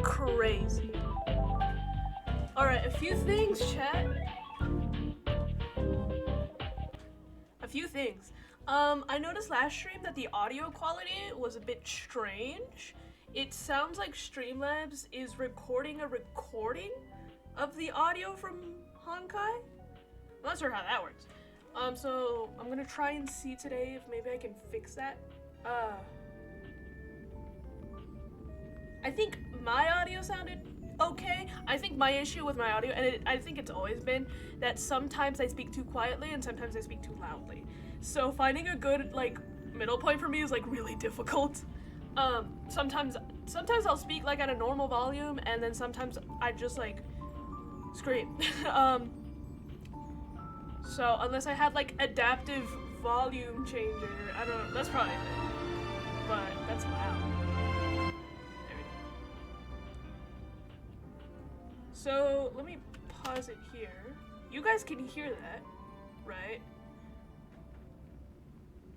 Crazy. Alright, a few things, chat. A few things. I noticed last stream that the audio quality was a bit strange. It sounds like Streamlabs is recording a recording of the audio from Honkai. I'm not sure how that works. So I'm gonna try and see today if maybe I can fix that. I think my audio sounded okay. I think my issue with my audio, and I think it's always been, that sometimes I speak too quietly and sometimes I speak too loudly. So finding a good, like, middle point for me is, like, really difficult. Sometimes I'll speak, like, at a normal volume, and then sometimes I just, like, scream. So unless I had, like, adaptive volume changer, I don't know, that's probably it. But that's loud. So let me pause it here. You guys can hear that, right?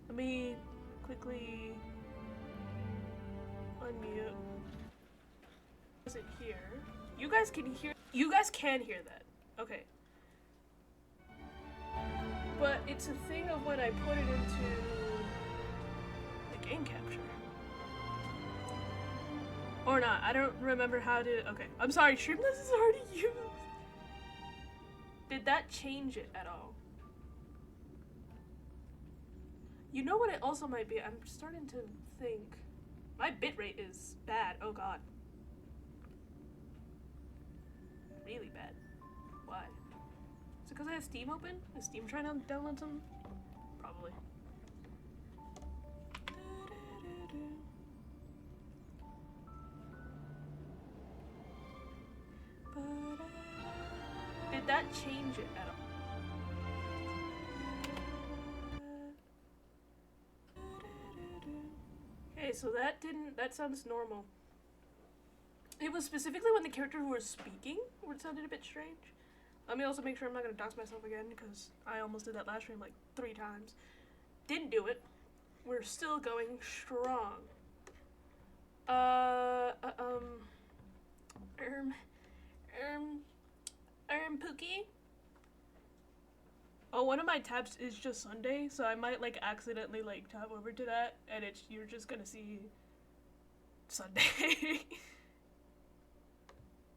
Let me quickly unmute. Pause it here. You guys can hear. You guys can hear that. Okay. But it's a thing of when I put it into the game capture. Or not, I don't remember how to, okay. I'm sorry, Streamlabs is already used. Did that change it at all? You know what it also might be? I'm starting to think. My bitrate is bad, oh god. Really bad. Why? Is it because I have Steam open? Is Steam trying to download something? Probably. Did that change it at all? Okay, so that sounds normal. It was specifically when the character was speaking where it sounded a bit strange. Let me also make sure I'm not gonna dox myself again because I almost did that last stream like 3 times. Didn't do it. We're still going strong. Pookie? Oh, one of my tabs is just Sunday, so I might like accidentally like tab over to that, and you're just gonna see Sunday.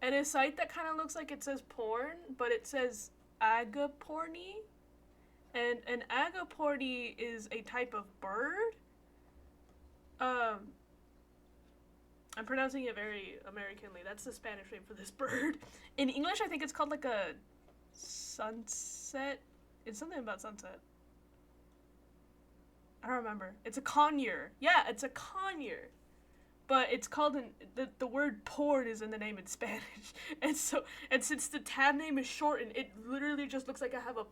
And a site that kind of looks like it says porn, but it says agaporny, and an agaporny is a type of bird. I'm pronouncing it very Americanly. That's the Spanish name for this bird. In English, I think it's called like a Sunset. It's something about sunset. I don't remember. It's a conure. Yeah, it's a conure. But it's called the word porn is in the name in Spanish. And since the tab name is shortened, it literally just looks like I have a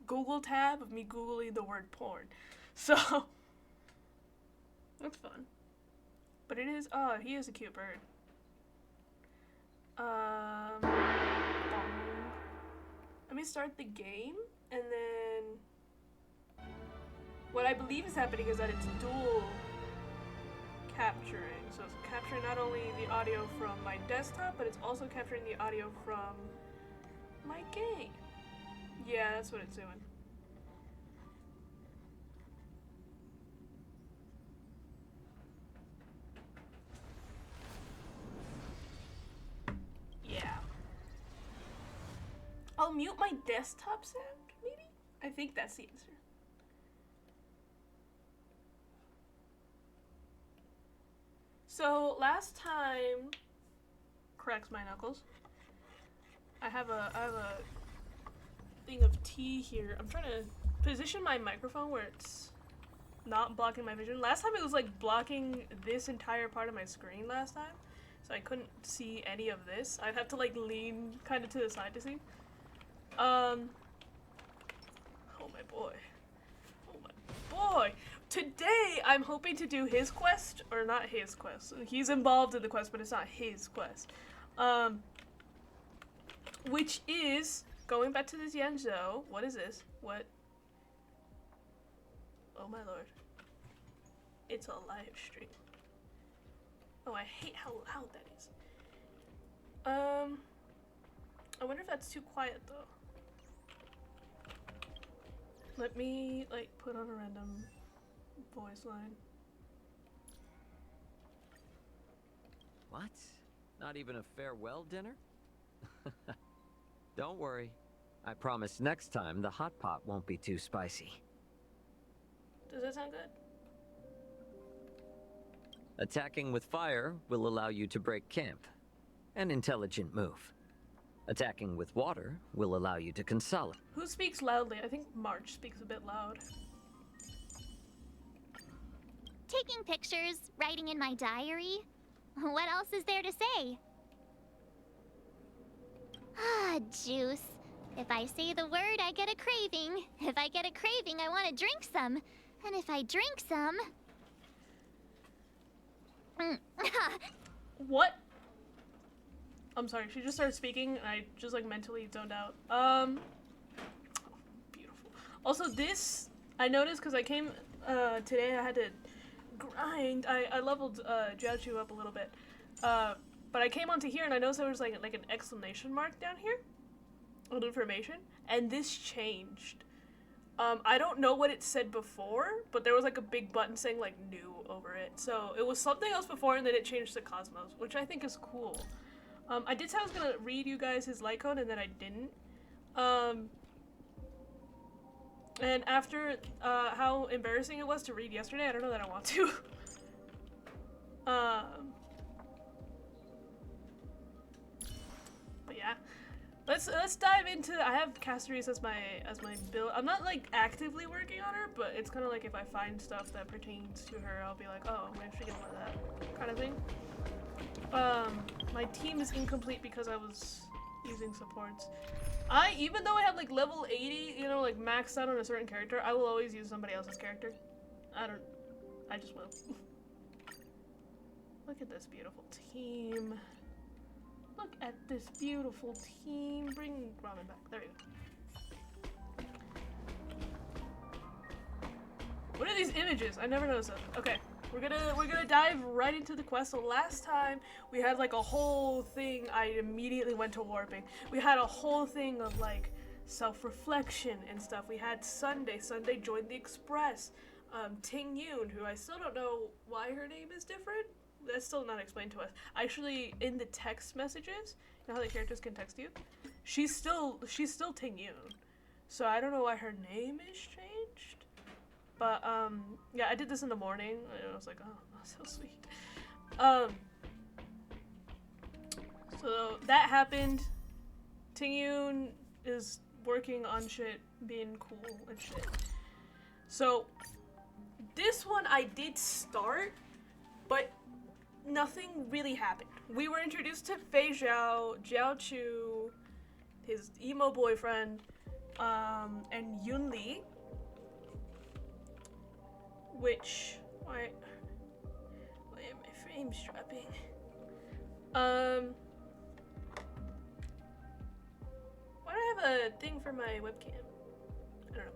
Google tab of me Googling the word porn. So that's fun. But it is he is a cute bird. Let me start the game and then what I believe is happening is that it's dual capturing. So it's capturing not only the audio from my desktop, but it's also capturing the audio from my game. Yeah, that's what it's doing. Yeah. I'll mute my desktop sound, maybe? I think that's the answer. So last time, cracks my knuckles. I have a thing of tea here. I'm trying to position my microphone where it's not blocking my vision. Last time it was like blocking this entire part of my screen last time, so I couldn't see any of this. I'd have to like lean kind of to the side to see. Oh my boy. Oh my boy. Today, I'm hoping to do his quest, or not his quest. He's involved in the quest, but it's not his quest. Which is, going back to this Yanzhou, what is this? What? Oh my lord. It's a live stream. Oh, I hate how loud that is. I wonder if that's too quiet, though. Let me, like, put on a random voice line. What? Not even a farewell dinner? Don't worry. I promise next time the hot pot won't be too spicy. Does that sound good? Attacking with fire will allow you to break camp. An intelligent move. Attacking with water will allow you to consolidate. Who speaks loudly? I think March speaks a bit loud. Taking pictures, writing in my diary. What else is there to say? Ah, juice. If I say the word, I get a craving. If I get a craving, I want to drink some. And if I drink some... What? I'm sorry, she just started speaking and I just like mentally zoned out. Beautiful. Also this, I noticed because I came today, I had to grind. I leveled Jiaochu up a little bit. But I came onto here and I noticed there was like an exclamation mark down here on information, and this changed. I don't know what it said before, but there was like a big button saying like new over it. So it was something else before and then it changed to Cosmos, which I think is cool. I did say I was gonna read you guys his like code and then I didn't. And after how embarrassing it was to read yesterday, I don't know that I want to. But yeah. Let's dive into. I have Caceres as my build. I'm not like actively working on her, but it's kind of like if I find stuff that pertains to her, I'll be like, oh, I'm actually gonna want that kind of thing. My team is incomplete because I was using supports. Even though I have like level 80, you know, like maxed out on a certain character, I will always use somebody else's character. I just will. Look at this beautiful team. Look at this beautiful team. Bring Ramen back. There you go. What are these images? I never noticed them. Okay, we're gonna dive right into the quest. So last time we had like a whole thing. I immediately went to warping. We had a whole thing of like self-reflection and stuff. We had Sunday. Sunday joined the Express. Ting Yoon, who I still don't know why her name is different. That's still not explained to us. Actually, in the text messages, you know how the characters can text you? She's still Ting Yoon. So I don't know why her name is changed. But yeah, I did this in the morning and I was like, oh, that's so sweet. So that happened. Ting Yoon is working on shit, being cool and shit. So this one I did start, but nothing really happened. We were introduced to Fei Zhao, Jiao Chu, his emo boyfriend, and Yun Li, which why am my frames dropping? Why do I have a thing for my webcam? I don't know.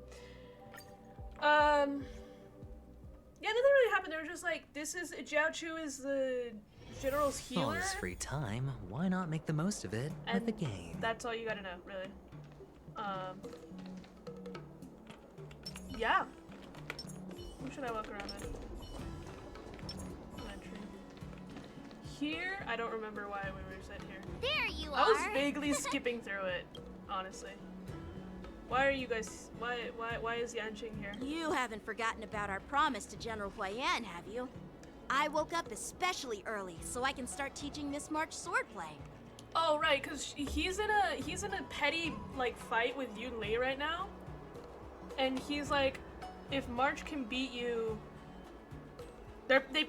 Yeah, nothing really happened. They were just like, this is Jiao Chu is the general's healer. All this free time, why not make the most of it And with a game? that's all you gotta know, really. Yeah. Who should I walk around with? Entry. Here, I don't remember why we were set here. There you I was are. vaguely skipping through it, honestly. Why are you guys? Why is Yanqing here? You haven't forgotten about our promise to General Huai Yan, have you? I woke up especially early so I can start teaching Miss March swordplay. Oh right, cause he's in a petty like fight with Yun Li right now, and he's like, if March can beat you, they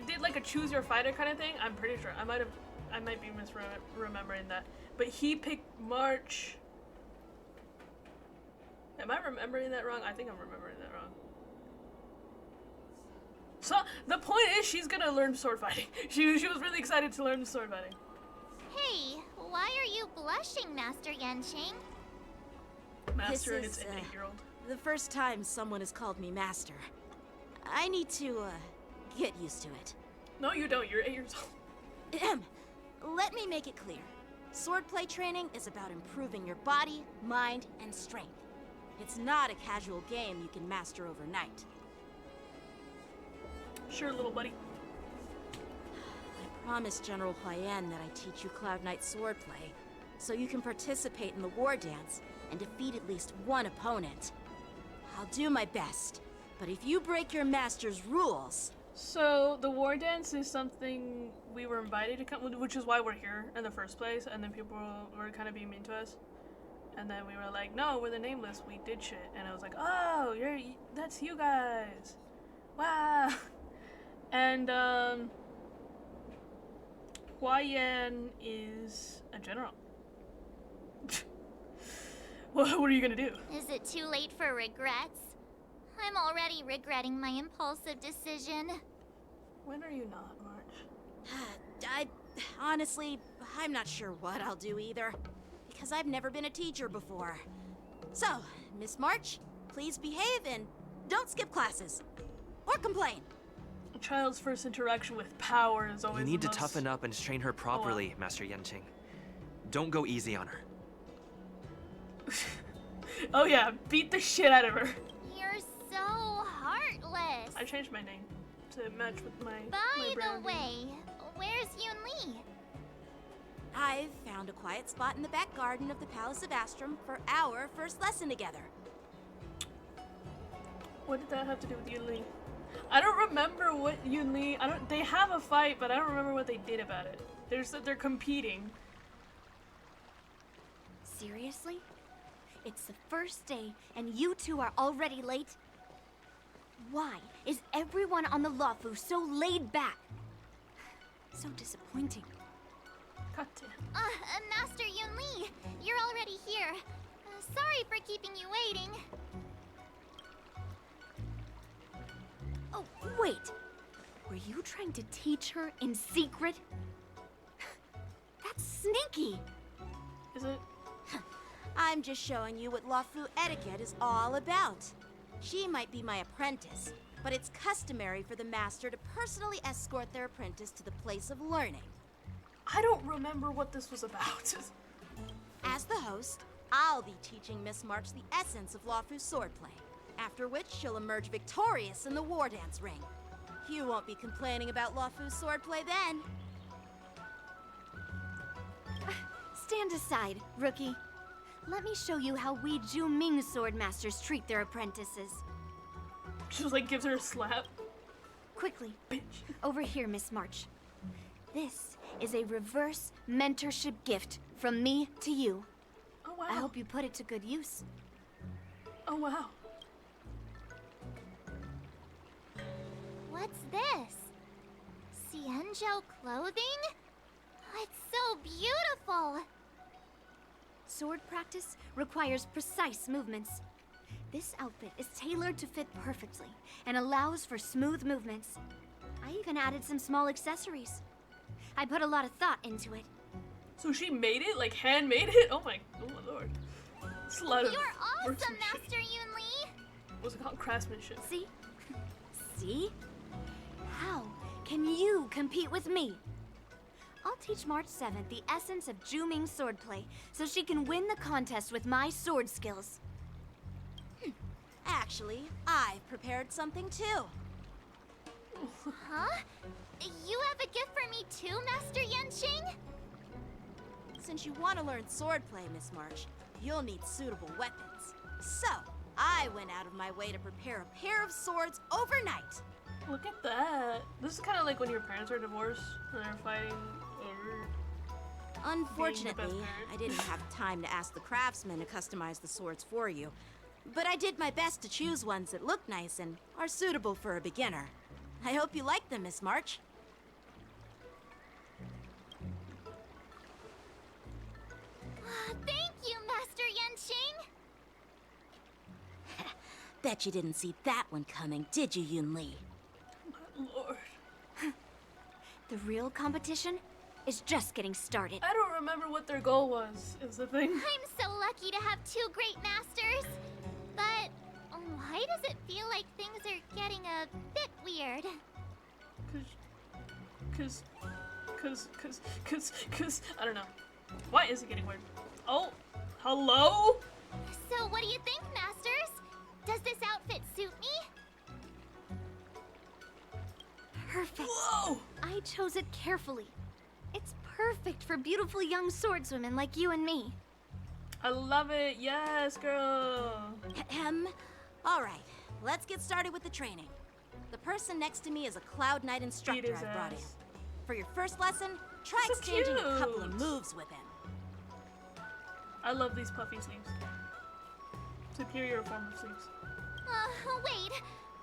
did like a choose your fighter kind of thing. I'm pretty sure I might be misremembering that, but he picked March. Am I remembering that wrong? I think I'm remembering that wrong. So the point is, she's gonna learn sword fighting. She was really excited to learn sword fighting. Hey, why are you blushing, Master Yanqing? Master and This it's is, an 8-year-old. The first time someone has called me master. I need to, get used to it. No, you don't. You're 8 years old. Ahem. Let me make it clear. Swordplay training is about improving your body, mind, and strength. It's not a casual game you can master overnight. Sure, little buddy. I promised General Huai Yan that I teach you Cloud Knight swordplay, so you can participate in the war dance and defeat at least one opponent. I'll do my best, but if you break your master's rules... So the war dance is something we were invited to come, which is why we're here in the first place. And then people were kind of being mean to us, and then we were like, "No, we're the nameless. We did shit." And I was like, "Oh, that's you guys! Wow!" And Huai Yan is a general. What are you gonna do? Is it too late for regrets? I'm already regretting my impulsive decision. When are you not, March? Honestly, I'm not sure what I'll do either, because I've never been a teacher before. So, Miss March, please behave and don't skip classes. Or complain. A child's first interaction with power is always You need the to most... toughen up and train her properly, Master Yanqing. Don't go easy on her. Oh yeah, beat the shit out of her. You're so heartless. I changed my name to match with my By brand. the way, where's Yun Li? I've found a quiet spot in the back garden of the Palace of Astrum for our first lesson together. What did that have to do with Yun Li? I don't remember what Yun Li... They have a fight, but I don't remember what they did about it. They're competing. Seriously? It's the first day, and you two are already late? Why is everyone on the Luofu so laid back? So disappointing. God damn. Master Yun Li, you're already here. Sorry for keeping you waiting. Oh, wait. Were you trying to teach her in secret? That's sneaky. Is it? I'm just showing you what Luofu etiquette is all about. She might be my apprentice, but it's customary for the master to personally escort their apprentice to the place of learning. I don't remember what this was about. As the host, I'll be teaching Miss March the essence of Luofu's swordplay, after which she'll emerge victorious in the war dance ring. You won't be complaining about Luofu's swordplay then. Stand aside, rookie. Let me show you how we Zhu-Ming sword masters treat their apprentices. She just like gives her a slap. Quickly, Bitch. over here, Miss March. This is a reverse mentorship gift from me to you. Oh wow. I hope you put it to good use. Oh wow. What's this? Cienjo clothing? It's so beautiful! Sword practice requires precise movements. This outfit is tailored to fit perfectly and allows for smooth movements. I even added some small accessories. I put a lot of thought into it. So she made it? Like handmade it? Oh my lord. It's a lot of You're awesome, workmanship. Master Yunli! What's it called? Craftsmanship. See? See? How can you compete with me? I'll teach March 7th the essence of Juming swordplay so she can win the contest with my sword skills. Actually, I've prepared something too. Huh? You have a gift for me too, Master Yenching? Since you want to learn swordplay, Miss March, you'll need suitable weapons. So, I went out of my way to prepare a pair of swords overnight. Look at that. This is kind of like when your parents are divorced and they're fighting over. Unfortunately, Being the best parent. I didn't have time to ask the craftsman to customize the swords for you. But I did my best to choose ones that look nice and are suitable for a beginner. I hope you like them, Miss March. Thank you, Master Yenching! Bet you didn't see that one coming, did you, Yunli? My lord. The real competition is just getting started. I don't remember what their goal was, is the thing. I'm so lucky to have two great masters. But why does it feel like things are getting a bit weird? Cause, I don't know. Why is it getting weird? Oh, hello? So what do you think, masters? Does this outfit suit me? Perfect. Whoa! I chose it carefully. It's perfect for beautiful young swordswomen like you and me. I love it. Yes, girl. Ahem. All right, let's get started with the training. The person next to me is a Cloud Knight Beat instructor his I brought in. ass. For your first lesson, try So exchanging a couple of cute. moves with him. I love these puffy sleeves. Superior form of sleeves. Wait.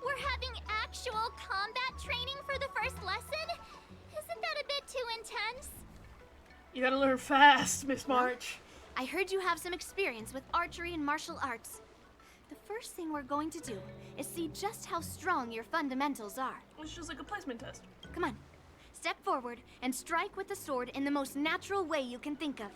We're having actual combat training for the first lesson? Isn't that a bit too intense? You gotta learn fast, Miss March. I heard you have some experience with archery and martial arts. The first thing we're going to do is see just how strong your fundamentals are. It's just like a placement test. Come on. Step forward and strike with the sword in the most natural way you can think of.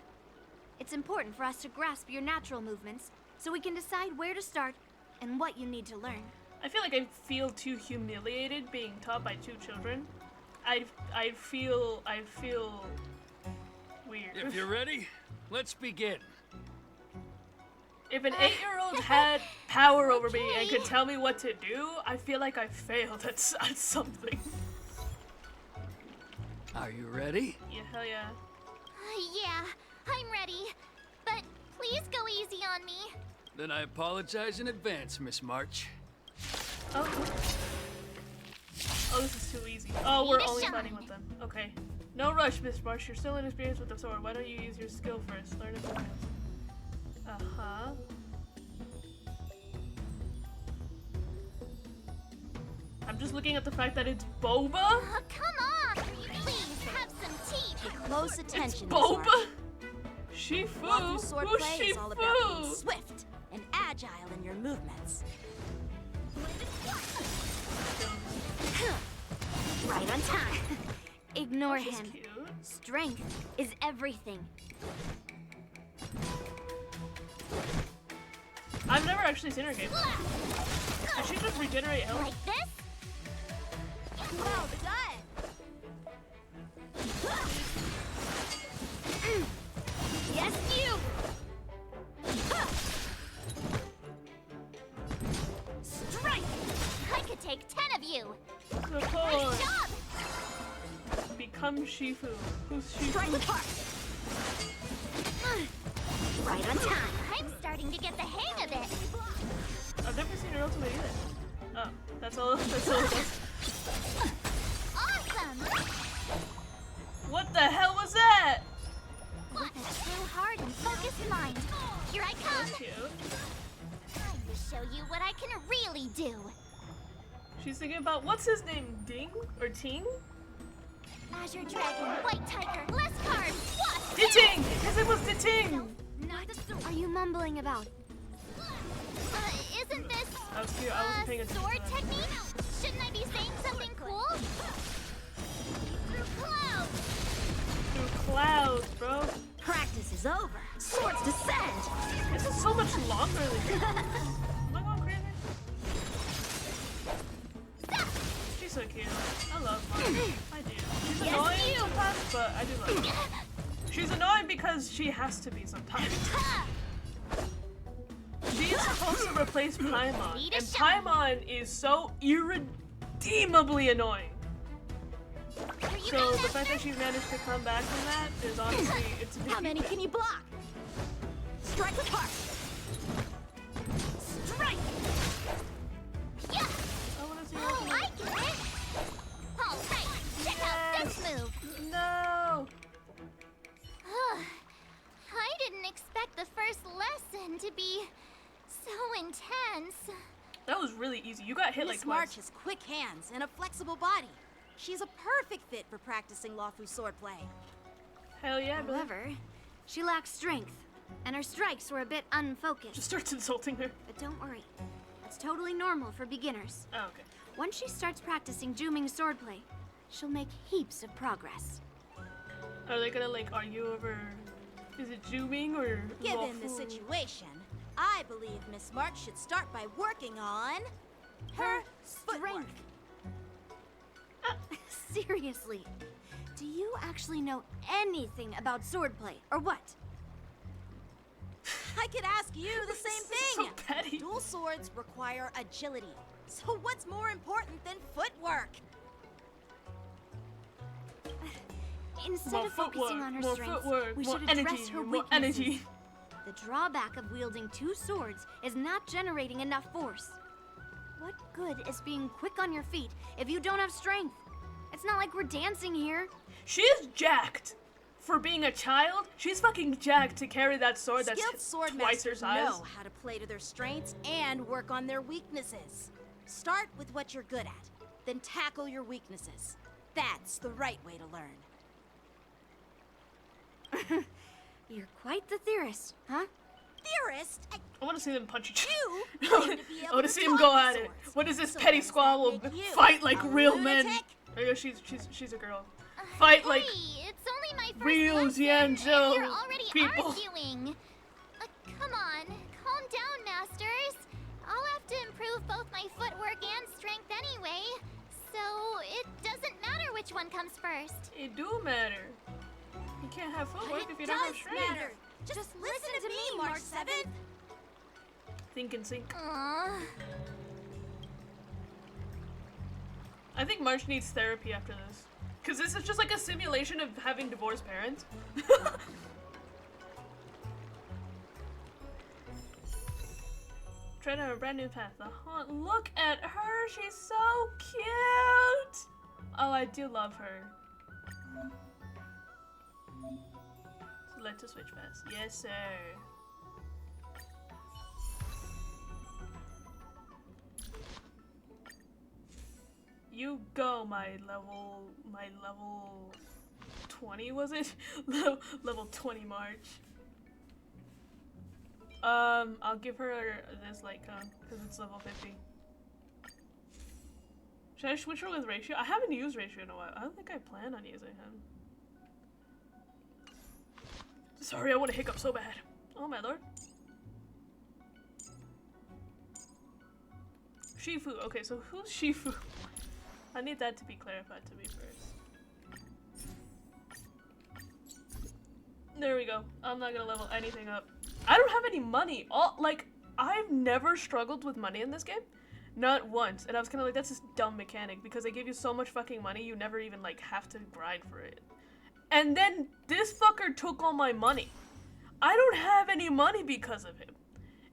It's important for us to grasp your natural movements so we can decide where to start and what you need to learn. I feel like I feel too humiliated being taught by two children. I feel weird. If you're ready, let's begin. If an 8-year-old had power over me and okay. could tell me what to do, I feel like I failed at something. Are you ready? Yeah, hell yeah. Yeah, I'm ready. But please go easy on me. Then I apologize in advance, Miss March. Oh. Oh, this is too easy. Oh, we're Need a only shine. fighting with them. Okay. No rush, Miss Marsh. You're still inexperienced with the sword. Why don't you use your skill first? Learn it from Uh-huh. I'm just looking at the fact that it's boba. Come on! Please, have some tea. Pay close It's attention, Miss boba. March. Shifu. Wafu swordplay Who's is all about being Shifu? swift and agile in your movements. Right on time. Ignore She's him. cute. Strength is everything. I've never actually seen her game. Does she just regenerate health? Like this? Well done! Yes, you! Strike! I could take 10 of you. Support. Nice job! Become Shifu. Who's Shifu? Strike apart. Right on time. I'm starting to get the hang of it. I've never seen her ultimate either. Oh, that's all. That's all it does. Awesome! What the hell was that? With a true heart and focused mind. Here I cute. Time to show you what I can really do. She's thinking about, what's his name? Ding? Or Ting? Azure Dragon, White Tiger, less cards, what? Ting! His name was Ting! Not the sword. Are you mumbling about? Isn't this That was cute. I wasn't paying attention. sword to that. technique? Shouldn't I be saying something cool? Through clouds. Through clouds, bro. Practice is over. Swords descend. This is so much longer than Am I going crazy? She's so cute. I love her. I do. She's annoying sometimes, but I do love her. She's annoying because she has to be sometimes. She is supposed to replace Paimon, and Paimon is so irredeemably annoying. So the fact that she managed to come back from that is honestly, it's a big How many can you block? Strike with heart. Strike. Yeah. I want to see Oh, her. I get it. All right, check out this move. No! I didn't expect the first lesson to be so intense. That was really easy. You got hit like Miss twice. March has quick hands and a flexible body. She's a perfect fit for practicing Lawfu swordplay. Hell yeah, but However, she lacks strength, and her strikes were a bit unfocused. just starts insulting her. But don't worry, that's totally normal for beginners. Oh, okay. Once she starts practicing Juming swordplay, she'll make heaps of progress. Are they gonna like argue over? Is it Juming or Given the Lawfu? situation, I believe Miss March should start by working on her footwork. Strength. Seriously, do you actually know anything about swordplay, or what? I could ask you the same So thing. petty. Dual swords require agility. So what's more important than footwork? Instead More of focusing footwork, on her more strengths, footwork, we more should address energy, her more weaknesses. energy. The drawback of wielding two swords is not generating enough force. What good is being quick on your feet if you don't have strength? It's not like we're dancing here. She is jacked. For being a child, she's fucking jacked to carry that sword that's Skilled sword twice her masters size. know how to play to their strengths and work on their weaknesses. Start with what you're good at, then tackle your weaknesses. That's the right way to learn. You're quite the theorist, huh? Theorist, I want to see them punch each you other. claim to be I able want to to see them draw go at the it. swords. What is this So petty does that squabble? make you Fight like a real men. lunatic? There you go. She's a girl. Fight like Hey, it's only my first real lesson, Xianzhou and you're already people. arguing. Come on, calm down, masters. I'll have to improve both my footwork and strength anyway, so it doesn't matter which one comes first. It do matter. You can't have footwork if you don't have Does strength. matter. Just listen to me, March 7th. Think and sync. Aww. I think March needs therapy after this. Because this is just like a simulation of having divorced parents. Tread on a brand new path. The haunt. Look at her. She's so cute. Oh, I do love her. Select to switch paths. Yes, sir. You go, my level 20, was it? Level 20 March. I'll give her this light cone, because it's level 50. Should I switch her with Ratio? I haven't used Ratio in a while. I don't think I plan on using him. Sorry, I want to hiccup so bad. Oh my lord. Shifu. Okay, so who's Shifu? I need that to be clarified to me first. There we go. I'm not gonna level anything up. I don't have any money. I've never struggled with money in this game. Not once. And I was kind of like, that's this dumb mechanic because they give you so much fucking money, you never even like have to grind for it. And then this fucker took all my money. I don't have any money because of him.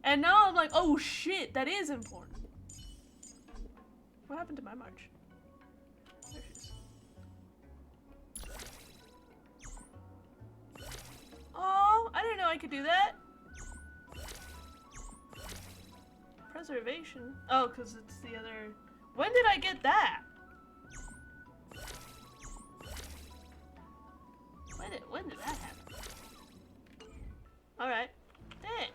And now I'm like, oh shit, that is important. What happened to my March? There she is. Oh, I didn't know I could do that. Conservation. Oh, because it's the other. When did I get that? When did that happen? Alright. Thanks.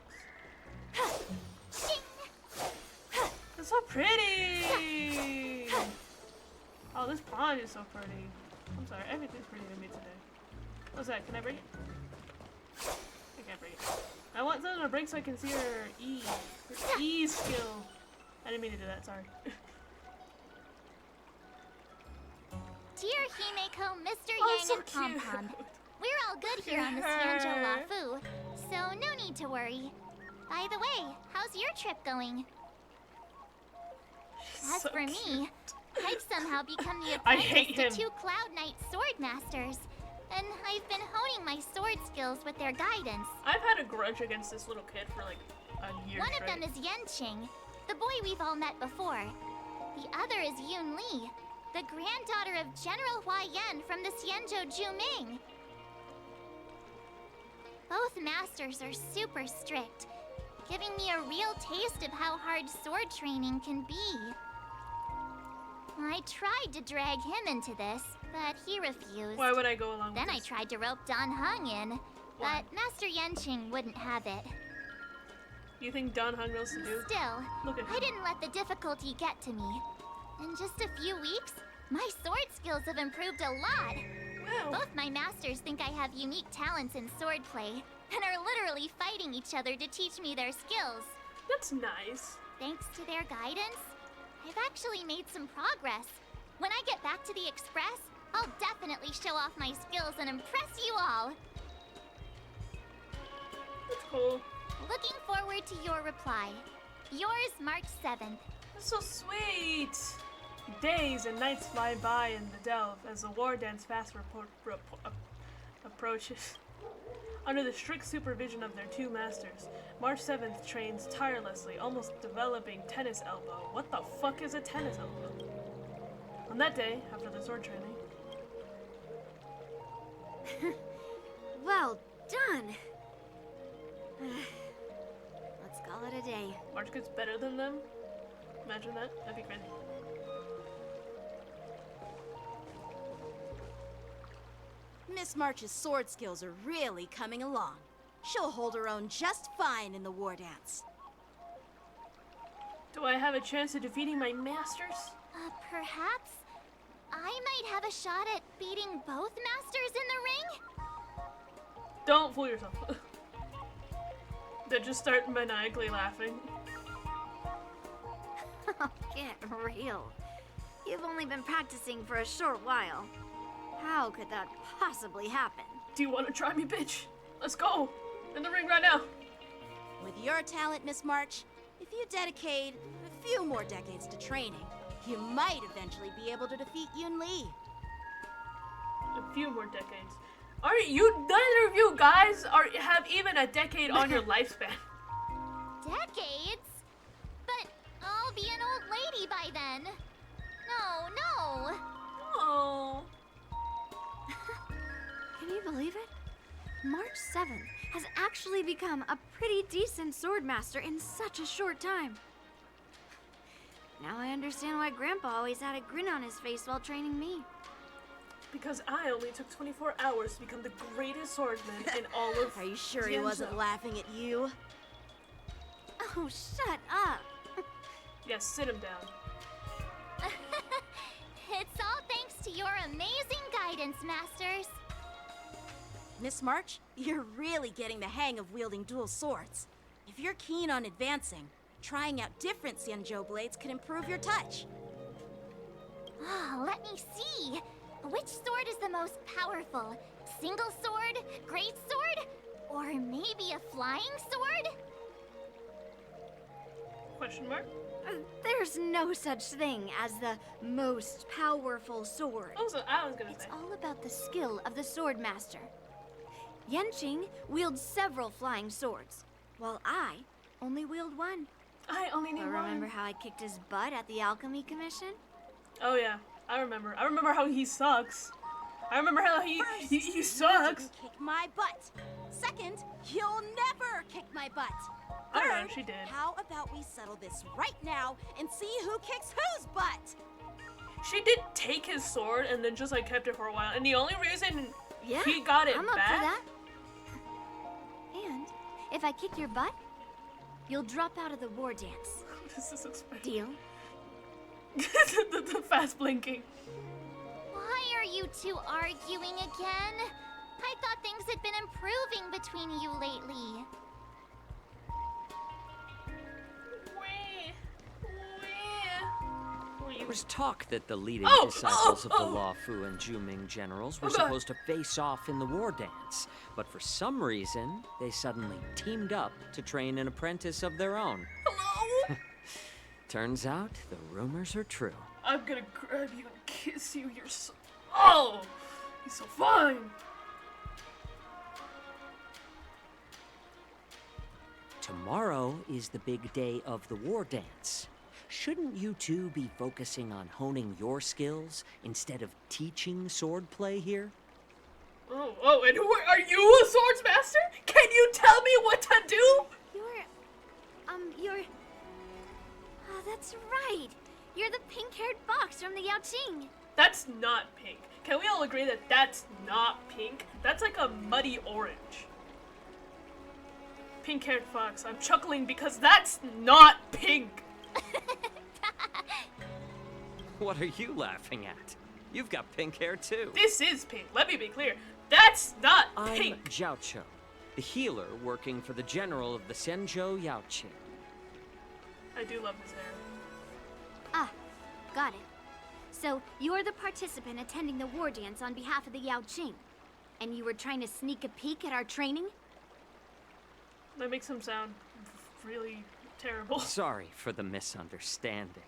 It's so pretty! Oh, this pond is so pretty. I'm sorry, everything's pretty to me today. What's that? Can I break it? I can't break it. I want something to break so I can see her E. Her E skill. I didn't mean to do that, sorry. Dear Himeko, Mr. Oh, Yang, so and Pom cute. Pom. We're all good here on the Xianzhou Lafu, so no need to worry. By the way, how's your trip going? As So for me, I've somehow become the I hate apprentice to him. 2 Cloud Knight sword masters, and I've been honing my sword skills with their guidance. I've had a grudge against this little kid for like a year One straight. of them is Yanqing, the boy we've all met before. The other is Yun Li, the granddaughter of General Hua Yan from the Xianzhou Juming. Both masters are super strict, giving me a real taste of how hard sword training can be. I tried to drag him into this, but he refused. Why would I go along Then with I this? tried to rope Dan Heng in, Why? but Master Yanqing wouldn't have it. You think Don Hung knows to do? Still, Look at I him. didn't let the difficulty get to me. In just a few weeks, my sword skills have improved a lot. Wow. Both my masters think I have unique talents in swordplay, and are literally fighting each other to teach me their skills. That's nice. Thanks to their guidance, I've actually made some progress. When I get back to the Express, I'll definitely show off my skills and impress you all. That's cool. Looking forward to your reply. Yours, March 7th. That's so sweet. Days and nights fly by in the Delve as the war dance fast approaches. Under the strict supervision of their 2 masters, March 7th trains tirelessly, almost developing tennis elbow. What the fuck is a tennis elbow? On that day, after the sword training, Well done. Let's call it a day. March gets better than them. Imagine that. That'd be crazy. Miss March's sword skills are really coming along. She'll hold her own just fine in the war dance. Do I have a chance of defeating my masters? Perhaps I might have a shot at beating both masters in the ring? Don't fool yourself. They just start maniacally laughing. Get real. You've only been practicing for a short while. How could that possibly happen? Do you want to try me, bitch? Let's go! In the ring right now! With your talent, Miss March, if you dedicate a few more decades to training, you might eventually be able to defeat Yun Li. A few more decades. Aren't you, neither of you guys have even a decade on your lifespan. Decades? But I'll be an old lady by then. No. Oh. Can you believe it? March 7th has actually become a pretty decent sword master in such a short time. Now I understand why Grandpa always had a grin on his face while training me. Because I only took 24 hours to become the greatest swordsman in all of Are you sure he Xianzhou. wasn't laughing at you? Oh, shut up! Yes, sit him down. It's all thanks to your amazing guidance, masters. Miss March, you're really getting the hang of wielding dual swords. If you're keen on advancing, trying out different Xianzhou blades can improve your touch. Let me see. Which sword is the most powerful? Single sword? Great sword? Or maybe a flying sword? Question mark? There's no such thing as the most powerful sword. Also, I was gonna It's say. all about the skill of the sword master. Yanqing wields several flying swords, while I only wield one. I only need But one. remember how I kicked his butt at the Alchemy Commission? Oh yeah, I remember. I remember how he sucks. I remember how he You sucks. didn't kick my butt. Second, you'll never kick my butt. I don't know, Third, she did. how about we settle this right now and see who kicks whose butt? She did take his sword and then just like kept it for a while. And the only reason Yeah, he got it I'm up back. for that. And if I kick your butt, you'll drop out of the war dance. This is expensive. Deal? the fast blinking. Why are you two arguing again? I thought things had been improving between you lately. There was talk that the leading Oh, disciples of the oh. Law Fu and Juming generals were Oh, God. supposed to face off in the war dance, but for some reason, they suddenly teamed up to train an apprentice of their own. Hello? Turns out, the rumors are true. I'm gonna grab you and kiss you. You're so. Oh! He's so fine! Tomorrow is the big day of the war dance. Shouldn't you two be focusing on honing your skills instead of teaching swordplay here? Oh, and are you a swords master? Can you tell me what to do? You're... Oh, that's right. You're the pink-haired fox from the Yaoqing. That's not pink. Can we all agree that that's not pink? That's like a muddy orange. Pink-haired fox. I'm chuckling because that's not pink. What are you laughing at? You've got pink hair too. This is pink. Let me be clear. That's not I'm pink. Zhao Cho, the healer working for the general of the Senzhou Yaoqing. I do love his hair. Ah, got it. So, you're the participant attending the war dance on behalf of the Yaoqing. And you were trying to sneak a peek at our training? That makes him sound really terrible. Sorry for the misunderstanding.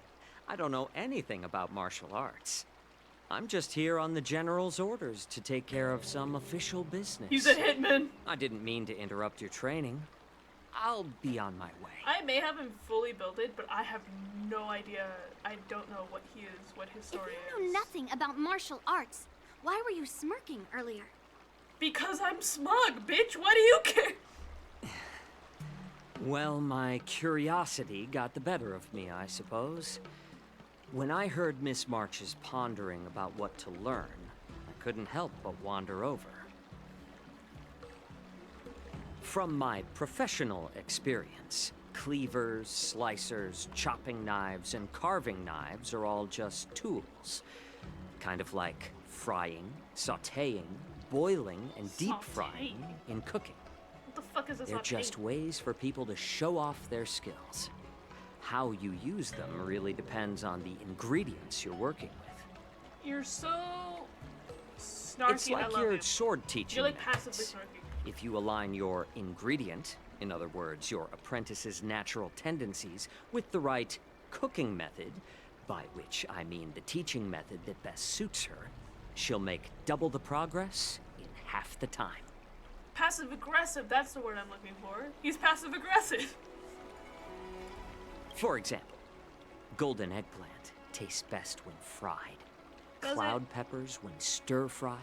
I don't know anything about martial arts. I'm just here on the general's orders to take care of some official business. He's a hitman. I didn't mean to interrupt your training. I'll be on my way. I may have him fully builded, but I have no idea. I don't know what he is, what his story If you know is. nothing about martial arts, why were you smirking earlier? Because I'm smug, bitch. Why do you care? Well, my curiosity got the better of me, I suppose. When I heard Miss March's pondering about what to learn, I couldn't help but wander over. From my professional experience, cleavers, slicers, chopping knives, and carving knives are all just tools. Kind of like frying, sautéing, boiling, and deep Sautéing? frying in cooking. What the fuck is this? They're on just tape? ways for people to show off their skills. How you use them really depends on the ingredients you're working with. You're so snarky. It's I like love your you. sword teaching You're like passively methods. snarky. If you align your ingredient, in other words, your apprentice's natural tendencies, with the right cooking method, by which I mean the teaching method that best suits her, she'll make double the progress in half the time. Passive aggressive. That's the word I'm looking for. He's passive aggressive. For example, golden eggplant tastes best when fried. Does it? Cloud peppers when stir-fried.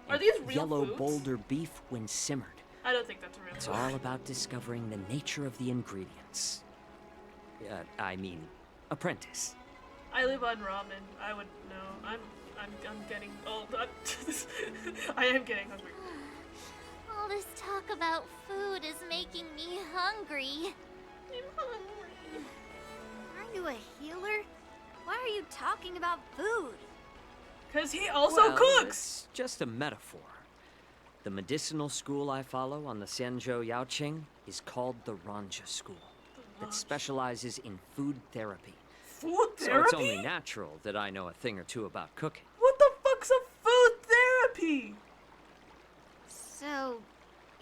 Are and these real yellow foods? boulder beef when simmered. I don't think that's a real It's food. all about discovering the nature of the ingredients. I mean, apprentice. I live on ramen. I would know. I'm getting old. I am getting hungry. All this talk about food is making me hungry. I'm hungry. Aren't you a healer? Why are you talking about food? Cause he also Well, cooks. It's just a metaphor. The medicinal school I follow on the Senzhou Yaoqing is called the Ranja School. That specializes in food therapy. Food So therapy? it's only natural that I know a thing or two about cooking. What the fuck's a food therapy? So,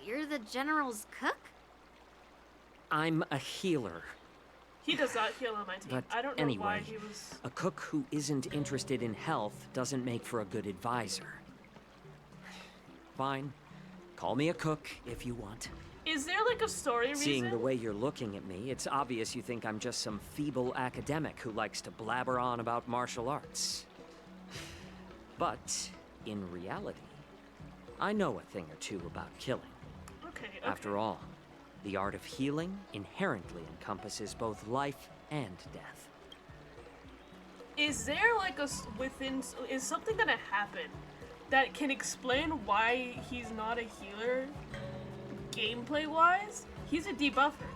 you're the general's cook? I'm a healer. He does not heal on my team. But I don't know why anyway, he was. a cook who isn't interested in health doesn't make for a good advisor. Fine. Call me a cook if you want. Is there like a story reason? Seeing the way you're looking at me, it's obvious you think I'm just some feeble academic who likes to blabber on about martial arts. But, in reality, I know a thing or two about killing. Okay. After all, the art of healing inherently encompasses both life and death. Is there like is something gonna happen that can explain why he's not a healer gameplay wise? He's a debuffer,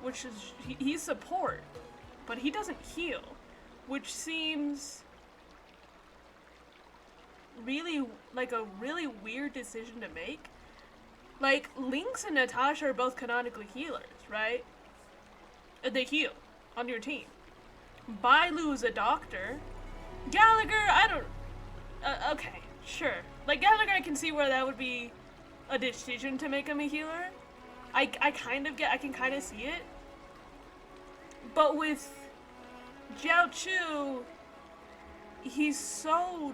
which is he's support, but he doesn't heal, which seems really like a really weird decision to make. Like, Lynx and Natasha are both canonically healers, right? They heal on your team. Bailu's a doctor. Gallagher, I don't... okay, sure. Like, Gallagher, I can see where that would be a decision to make him a healer. I can kind of see it. But with Jiao Chu, he's so...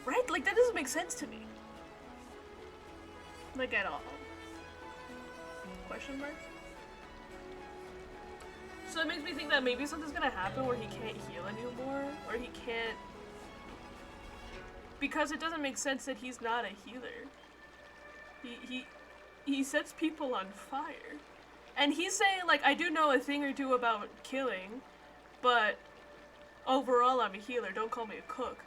Right? Like, that doesn't make sense to me. Like, at all. Question mark? So it makes me think that maybe something's gonna happen where he can't heal anymore, or he can't... Because it doesn't make sense that he's not a healer. He sets people on fire. And he's saying, like, I do know a thing or two about killing, but overall I'm a healer, don't call me a cook.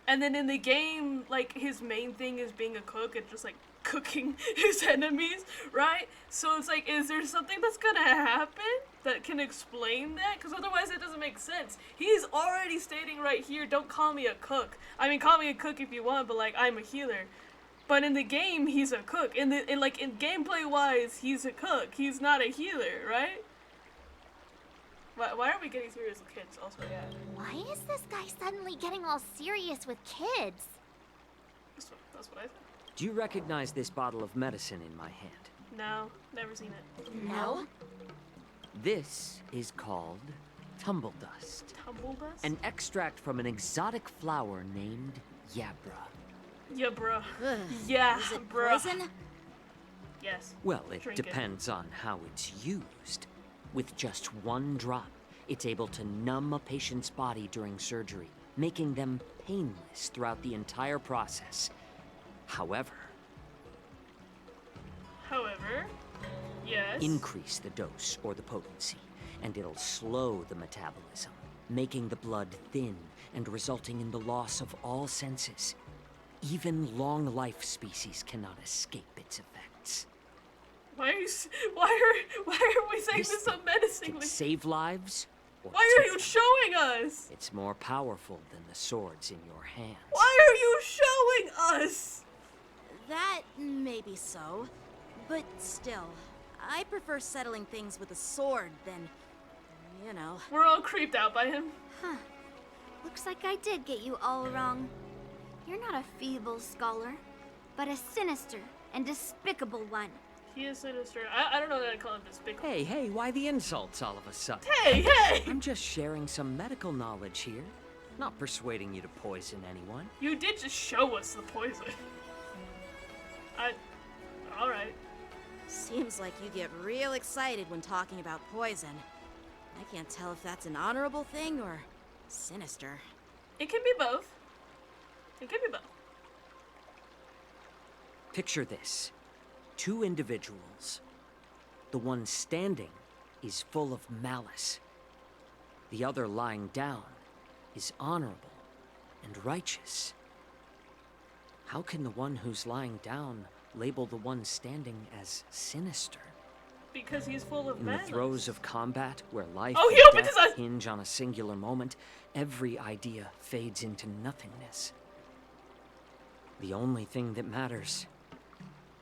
And then in the game, like, his main thing is being a cook and just, like, cooking his enemies, right? So it's like, is there something that's gonna happen that can explain that? Because otherwise it doesn't make sense. He's already stating right here, don't call me a cook. I mean, call me a cook if you want, but, like, I'm a healer. But in the game, he's a cook. In gameplay-wise, he's a cook. He's not a healer, right? Why are we getting serious with kids also? Yeah. Why is this guy suddenly getting all serious with kids? That's what I thought. Do you recognize this bottle of medicine in my hand? No, never seen it. No? This is called tumble dust. Tumble dust? An extract from an exotic flower named Yabra. Yeah, bruh. Ugh. Yeah, Is it bruh. poison? Yes. Well, it Drink it. depends on how it's used. With just one drop, it's able to numb a patient's body during surgery, making them painless throughout the entire process. However, yes. increase the dose or the potency, and it'll slow the metabolism, making the blood thin and resulting in the loss of all senses. Even long-life species cannot escape its effects. Why are we saying this so Can menacingly? save lives, or Why are take you them. showing us? It's more powerful than the swords in your hands. Why are you showing us? That may be so, but still, I prefer settling things with a sword than, you know. We're all creeped out by him. Huh. Looks like I did get you all wrong. You're not a feeble scholar, but a sinister and despicable one. He is sinister. I don't know that I'd call him despicable. Hey, why the insults all of a sudden? Hey! I'm just sharing some medical knowledge here, not persuading you to poison anyone. You did just show us the poison. Alright. Seems like you get real excited when talking about poison. I can't tell if that's an honorable thing or sinister. It can be both. It can be both. Picture this. Two individuals. The one standing is full of malice. The other lying down is honorable and righteous. How can the one who's lying down label the one standing as sinister? Because he's full of In the malice. throes of combat, where life Oh, he and opened death his eyes! hinge on a singular moment, every idea fades into nothingness. The only thing that matters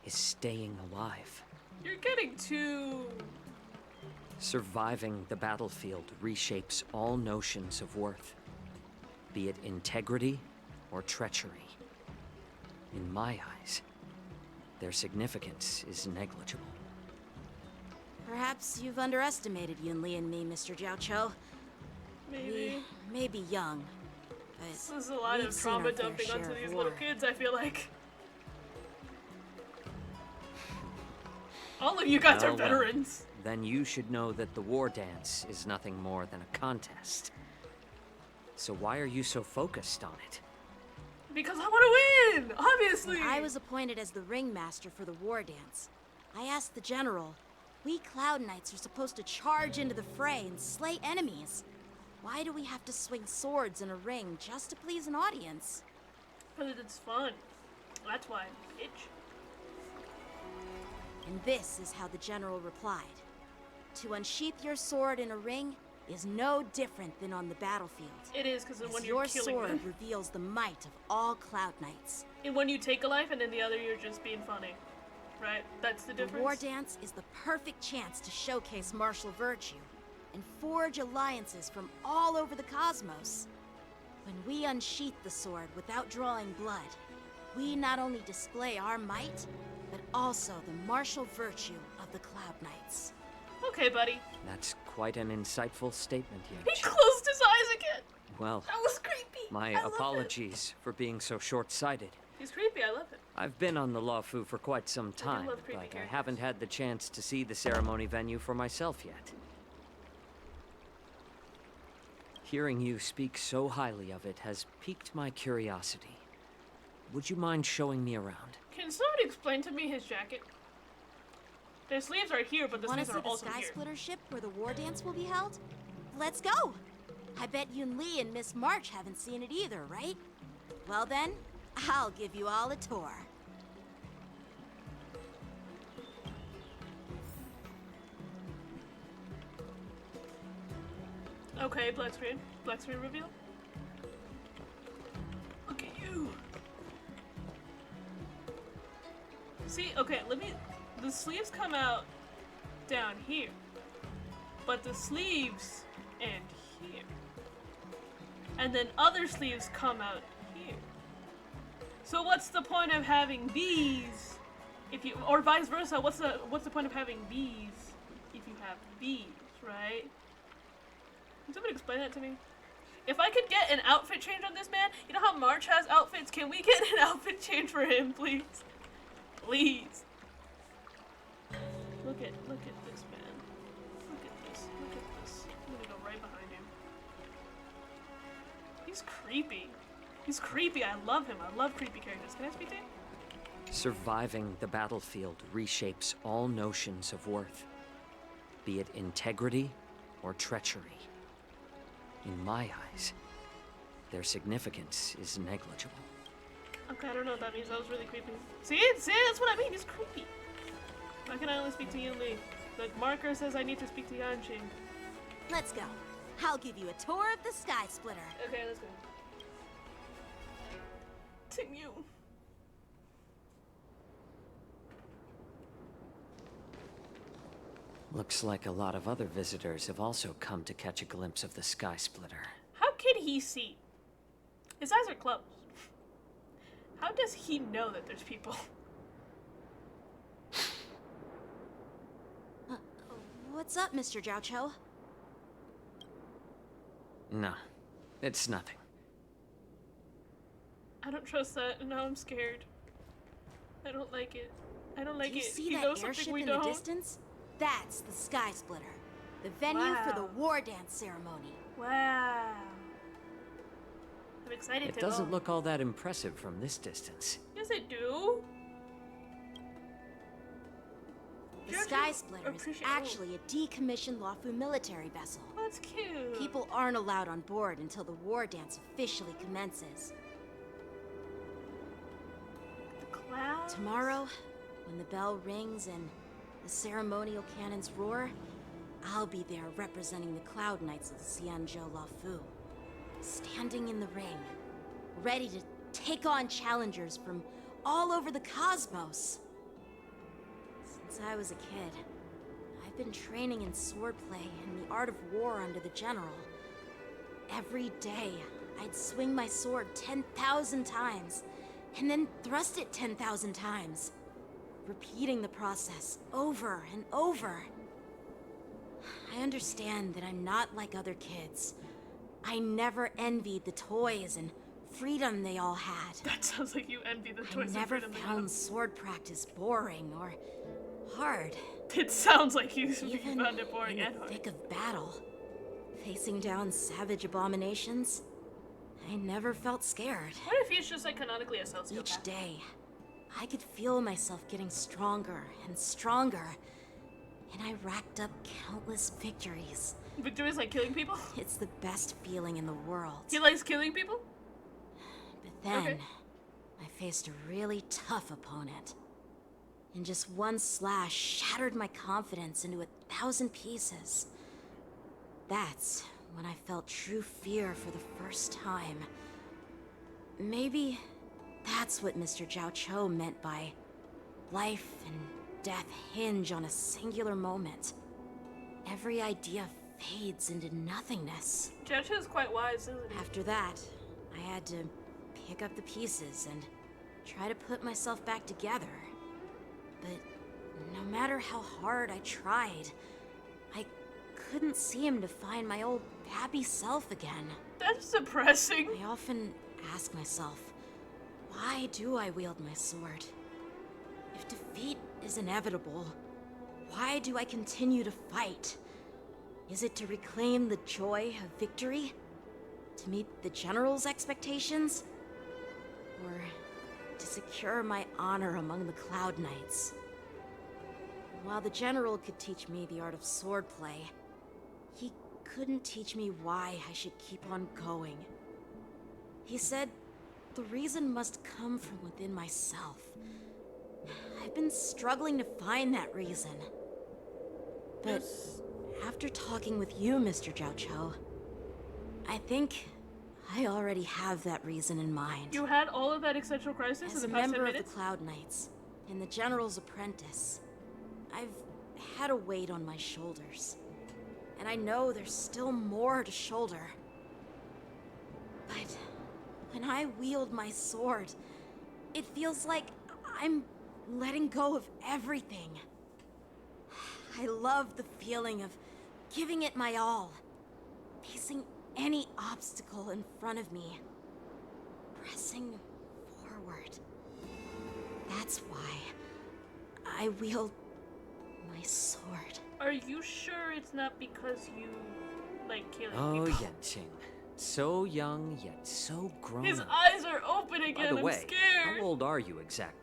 is staying alive. You're getting too... Surviving the battlefield reshapes all notions of worth, be it integrity or treachery. In my eyes, their significance is negligible. Perhaps you've underestimated Yunli and me, Mr. Jiaoqiu. Maybe. We may be young, but This is a lot we've of seen trauma our fair dumping share onto of these war. little kids, I feel like. All of you guys are Well, well. veterans. Then you should know that the war dance is nothing more than a contest. So why are you so focused on it? Because I want to win, obviously. When I was appointed as the ringmaster for the war dance, I asked the general, we Cloud Knights are supposed to charge into the fray and slay enemies. Why do we have to swing swords in a ring just to please an audience? Because it's fun. That's why, bitch. And this is how the general replied. To unsheath your sword in a ring is no different than on the battlefield. It is, because when As you're your killing sword them. reveals the might of all Cloud Knights. And when you take a life and then the other you're just being funny. Right? That's the difference. The war dance is the perfect chance to showcase martial virtue and forge alliances from all over the cosmos. When we unsheath the sword without drawing blood, we not only display our might, but also the martial virtue of the Cloud Knights. Okay, buddy. That's quite an insightful statement, He Yanchi. closed his eyes again. Well, That was creepy. my I love it. apologies for being so short-sighted. He's creepy. I love it. I've been on the Luofu for quite some time, love but creepy I characters. haven't had the chance to see the ceremony venue for myself yet. Hearing you speak so highly of it has piqued my curiosity. Would you mind showing me around? Can somebody explain to me his jacket? The sleeves are here, but the Want to sleeves see are the also Sky here. Splitter ship where the war dance will be held? Let's go! I bet Yun Li and Miss March haven't seen it either, right? Well then, I'll give you all a tour. Okay, black screen. Black screen reveal. Look at you. See, okay, let me. The sleeves come out down here, but the sleeves end here, and then other sleeves come out here. So what's the point of having these if you, or vice versa? What's the point of having these if you have these, right? Can somebody explain that to me? If I could get an outfit change on this man, you know how March has outfits? Can we get an outfit change for him, please? Please. Look at this man. Look at this. Look at this. I'm gonna go right behind him. He's creepy. He's creepy. I love him. I love creepy characters. Can I speak to him? Surviving the battlefield reshapes all notions of worth, be it integrity or treachery. In my eyes, their significance is negligible. Okay, I don't know what that means. That was really creepy. See, that's what I mean. He's creepy. Why can I only speak to Yun Li? The marker says I need to speak to Yanqing. Let's go. I'll give you a tour of the Sky Splitter. Okay, let's go. Ting Yu. Looks like a lot of other visitors have also come to catch a glimpse of the Sky Splitter. How can he see? His eyes are closed. How does he know that there's people? What's up, Mr. Jiaoqiu? No, it's nothing. I don't trust that, and now I'm scared. I don't like it. I don't like Do you it. see He that knows something airship we in don't. the distance? That's the Sky Splitter, the venue for the Wow. war dance ceremony. Wow. I'm excited It to doesn't go. look all that impressive from this distance. Yes, I do. The Don't Sky you Splitter is appreciate- actually a decommissioned Luofu military vessel. Oh, that's cute. People aren't allowed on board until the war dance officially commences. The clouds. Tomorrow, when the bell rings and the ceremonial cannons roar, I'll be there representing the Cloud Knights of Xianzhou Luofu, standing in the ring, ready to take on challengers from all over the cosmos. Since I was a kid, I've been training in swordplay and the art of war under the general. Every day, I'd swing my sword 10,000 times, and then thrust it 10,000 times, repeating the process over and over. I understand that I'm not like other kids. I never envied the toys and freedom they all had. That sounds like you envy the I toys. never of freedom they found have. sword practice boring or hard. It sounds like you Even found it boring in and the hard. thick of battle, facing down savage abominations, I never felt scared. What if he's just like canonically a Each sociopath? day, I could feel myself getting stronger and stronger, and I racked up countless victories. Victory is like killing people? It's the best feeling in the world. He likes killing people? But then, Okay. I faced a really tough opponent. And just one slash shattered my confidence into 1,000 pieces. That's when I felt true fear for the first time. Maybe that's what Mr. Jiao Cho meant by life and death hinge on a singular moment. Every idea fades into nothingness. Judge is quite wise, isn't he? After that, I had to pick up the pieces and try to put myself back together. But no matter how hard I tried, I couldn't seem to find my old happy self again. That's depressing. I often ask myself, why do I wield my sword? If defeat is inevitable, why do I continue to fight? Is it to reclaim the joy of victory? To meet the General's expectations? Or to secure my honor among the Cloud Knights? While the General could teach me the art of swordplay, he couldn't teach me why I should keep on going. He said the reason must come from within myself. I've been struggling to find that reason. But after talking with you, Mr. Jiao Cho, I think I already have that reason in mind. You had all of that existential crisis As in a the past 10 member of the minutes? Cloud Knights and the General's apprentice, I've had a weight on my shoulders. And I know there's still more to shoulder. But when I wield my sword, it feels like I'm letting go of everything. I love the feeling of giving it my all, facing any obstacle in front of me, pressing forward. That's why I wield my sword. Are you sure it's not because you like killing Oh, people? Yenqing. So young, yet so grown His up. eyes are open By again. the I'm way, scared. how old are you exactly?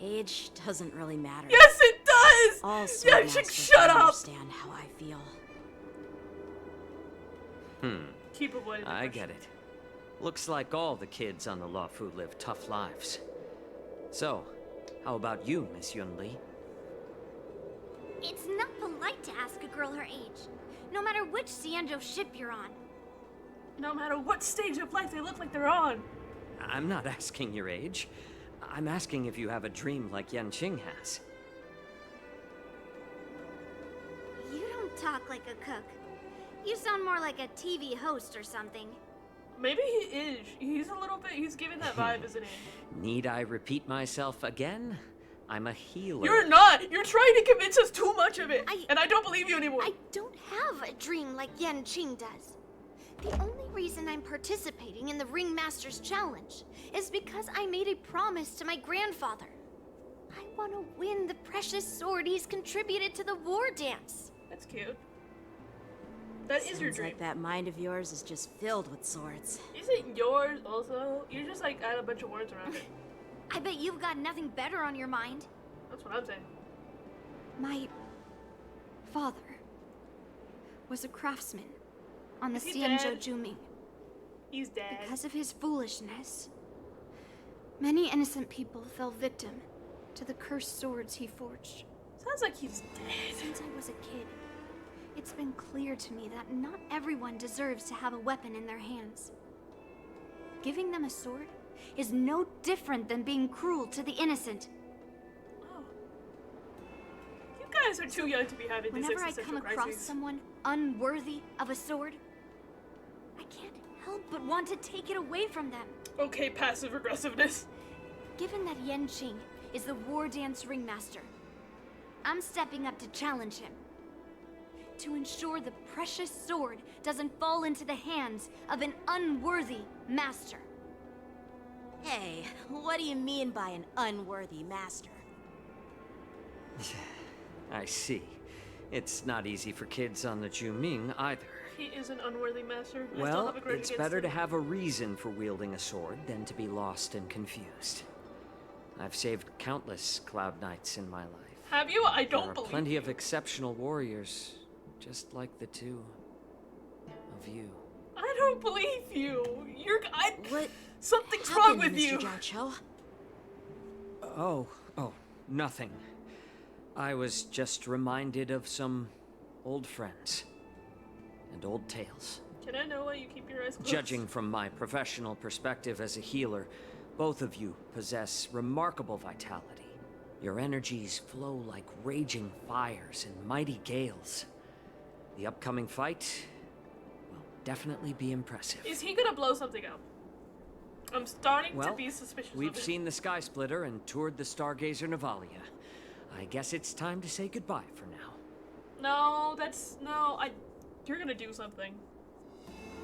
Age doesn't really matter. Yes, it does! All Yeah, swordmasters shut up! understand how I feel. Keep avoiding the I question. get it. Looks like all the kids on the Luofu live tough lives. So, how about you, Miss Yunli? It's not polite to ask a girl her age, no matter which Xianzhou ship you're on. No matter what stage of life they look like they're on. I'm not asking your age. I'm asking if you have a dream like Yenqing has. You don't talk like a cook. You sound more like a TV host or something. Maybe he is. He's a little bit. He's giving that vibe, isn't he? Need I repeat myself again? I'm a healer. You're not. You're trying to convince us too much of it, I- and I don't believe you anymore. I don't have a dream like Yan Qing does. The only reason I'm participating in the Ringmaster's Challenge is because I made a promise to my grandfather. I want to win the precious sword he's contributed to the war dance. That's cute. That is your Sounds dream. like that mind of yours is just filled with swords. Is it yours also? You just like add a bunch of words around it. I bet you've got nothing better on your mind. That's what I'm saying. My father was a craftsman on the Is he Xianzhou dead? Juming. He's dead. Because of his foolishness, many innocent people fell victim to the cursed swords he forged. Sounds like he's dead. Since I was a kid, it's been clear to me that not everyone deserves to have a weapon in their hands. Giving them a sword is no different than being cruel to the innocent. Oh. You guys are too young to be having this Whenever I come existential across crisis. someone unworthy of a sword, I can't help but want to take it away from them. Okay, passive aggressiveness. Given that Yan Qing is the war dance ringmaster, I'm stepping up to challenge him. To ensure the precious sword doesn't fall into the hands of an unworthy master. Hey, what do you mean by an unworthy master? I see. It's not easy for kids on the Juming either. he is an unworthy master. I still Well, have a grudge it's against better him. to have a reason for wielding a sword than to be lost and confused. I've saved countless Cloud Knights in my life. Have you? I don't There are believe plenty you. of exceptional warriors, just like the two of you. I don't believe you. What Something's wrong happened, with you. Mr. Gaucho? Oh, nothing. I was just reminded of some old friends and old tales. Can I know why you keep your eyes closed? Judging from my professional perspective as a healer, both of you possess remarkable vitality. Your energies flow like raging fires and mighty gales. The upcoming fight will definitely be impressive. Is he gonna blow something up? I'm starting to Well, be suspicious we've of it. seen the Sky Splitter and toured the Stargazer Navalia. I guess it's time to say goodbye for now. You're gonna do something.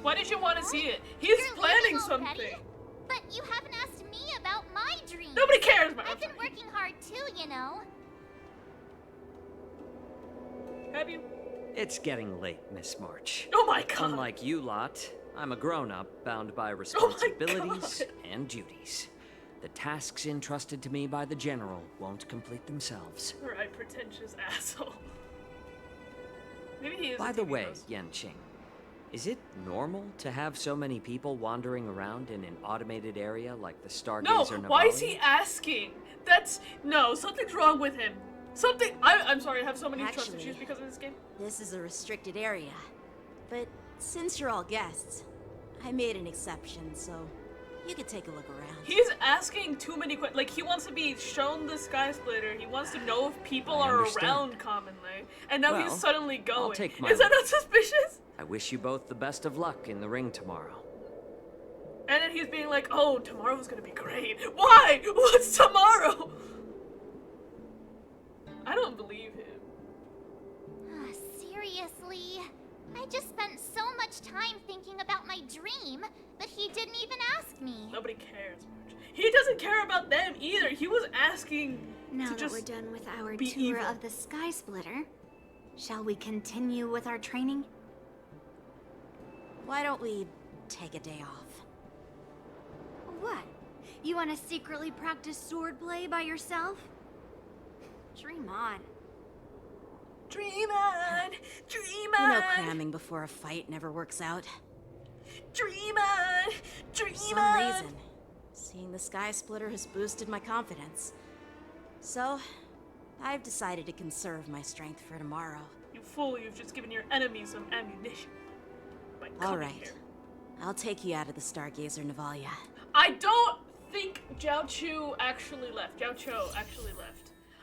Why did you want to see it? He's You're planning leaving already? something. But you haven't asked me about my dreams. Nobody cares, man. I've been working hard too, you know. Have you? It's getting late, Miss March. Oh my god. Unlike you lot, I'm a grown-up bound by responsibilities and duties. The tasks entrusted to me by the General won't complete themselves. Alright, pretentious asshole. Maybe he is. By a the TV way, host. Yenqing, is it normal to have so many people wandering around in an automated area like the Stargazer No, Navalia? why is he asking? Something's wrong with him. I'm sorry, I have so many trust Actually- issues because of this game. This is a restricted area. But since you're all guests, I made an exception, so you could take a look around. He's asking too many questions. Like, he wants to be shown the Sky Splitter. He wants to know if people I are understand. around commonly. And now he's Well, suddenly going. I'll take my Is that leave. not suspicious? I wish you both the best of luck in the ring tomorrow. And then he's being like, oh, tomorrow's gonna be great. Why? What's tomorrow? I don't believe him. Seriously? I just spent so much time thinking about my dream, but he didn't even ask me. Nobody cares much. He doesn't care about them either. He was asking Now to that just we're done with our be tour evil. of the Sky Splitter, shall we continue with our training? Why don't we take a day off? What? You want to secretly practice swordplay by yourself? Dream on. Dream on, dream You on, know cramming before a fight never works out. dream on, dream For some on. reason, seeing the Sky Splitter has boosted my confidence. So, I've decided to conserve my strength for tomorrow. You fool, you've just given your enemies some ammunition. By All coming right. here. I'll take you out of the Stargazer Navalia. I don't think Jiao Cho actually left.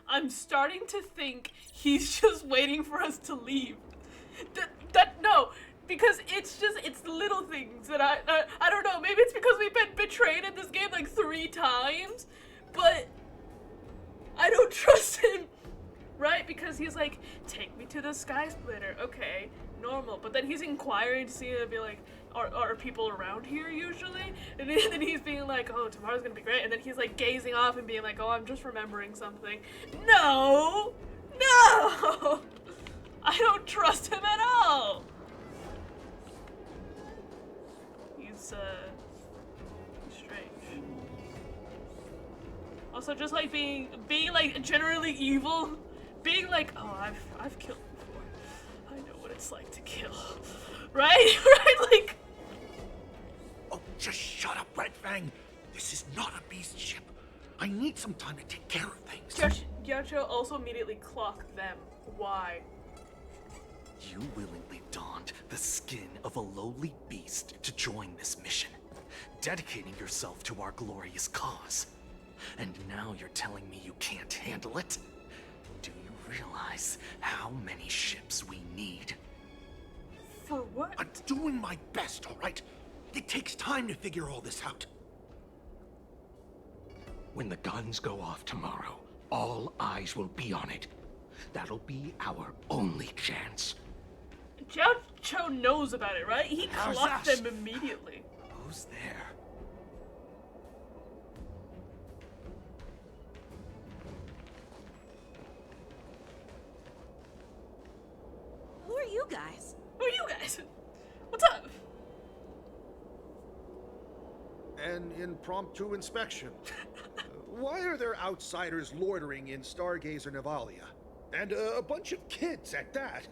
I'm starting to think he's just waiting for us to leave. No, because it's the little things that I don't know. Maybe it's because we've been betrayed in this game like 3 times, but I don't trust him, right? Because he's like, take me to the Sky Splitter. Okay, normal. But then he's inquiring to see if be like, are people around here usually? And then he's being like, oh, tomorrow's gonna be great. And then he's like gazing off and being like, oh, I'm just remembering something. No! I don't trust him at all. He's strange. Also, just like being like generally evil, being like, oh, I've killed before. I know what it's like to kill, right? Right? Like, Oh, just shut up, Red Fang. This is not a beast ship. I need some time to take care of things. Yacho also immediately clocked them. Why? You willingly donned the skin of a lowly beast to join this mission, dedicating yourself to our glorious cause. And now you're telling me you can't handle it? Do you realize how many ships we need? For what? I'm doing my best, all right? It takes time to figure all this out. When the guns go off tomorrow, all eyes will be on it. That'll be our only chance. Jiao Cho knows about it, right? He How's clocked that? them immediately. Who's there? Who are you guys? Who are you guys? What's up? An impromptu inspection. Why are there outsiders loitering in Stargazer Navalia? And a bunch of kids at that.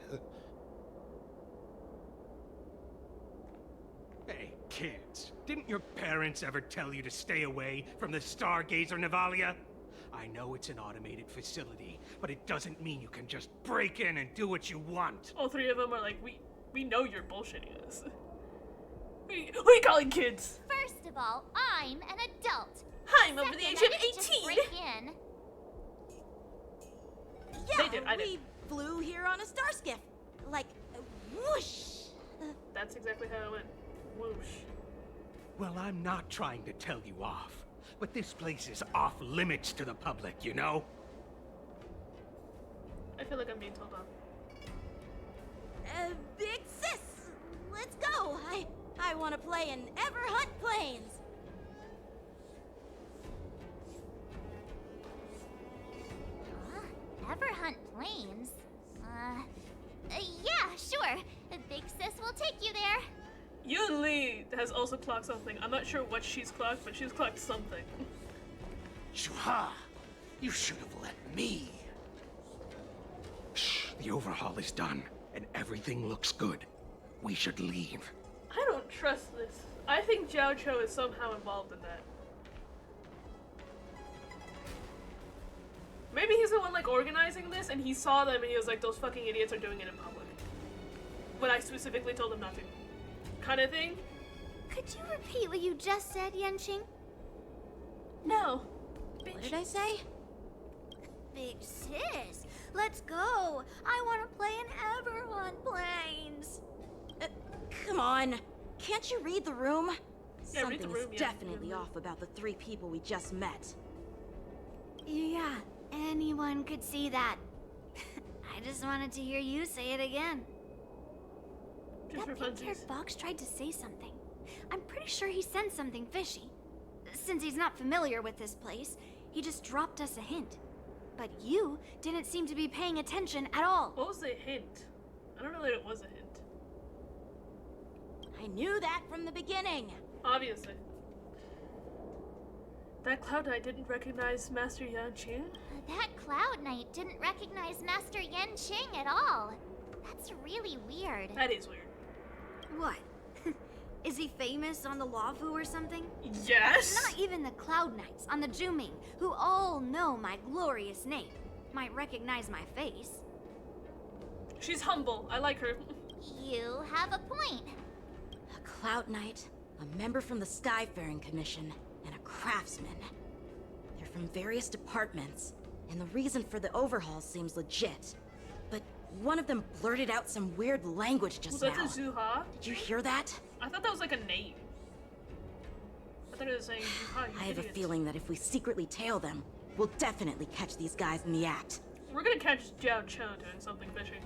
Hey, kids, didn't your parents ever tell you to stay away from the Stargazer Navalia? I know it's an automated facility, but it doesn't mean you can just break in and do what you want. All three of them are like, we know you're bullshitting us. Who are you calling kids? First of all, I'm an adult. I'm over the Second, age I of didn't just 18. break in. Yeah, They did, I we did. flew here on a star skiff. Like, whoosh. That's exactly how it went. Whoosh. Well, I'm not trying to tell you off, but this place is off limits to the public, you know? I feel like I'm being told off. Big sis, let's go. I want to play in Everhunt Plains. Huh? Everhunt Plains? Yeah, sure. Big sis will take you there. Yun Li has also clocked something. I'm not sure what she's clocked, but she's clocked something. Shuha! You should have let me. Shh, the overhaul is done, and everything looks good. We should leave. I don't trust this. I think Jiao Cho is somehow involved in that. Maybe he's the one like organizing this and he saw them and he was like, those fucking idiots are doing it in public. When I specifically told them not to. Kind of thing? Could you repeat what you just said, Yenqing? No. What did I say? Big sis, let's go. I want to play in Everhunt Plains. Come on. Can't you read the room? Yeah, read the Something room, is yeah. definitely off about the 3 people we just met. Yeah, anyone could see that. I just wanted to hear you say it again. Just for That pink-haired funsies. fox tried to say something. I'm pretty sure he sensed something fishy. Since he's not familiar with this place, he just dropped us a hint. But you didn't seem to be paying attention at all. What was the hint? I don't know that it was a hint. I knew that from the beginning. Obviously. That Cloud Knight didn't recognize Master Yanqing? That Cloud Knight didn't recognize Master Yenqing at all. That's really weird. That is weird. What? Is he famous on the Laofu or something? Yes! Not even the Cloud Knights on the Juming, who all know my glorious name, might recognize my face. She's humble. I like her. You have a point. A Cloud Knight, a member from the Skyfaring Commission, and a craftsman. They're from various departments, and the reason for the overhaul seems legit. But one of them blurted out some weird language just Was that now. the Zuha? Did you hear that? I thought that was like a name. I thought it was saying Zuha, you I have a idiots. feeling that if we secretly tail them, we'll definitely catch these guys in the act. We're gonna catch Jiao Cho doing something fishy.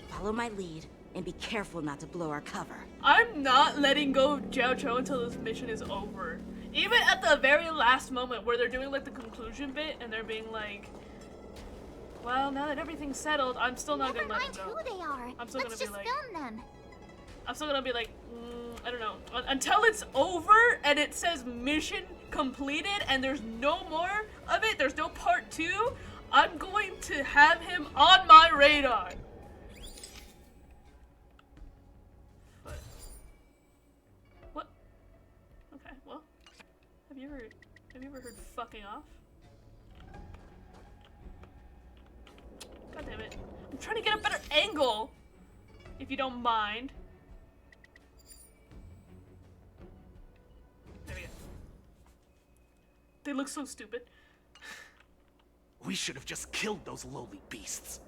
Follow my lead, and be careful not to blow our cover. I'm not letting go of Jiao Cho until this mission is over. Even at the very last moment where they're doing like the conclusion bit and they're being like, well, now that everything's settled, I'm still not Never gonna let mind them who go. they are. I'm still Let's gonna be just like- film them. I'm still gonna be like, I don't know. Until it's over and it says mission completed and there's no more of it, there's no part 2, I'm going to have him on my radar. But, what? Okay, well, have you ever heard fucking off? God damn it. I'm trying to get a better angle, if you don't mind. There we go. They look so stupid. We should have just killed those lowly beasts.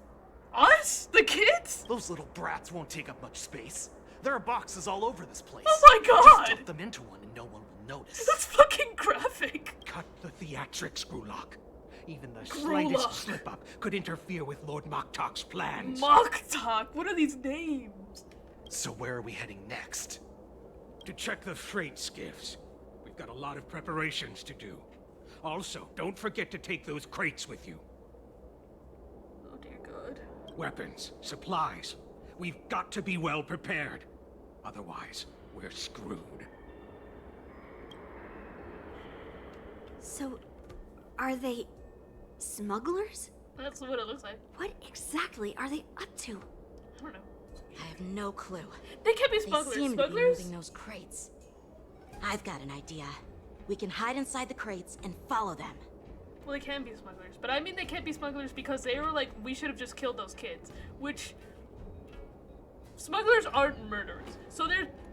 Us? The kids? Those little brats won't take up much space. There are boxes all over this place. Oh my god! Just dump them into one and no one will notice. That's fucking graphic. Cut the theatrics, Grulock. Even the Grulock. slightest slip-up could interfere with Lord Moktok's plans. Mock Talk? What are these names? So where are we heading next? To check the freight skiffs. We've got a lot of preparations to do. Also, don't forget to take those crates with you. Oh dear god. Weapons, supplies. We've got to be well prepared. Otherwise, we're screwed. So, are they smugglers? That's what it looks like. What exactly are they up to? I don't know. I have no clue. They can't be They smugglers. seem to be Smugglers? moving those crates. I've got an idea. We can hide inside the crates and follow them. Well, they can be smugglers, but I mean they can't be smugglers because they were like, we should have just killed those kids. Which smugglers aren't murderers, so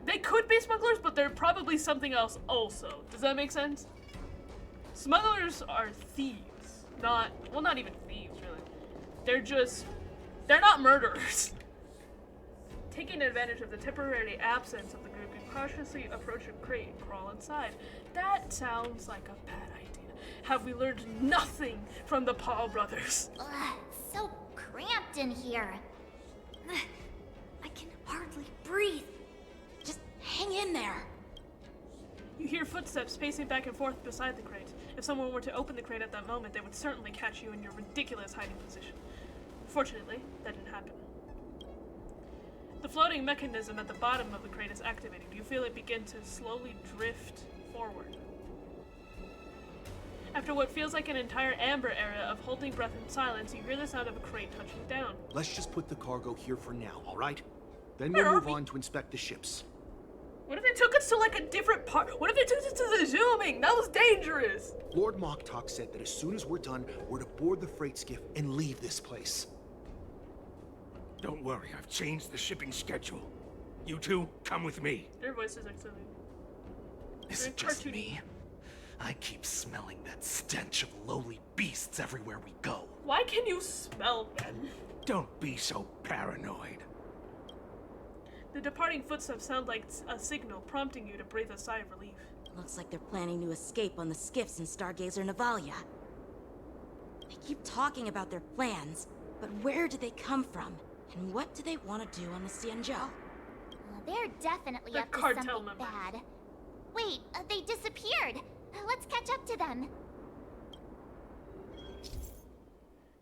they could be smugglers, but they're probably something else also. Does that make sense? Smugglers are thieves, not even thieves really. They're not murderers. Taking advantage of the temporary absence of the group, you cautiously approach a crate and crawl inside. That sounds like a bad idea. Have we learned nothing from the Paul brothers? Ugh, so cramped in here. I can hardly breathe. Just hang in there. You hear footsteps pacing back and forth beside the crate. If someone were to open the crate at that moment, they would certainly catch you in your ridiculous hiding position. Fortunately, that didn't happen. The floating mechanism at the bottom of the crate is activated. You feel it begin to slowly drift forward. After what feels like an entire amber era of holding breath in silence, you hear the sound of a crate touching down. Let's just put the cargo here for now, all right? Then Where we'll are move we? on to inspect the ships. What if they took us to like a different part? What if they took us to the zooming? That was dangerous. Lord Moktok said that as soon as we're done, we're to board the freight skiff and leave this place. Don't worry, I've changed the shipping schedule. You two, come with me. Their voices are silly. Is it just me? I keep smelling that stench of lowly beasts everywhere we go. Why can you smell them? Don't be so paranoid. The departing footsteps sound like a signal, prompting you to breathe a sigh of relief. Looks like they're planning to escape on the skiffs in Stargazer Navalia. They keep talking about their plans, but where do they come from? And what do they want to do on the Xianzhou? They're definitely They're up to cartel something members. bad. Wait, they disappeared. Let's catch up to them.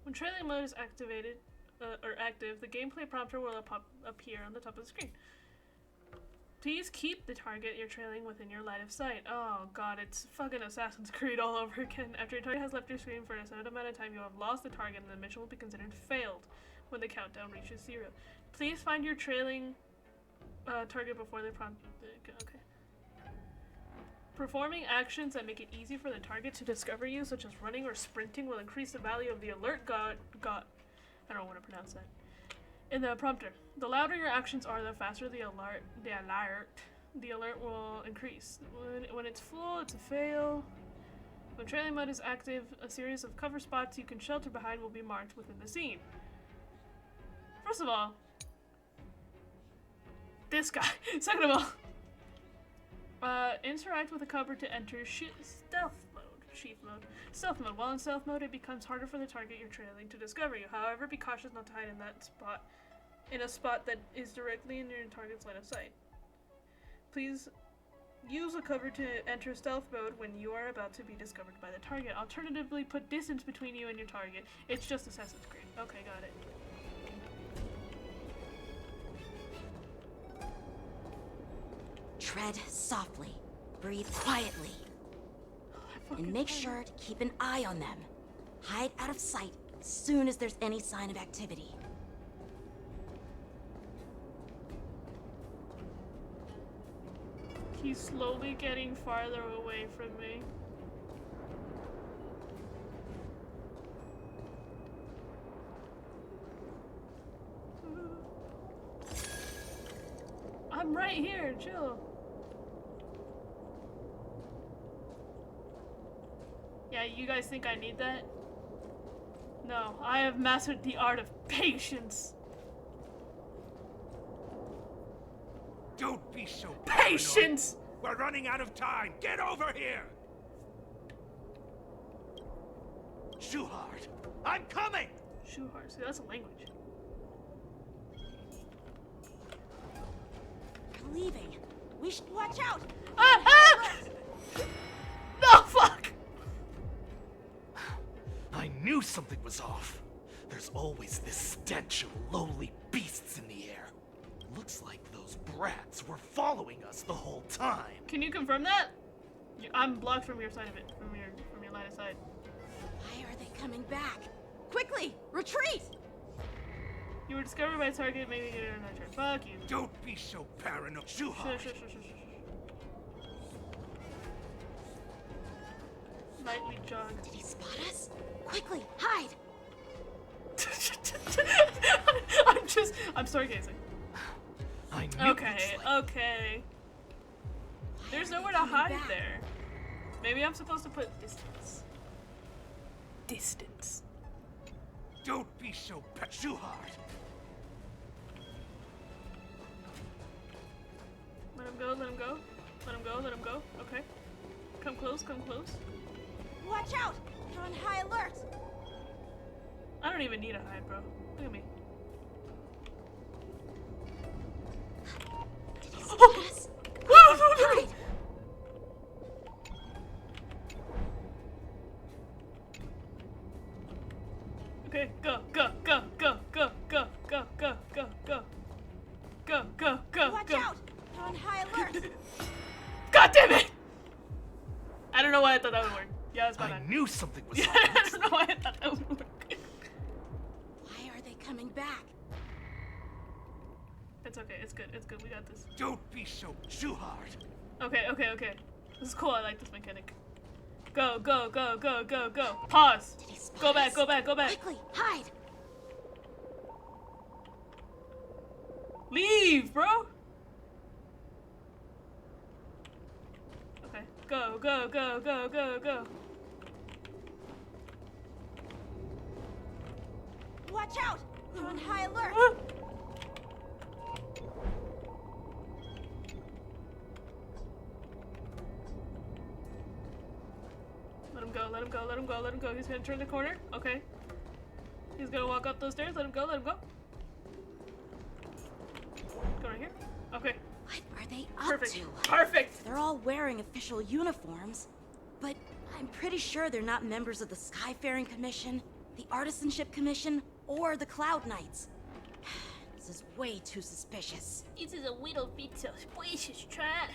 When trailing mode is activated, or active, the gameplay prompter will appear on the top of the screen. Please keep the target you're trailing within your line of sight. Oh god, it's fucking Assassin's Creed all over again. After your target has left your screen for a certain amount of time, you have lost the target and the mission will be considered failed when the countdown reaches 0. Please find your trailing target before the prompt. Okay. Performing actions that make it easy for the target to discover you, such as running or sprinting, will increase the value of the alert I don't want to pronounce that. In the prompter, the louder your actions are, the faster the alert will increase. When it's full, it's a fail. When trailing mode is active, a series of cover spots you can shelter behind will be marked within the scene. First of all, this guy. Second of all, interact with the cover to enter sheath mode. Stealth mode. While in stealth mode, it becomes harder for the target you're trailing to discover you. However, be cautious not to hide in a spot that is directly in your target's line of sight. Please use a cover to enter stealth mode when you are about to be discovered by the target. Alternatively, put distance between you and your target. It's just Assassin's Creed. Okay, got it. Tread softly, breathe quietly, and make sure to keep an eye on them. Hide out of sight as soon as there's any sign of activity. He's slowly getting farther away from me. I'm right here, chill. Yeah, you guys think I need that? No, I have mastered the art of patience. Don't be so Patience! paranoid. We're running out of time. Get over here! Shuhard, I'm coming! Shuhar, see, that's a language. They're leaving. We should watch out. Ah! No, fuck! I knew something was off. There's always this stench of lowly beasts in the air. Looks like those brats were following us the whole time. Can you confirm that? I'm blocked from your side of it, from your line of sight. Why are they coming back? Quickly, retreat! You were discovered by target, maybe get it on that turn. Fuck you. Don't be so paranoid. Shuhart. Shush. Lightly jog. Did he spot us? Quickly, hide! I'm stargazing. I knew Okay. There's nowhere to hide there. Maybe I'm supposed to put distance. Distance. Don't be so Shuhart. Let him go. Okay. Come close. Watch out! You're on high alert! I don't even need a hide, bro. Look at me. Did he spot us? Hide! Okay, go. Watch out! You're on high alert! God damn it! I don't know why I thought that would work. Yeah, it's my I bad. knew something was Yeah, up. I don't know why I thought that would work. Why are they coming back? It's okay, it's good, we got this. Don't be so Shuhart. Okay. This is cool, I like this mechanic. Go. Pause. Did he spot Go back. us? Quickly, hide! Leave, bro. Okay, go. Watch out! You're on high alert! Let him go. He's gonna turn the corner. Okay. He's gonna walk up those stairs. Let him go. Go right here. Okay. What are they up to? Perfect. They're all wearing official uniforms, but I'm pretty sure they're not members of the Skyfaring Commission, the Artisanship Commission, or the Cloud Knights. This is way too suspicious. This is a little bit suspicious, chat.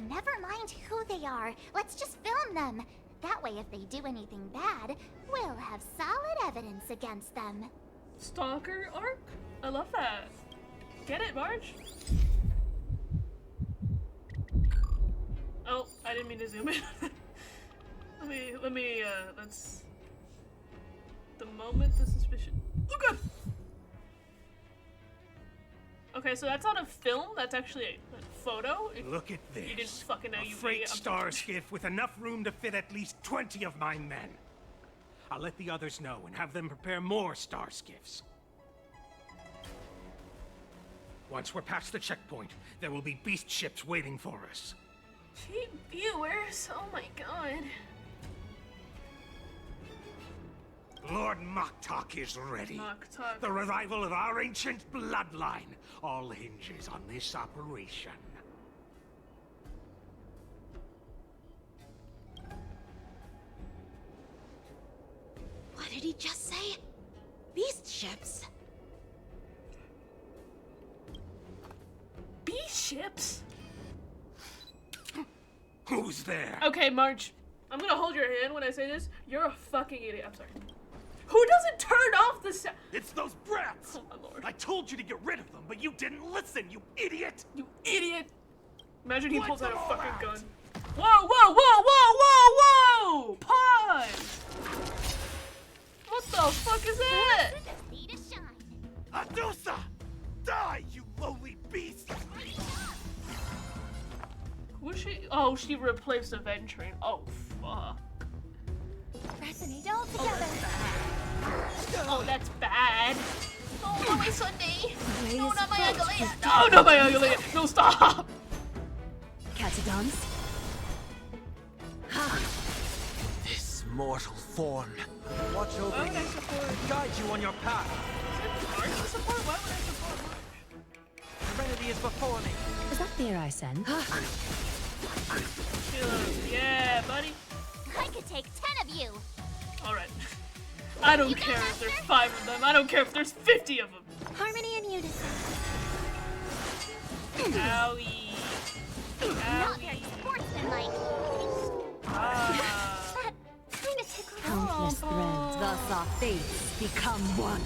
Never mind who they are. Let's just film them. That way, if they do anything bad, we'll have solid evidence against them. Stalker arc? I love that. Get it, Marge? Oh, I didn't mean to zoom in. Let's... The moment the suspicion... Oh god! Okay, so that's not a film, that's actually a photo. Look at this. You didn't fucking know, a you freight idiot. star skiff with enough room to fit at least 20 of my men. I'll let the others know and have them prepare more star skiffs. Once we're past the checkpoint, there will be beast ships waiting for us. Cheap viewers, oh my god. Lord Moktok is ready. Moktok. The revival of our ancient bloodline all hinges on this operation. What did he just say? Beast ships? Beast ships? Who's there? Okay, Marge, I'm gonna hold your hand when I say this. You're a fucking idiot. I'm sorry. Who doesn't turn off the sound? It's those brats! Oh my lord. I told you to get rid of them, but you didn't listen, you idiot! You idiot! Imagine he Let pulls out a them all fucking out. gun. Whoa! Pause! What the fuck is that? See to shine. Adusa! Die, you lowly beast! Was she? Oh, she replaced the vent train. Oh, fuck. Resonate all together. Oh, that's bad. Oh, not my Sunday. No, not my ugly. No, not my ugly. No, stop. Catadons? This mortal form. Watch over Why would I you support? and guide you on your path. Is it hard to support? Why would I support Marge? Serenity is before me. Is that fear I sense? Yeah, buddy. I could take 10 of you. Alright. I don't care if there's 5 of them. I don't care if there's 50 of them. Harmony and unison. Owie. Not very sportsmanlike. That kind of tickles. Countless threads, thus our fates become one.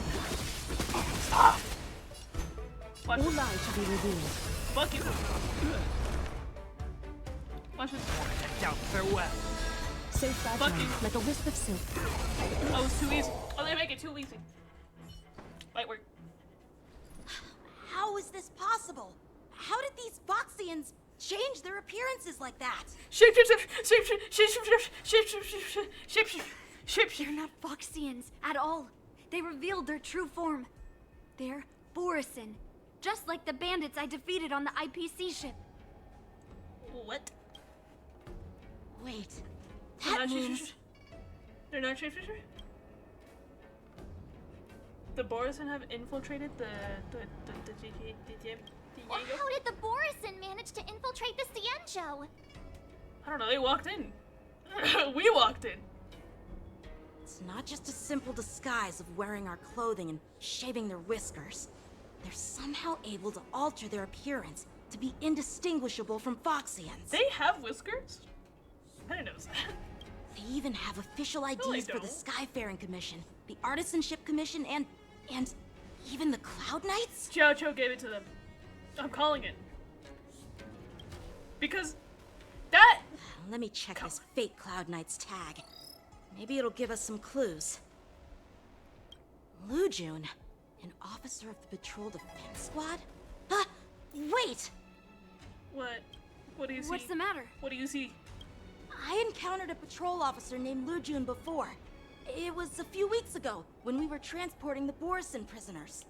What? All lies shall be revealed. Fuck you. Watch this. Down farewell. So fragile, Fuck you. like a wisp of silk. Oh, it's too easy. Oh, they make it too easy. Light work. How is this possible? How did these Foxians change their appearances like that? Shape. They're not Foxians at all. They revealed their true form. They're Borisin, just like the bandits I defeated on the IPC ship. What? Wait, They're that not means... They're not shapeshifter? The Borisin have infiltrated the Well, how did the Borisin manage to infiltrate the Cienjo? I don't know, they walked in. We walked in. It's not just a simple disguise of wearing our clothing and shaving their whiskers. They're somehow able to alter their appearance to be indistinguishable from Foxians. They have whiskers? I didn't know that. They even have official IDs they for the don't. Skyfaring Commission, the Artisanship Commission, and even the Cloud Knights? Cho gave it to them. I'm calling it. Because that... Let me check this fake Cloud Knight's tag. Maybe it'll give us some clues. Lujun, an officer of the Patrol Defense Squad? Wait! What? What do you see? What's the matter? What do you see? I encountered a patrol officer named Lujun before. It was a few weeks ago, when we were transporting the Borisin prisoners.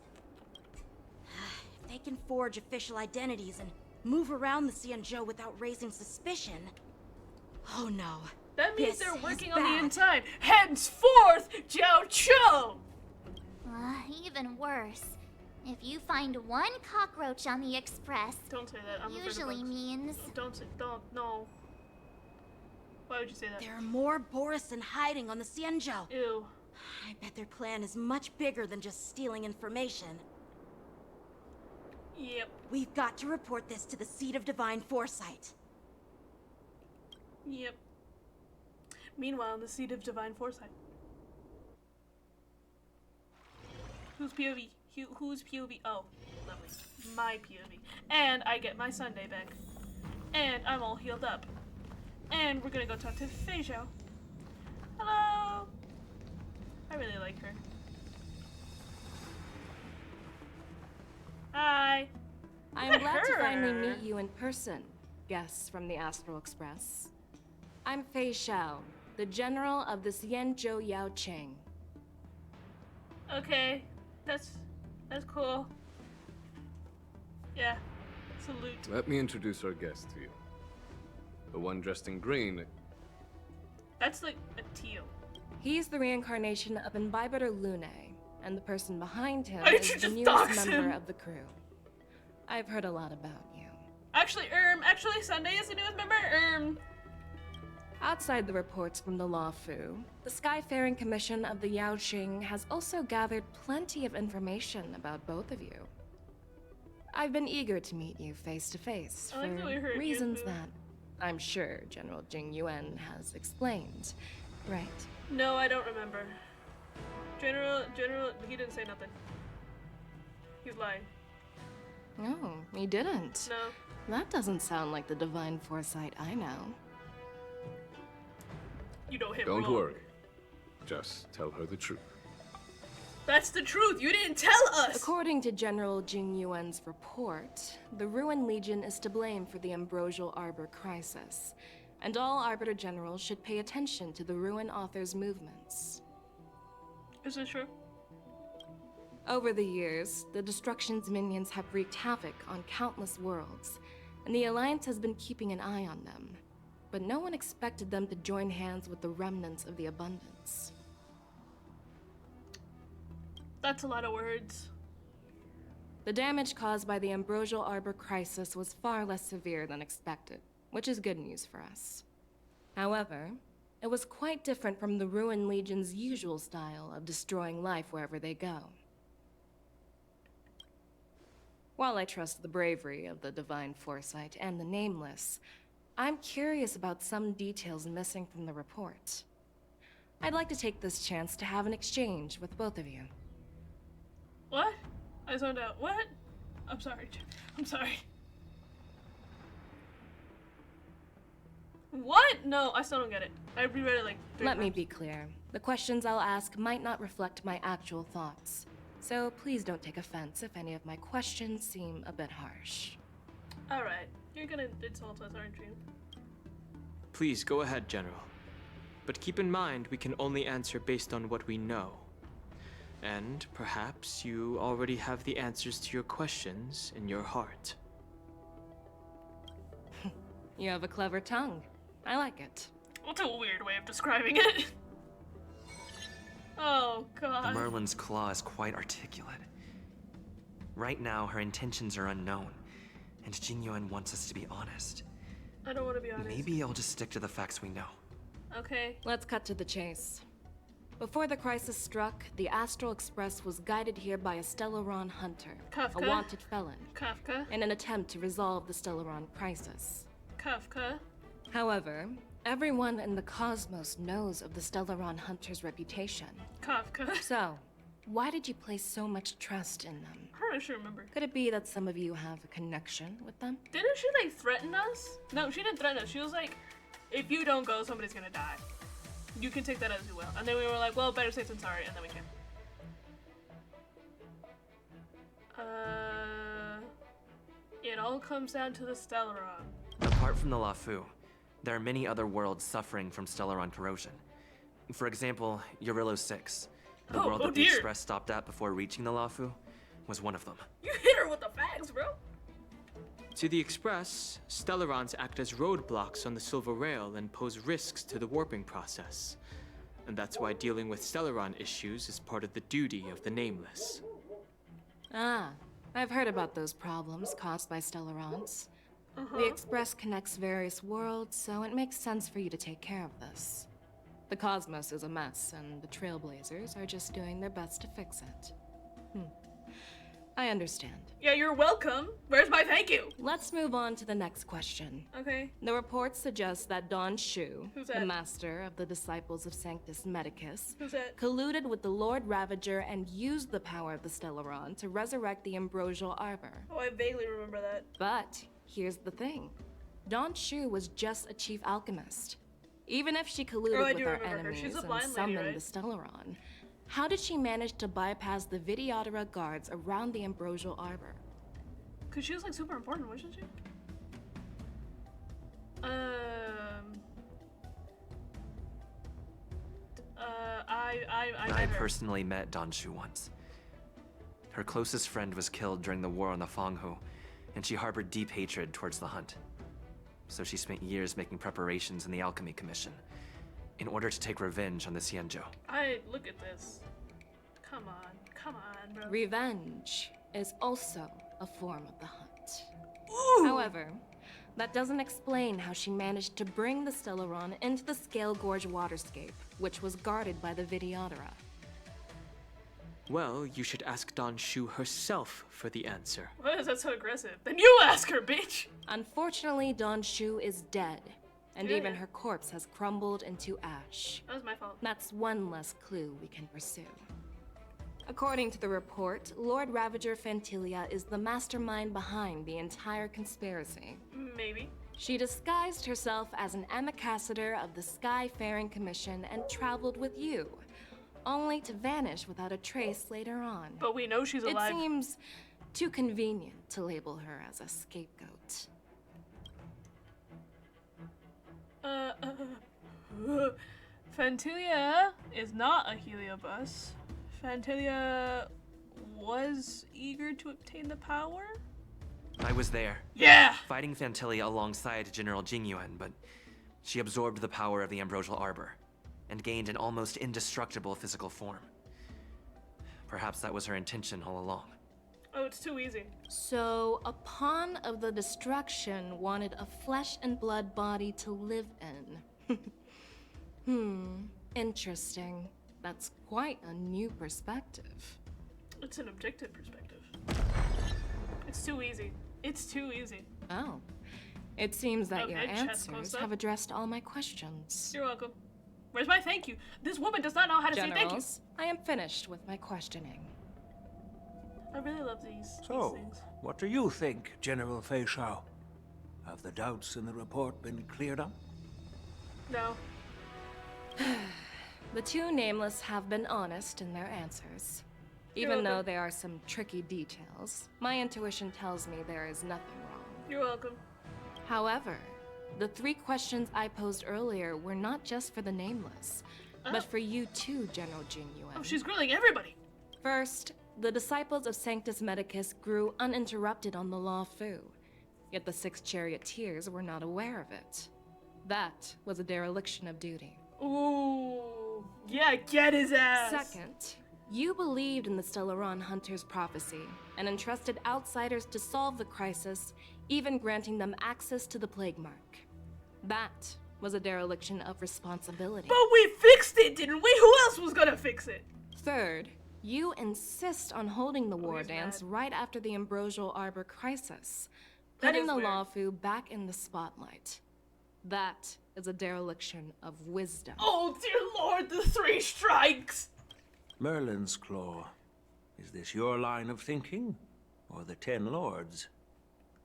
If they can forge official identities and move around the Cienjo without raising suspicion... Oh no. That means This they're is working on the bad. inside. Henceforth, Jiao Cho! Even worse. If you find one cockroach on the express, Don't say that. I'm afraid of usually bugs. means... Don't, no. Why would you say that? There are more Borisin hiding on the Cienjo. Ew. I bet their plan is much bigger than just stealing information. Yep. We've got to report this to the Seat of Divine Foresight. Yep. Meanwhile, in the Seat of Divine Foresight. Whose POV? Whose POV? Oh, lovely. My POV. And I get my Sunday back. And I'm all healed up. And we're gonna go talk to Fei Zhao. Hello! I really like her. Hi! I Look am at glad to her. finally meet you in person, guests from the Astral Express. I'm Fei Zhao, the general of the Cienjo Yao Cheng. Okay. That's cool. Yeah. Salute. Let me introduce our guest to you. The one dressed in green. That's like a teal. He's the reincarnation of Imbibitor Lune, and the person behind him Why did is you the just newest dox member him? of the crew. I've heard a lot about you. Actually, Sunday is the newest member. Outside the reports from the Law Fu, the Skyfaring Commission of the Yao Qing has also gathered plenty of information about both of you. I've been eager to meet you face to face I like the way her for ears reasons move. that I'm sure General Jing Yuan has explained, right? No, I don't remember. General, he didn't say nothing. He's lying. No, he didn't. No. That doesn't sound like the divine foresight I know. You know him Don't wrong. worry. Just tell her the truth. That's the truth. You didn't tell us. According to General Jing Yuan's report, the Ruin Legion is to blame for the Ambrosial Arbor crisis, and all Arbiter Generals should pay attention to the Ruin Author's movements. Is this true? Over the years, the Destruction's minions have wreaked havoc on countless worlds, and the Alliance has been keeping an eye on them. But no one expected them to join hands with the remnants of the Abundance. That's a lot of words. The damage caused by the Ambrosial Arbor crisis was far less severe than expected, which is good news for us. However, it was quite different from the Ruin Legion's usual style of destroying life wherever they go. While I trust the bravery of the Divine Foresight and the Nameless, I'm curious about some details missing from the report. I'd like to take this chance to have an exchange with both of you. What? I zoned out. What? I'm sorry. I'm sorry. What? No, I still don't get it. I reread it like 3 Let me times. be clear. The questions I'll ask might not reflect my actual thoughts. So please don't take offense if any of my questions seem a bit harsh. Alright. You're gonna insult us, aren't you? Please go ahead, General. But keep in mind, we can only answer based on what we know. And perhaps you already have the answers to your questions in your heart. You have a clever tongue. I like it. That's a weird way of describing it. Oh, God. The Merlin's claw is quite articulate. Right now, her intentions are unknown, and Jingyuan wants us to be honest. I don't want to be honest. Maybe I'll just stick to the facts we know. Okay. Let's cut to the chase. Before the crisis struck, the Astral Express was guided here by a Stellaron hunter, Kafka. a wanted felon, Kafka. in an attempt to resolve the Stellaron crisis. Kafka. However, everyone in the cosmos knows of the Stellaron hunter's reputation. Kafka. So, why did you place so much trust in them? I don't actually remember. Could it be that some of you have a connection with them? Didn't she like threaten us? No, she didn't threaten us. She was like, if you don't go, somebody's gonna die. You can take that as you will. And then we were like, well, better safe than sorry, and then we came. It all comes down to the Stellaron. Apart from the Lafu, there are many other worlds suffering from Stellaron corrosion. For example, Eurillo 6, the world that the dear. Express stopped at before reaching the Lafu, was one of them. You hit her with the facts, bro. To the Express, Stellarons act as roadblocks on the Silver Rail and pose risks to the warping process. And that's why dealing with Stellaron issues is part of the duty of the Nameless. Ah, I've heard about those problems caused by Stellarons. The Express connects various worlds, so it makes sense for you to take care of this. The cosmos is a mess, and the Trailblazers are just doing their best to fix it. I understand. Yeah, you're welcome. Where's my thank you? Let's move on to the next question. Okay. The report suggests that Don Shu, Who's the that? master of the Disciples of Sanctus Medicus, Who's that? colluded with the Lord Ravager and used the power of the Stellaron to resurrect the Ambrosial Arbor. Oh, I vaguely remember that. But here's the thing. Don Shu was just a chief alchemist. Even if she colluded I with do our remember her. enemies She's a and blind lady, summoned right? the Stellaron, how did she manage to bypass the Vidyadhara guards around the Ambrosial Arbor? Cause she was like super important, wasn't she? I I met her. personally met Don Shu once. Her closest friend was killed during the war on the Fanghu, and she harbored deep hatred towards the Hunt. So she spent years making preparations in the Alchemy Commission, in order to take revenge on the Xianzhou. Look at this. Come on, bro. Revenge is also a form of the hunt. Ooh. However, that doesn't explain how she managed to bring the Stellaron into the Scale Gorge waterscape, which was guarded by the Vidyadhara. Well, you should ask Don Shu herself for the answer. Why is that so aggressive? Then you ask her, bitch. Unfortunately, Don Shu is dead, and Yeah. even her corpse has crumbled into ash. That was my fault. That's one less clue we can pursue. According to the report, Lord Ravager Fantilia is the mastermind behind the entire conspiracy. Maybe. She disguised herself as an ambassador of the Skyfaring Commission and traveled with you, only to vanish without a trace later on. But we know she's alive. It seems too convenient to label her as a scapegoat. Fantilia is not a Heliobus. Fantilia was eager to obtain the power? I was there. Yeah! Fighting Fantilia alongside General Jingyuan, but she absorbed the power of the Ambrosial Arbor and gained an almost indestructible physical form. Perhaps that was her intention all along. Oh, it's too easy. So, a pawn of the destruction wanted a flesh and blood body to live in. Interesting. That's quite a new perspective. It's an objective perspective. It's too easy. It's too easy. Oh. It seems that your Okay, chest answers close-up. have addressed all my questions. You're welcome. Where's my thank you? This woman does not know how to say thank you. Generals, I am finished with my questioning. I really love these So, things. what do you think, General Fei Shao? Have the doubts in the report been cleared up? No. The two nameless have been honest in their answers. You're Even though welcome. there are some tricky details, my intuition tells me there is nothing wrong. You're welcome. However, the 3 questions I posed earlier were not just for the nameless, but for you too, General Jingyuan. Oh, she's grilling everybody. First, the disciples of Sanctus Medicus grew uninterrupted on the Law Fu, yet the 6 charioteers were not aware of it. That was a dereliction of duty. Ooh. Yeah, get his ass. Second, you believed in the Stellaron Hunter's prophecy and entrusted outsiders to solve the crisis, even granting them access to the plague mark. That was a dereliction of responsibility. But we fixed it, didn't we? Who else was gonna fix it? Third, you insist on holding the war he's dance mad. right after the Ambrosial Arbor crisis, That putting is the weird. Lawfu back in the spotlight. That is a dereliction of wisdom. Oh, dear Lord, the 3 strikes. Merlin's Claw. Is this your line of thinking? Or the 10 Lords?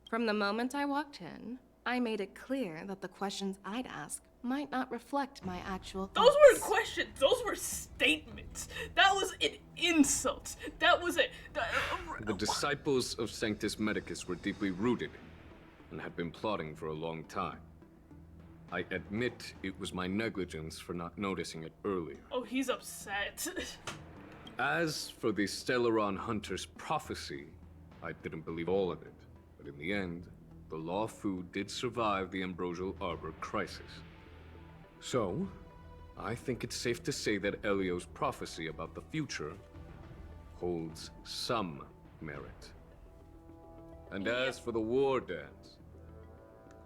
From the moment I walked in, I made it clear that the questions I'd ask might not reflect my actual thoughts. Those weren't questions. Those were statements. That was an insult. That was it. The disciples of Sanctus Medicus were deeply rooted and had been plotting for a long time. I admit it was my negligence for not noticing it earlier. Oh, he's upset. As for the Stellaron Hunter's prophecy, I didn't believe all of it. But in the end, the Law Fu did survive the Ambrosial Arbor crisis. So, I think it's safe to say that Elio's prophecy about the future holds some merit. And as for the war dance,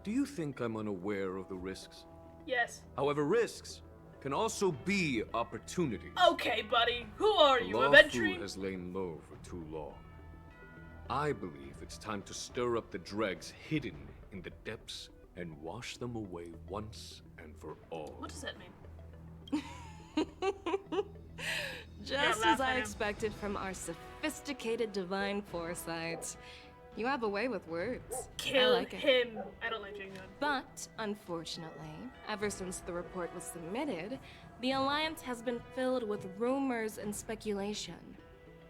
do you think I'm unaware of the risks? Yes. However, risks can also be opportunities. Okay, buddy. Who are The you, Law a Fu veteran? has lain low for too long. I believe it's time to stir up the dregs hidden in the depths and wash them away once and for all. What does that mean? Just Yeah, laugh as I at him. expected from our sophisticated divine foresight. You have a way with words. I Kill like it. him. I don't like Jingyuan. But, unfortunately, ever since the report was submitted, the Alliance has been filled with rumors and speculation.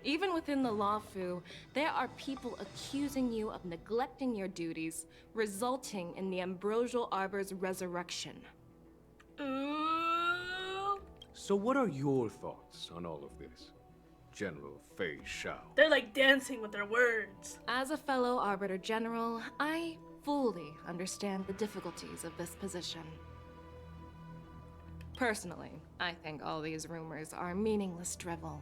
Even within the Lawfu, there are people accusing you of neglecting your duties, resulting in the Ambrosial Arbor's resurrection. Ooh. So what are your thoughts on all of this, General Fei Shao? They're like dancing with their words. As a fellow Arbiter General, I fully understand the difficulties of this position. Personally, I think all these rumors are meaningless drivel.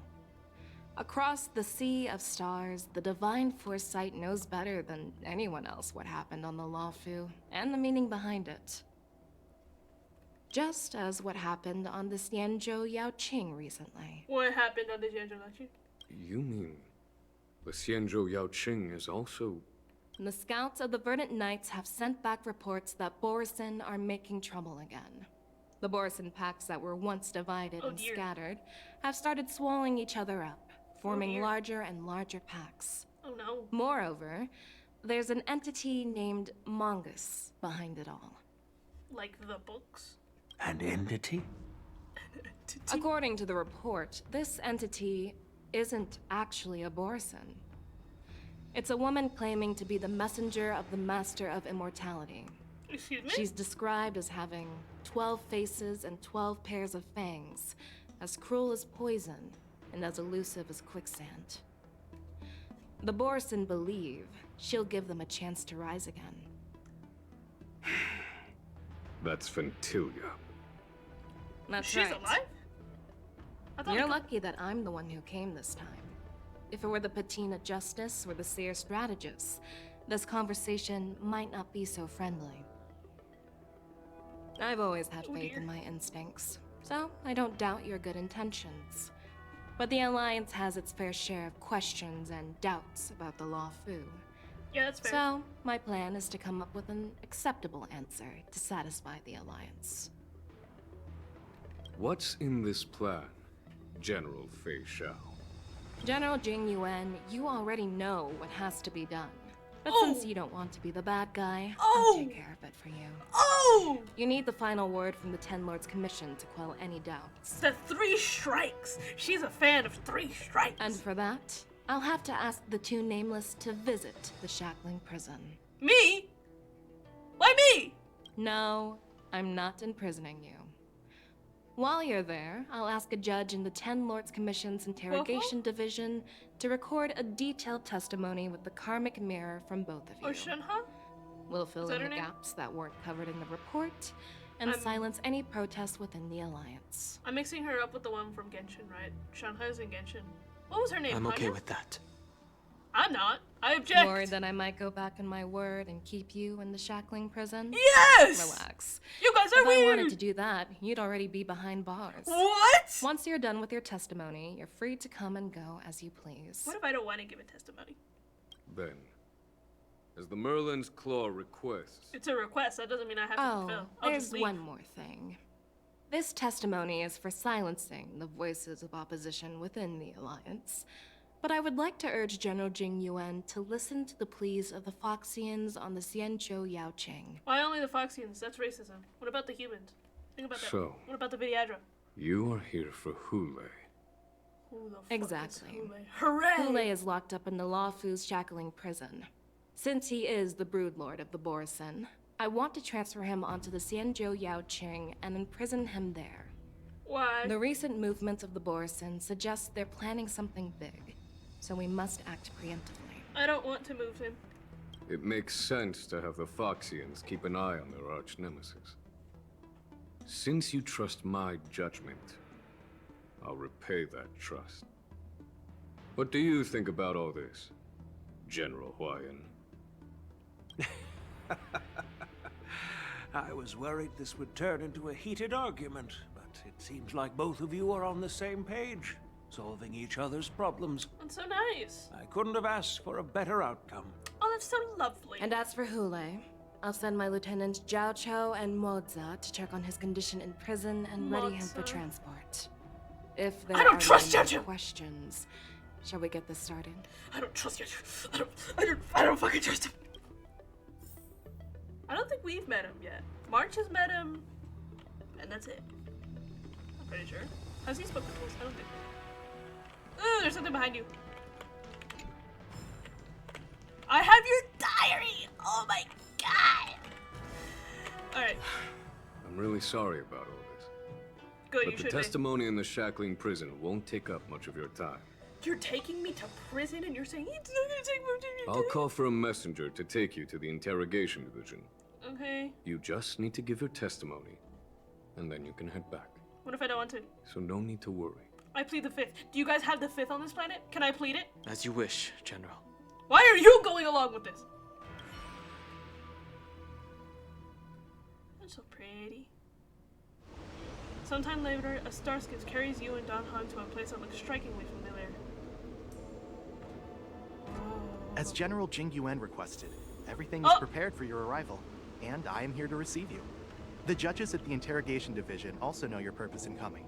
Across the sea of stars, the divine foresight knows better than anyone else what happened on the Lawfu and the meaning behind it. Just as what happened on the Xianzhou Yaoqing recently. What happened on the Jianzhou? You mean the Xianzhou Yaoqing is also... The scouts of the Verdant Knights have sent back reports that Borisin are making trouble again. The Borisin packs that were once divided and scattered have started swallowing each other up, forming larger and larger packs. Oh no. Moreover, there's an entity named Mongus behind it all. Like the books? An entity? According to the report, this entity isn't actually a Borisin. It's a woman claiming to be the messenger of the Master of Immortality. Excuse me? She's described as having 12 faces and 12 pairs of fangs, as cruel as poison and as elusive as quicksand. The Borisin believe she'll give them a chance to rise again. That's Ventilia. That's She's right. alive? I thought You're lucky that I'm the one who came this time. If it were the Patina Justice or the Seer Strategist, this conversation might not be so friendly. I've always had faith in my instincts, so I don't doubt your good intentions. But the Alliance has its fair share of questions and doubts about the Lawfu, Yeah, that's fair. So, my plan is to come up with an acceptable answer to satisfy the Alliance. What's in this plan, General Fei Xiao? General Jing Yuan, you already know what has to be done. But since you don't want to be the bad guy, I'll take care of it for you. Oh! You need the final word from the Ten Lords Commission to quell any doubts. The 3 strikes! She's a fan of 3 strikes! And for that, I'll have to ask the two nameless to visit the Shackling prison. Me? Why me? No, I'm not imprisoning you. While you're there, I'll ask a judge in the Ten Lords Commission's Interrogation Division to record a detailed testimony with the karmic mirror from both of you. Or Shunha? We'll fill in the gaps that weren't covered in the report, and silence any protests within the Alliance. I'm mixing her up with the one from Genshin, right? Shunha's in Genshin. What was her name? I'm okay Hanya? with that. I'm not. I object. Worried that I might go back on my word and keep you in the Shackling prison? Yes! Relax. You guys are if weird! I wanted to do that, you'd already be behind bars. What? Once you're done with your testimony, you're free to come and go as you please. What if I don't want to give a testimony? Then, as the Merlin's Claw requests... It's a request, that doesn't mean I have to fulfill. I'll There's just leave. one more thing. This testimony is for silencing the voices of opposition within the Alliance. But I would like to urge General Jing Yuan to listen to the pleas of the Foxians on the Xianzhou Yaoqing. Why only the Foxians? That's racism. What about the humans? Think about that. So, What about the Vidyadra? you are here for Hule. Who the fuck Exactly. is Hule? Hooray! Hule is locked up in the Lawfu's Shackling prison. Since he is the broodlord of the Borison, I want to transfer him onto the Xianzhou Yaoqing and imprison him there. Why? The recent movements of the Borison suggest they're planning something big, so we must act preemptively. I don't want to move him. It makes sense to have the Foxians keep an eye on their arch-nemesis. Since you trust my judgment, I'll repay that trust. What do you think about all this, General Huayan? I was worried this would turn into a heated argument, but it seems like both of you are on the same page, solving each other's problems. That's so nice. I couldn't have asked for a better outcome. Oh, that's so lovely. And as for Hule, I'll send my lieutenants Zhao Chou and Moza to check on his condition in prison and ready him for Moza. transport. If there I don't are trust no Zhao Chou! questions, shall we get this started? I don't trust you. I don't fucking trust him. I don't think we've met him yet. March has met him, and that's it. I'm pretty sure. Has he spoken to us? I don't think. Ooh, there's something behind you. I have your diary! Oh my god! Alright. I'm really sorry about all this. Good, But you the should be. testimony in the Shackling prison won't take up much of your time. You're taking me to prison and you're saying it's not gonna take much of your I'll time? call for a messenger to take you to the interrogation division. Okay. You just need to give your testimony, and then you can head back. What if I don't want to? So no need to worry. I plead the 5th. Do you guys have the 5th on this planet? Can I plead it? As you wish, General. Why are you going along with this? That's so pretty. Sometime later, a starskip carries you and Don Han to a place that looks strikingly familiar. As General Jing Yuan requested, everything is prepared for your arrival, and I am here to receive you. The judges at the Interrogation Division also know your purpose in coming.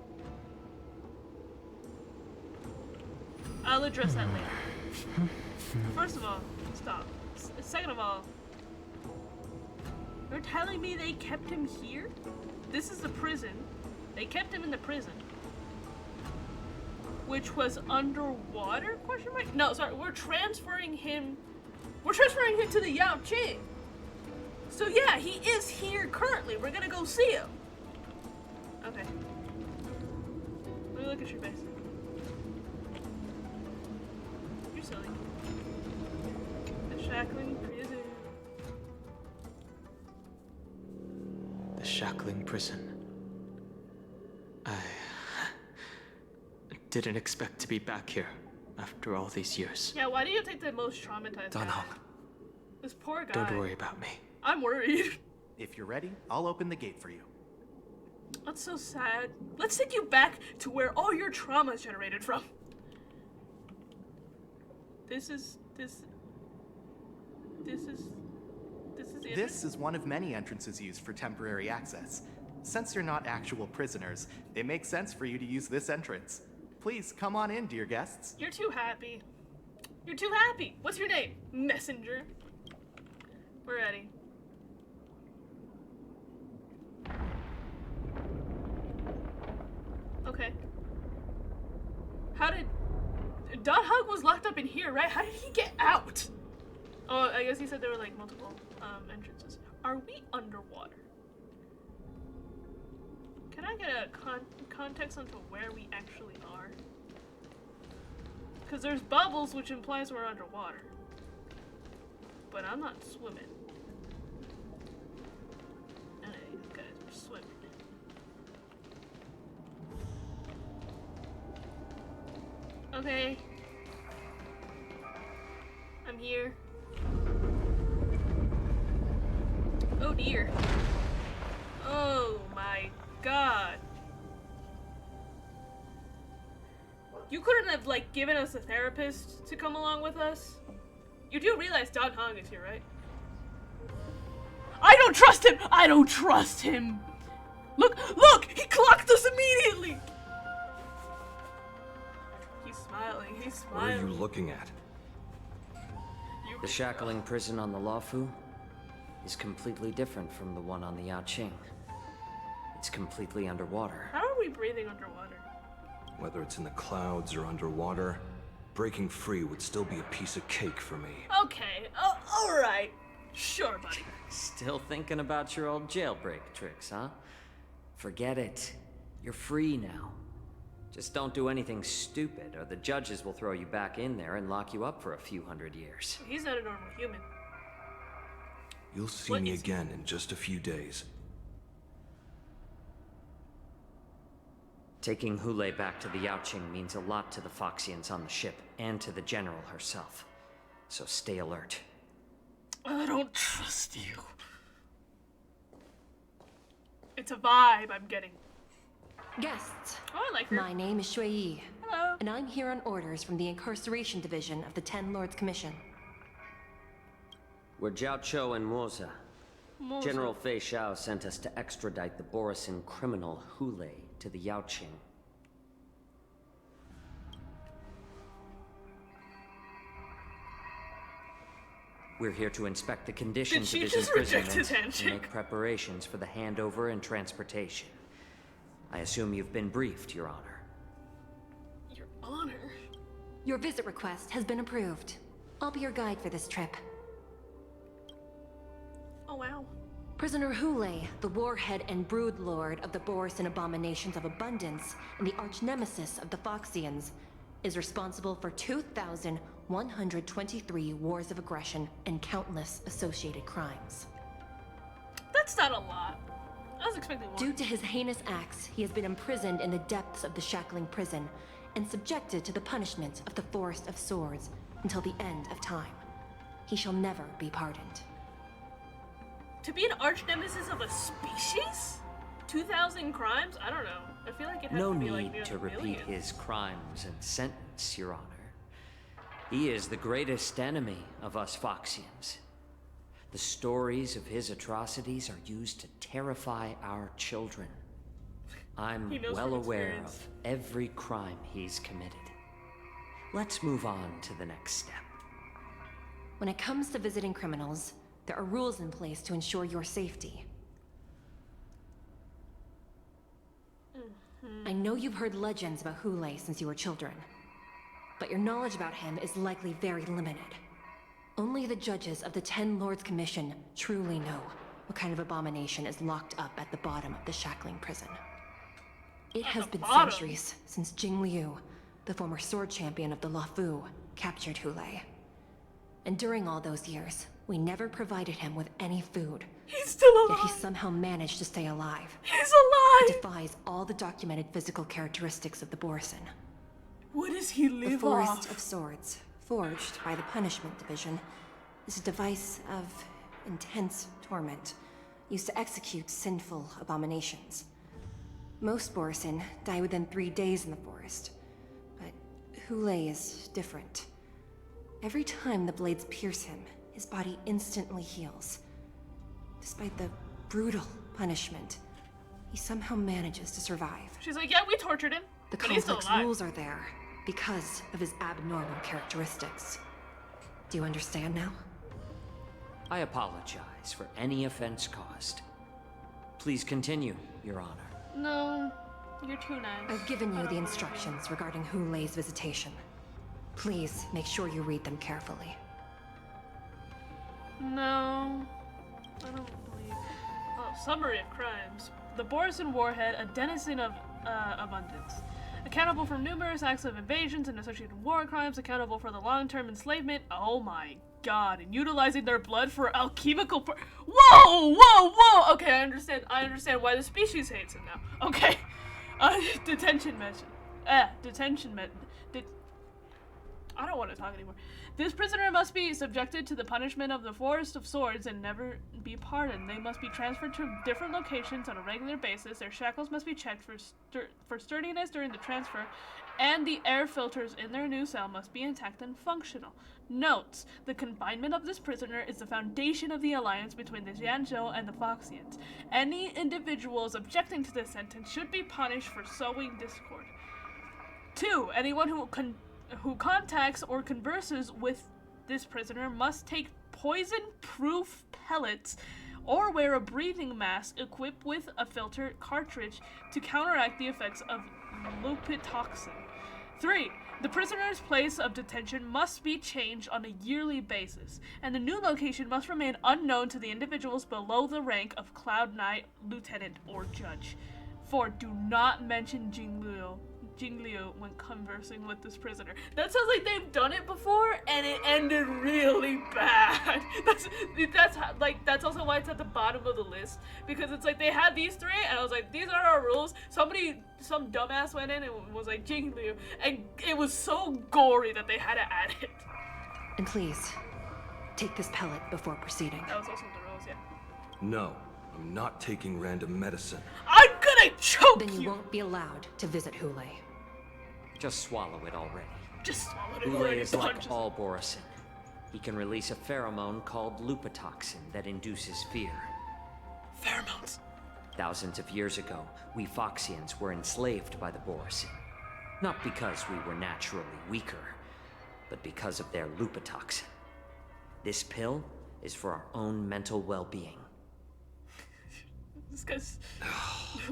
I'll address that later. First of all, stop. Second of all, you're telling me they kept him here? This is the prison. They kept him in the prison. Which was underwater? Question mark? No, sorry. We're transferring him to the Yaoqing. So yeah, he is here currently. We're gonna go see him. Okay. Let me look at your face. You're silly. The Shackling prison. The Shackling prison. I didn't expect to be back here after all these years. Yeah, why do you take the most traumatized guy? This poor guy. Don't worry about me. I'm worried. If you're ready, I'll open the gate for you. That's so sad. Let's take you back to where all your trauma is generated from. This is the This is one of many entrances used for temporary access. Since you're not actual prisoners, it makes sense for you to use this entrance. Please come on in, dear guests. You're too happy. You're too happy. What's your name? Messenger. We're ready. Okay. How did... Don Hug was locked up in here, right? How did he get out? Oh, I guess he said there were like multiple entrances. Are we underwater? Can I get a context onto where we actually are? Because there's bubbles, which implies we're underwater. But I'm not swimming. None of these guys are swimming. Okay. I'm here. Oh dear. Oh my god. You couldn't have, like, given us a therapist to come along with us? You do realize Don Hong is here, right? I don't trust him! I don't trust him! Look! Look! He clocked us immediately! He's smiling. He's smiling. What are you looking at? The shackling prison on the Luofu is completely different from the one on the Yaoqing. It's completely underwater. How are we breathing underwater? Whether it's in the clouds or underwater, breaking free would still be a piece of cake for me. Okay, alright. Sure, buddy. Still thinking about your old jailbreak tricks, huh? Forget it. You're free now. Just don't do anything stupid, or the judges will throw you back in there and lock you up for a few hundred years. He's not a normal human. You'll see me again in just a few days. Taking Hule back to the Yaoqing means a lot to the Foxians on the ship, and to the General herself. So stay alert. I don't trust you. It's a vibe I'm getting. Guests. Oh, I like her. My name is Shui Yi. Hello. And I'm here on orders from the Incarceration Division of the Ten Lords Commission. We're Jiao Cho and Moza. Moza. General Fei Xiao sent us to extradite the Borisin criminal Hule to the Yaoqing. We're here to inspect the conditions of his imprisonment and make preparations for the handover and transportation. I assume you've been briefed, Your Honor. Your Honor? Your visit request has been approved. I'll be your guide for this trip. Oh, wow. Prisoner Hule, the warhead and brood lord of the Borisin Abominations of Abundance and the arch-nemesis of the Foxians, is responsible for 2,123 wars of aggression and countless associated crimes. That's not a lot. I was expecting more. Due to his heinous acts, he has been imprisoned in the depths of the shackling prison and subjected to the punishment of the Forest of Swords until the end of time. He shall never be pardoned. To be an arch-nemesis of a species? 2,000 crimes? I don't know. I feel like it has No to be like need near to a repeat million. his crimes and sentence, Your Honor. He is the greatest enemy of us Foxians. The stories of his atrocities are used to terrify our children. I'm well aware of every crime he's committed. Let's move on to the next step. When it comes to visiting criminals, there are rules in place to ensure your safety. I know you've heard legends about Hule since you were children, but your knowledge about him is likely very limited. Only the judges of the Ten Lords Commission truly know what kind of abomination is locked up at the bottom of the shackling prison. It has been centuries since Jing Liu, the former sword champion of the Luofu, captured Hule. And during all those years, we never provided him with any food. He's still alive! Yet he somehow managed to stay alive. He's alive! He defies all the documented physical characteristics of the Borisin. What does he live The Forest off? of Swords, forged by the Punishment Division, is a device of intense torment, used to execute sinful abominations. Most Borisin die within 3 days in the forest, but Hule is different. Every time the blades pierce him, his body instantly heals. Despite the brutal punishment, he somehow manages to survive. She's like, yeah, we tortured him, The but he's still complex alive. rules are there because of his abnormal characteristics. Do you understand now? I apologize for any offense caused. Please continue, Your Honor. No, you're too nice. I've given I you don't the believe instructions regarding Hulei's visitation. Please make sure you read them carefully. you. No, I don't believe. Oh, summary of crimes. The Borison Warhead, a denizen of abundance. Accountable for numerous acts of invasions and associated war crimes, accountable for the long-term enslavement. Oh my god, and utilizing their blood for alchemical Whoa, whoa, whoa! Okay, I understand why the species hates him now. Okay. Detention method. I don't want to talk anymore. This prisoner must be subjected to the punishment of the Forest of Swords and never be pardoned. They must be transferred to different locations on a regular basis. Their shackles must be checked for sturdiness during the transfer, and the air filters in their new cell must be intact and functional. Notes: the confinement of this prisoner is the foundation of the alliance between the Xianzhou and the Foxians. Any individuals objecting to this sentence should be punished for sowing discord. 2. Anyone who contacts or converses with this prisoner must take poison-proof pellets or wear a breathing mask equipped with a filter cartridge to counteract the effects of lupitoxin. 3. The prisoner's place of detention must be changed on a yearly basis, and the new location must remain unknown to the individuals below the rank of Cloud Knight, Lieutenant, or Judge. 4. Do not mention Jingliu when conversing with this prisoner. That sounds like they've done it before and it ended really bad. That's also why it's at the bottom of the list, because it's like they had these 3 and I was like, these are our rules. Some dumbass went in and was like Jingliu, and it was so gory that they had to add it. And please, take this pellet before proceeding. That was also the rules, yeah. No, I'm not taking random medicine. I'm gonna choke Then you won't be allowed to visit Houlei. Just swallow it already. Just swallow it Houlei already. is like all Borison. He can release a pheromone called lupitoxin that induces fear. Pheromones. Thousands of years ago, we Foxians were enslaved by the Borison. Not because we were naturally weaker, but because of their lupitoxin. This pill is for our own mental well-being. This guy's...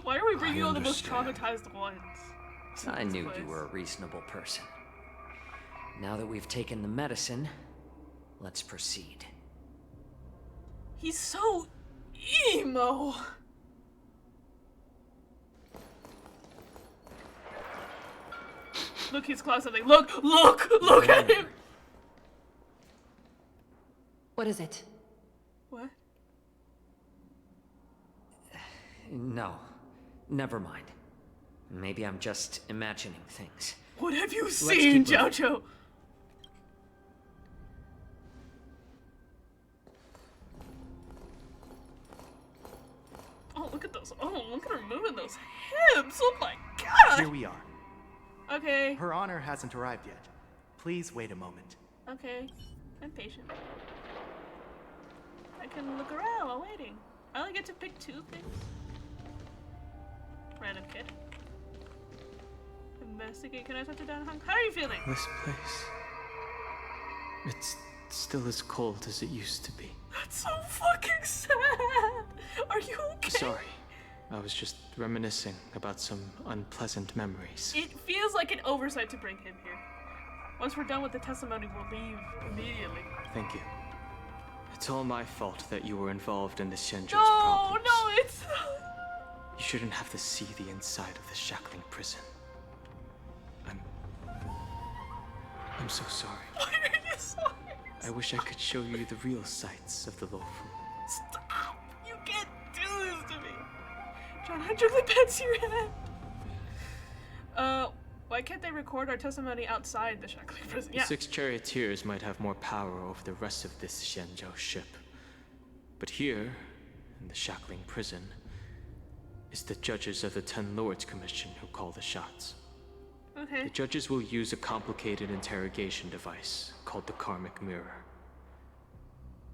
Why are we bringing all the most traumatized ones? I knew you were a reasonable person. Now that we've taken the medicine, let's proceed. He's so emo. Look, he's clawing something. Look at him. What is it? What? No, never mind. Maybe I'm just imagining things. What have you Let's seen, keep moving. Jojo? Oh, look at those. Oh, look at her moving those hips. Oh my god. Here we are. Okay. Her Honor hasn't arrived yet. Please wait a moment. Okay. I'm patient. I can look around while waiting. I only get to pick 2 things. Random kid. Investigate. Can I touch it down? How are you feeling? This place. It's still as cold as it used to be. That's so fucking sad. Are you okay? Sorry. I was just reminiscing about some unpleasant memories. It feels like an oversight to bring him here. Once we're done with the testimony, we'll leave immediately. Thank you. It's all my fault that you were involved in the Xianzhou's No, problems. no, it's... You shouldn't have to see the inside of the shackling prison. I'm so sorry. Why are you sorry? I wish I could show you the real sights of the Lofu. Stop! You can't do this to me! John, I took the pets to your head. Why can't they record our testimony outside the shackling prison? The Yeah. 6 charioteers might have more power over the rest of this Xianzhou ship. But here, in the shackling prison, is the judges of the 10 Lords Commission who call the shots. Okay. The judges will use a complicated interrogation device called the Karmic Mirror.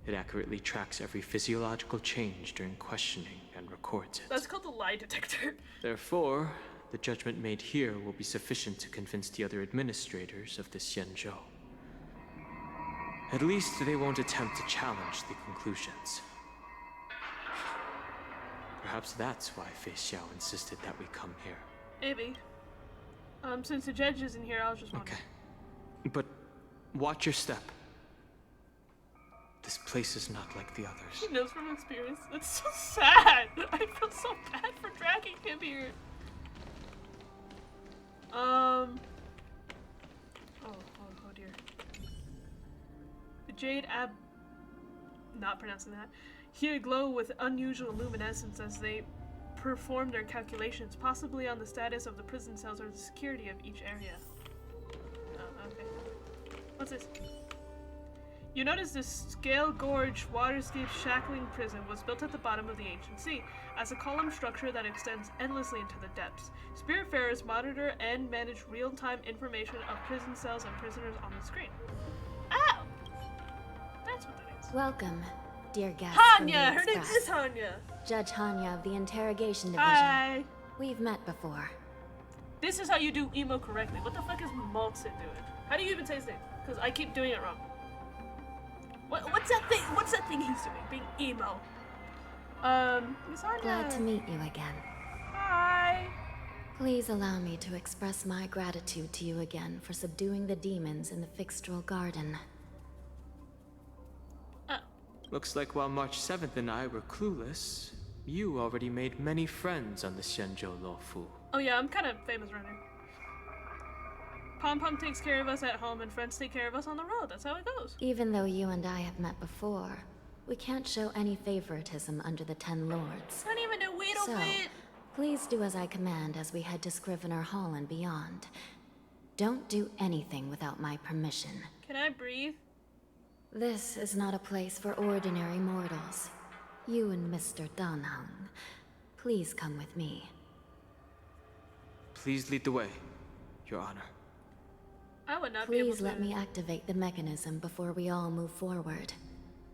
It accurately tracks every physiological change during questioning and records it. That's called the lie detector. Therefore, the judgment made here will be sufficient to convince the other administrators of the Xianzhou. At least they won't attempt to challenge the conclusions. Perhaps that's why Fei Xiao insisted that we come here. Maybe. Since the judge isn't here, I was just wondering. Okay. But watch your step. This place is not like the others. He knows from experience. That's so sad. I feel so bad for dragging him here. Oh dear. The jade not pronouncing that. Here glow with unusual luminescence as they perform their calculations, possibly on the status of the prison cells or the security of each area. Oh, okay. What's this? You notice this scale gorge waterscape shackling prison was built at the bottom of the ancient sea as a column structure that extends endlessly into the depths. Spiritfarers monitor and manage real-time information of prison cells and prisoners on the screen. Ow! That's what that is. Welcome, dear guests. Hanya! Her name is Hanya! Judge Hanya of the Interrogation Division. Hi! We've met before. This is how you do emo correctly. What the fuck is Maltsit doing? How do you even say his name? Because I keep doing it wrong. What's that thing? What's that thing he's doing? Being emo. Miss Hanya. Glad to meet you again. Hi. Please allow me to express my gratitude to you again for subduing the demons in the Fixtral Garden. Looks like while March 7th and I were clueless, you already made many friends on the Xianzhou Luofu. Oh yeah, I'm kind of famous around here. Pom Pom takes care of us at home and friends take care of us on the road. That's how it goes. Even though you and I have met before, we can't show any favoritism under the Ten Lords. Not even a wee So, bit. please do as I command as we head to Scrivener Hall and beyond. Don't do anything without my permission. Can I breathe? This is not a place for ordinary mortals. You and Mr. Danheng, please come with me. Please lead the way, Your Honor. I would not be able Please to... let me activate the mechanism before we all move forward.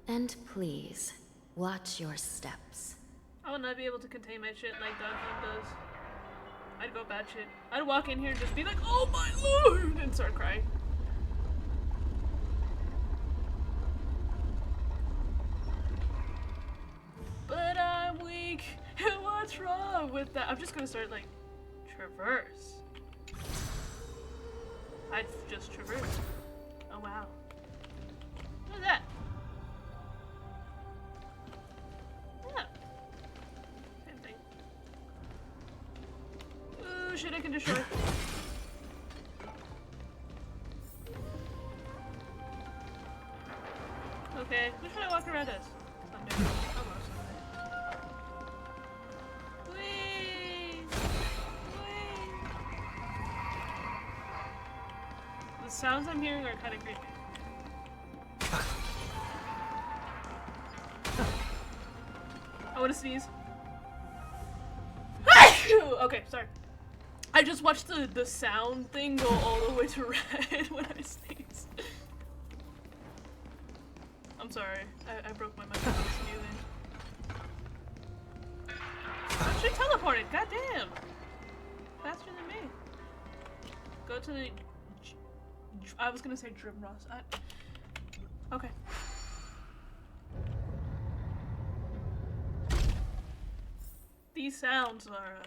And please, watch your steps. I would not be able to contain my shit like Danheng does. I'd go bad shit. I'd walk in here and just be like, oh my lord, and start crying. But I'm weak. What's wrong with that? I'm just gonna start like traverse. I just traversed. Oh wow. What is that? Yeah. Same thing. Ooh, shit I can destroy. Okay, who should I walk around as? Thunder. Almost. Whee! Whee! The sounds I'm hearing are kind of creepy. I want to sneeze. Okay, sorry. I just watched the sound thing go all the way to red when I sneezed. I'm sorry. I broke my microphone sneezing. Oh, she teleported. Goddamn. Faster than me. Go to the... I was gonna say Drim Ross. Okay. These sounds are...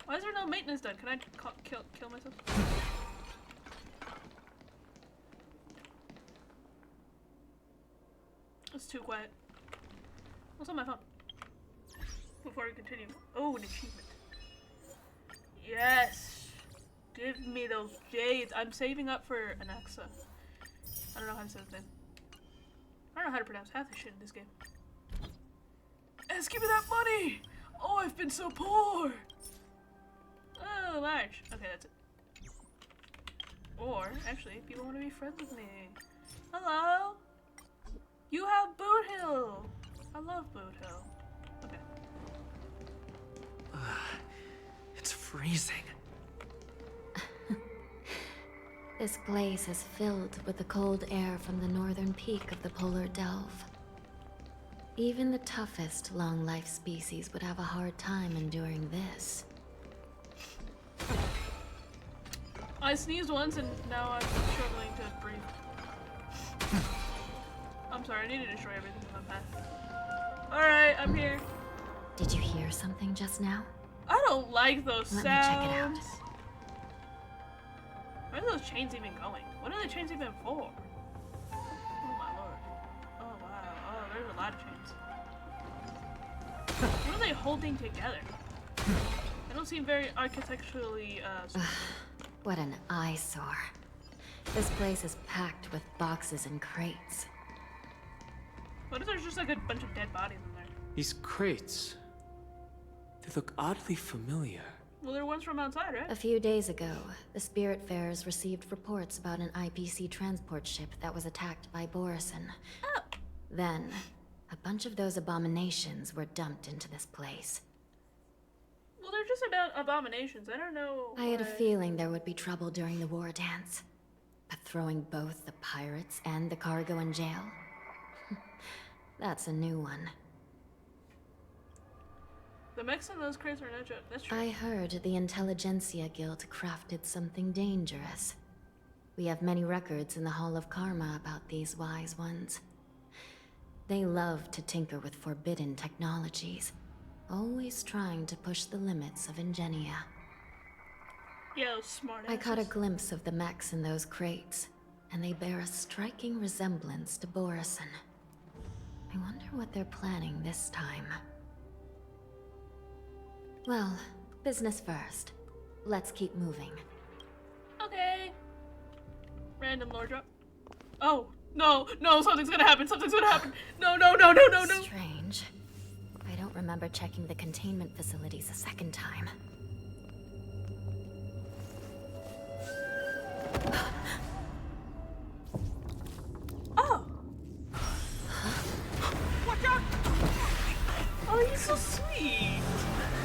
Why is there no maintenance done? Can I kill myself? It's too quiet. What's on my phone? Before we continue. Oh, an achievement. Yes! Give me those jades. I'm saving up for an Axa. I don't know how to say his name. I don't know how to pronounce half the shit in this game. Give me that money! Oh, I've been so poor! Oh, March. Okay, that's it. Or, actually, people want to be friends with me. Hello? You have Boot Hill! I love Boot Hill. Okay. It's freezing. This place is filled with the cold air from the northern peak of the polar delve. Even the toughest long-life species would have a hard time enduring this. I sneezed once and now I'm struggling to breathe. I'm sorry, I need to destroy everything in my path. Alright, I'm here. Did you hear something just now? I don't like those sounds. Let me check it out. Where are those chains even going? What are the chains even for? Oh my lord. Oh wow. Oh, there's a lot of chains. What are they holding together? They don't seem very architecturally What an eyesore. This place is packed with boxes and crates. What if there's just like a bunch of dead bodies in there? These crates. They look oddly familiar. Well, they're ones from outside, right? A few days ago, the Spiritfarers received reports about an IPC transport ship that was attacked by Borison. Oh. Then, a bunch of those abominations were dumped into this place. Well, they're just about abominations. I don't know. I had a feeling there would be trouble during the war dance. But throwing both the pirates and the cargo in jail? That's a new one. The mechs in those crates are not joke. That's true. I heard the Intelligentsia Guild crafted something dangerous. We have many records in the Hall of Karma about these wise ones. They love to tinker with forbidden technologies, always trying to push the limits of Ingenia. Yeah, those smart asses. I caught a glimpse of the mechs in those crates, and they bear a striking resemblance to Borison. I wonder what they're planning this time. Well, business first. Let's keep moving. Okay. Random lore drop. Oh, no, no, something's gonna happen, something's gonna happen. No, no, no, no, no, no. Strange. I don't remember checking the containment facilities a second time. Oh. Watch out! Oh, you're so sweet.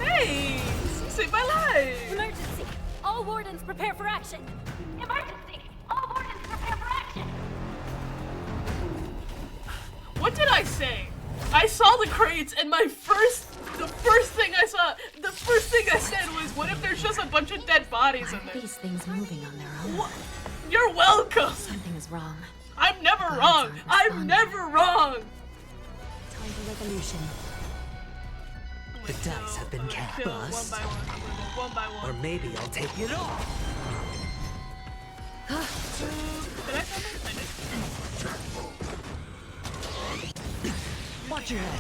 Hey, you saved my life. Emergency! All wardens prepare for action! Emergency! All wardens prepare for action! What did I say? I saw the crates and the first thing I said was, what if there's just a bunch of dead bodies in there? These things moving on their own. What? You're welcome. Something is wrong. I'm never wrong. I'm never wrong. Time for revolution. The dice have been cast. One by one. Or maybe I'll take it all. Did I come in? Watch your head.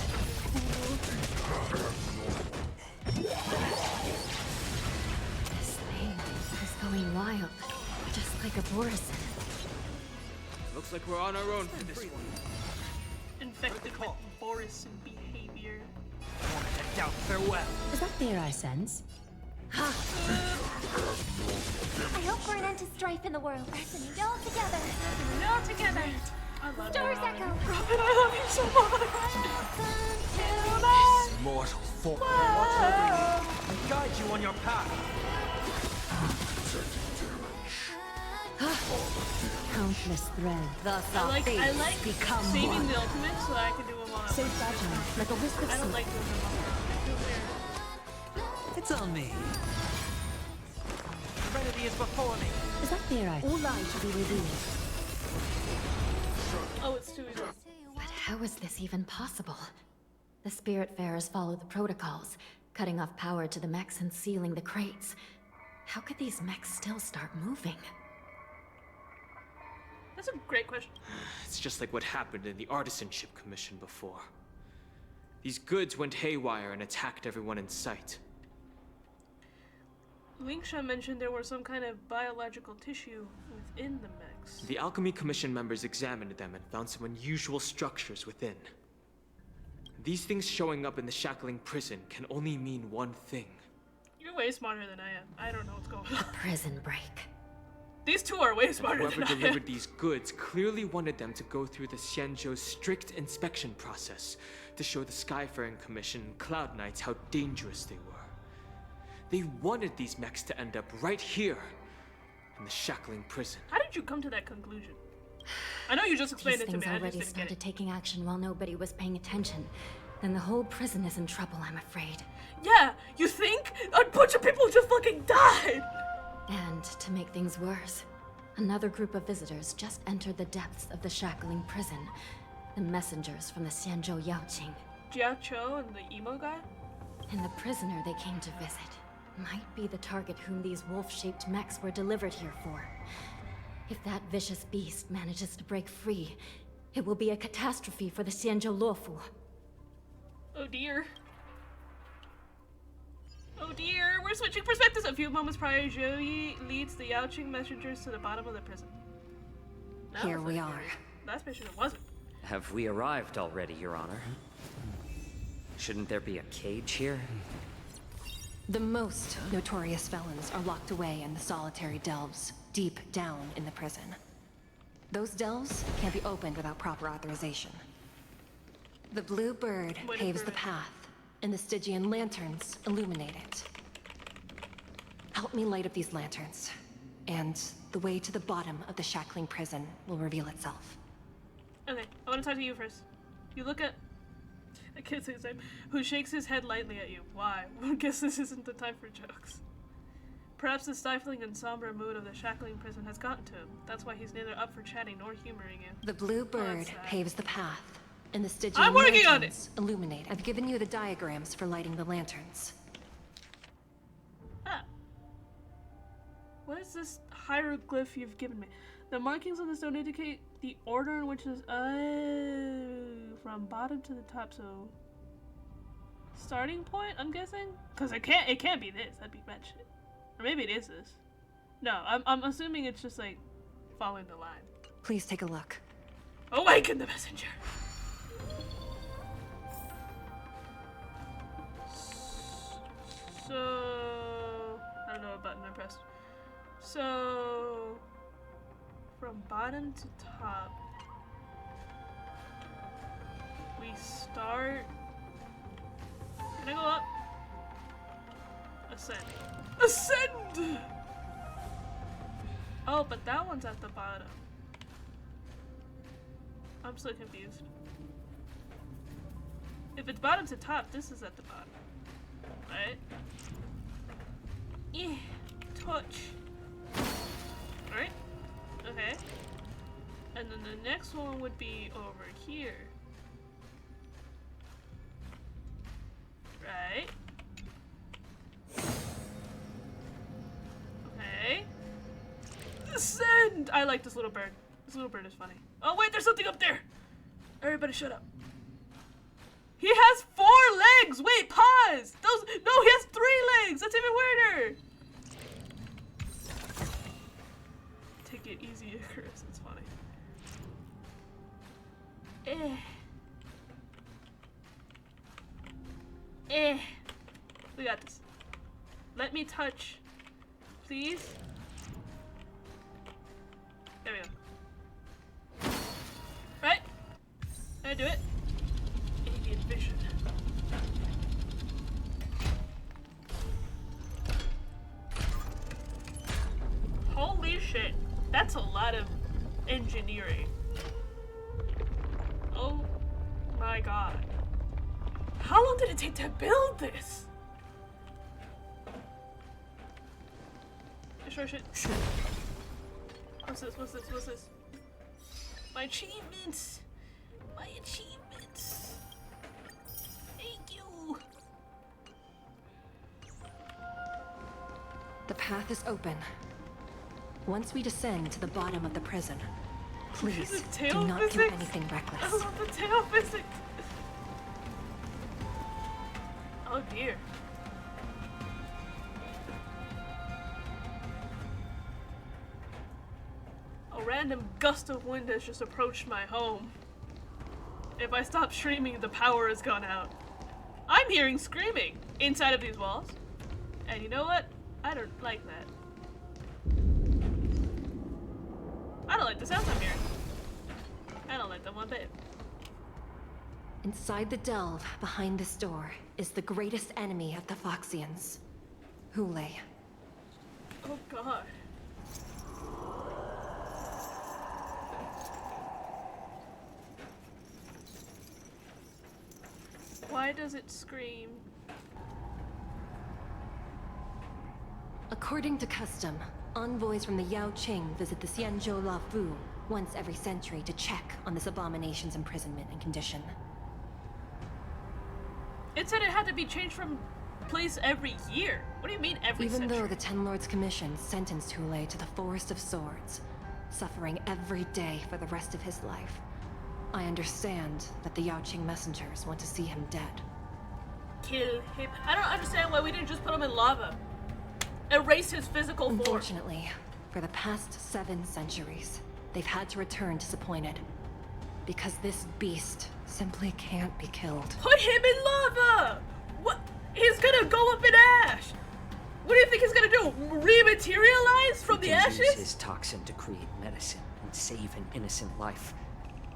This thing is going wild, just like a Borison. Looks like we're on our own for this one. Infected with Borison behavior. Doubt farewell. Is that fear I sense? I hope for an end to strife in the world. Resonate all together. All together. I love Stars you. echo. Robin, I love you so much. This mortal form. Watch over you and guide you on your path. Countless threads. Thus I our like fates become saving one. the ultimate so I can do them all. So fragile, like a whisk of I don't silk. like doing them all. I feel weird. It's on me. Serenity is before me. Is that fear I all lies to be revealed? Oh, it's too easy. But how is this even possible? The Spiritfarers follow the protocols, cutting off power to the mechs and sealing the crates. How could these mechs still start moving? That's a great question. It's just like what happened in the Artisanship Commission before. These goods went haywire and attacked everyone in sight. Lingsha mentioned there was some kind of biological tissue within the mechs. The Alchemy Commission members examined them and found some unusual structures within. These things showing up in the Shackling prison can only mean one thing. You're way smarter than I am. I don't know what's going on. Prison break. These two are way smarter Whoever than I am. delivered these goods clearly wanted them to go through the Xianzhou's strict inspection process to show the Skyfaring Commission and Cloud Knights how dangerous they were. They wanted these mechs to end up right here, in the shackling prison. How did you come to that conclusion? I know you just explained it to me. Things I just already didn't get started it. taking action while nobody was paying attention. Then the whole prison is in trouble, I'm afraid. Yeah, you think? A bunch of people just fucking died! And to make things worse, another group of visitors just entered the depths of the shackling prison. The messengers from the Xianzhou Yaoqing. Jia Cho and the emo guy? And the prisoner they came to visit might be the target whom these wolf-shaped mechs were delivered here for. If that vicious beast manages to break free, it will be a catastrophe for the Xianzhou Luofu. Oh dear. Oh dear, we're switching perspectives. A few moments prior, Zhou Yi leads the Yaoqing messengers to the bottom of the prison. Here we are. Last mission it wasn't. Have we arrived already, Your Honor? Shouldn't there be a cage here? The most notorious felons are locked away in the solitary delves, deep down in the prison. Those delves can't be opened without proper authorization. The blue bird paves the path, and the Stygian lanterns illuminate it. Help me light up these lanterns, and the way to the bottom of the shackling prison will reveal itself. Okay, I want to talk to you first. You look at... I can't say his name. Who shakes his head lightly at you. Why? I guess this isn't the time for jokes. Perhaps the stifling and somber mood of the shackling prison has gotten to him. That's why he's neither up for chatting nor humoring you. The blue bird paves the path, and the Stygian I'm working on it! illuminate. I've given you the diagrams for lighting the lanterns. Ah. What is this hieroglyph you've given me? The markings on the stone indicate the order in which is from bottom to the top, so starting point, I'm guessing? Cause it can't be this, that'd be bad shit. Or maybe it is this. No, I'm assuming it's just like following the line. Please take a look. Awaken the messenger! So I don't know what button I pressed. So from bottom to top, we start. Can I go up? Ascend. Ascend! Oh, but that one's at the bottom. I'm so confused. If it's bottom to top, this is at the bottom. Right? Yeah. Touch. Alright. Okay. And then the next one would be over here. Right. Okay. Ascend! I like this little bird. This little bird is funny. Oh wait, there's something up there! Everybody shut up. He has 4 legs! Wait, pause! No, he has 3 legs! That's even weirder! Take it easy, Chris. It's funny. We got this. Let me touch. Please? There we go. Right? Can I do it? Alien vision. Holy shit. That's a lot of engineering. Oh my god. How long did it take to build this? Sure shit. What's this? What's this? What's this? My achievements! My achievements! Thank you! The path is open. Once we descend to the bottom of the prison, please do not do anything reckless. I love the tail physics! Oh dear. A random gust of wind has just approached my home. If I stop streaming, the power has gone out. I'm hearing screaming inside of these walls. And you know what? I don't like that. I don't like the sounds I'm hearing. I don't like them one bit. Inside the delve behind this door is the greatest enemy of the Foxians, Houlay. Oh god. Why does it scream? According to custom, envoys from the Yao Qing visit the Xianzhou La Fu once every century to check on this abomination's imprisonment and condition. It said it had to be changed from place every year. What do you mean every Even century? though the Ten Lords Commission sentenced Houlay to the Forest of Swords, suffering every day for the rest of his life, I understand that the Yao Qing messengers want to see him dead. Kill him. I don't understand why we didn't just put him in lava. Erase his physical form. Unfortunately, for the past 7 centuries, they've had to return disappointed. Because this beast simply can't be killed. Put him in lava! What? He's gonna go up in ash! What do you think he's gonna do? Rematerialize from the ashes? Use his toxin to create medicine and save an innocent life.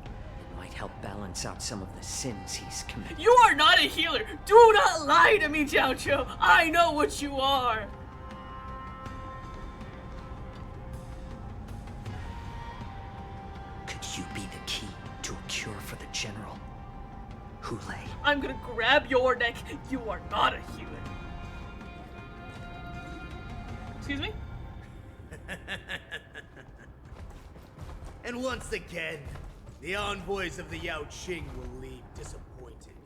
It might help balance out some of the sins he's committed. You are not a healer! Do not lie to me, Jiao Cho! I know what you are! Could you be the key to a cure for the General? Houlay. I'm gonna grab your neck. You are not a healer. Excuse me? And once again, the envoys of the Yao Qing will leave disappointed.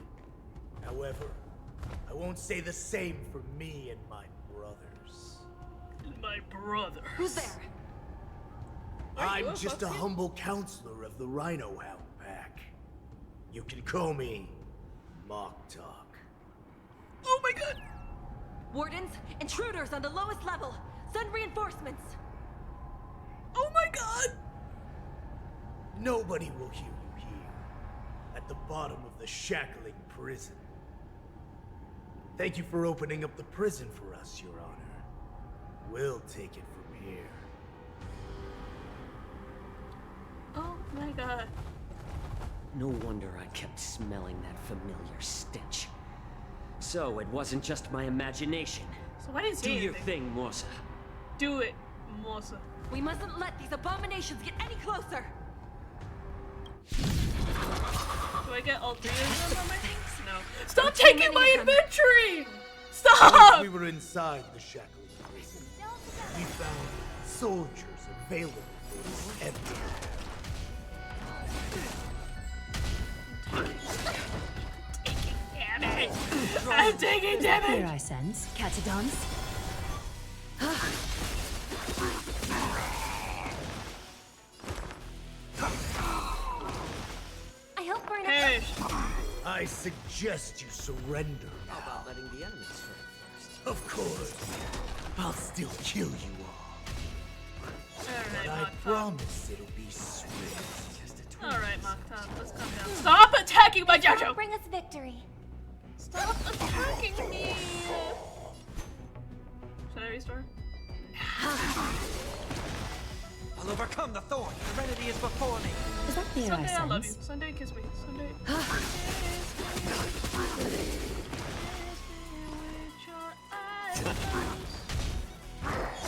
However, I won't say the same for me and my brothers. My brother. Who's there? I'm just a humble counselor of the Rhino Hound Pack. You can call me Mock Talk. Oh my god! Wardens, intruders on the lowest level. Send reinforcements. Oh my god! Nobody will hear you here, at the bottom of the shackling prison. Thank you for opening up the prison for us, Your Honor. We'll take it from here. Oh my god. No wonder I kept smelling that familiar stench. So it wasn't just my imagination. So why didn't Do you your thing, Morsa. Do it, Mosa. We mustn't let these abominations get any closer. Do I get all 3 of them on my things? No. Stop taking my inventory! Stop! Once we were inside the shackling prison, we found soldiers available for us everywhere. Damage! I'm taking damage! Here I sense Catadons. I hope we're Hey. I suggest you surrender now. How about letting the enemies first? Of course. I'll still kill you all. But I promise it'll be swift. Alright, Maktan, let's calm down. Stop attacking my Jiao Cho! bring us victory. Stop attacking me! Should I restore? I'll overcome the thorn. Serenity is before me. Is that fear I Sunday, I love you. sense? Sunday, kiss me. Sunday.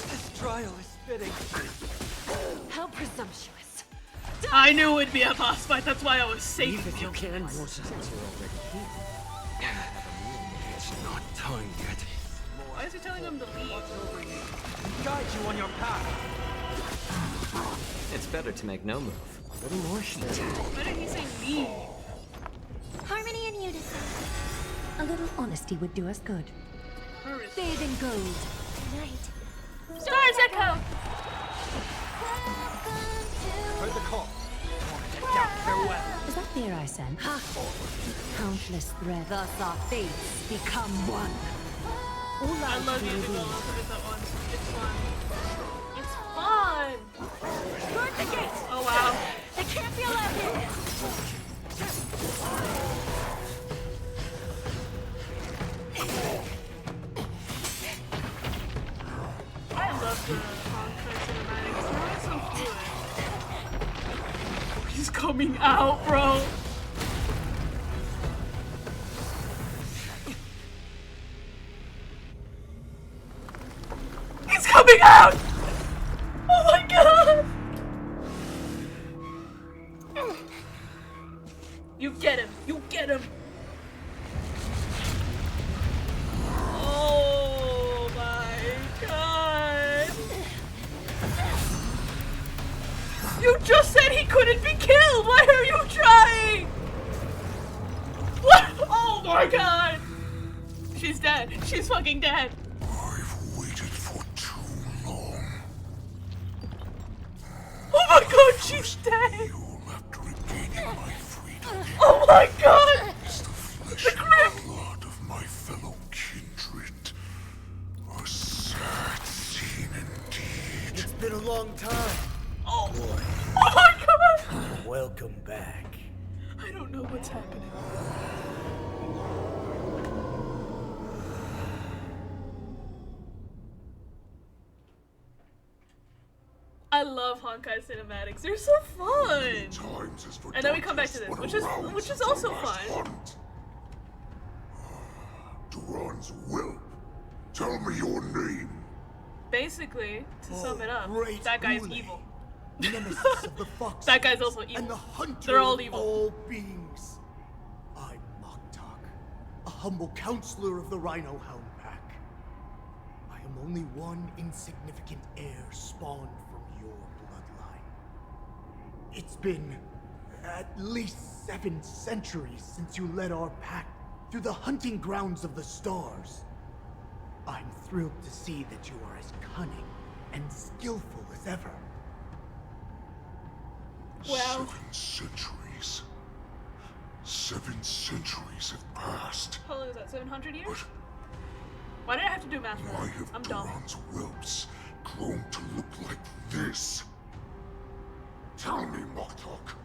This trial is fitting. How presumptuous. I knew it'd be a boss fight, that's why I was safe. If you can, Morsa, since you're already here. Why not have a meal? It's not time yet. Why is he telling him to leave? Guide you on your path. It's better to make no move. A little more heat. Why did he say leave? Harmony and unison. A little honesty would do us good. Bathe in gold. Tonight. Stars Echo! Heard the call. Farewell. Is that fear I sense? Countless threads. Thus our fates become one. All I lives love be using all revealed. of it at once. It's fun. It's fun. Guard the gate. Oh wow. They can't be allowed in. I love the Honkai cinematics. They're always so fluid. He's coming out, bro. He's coming out! Oh my god! You get him! You get him! You just said he couldn't be killed! Why are you trying? What? Oh my god! She's dead. She's fucking dead. I've waited for too long. Oh my god, she's dead! After regaining my freedom. Oh my god! Is the flesh The grip! and blood of my fellow kindred. A sad scene indeed. It's been a long time. Oh. Boy. Oh my god! Welcome back. I don't know what's happening. I love Honkai cinematics. They're so fun. And then we come back to this, which is also fun. Duran's whelp. Tell me your name. Basically, to sum it up, that guy's evil. Nemesis of the foxes. That guy's also evil. And the hunter They're all of evil. all beings. I'm Moktok, a humble counselor of the Rhino Hound Pack. I am only one insignificant heir spawned from your bloodline. It's been at least 7 centuries since you led our pack through the hunting grounds of the stars. I'm thrilled to see that you are as cunning and skillful as ever. Wow. 7 centuries. 7 centuries have passed. How long is that? 700 years? Why did I have to do math? Why have I'm dumb. Duran's whelps grown to look like this? Tell me, Moktok,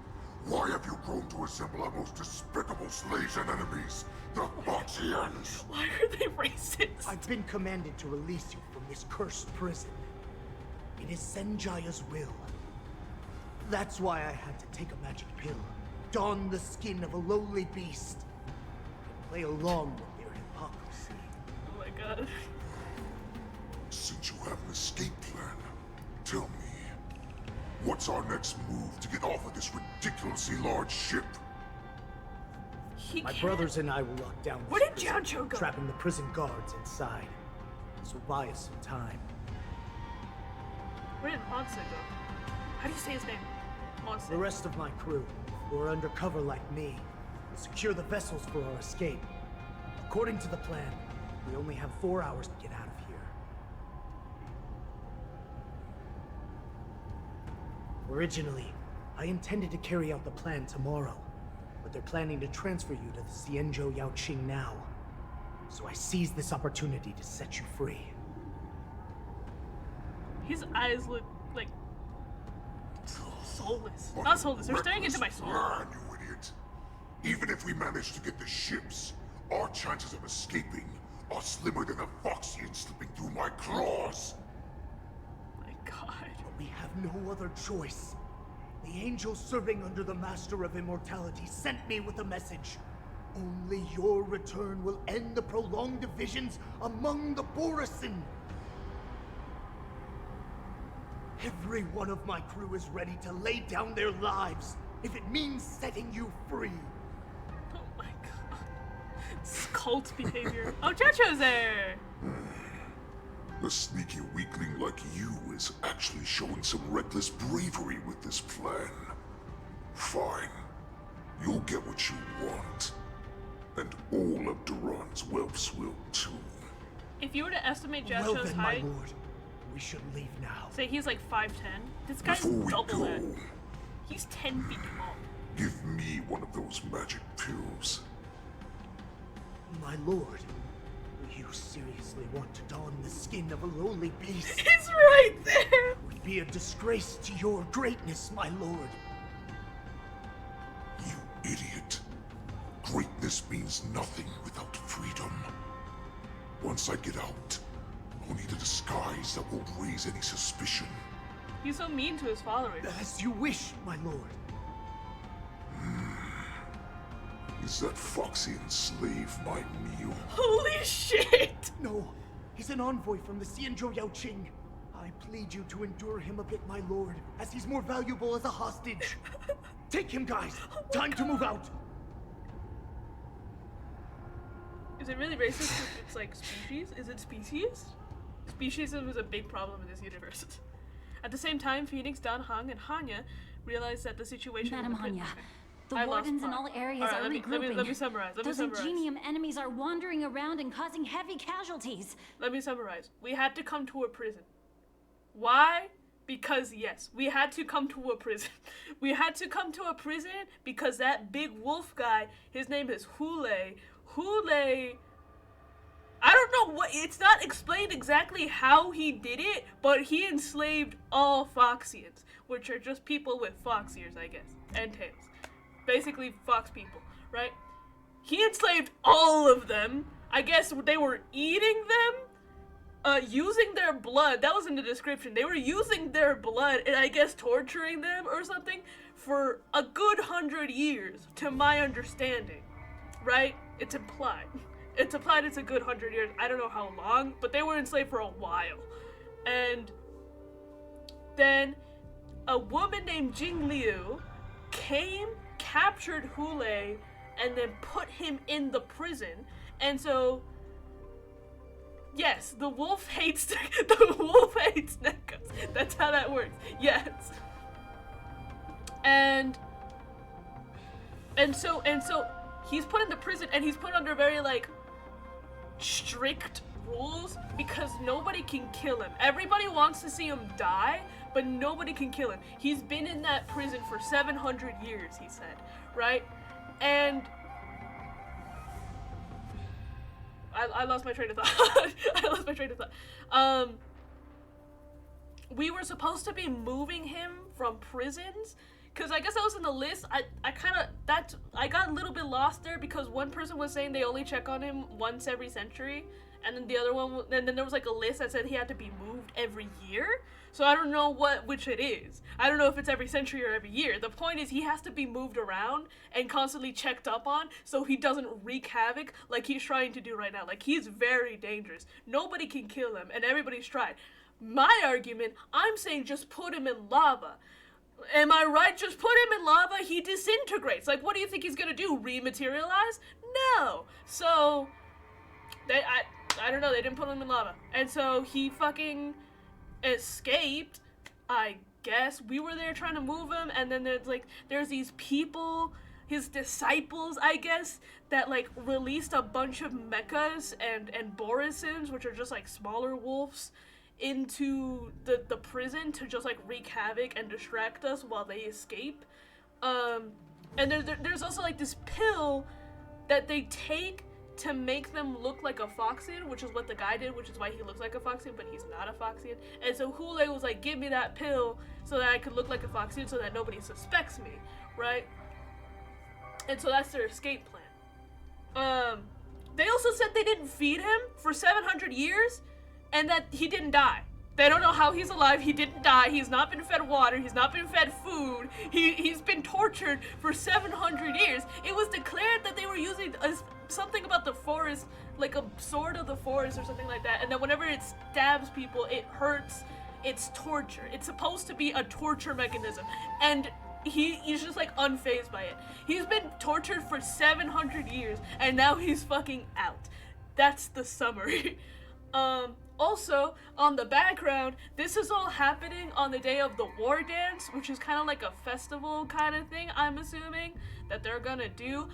why have you grown to resemble our most despicable slaves and enemies, the Foxians? Why are they racist? I've been commanded to release you from this cursed prison. It is Senjaya's will. That's why I had to take a magic pill, don the skin of a lowly beast, and play along with their hypocrisy. Oh my god. Since you have an escape plan, tell me, what's our next move to get off of this ridiculously large ship? My brothers and I will lock down this Where did prison, Jancho go? trapping the prison guards inside. This will buy us some time. Where did Monse go? How do you say his name? Monse. The rest of my crew, who are undercover like me, will secure the vessels for our escape. According to the plan, we only have 4 hours to get out of here. Originally, I intended to carry out the plan tomorrow, but they're planning to transfer you to the Xianzhou Yaoqing now. So I seized this opportunity to set you free. His eyes look like soulless. Not soulless, they're staring into my soul. Plan, you idiot. Even if we manage to get the ships, our chances of escaping are slimmer than a Foxian slipping through my claws. My god. But we have no other choice. The angel serving under the Master of Immortality sent me with a message. Only your return will end the prolonged divisions among the Borisin. Every one of my crew is ready to lay down their lives if it means setting you free. Oh my god. It's cult behavior. Oh, Chacho's there! A sneaky weakling like you is actually showing some reckless bravery with this plan. Fine. You'll get what you want. And all of Duran's whelps will too. If you were to estimate Well Chacho's then, height, my lord, we should leave now. say he's like 5'10". This guy's Before we double go, that. He's 10 feet tall. give me one of those magic pills. My lord, you seriously want to don the skin of a lowly beast? He's right there! It would be a disgrace to your greatness, my lord. You idiot. Greatness means nothing without freedom. Once I get out, I'll need a disguise that won't raise any suspicion. He's so mean to his followers. As you wish, my lord. Is that Foxian slave my meal? Holy shit! No, he's an envoy from the Xianzhou Yaoqing. I plead you to endure him a bit, my lord, as he's more valuable as a hostage. Take him, guys. Time to move out. Is it really racist if it's like species? Is it species? Speciesism is a big problem in this universe. At the same time, Phoenix, Dan Heng, and Hanya realized that the situation. Madam Hanya, the I lost wardens in plot. all areas Alright, are let me regrouping. summarize. Those ingenium enemies are wandering around and causing heavy casualties. Let me summarize. We had to come to a prison. Why? Because yes, we had to come to a prison. We had to come to a prison because that big wolf guy, his name is Hule. Hule, I don't know what, it's not explained exactly how he did it, but he enslaved all Foxians, which are just people with fox ears, I guess, and tails. Basically fox people, right? He enslaved all of them. I guess they were eating them, using their blood. That was in the description. They were using their blood and I guess torturing them or something for a good 100 years, to my understanding, right? It's implied. It's implied it's a good 100 years. I don't know how long, but they were enslaved for a while. And then a woman named Jing Liu came, captured Hule, and then put him in the prison. And so, yes, the wolf hates Nekos. That's how that works. Yes. And so he's put into prison, and he's put under very like strict rules because nobody can kill him. Everybody wants to see him die, but nobody can kill him. He's been in that prison for 700 years, he said, right? And I lost my train of thought. We were supposed to be moving him from prisons, because I guess I was in the list. I got a little bit lost there because one person was saying they only check on him once every century, and then the other one, and then there was like a list that said he had to be moved every year. So I don't know which it is. I don't know if it's every century or every year. The point is he has to be moved around and constantly checked up on so he doesn't wreak havoc like he's trying to do right now. Like, he's very dangerous. Nobody can kill him, and everybody's tried. My argument, I'm saying just put him in lava. Am I right? Just put him in lava, he disintegrates. Like, what do you think he's gonna do? Rematerialize? No. So, I don't know, they didn't put him in lava. And so he fucking escaped, I guess. We were there trying to move him, and then there's these people, his disciples, I guess, that like released a bunch of mechas and borisons, which are just like smaller wolves, into the prison to just like wreak havoc and distract us while they escape. And there's also like this pill that they take to make them look like a Foxian, which is what the guy did, which is why he looks like a Foxian, but he's not a Foxian. And so Hule was like, give me that pill so that I could look like a Foxian so that nobody suspects me, right? And so that's their escape plan. They also said they didn't feed him for 700 years and that he didn't die. They don't know how he's alive. He didn't die. He's not been fed water. He's not been fed food. He's been tortured for 700 years. It was declared that they were using something about the forest, like a sword of the forest or something like that, and that whenever it stabs people, it hurts. It's torture. It's supposed to be a torture mechanism, and he's just like unfazed by it. He's been tortured for 700 years, and now he's fucking out. That's the summary. Also, on the background, this is all happening on the day of the war dance, which is kind of like a festival kind of thing, I'm assuming, that they're gonna do.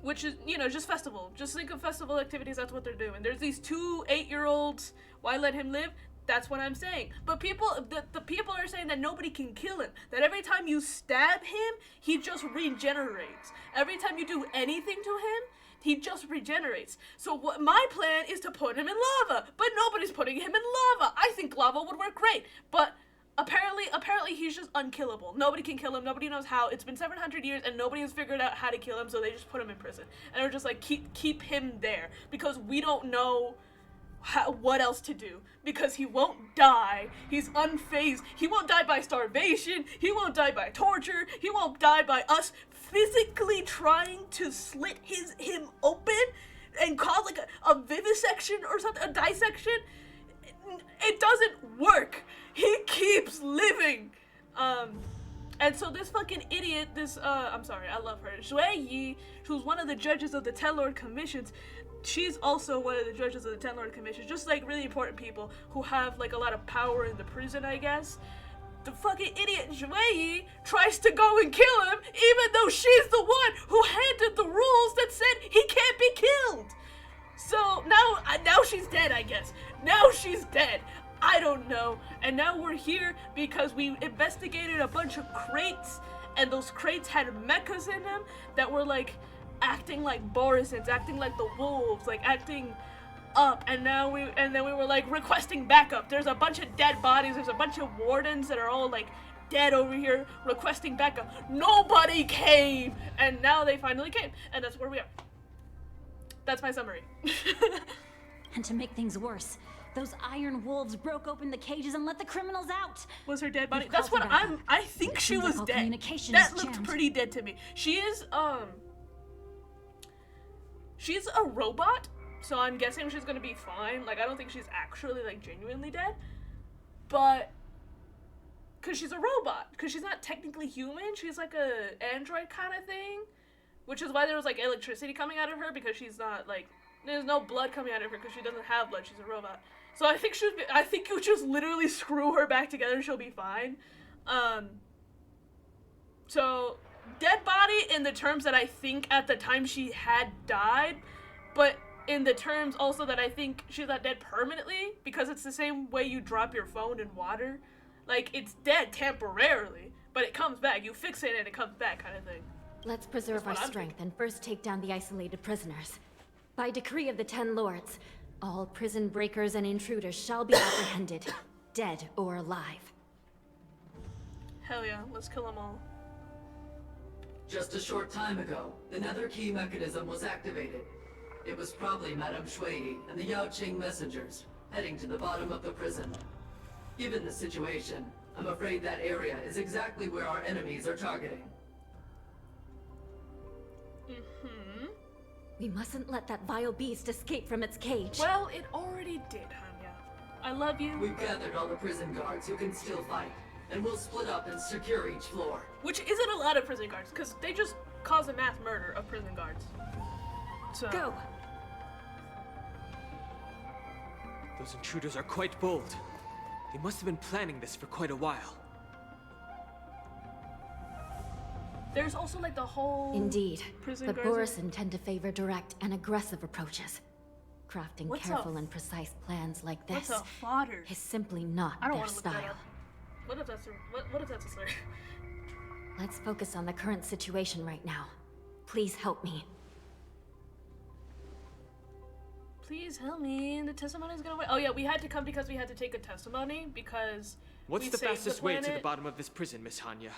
Which is, you know, just festival. Just think of festival activities, that's what they're doing. There's these 2 8-year-olds, why let him live? That's what I'm saying. But people, the people are saying that nobody can kill him. That every time you stab him, he just regenerates. Every time you do anything to him, he just regenerates. So what my plan is to put him in lava, but nobody's putting him in lava. I think lava would work great, but apparently he's just unkillable. Nobody can kill him. Nobody knows how. It's been 700 years and nobody has figured out how to kill him, so they just put him in prison. And they're just like, keep him there because we don't know what else to do, because he won't die. He's unfazed. He won't die by starvation. He won't die by torture. He won't die by us physically trying to slit him open and cause like a vivisection or something, a dissection. It doesn't work. He keeps living. And so this fucking idiot, I'm sorry, I love her, Xue Yi, who's one of the judges of the Ten Lord Commissions, she's also one of the judges of the Ten Lord Commissions, just like really important people who have like a lot of power in the prison, I guess. the fucking idiot Shui tries to go and kill him, even though she's the one who handed the rules that said he can't be killed. So now she's dead, I guess. Now she's dead. I don't know. And now we're here because we investigated a bunch of crates, and those crates had mechas in them that were like acting like Borisons, acting like the wolves, like acting up. And then we were like requesting backup. There's a bunch of dead bodies. There's a bunch of wardens that are all like dead over here requesting backup. Nobody came, and now they finally came, and that's where we are. That's my summary. And to make things worse, those iron wolves broke open the cages and let the criminals out. Was her dead body? That's what I think she was dead. That looked pretty dead to me. She's a robot, so I'm guessing she's gonna be fine. Like, I don't think she's actually like genuinely dead, but cause she's a robot, cause she's not technically human. She's like a android kind of thing, which is why there was like electricity coming out of her, because she's not like, there's no blood coming out of her because she doesn't have blood. She's a robot. So I think you just literally screw her back together and she'll be fine. So dead body in the terms that I think at the time she had died, but in the terms also that I think she's not dead permanently, because it's the same way you drop your phone in water. Like, it's dead temporarily, but it comes back. You fix it and it comes back, kind of thing. Let's preserve our strength and first take down the isolated prisoners. By decree of the 10 Lords, all prison breakers and intruders shall be apprehended, dead or alive. Hell yeah, let's kill them all. Just a short time ago, the nether key mechanism was activated. It was probably Madame Shui and the Yaoqing messengers, heading to the bottom of the prison. Given the situation, I'm afraid that area is exactly where our enemies are targeting. We mustn't let that vile beast escape from its cage. Well, it already did, Hanya. I love you. We've gathered all the prison guards who can still fight, and we'll split up and secure each floor. Which isn't a lot of prison guards, because they just cause a mass murder of prison guards. So. Go! Those intruders are quite bold. They must have been planning this for quite a while. There's also like the whole Indeed, prison but guards Borison tend to favor direct and aggressive approaches. Crafting careful and precise plans like this what's a fodder? is simply not I don't their want to look that style. up. What if that's a slur? Let's focus on the current situation right now. Please help me. Please help me. The testimony's gonna wait. Oh yeah, we had to come because we had to take a testimony because What's we the saved fastest the way planet. to the bottom of this prison, Miss Hanya?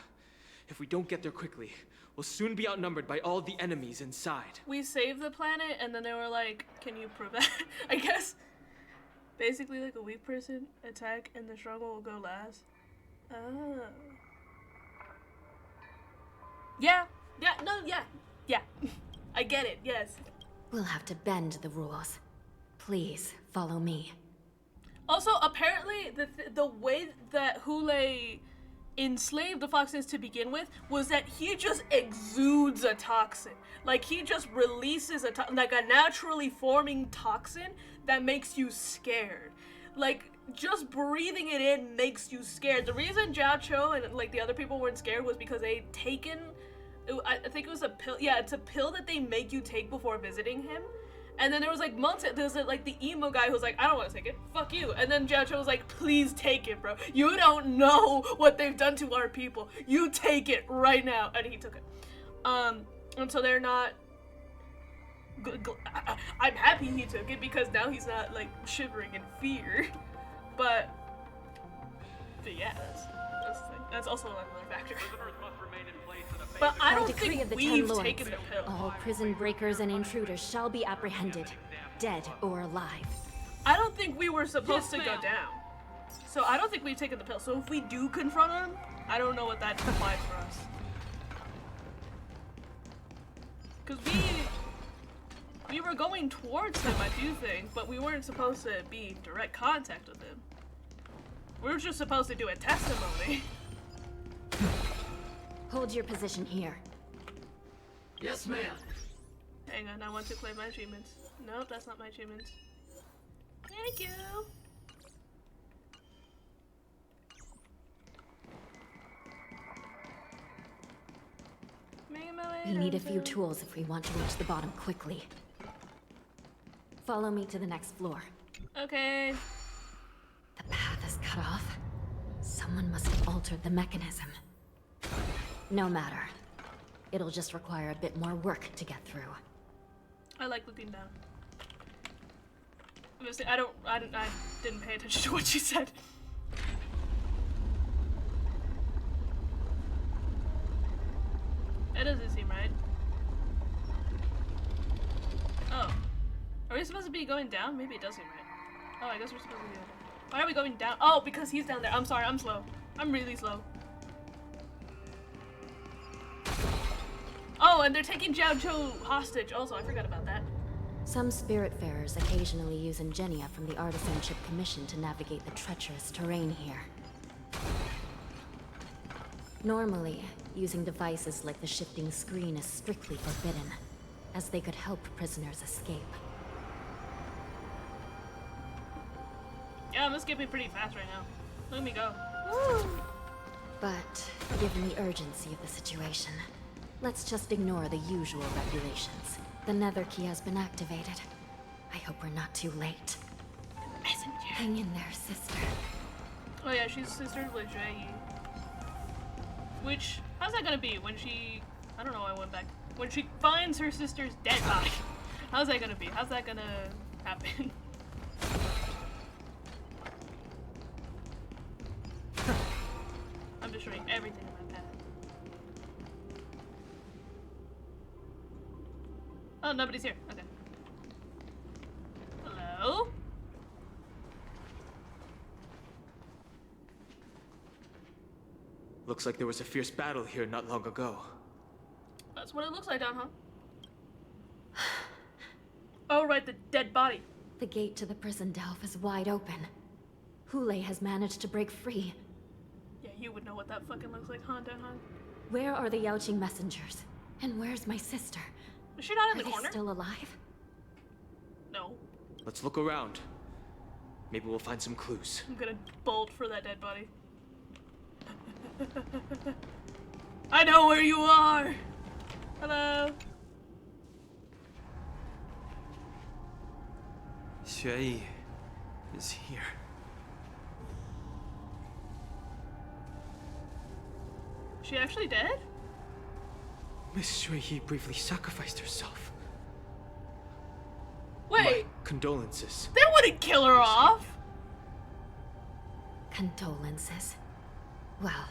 If we don't get there quickly, we'll soon be outnumbered by all the enemies inside. We saved the planet, and then they were like, "Can you prove that?" I guess. Basically, like a weak person attack, and the struggle will go last. Oh. Yeah. I get it. Yes. We'll have to bend the rules. Please follow me. Also, apparently, the way that Hule enslaved the Foxes to begin with was that he just exudes a toxin. Like, he just releases like a naturally forming toxin that makes you scared. Like, just breathing it in makes you scared. The reason Jiao Cho and like the other people weren't scared was because they'd taken, I think it was a pill. Yeah, it's a pill that they make you take before visiting him. And then there was like months, there's like the emo guy who's like, I don't want to take it, fuck you. And then Jiao Cho was like, please take it, bro. You don't know what they've done to our people. You take it right now. And he took it. And so they're not, I'm happy he took it because now he's not like shivering in fear. But yeah, that's also another factor. But I don't think we've taken the pill. All prison breakers and intruders shall be apprehended, dead or alive. I don't think we were supposed to go down. So I don't think we've taken the pill. So if we do confront him, I don't know what that implies for us. Because we were going towards him, I do think, but we weren't supposed to be in direct contact with him. We were just supposed to do a testimony. Hold your position here. Yes, ma'am. Hang on, I want to claim my achievements. Nope, that's not my achievements. Thank you. We need a few tools if we want to reach the bottom quickly. Follow me to the next floor. Okay. The path is cut off. Someone must have altered the mechanism. No matter. It'll just require a bit more work to get through. I like looking down. Obviously, I didn't pay attention to what she said. That doesn't seem right. Oh. Are we supposed to be going down? Maybe it does seem right. Oh, I guess we're supposed to be going down. Why are we going down? Oh, because he's down there. I'm sorry, I'm slow. I'm really slow. Oh, and they're taking Jiao Cho hostage also. I forgot about that. Some Spiritfarers occasionally use ingenia from the Artisanship Commission to navigate the treacherous terrain here. Normally, using devices like the shifting screen is strictly forbidden, as they could help prisoners escape. Yeah, I'm skipping pretty fast right now. Let me go. But, given the urgency of the situation, let's just ignore the usual regulations. The nether key has been activated. I hope we're not too late. Messenger. Hang in there, sister. Oh yeah, she's sister with Jay. Which, how's that gonna be when she... I don't know why I went back. When she finds her sister's dead body. How's that gonna be? How's that gonna happen? I'm destroying everything in my path. Oh, nobody's here. Okay. Hello? Looks like there was a fierce battle here not long ago. That's what it looks like down, huh? Oh, right, the dead body. The gate to the prison delve is wide open. Hule has managed to break free. Yeah, you would know what that fucking looks like, huh, huh? Where are the Yaoqing messengers? And where's my sister? Is she not in Are the corner? they still alive? No. Let's look around. Maybe we'll find some clues. I'm gonna bolt for that dead body. I know where you are! Hello? Xue is here. Is she actually dead? Miss Xue briefly sacrificed herself. Wait! My condolences. They wouldn't kill her off! Condolences. Well,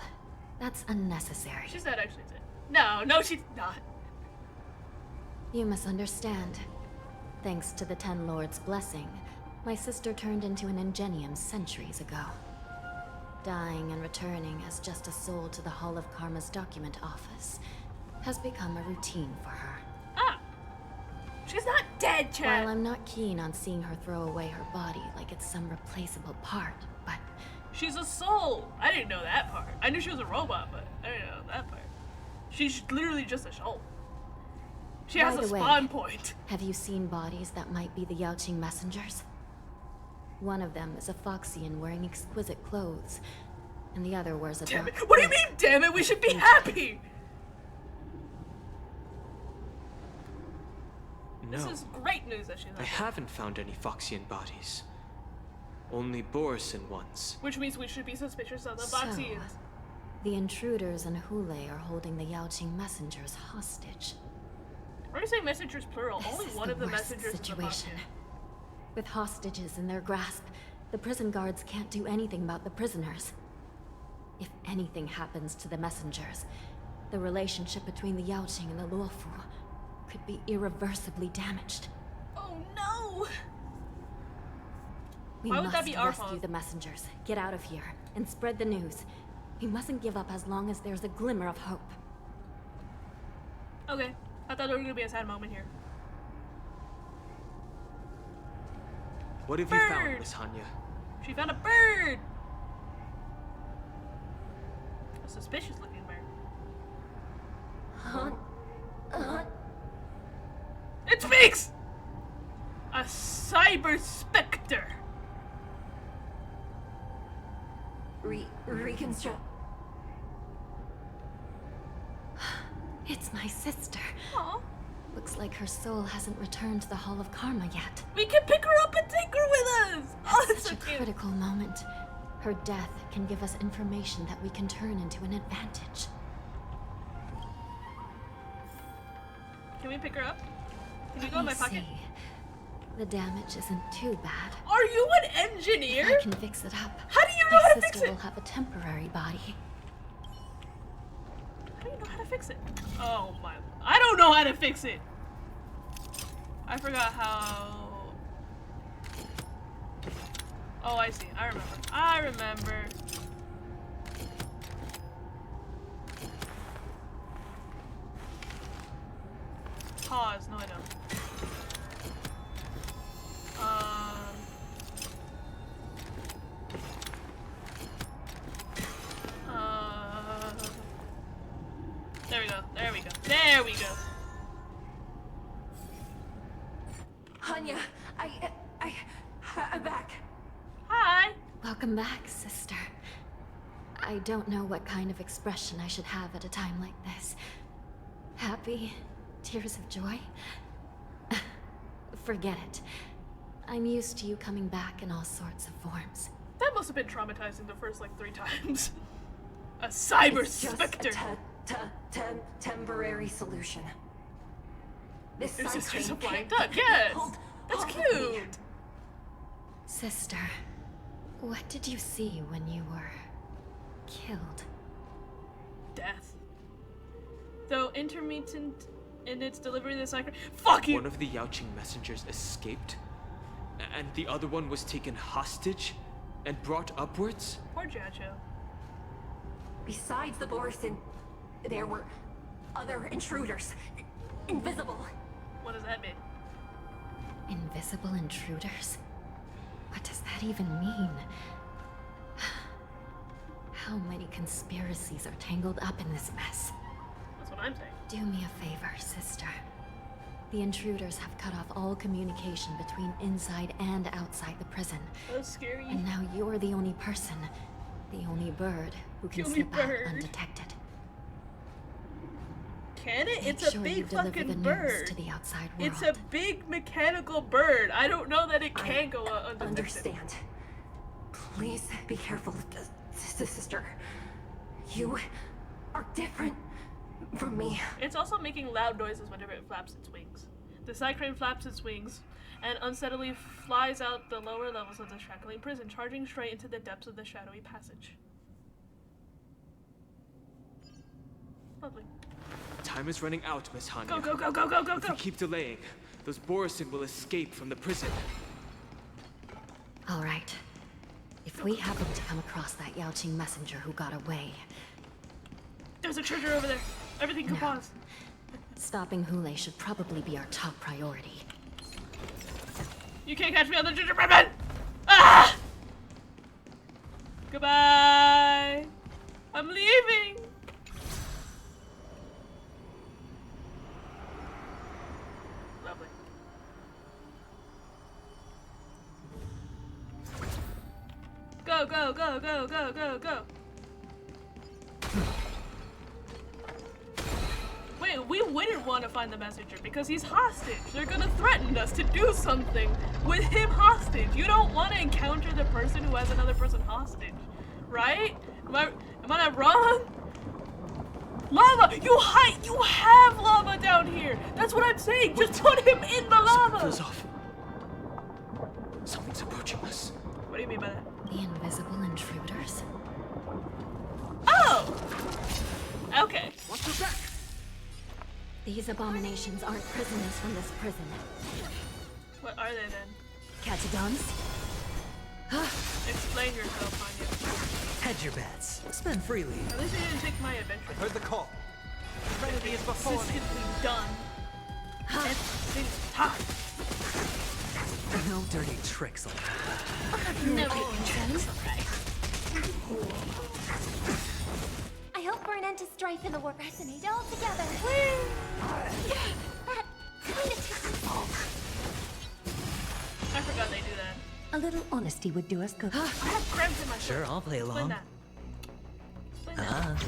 that's unnecessary. She's not actually dead. No, she's not. You misunderstand. Thanks to the Ten Lords' blessing, my sister turned into an ingenium centuries ago. Dying and returning as just a soul to the Hall of Karma's document office has become a routine for her. Ah! She's not dead, Chad! While I'm not keen on seeing her throw away her body like it's some replaceable part, but... She's a soul! I didn't know that part. I knew she was a robot, but I didn't know that part. She's literally just a soul. She has a spawn point. Have you seen bodies that might be the Yaoqing messengers? One of them is a Foxian wearing exquisite clothes, and the other wears a Damn dark... it! What do you mean, damn it? We should be happy! No. This is great news that she's I haven't found any Foxian bodies. Only Borisan ones. Which means we should be suspicious of the Foxians. So, the intruders and Hule are holding the Yaoqing messengers hostage. Why do you say messengers plural? This Only is one the of the worst messengers situation. is a Foxian. With hostages in their grasp, the prison guards can't do anything about the prisoners. If anything happens to the messengers, the relationship between the Yaoqing and the Luofu could be irreversibly damaged. Oh no! We Why would must that be our rescue fault? the messengers, get out of here, and spread the news. We mustn't give up as long as there's a glimmer of hope. Okay, I thought there was gonna be a sad moment here. What have you found, Miss Hanya? She found a bird! A suspicious looking bird. It speaks! A cyber specter! Reconstruct. It's my sister. Aw. Looks like her soul hasn't returned to the Hall of Karma yet. We can pick her up and take her with us! Oh, that's Such a critical moment. Her death can give us information that we can turn into an advantage. Can we pick her up? Can you go in my pocket? See. The damage isn't too bad. Are you an engineer? I can fix it up. How do you know how to fix sister it? will have a temporary body. How do you know how to fix it? Oh my. I don't know how to fix it. I forgot how. Oh, I see. I remember. I remember. Pause. No, I don't. There we go. There we go. There we go. Hanya, I'm back. Hi. Welcome back, sister. I don't know what kind of expression I should have at a time like this. Happy? Tears of joy? Forget it. I'm used to you coming back in all sorts of forms. That must have been traumatizing the first like 3 times. A cyber It's just specter. Temporary solution. This Your sun sister's a train flying can't duck. Yes. hold That's all of cute. me. Sister, what did you see when you were killed? Death. Though intermittent in its delivery, the cycle. Fuck you. One of the Yaoqing messengers escaped, and the other one was taken hostage and brought upwards. Poor Jacho. Besides the Borisin, there were other intruders. Invisible. What does that mean? Invisible intruders? What does that even mean? How many conspiracies are tangled up in this mess? That's what I'm saying. Do me a favor, sister. The intruders have cut off all communication between inside and outside the prison. That's scary. And now you're the only person, the only bird, who can The only slip out bird. undetected. Can it? Make It's a sure big you deliver the fucking news bird. to the outside world. It's a big mechanical bird. I don't know that it can go undetected. Understand. Please be careful, sister. You are different from me. It's also making loud noises whenever it flaps its wings. The cycrane flaps its wings and unsteadily flies out the lower levels of the shackling prison, charging straight into the depths of the shadowy passage. Lovely. Time is running out, Miss Hanya. Go, go, go, go, go, go, If go! we keep delaying, those Borisin will escape from the prison. All right. If we happen to come across that Yaoqing messenger who got away, There's a treasure over there. Everything can No. pause. stopping Hule should probably be our top priority. You can't catch me on the gingerbread man! Ah! Goodbye! I'm leaving! Lovely. Go, go, go, go, go, go, go! Wait, we wouldn't want to find the messenger because he's hostage. They're gonna threaten us to do something with him hostage. You don't want to encounter the person who has another person hostage, right? Am I not wrong? Lava! You have lava down here! That's what I'm saying! Just put him in the lava! Feels off. Something's approaching us. What do you mean by that? The invisible intruders? Oh! Okay. Watch your back! These abominations aren't prisoners from this prison. What are they then? Catagons? Explain yourself, Anya. Hedge your bets. Spend freely. At least you didn't take my adventure. Heard the call. Serenity is before me. Consistently done. Every single time. No dirty tricks on that. Nobody can I hope we're an end to strife in the war resonate all together. That kind of I forgot they do that. A little honesty would do us good. I have cramps in my Sure, I'll play Explain along. that. Explain that.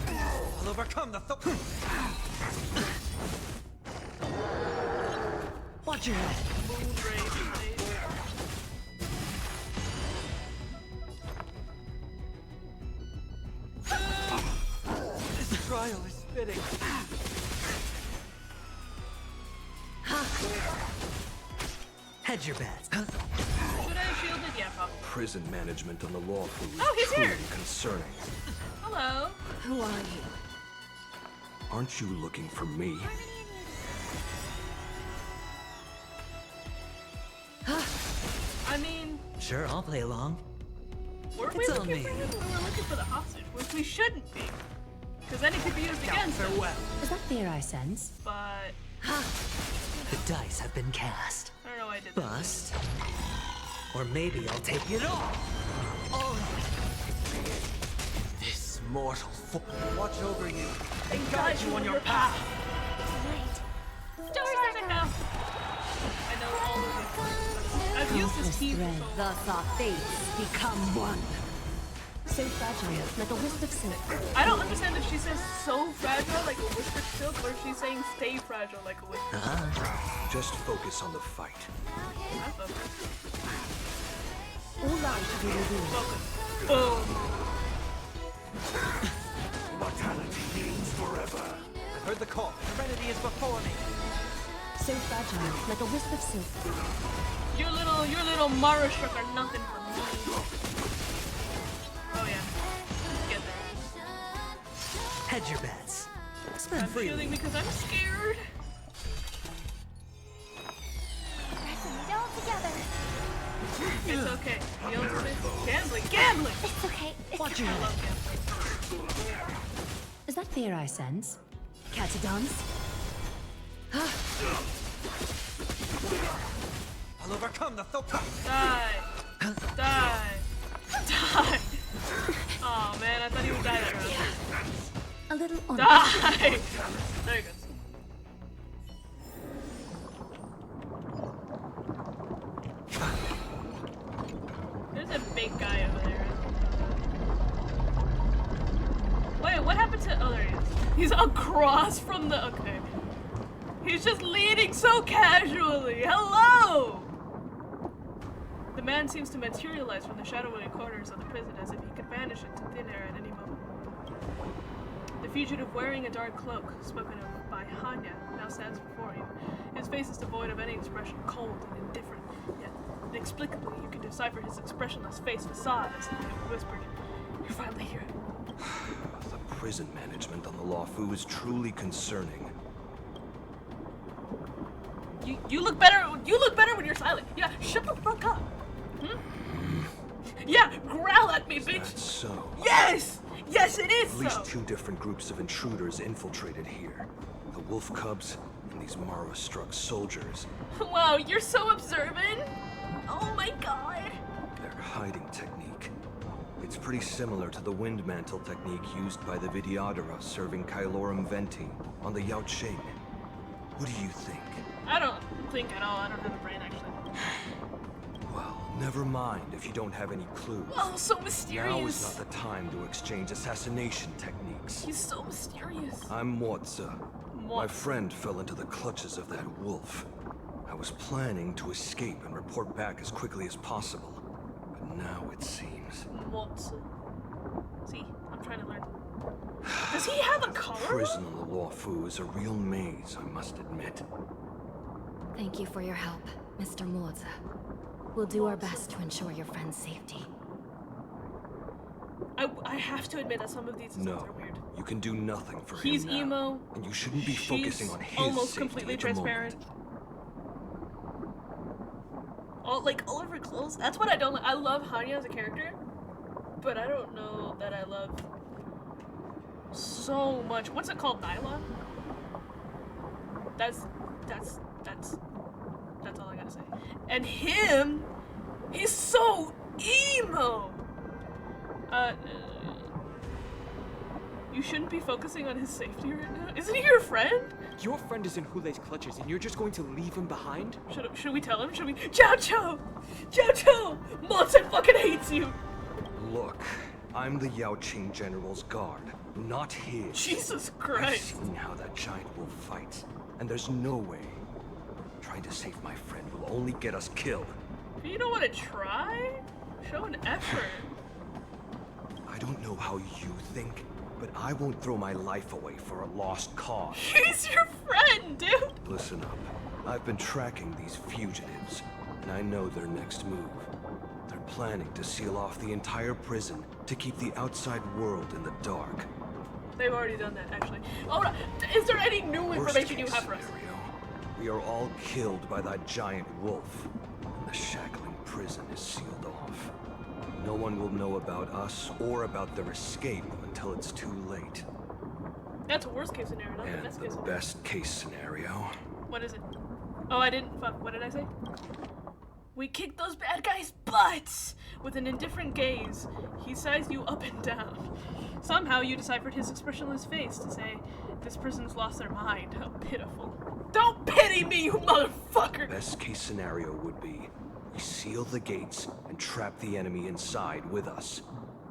I'll overcome the Watch your head. This trial is fitting. Hedge your bets. Should I have shielded? Yeah, probably. Prison management on the law food is Oh, he's truly here. concerning. Hello. Who are you? Aren't you looking for me? I mean, Sure, I'll play along. were we It's on looking me. for him? We were looking for the hostage, which we shouldn't be. Because then it could be used against us. Is that fear I sense? But The dice have been cast. I don't know why I did that. Bust. Or maybe I'll take it all. This mortal foe will watch over you and And guide you on your path. Jessica! I know all of it. I've used this key for so long. Thus our fates become one. So fragile, like a wisp of silk. I don't understand if she says so fragile like a whispered silk or if she's saying stay fragile like a whispered Just focus on the fight. All light to be revealed. Boom. Mortality means forever. I heard the call. Serenity is before me. So fragile, like a wisp of silk. Your little Mara struck are nothing for me. Oh yeah. Let's get there. Hedge your bets. Spend I'm freely. shielding because I'm scared. Pressing it all together. It's okay. The ultimate gambling. Gambling! It's okay. Watch your I head. love gambling. Is that fear I sense? Catty dance? I'll overcome the Thoka. Die. Die. Die. Oh man, I thought he would die that round. A little on. Die! There you go. There's a big guy over there. Wait, what happened to... Oh, there he is. He's across from the... Okay. He's just leading so casually. Hello! The man seems to materialize from the shadowy corners of the prison as if he could vanish into thin air at any moment. The fugitive wearing a dark cloak, spoken of by Hanya, now stands before you. His face is devoid of any expression, cold and indifferent, yet inexplicably you can decipher his expressionless face facade as he whispered, "You're finally here." The prison management on the law food is truly concerning. You look better. You look better when you're silent. Yeah, shut the fuck up. Yeah, growl at me, bitch. That's so. Yes, yes, it is At least so. two different groups of intruders infiltrated here. The wolf cubs and these Mara-struck soldiers. Wow, you're so observant. Oh my god. Their hiding technique. It's pretty similar to the wind mantle technique used by the Vidyadhara serving Kailorum Venti on the Yaoqing. What do you think? I don't think at all. I don't have a brain actually. Well, never mind if you don't have any clues. Oh, so Now is mysterious. not the time to exchange assassination techniques. He's so mysterious. I'm Morza. My Morza. friend fell into the clutches of that wolf. I was planning to escape and report back as quickly as possible. But now it seems... What? See, I'm trying to learn. Does he have a collar? Prison on the Luofu is a real maze, I must admit. Thank you for your help, Mr. Morza. We'll do our best to ensure your friend's safety. I have to admit that some of these designs No, are weird. you can do nothing for He's him now. emo. And you shouldn't be focusing on his almost safety completely at the moment. transparent. All of her clothes. That's what I don't like. I love Hanya as a character, but I don't know that I love so much. What's it called? Nylon? That's all I gotta say. And him, he's so emo. You shouldn't be focusing on his safety right now. Isn't he your friend? Your friend is in Hule's clutches, and you're just going to leave him behind? Should we tell him? Should we? Chow Chow! Chow Chow! Monson fucking hates you! Look, I'm the Yaoqing General's guard, not his. Jesus I've Christ. seen how that giant wolf fights, and there's no way. trying to save my friend will only get us killed. You don't want to try? Show an effort. I don't know how you think, but I won't throw my life away for a lost cause. He's your friend, dude! Listen up. I've been tracking these fugitives, and I know their next move. They're planning to seal off the entire prison to keep the outside world in the dark. They've already done that, actually. Oh, no. Is there any new information you have for us? We are all killed by that giant wolf, and the shackling prison is sealed off. No one will know about us or about their escape until it's too late. That's a worst case scenario, not the And best the case scenario. best case scenario. What is it? Oh, I didn't. Fuck, what did I say? We kicked those bad guys' butts! With an indifferent gaze, he sized you up and down. Somehow you deciphered his expressionless face to say, this person's lost their mind. How pitiful. Don't pity me, you motherfucker! Best case scenario would be we seal the gates and trap the enemy inside with us.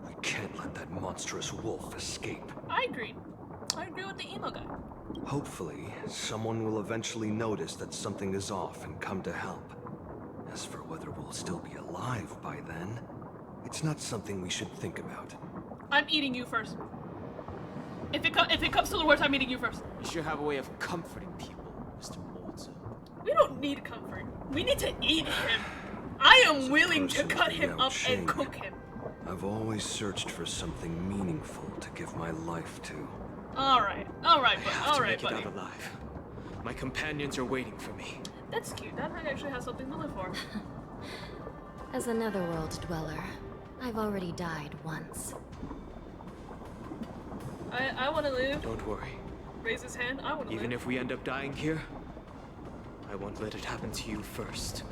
We can't let that monstrous wolf escape. I agree. I agree with the emo guy. Hopefully, someone will eventually notice that something is off and come to help. As for whether we'll still be alive by then, it's not something we should think about. I'm eating you first. If it comes to the worst, I'm eating you first. You should have a way of comforting people, Mr. Morza. We don't need comfort. We need to eat him. I am willing to cut him up and cook him. I've always searched for something meaningful to give my life to. Alright, but alright, to make buddy. it out alive. My companions are waiting for me. That's cute. That man actually has something to live for. As a netherworld dweller, I've already died once. I want to live. Don't worry. Raise his hand. I want to live. Even if we end up dying here, I won't let it happen to you first.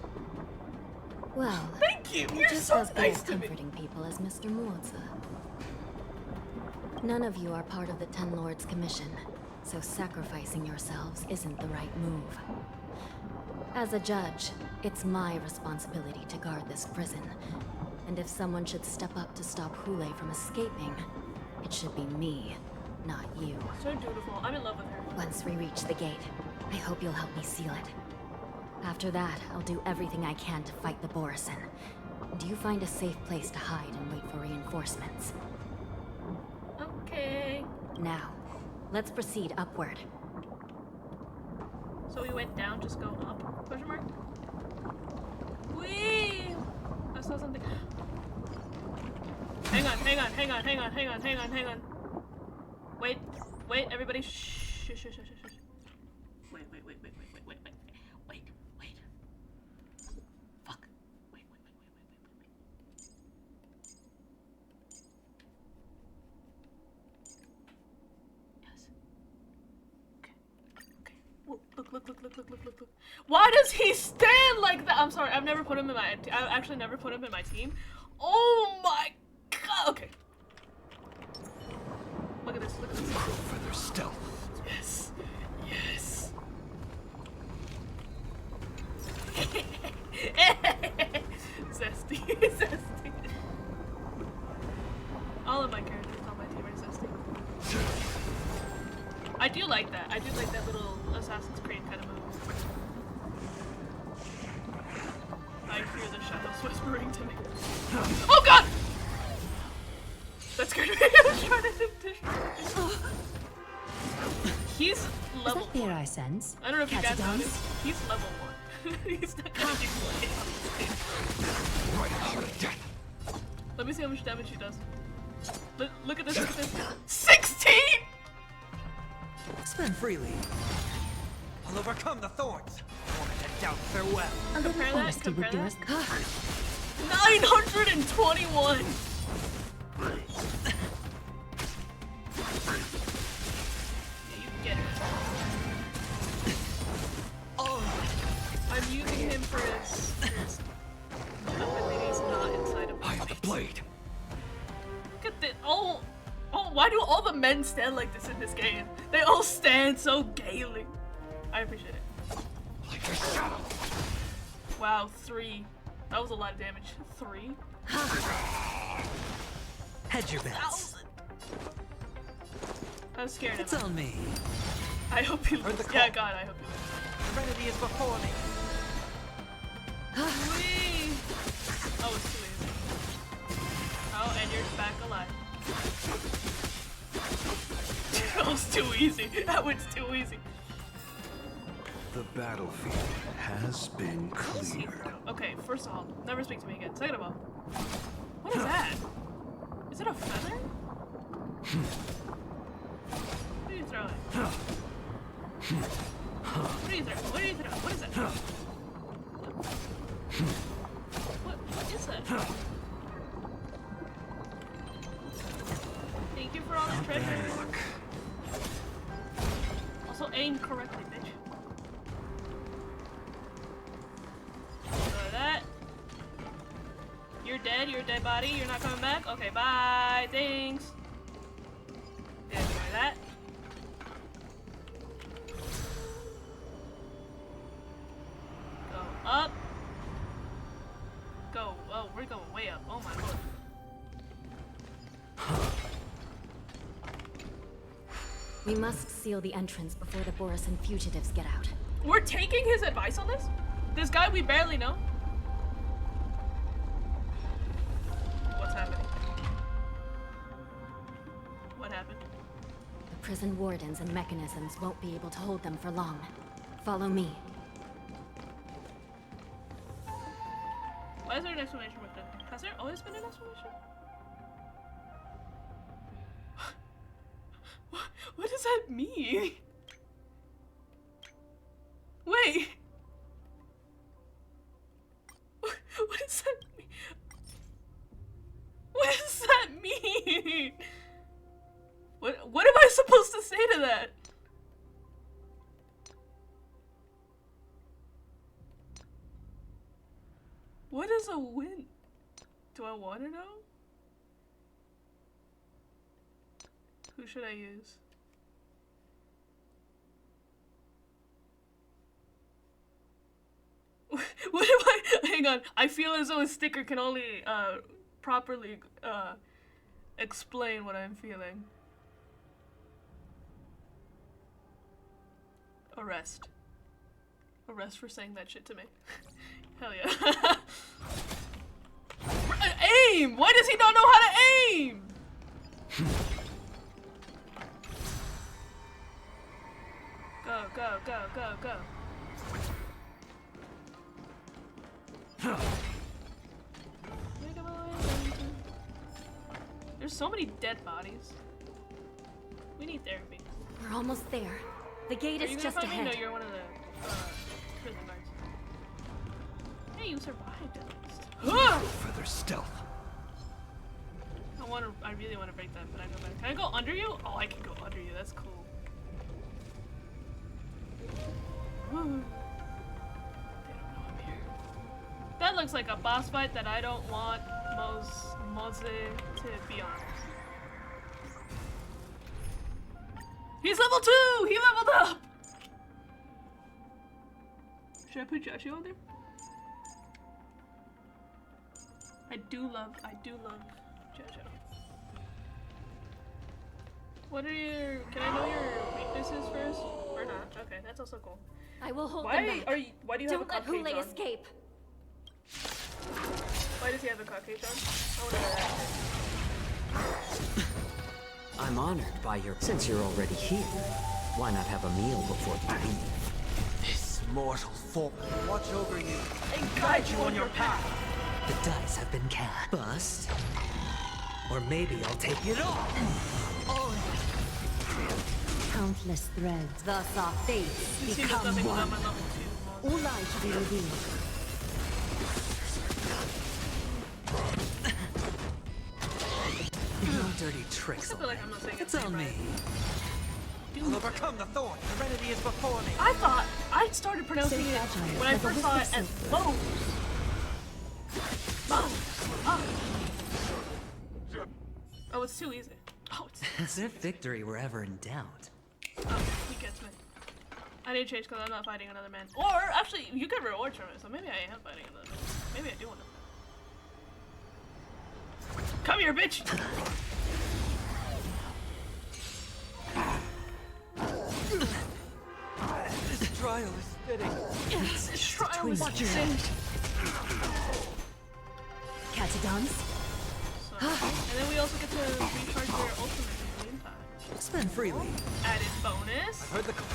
Well, thank you. You're You're just so as good nice at to me. comforting people as Mr. Morza. None of you are part of the Ten Lords Commission, so sacrificing yourselves isn't the right move. As a judge, it's my responsibility to guard this prison, and if someone should step up to stop Hule from escaping, it should be me, not you. So dutiful. I'm in love with her. Once we reach the gate, I hope you'll help me seal it. After that, I'll do everything I can to fight the Borisin. Do you find a safe place to hide and wait for reinforcements? Okay. Now, let's proceed upward. So we went down, just go up? Question mark? Whee! I saw something. Hang on. Wait, everybody. Shh. Wait. Fuck. Wait. Yes. Okay. Whoa, look. Why does he stand like that? I'm sorry, I've actually never put him in my team. Oh my god. Okay. Look at this. Feather stealth. Yes. Zesty. All of my characters on my team are zesty. I do like that. I do like that little Assassin's Creed kind of move. I hear the shadows whispering to me. Oh god! That scared me. I was trying to destroy. He's level. Is that fear I sense? I don't know if you Catch a guys dance? noticed. He's level 1. He's not gonna do much. Let me see how much damage he does. Look at this. 16! Spend freely. I'll overcome the thorns. Moment and doubt farewell. A little Compare that. honesty would do us good. 921! Get it. Oh, I'm using him for his abilities not inside of me. I am the blade. Look at this. Oh, why do all the men stand like this in this game? They all stand so gaily. I appreciate it. Like a shadow. Wow, 3. That was a lot of damage. 3? Hedge your bets. I was scared of It's him. on me. I hope he Heard the loses. call. Yeah, God, I hope he loses. Serenity is before me. Whee! Oh, it's too easy. Oh, and you're back alive. That was too easy. That was too easy. The battlefield has been cleared. Okay, first of all, never speak to me again. Second of all, what is that? Is it a feather? What are you throwing? What are you throwing? What are you throwing? What is that? What is that? Thank you for all the treasure. Also aim correctly, bitch. That. You're dead, you're a dead body, you're not coming back? Okay, bye, thanks. Destroy that. Go up. Go, oh, we're going way up, oh my lord. We must seal the entrance before the Borisan fugitives get out. We're taking his advice on this? This guy we barely know? What's happening? What happened? The prison wardens and mechanisms won't be able to hold them for long. Follow me. Why is there an exclamation mark there? Has there always been an exclamation? What does that mean? Wait. What does that mean? What does that mean? What am I supposed to say to that? What is a win? Do I want to know? Who should I use? What am I? Hang on. I feel as though a sticker can only properly explain what I'm feeling. Arrest. Arrest for saying that shit to me. Hell yeah. Aim! Why does he not know how to aim? Go, go, go, go, go. There's so many dead bodies. We need therapy. We're almost there. The gate is just ahead. No, you're one of the prison guards. Hey, you survived at least. Further stealth. I really want to break that, but I go back. Can I go under you? Oh, I can go under you. That's cool. They don't know I'm here. That looks like a boss fight that I don't want Moze to be on. He's level 2! He leveled up! Should I put Joshua on there? I do love Jojo. What are your... Can I know your weaknesses first? Or not? Okay, that's also cool. I will hold them back. Why do you Don't have a let cupcake Hule on? escape. Why does he have a cupcake on? I wanna know that. I'm honored by your... Since you're already here, why not have a meal before you leave? This mortal form will watch over you and guide you on your path. The dice have been cast. Bust. Or maybe I'll take it all. Countless threads. Thus our fates become one. All lies shall be revealed. No dirty tricks. I feel like I'm not saying It's on me. I'll overcome the thorn. Serenity is before me. I thought I started pronouncing it when I first saw it as Lowe's. Oh, it's too easy. Oh, it's As if victory were ever in doubt. oh, he gets me. I need to change because I'm not fighting another man. Or actually, you get rewards from it, so maybe I am fighting another man. Maybe I do want to. Come here, bitch! This trial is fitting. This trial is fitting. Catadons? And then we also get to recharge their ultimate in the meantime. Spend freely. Added bonus.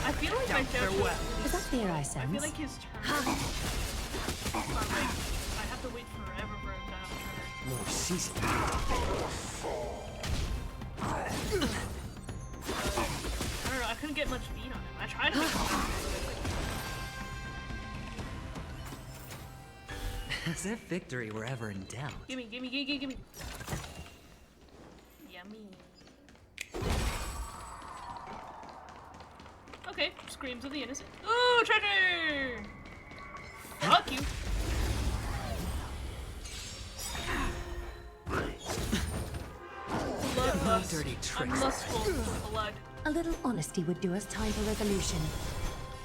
I feel like my Is that fear I sense? I feel like his turn. I have to wait forever for him to have a turn. More season. I don't know, I couldn't get much beat on him. I tried to make him As if victory were ever in doubt. Gimme. Yummy. Okay, screams of the innocent. Ooh, treasure! Fuck you. Bloodlust. Dirty I'm tricks. lustful for blood. A little honesty would do us time for resolution.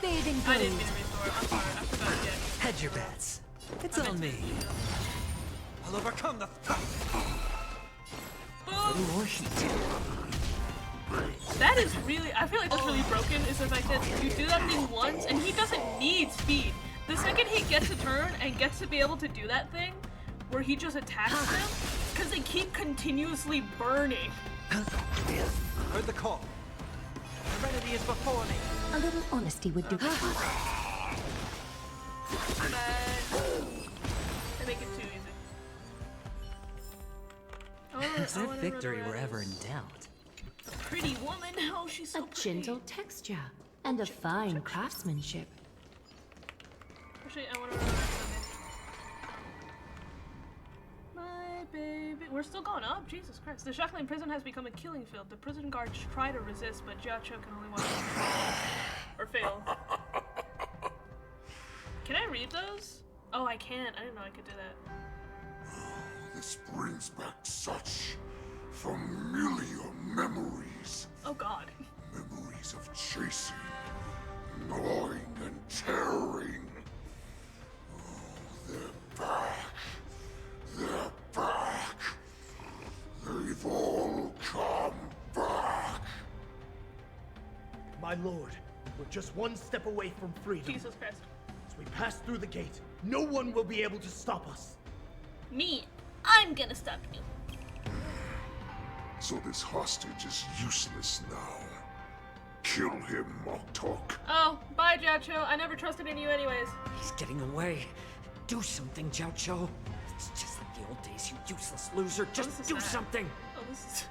Bathing I didn't gold. mean to restore. I'm sorry, I forgot again. Hedge your bets. It's on me. I'll overcome the... A little more heat. That is really, I feel like that's really broken, is the fact that you do that thing once and he doesn't need speed. The second he gets a turn and gets to be able to do that thing, where he just attacks them, because they keep continuously burning. Heard the call. Serenity is before me. A little honesty would do. They make it too easy. As if victory were ever in doubt. A pretty woman, oh she's so pretty. Gentle texture and a fine craftsmanship. Actually, I want to run my baby. We're still going up? Jesus Christ. The Shackling prison has become a killing field. The prison guards try to resist, but Jiacho can only watch them fall. Or fail. Can I read those? Oh, I can. I didn't know I could do that. This brings back such familiar memories. Oh god. Memories of chasing, gnawing, and tearing. Oh, they're back. They're back. They've all come back. My lord, we're just one step away from freedom. Jesus Christ. As we pass through the gate, no one will be able to stop us. Me, I'm gonna stop you. So this hostage is useless now. Kill him, Mock Talk. Oh, bye Jiacho. I never trusted in you anyways. He's getting away. Do something, Jiacho. It's just like the old days, you useless loser. Just do something. Oh, this is...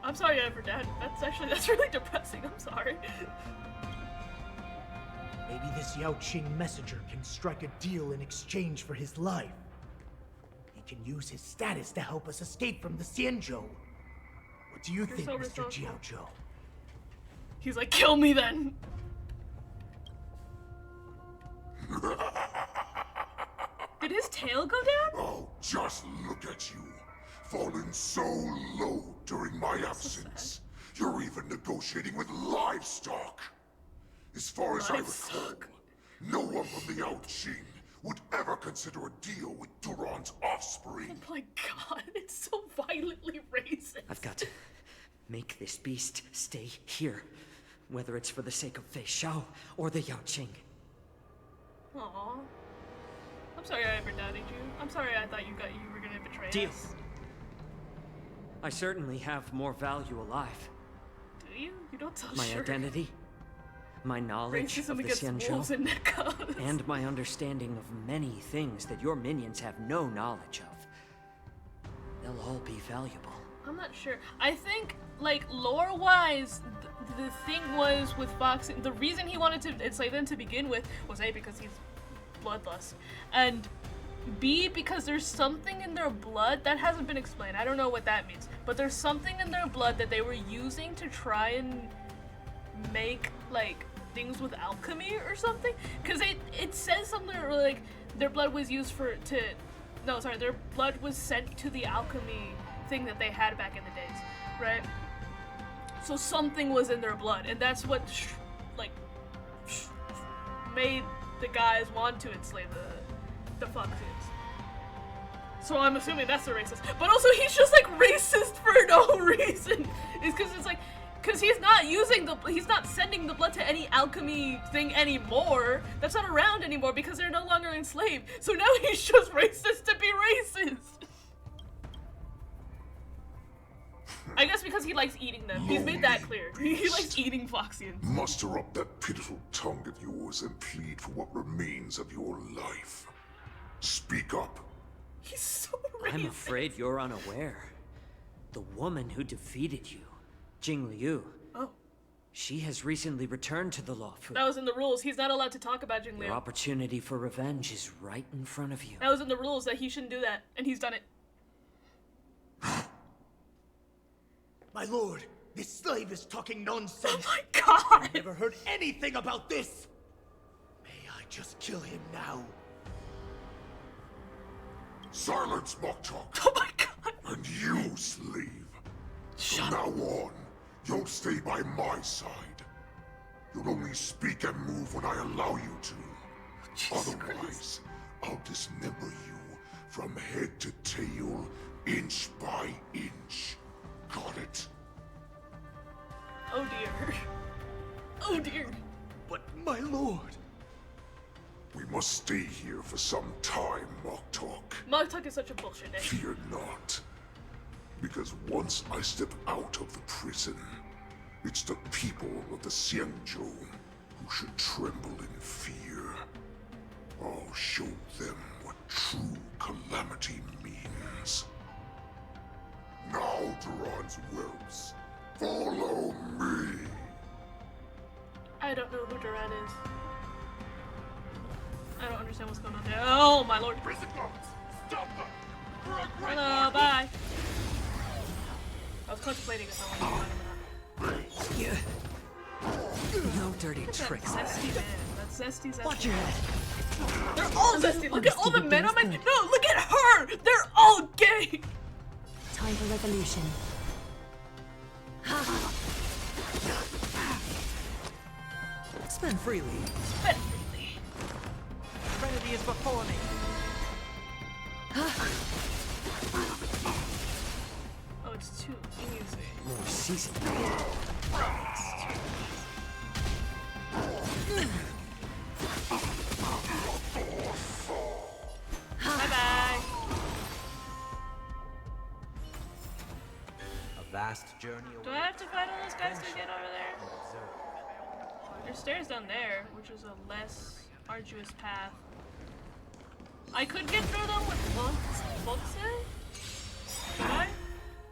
I'm sorry, Ever Dad. That's really depressing. I'm sorry. Maybe this Yao Qing messenger can strike a deal in exchange for his life. He can use his status to help us escape from the Xianzhou. What do you think, so Mr. resourceful. Jiaozhou? He's like, kill me then. Did his tail go down? Oh, just look at you. Fallen so low during my absence. You're even negotiating with livestock. As far as I recall, no one from the Yao Qing would ever consider a deal with Duran's offspring. Oh my god, it's so violently racist. I've got to make this beast stay here, whether it's for the sake of Fei Xiao or the Yao Qing. Aww. I'm sorry I ever doubted you. I'm sorry I thought you were gonna betray us. I certainly have more value alive. Do you? You don't tell My sure. identity, my knowledge Racism of the against wolves and Xianzhou, Neckos. and my understanding of many things that your minions have no knowledge of. They'll all be valuable. I'm not sure. I think, like, lore-wise, the thing was with Fox, the reason he wanted to enslave them to begin with was A, because he's bloodlust, and B, because there's something in their blood that hasn't been explained. I don't know what that means, but there's something in their blood that they were using to try and make, like, things with alchemy or something. Because it says something like their blood was used their blood was sent to the alchemy thing that they had back in the days, right? So something was in their blood, and that's what made the guys want to enslave the Foxes. So I'm assuming that's the racist. But also he's just like racist for no reason. It's because it's like, Because he's not he's not sending the blood to any alchemy thing anymore. That's not around anymore because they're no longer enslaved. So now he's just racist to be racist. I guess because he likes eating them. He's made that clear. He likes eating Foxians. Muster up that pitiful tongue of yours and plead for what remains of your life. Speak up. He's so racist. I'm afraid you're unaware. The woman who defeated you, Jing Liu. Oh. She has recently returned to the Luofu. That was in the rules. He's not allowed to talk about Jing Liu. Your opportunity for revenge is right in front of you. That was in the rules that he shouldn't do that, and he's done it. My lord, this slave is talking nonsense. Oh my god! I've never heard anything about this. May I just kill him now? Silence, mock talk. Oh my god! And you, slave. From now on, you'll stay by my side. You'll only speak and move when I allow you to. Otherwise, I'll dismember you from head to tail, inch by inch. Got it? Oh dear. Oh dear. But my lord. We must stay here for some time, Mock Talk. Mock Talk is such a bullshit name. Fear not. Because once I step out of the prison, it's the people of the Xianzhou who should tremble in fear. I'll show them what true calamity means. Now, Duran's whelps, follow me. I don't know who Duran is. I don't understand what's going on there. Oh my lord. Prison guards, stop them. Hello, bye. I was contemplating if I wanted to find him or not. No dirty tricks. Zesty man. That's zesty. Watch your head. They're all zesty. Look at all the men on my. No, look at her. They're all gay. Time for resolution. Spend freely. Spend freely. Trinity is before me. Oh, it's too easy. More seasoned. Bye-bye. A vast journey. Do I have to fight all those guys to get over there? There's stairs down there, which is a less arduous path. I could get through them with FOXES? Should I?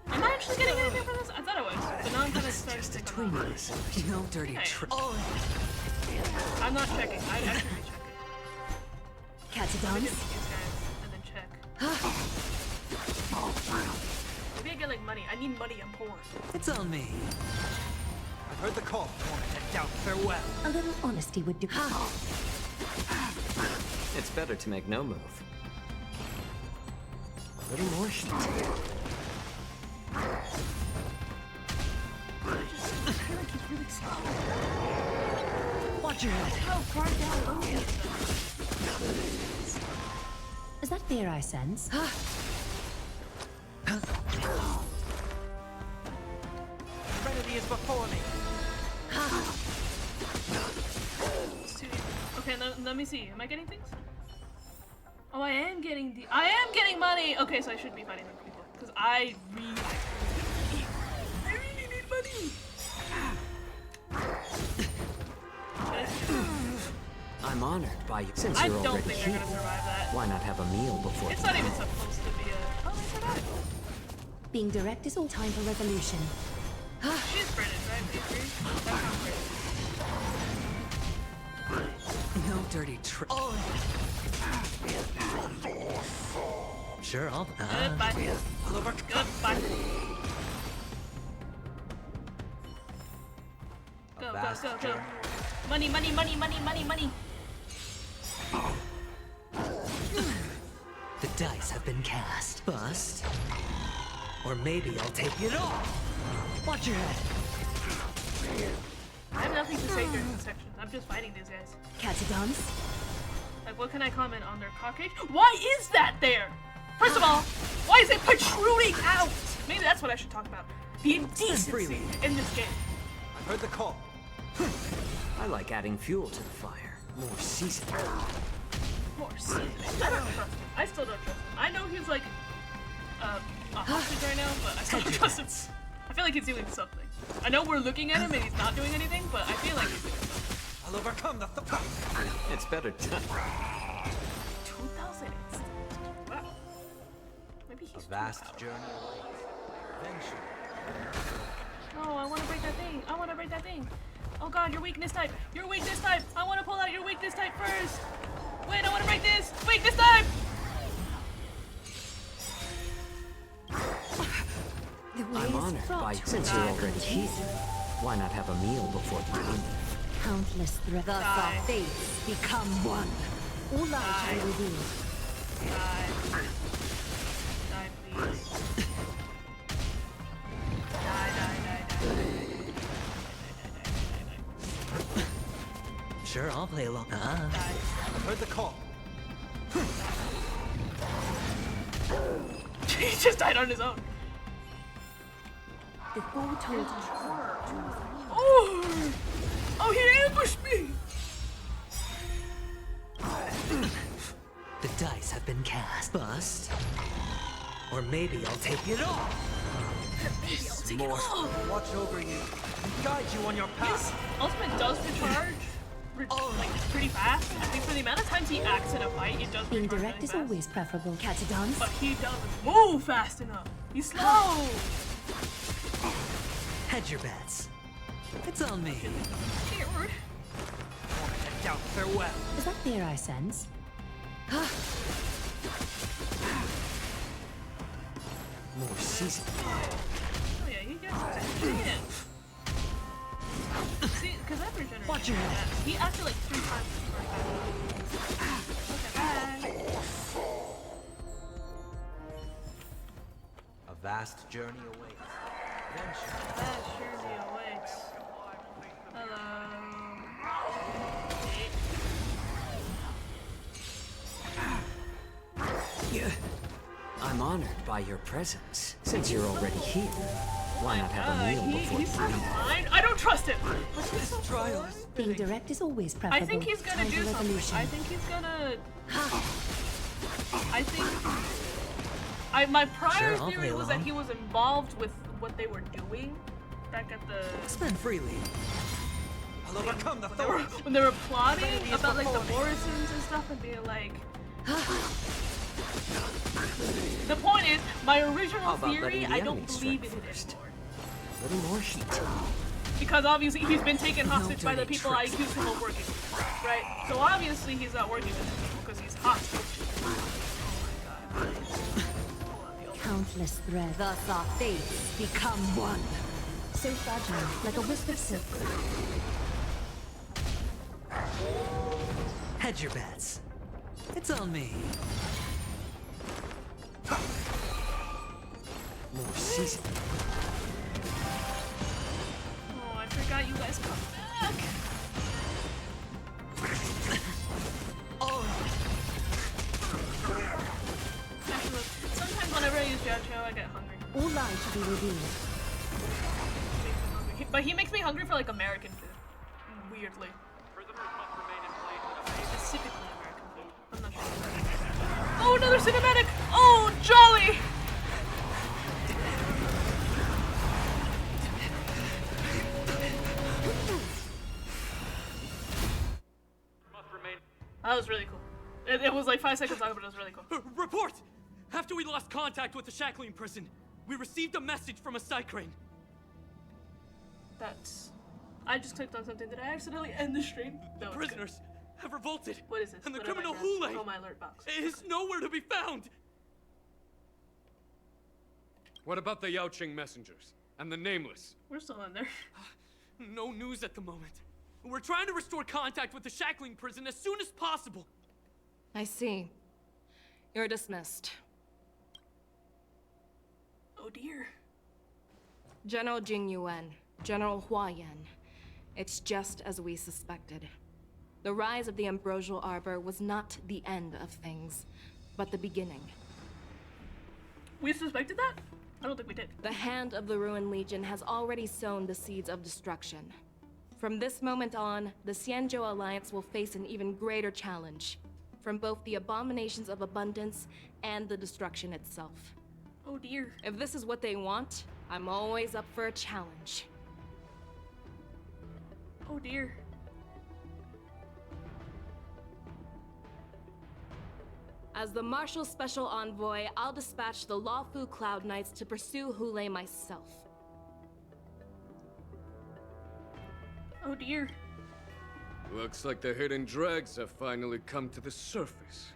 Am I actually getting anything from this? I thought I was, but now I'm kind of starting to think I'm not. No dirty tricks. I'm not checking. I should be checking. Catch a Let me dance. get these guys and then check. Maybe I get like money. I need money. I'm poor. It's on me. I've heard the call. I want to head down. Farewell. A little honesty would do. It's better to make no move. A little more heat. Watch your head. How far down low is Is that fear I sense? Trinity is before me. It's too easy. Okay, let me see. Am I getting things? Oh, I am getting money. Okay, so I should be fighting them people because I really need money. I'm honored by you. Since I you're don't already think here, they're gonna survive that. why not have a meal before? It's not even supposed to be a. Oh, they survived. Being direct is all time for resolution. She's British, right? We agree? That's not British. No dirty tricks. Sure, I'll. Goodbye. Goodbye. Go. Money. The dice have been cast. Bust. Or maybe I'll take it all. Watch your head. I have nothing to say during this section. I'm just fighting these guys. Catch a dance. Like, what can I comment on their cockage? Why is that there? First of all, why is it protruding out? Maybe that's what I should talk about. The indecency in this game. Heard the call. I like adding fuel to the fire. More seasoning. More seasoning. I don't trust him. I still don't trust him. I know he's like a hostage right now, but I still don't trust him. I feel like he's doing something. I know we're looking at him and he's not doing anything, but I feel like he's doing something. I'll overcome the It's better done. 2000. Wow. Maybe he's a vast journey awaits. Adventure. Oh, I want to break that thing. I want to break that thing. Oh god, your weakness type. Your weakness type. I want to pull out your weakness type first. Wait, I want to break this. Weakness type. I'm honored by since you're already here. Why not have a meal before you leave? Countless threats. Thus our fates become one. All light will reveal. Die. Die, please. Die, die, die, die. Sure, I'll play along. Heard the call. He just died on his own. The foretold Oh! Oh, he ambushed me! The dice have been cast. Bust. Or maybe I'll take it all. Maybe I'll take it all. Watch over you and guide you on your His path. ultimate does recharge like pretty fast. I think for the amount of times he acts in a fight, it does being recharge direct really is fast. always preferable. Catadons. But he doesn't move fast enough. He's slow. Hedge your bets. It's on me. Scared. Down, farewell. Is that fear I sense? More seasoning. Oh yeah, he gets it. See, because I've regenerated. Watch your head. He acted like 3 times before I got him. A vast journey awaits. Adventure. That surely awaits. Hello. I'm honored by your presence. Since you're already here, why not have a meal before He's you leave? fine. I don't trust him. This trial is Being direct is always preferable. I think he's gonna Time do for something. revolution. I think he's gonna. I think. My prior I'll theory play was that along. he was involved with what they were doing back at the. Spend freely. I'll overcome the When they were, thorns. when they were plotting Remedy is about like the before me. Morrisons and stuff and being like. The point is, my original How about letting theory, the I don't enemy believe in strike it first? anymore. A little more heat. Because obviously he's been taken hostage by the dirty people I tricks. accused him of working with, right? So obviously he's not working with them because he's hostage. Oh my god. Countless threads. Thus our fates become one. So fragile, like a wisp of silk. Hedge your bets. It's on me. More seasoning. Oh, I forgot you guys come back. Actually, sometimes whenever I use Jojo, I get hungry. All light to be revealed. But he makes me hungry for like American food. Weirdly. Specifically American food. I'm not sure. Oh, another cinematic! Oh, jolly! That was really cool. It was like 5 seconds long, but it was really cool. Report! After we lost contact with the shackling prison, we received a message from a Psycrane. That's... I just clicked on something. Did I accidentally end the stream? The No, it's prisoners good. have revolted. What is this? And the What am I criminal grabbing? Hule Oh, my alert box. is nowhere to be found. What about the Yaoqing messengers? And the Nameless? We're still in there. No news at the moment. We're trying to restore contact with the shackling prison as soon as possible. I see. You're dismissed. Oh dear. General Jing Yuan, General Hua Yan. It's just as we suspected. The rise of the Ambrosial Arbor was not the end of things, but the beginning. We suspected that? I don't think we did. The hand of the Ruined Legion has already sown the seeds of destruction. From this moment on, the Xianzhou Alliance will face an even greater challenge, from both the abominations of abundance and the destruction itself. Oh dear. If this is what they want, I'm always up for a challenge. Oh dear. As the Marshal Special Envoy, I'll dispatch the Lawfu Cloud Knights to pursue Hule myself. Oh dear. Looks like the hidden dregs have finally come to the surface.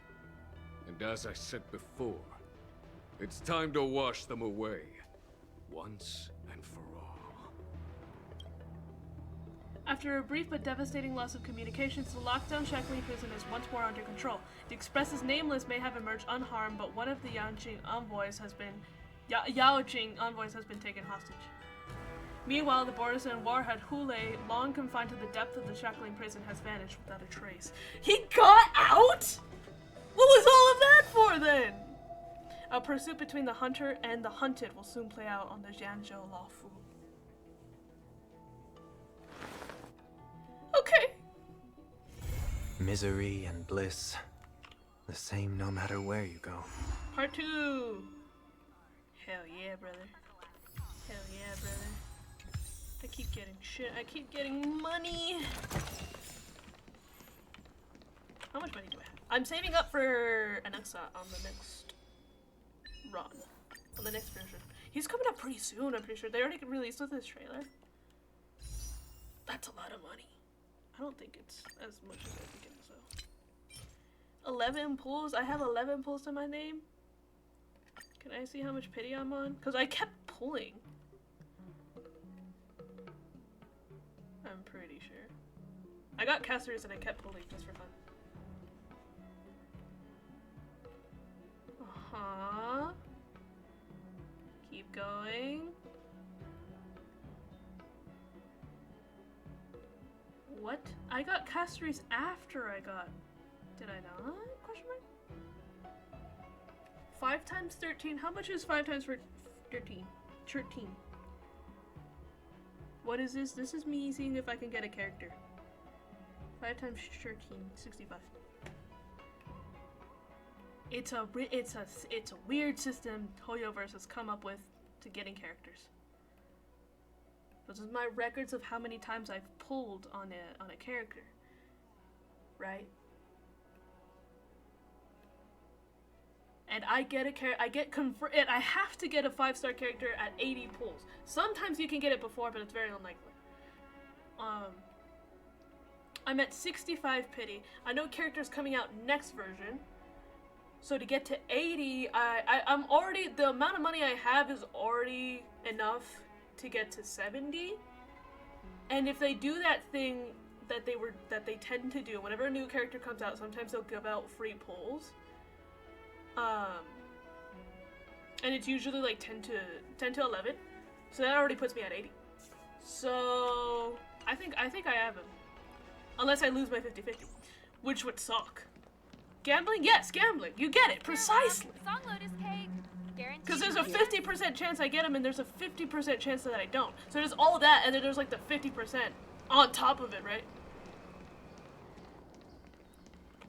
And as I said before, it's time to wash them away, once and for all. After a brief but devastating loss of communications, the lockdown Shackling prison is once more under control. The Express's Nameless may have emerged unharmed, but one of the Yaojing envoys has been taken hostage. Meanwhile, the Borderson warhead Hule, long confined to the depth of the Shackling prison, has vanished without a trace. He got out?! What was all of that for then? A pursuit between the hunter and the hunted will soon play out on the Xianzhou Lawfu. Okay. Misery and bliss, the same no matter where you go. Part 2. Hell yeah, brother. Hell yeah, brother. I keep getting shit. I keep getting money. How much money do I have? I'm saving up for Alexa on the next run. On the next version. He's coming up pretty soon, I'm pretty sure. They already released with this trailer. That's a lot of money. I don't think it's as much as I think it is though. 11 pulls? I have 11 pulls to my name? Can I see how much pity I'm on? Because I kept pulling. I'm pretty sure. I got casters and I kept pulling just for fun. Uh-huh. Keep going. What? I got casters after I got... Did I not? Question mark? 5 times 13. How much is 5 times 13? 13. What is this? This is me seeing if I can get a character. 5 times 13. 65. It's a weird system Hoyoverse has come up with to getting characters. Those are my records of how many times I've pulled on a character. Right? And I get I have to get a 5-star character at 80 pulls. Sometimes you can get it before, but it's very unlikely. I'm at 65 pity. I know characters coming out next version. So to get to 80, I'm already, the amount of money I have is already enough to get to 70. And if they do that thing that they tend to do, whenever a new character comes out, sometimes they'll give out free pulls. And it's usually like 10 to 11. So that already puts me at 80. So I think I have him. Unless I lose my 50-50, which would suck. Gambling? Yes, gambling. You get it, precisely. Song load is paid. Because there's a 50% chance I get him, and there's a 50% chance that I don't. So there's all that, and then there's like the 50% on top of it, right?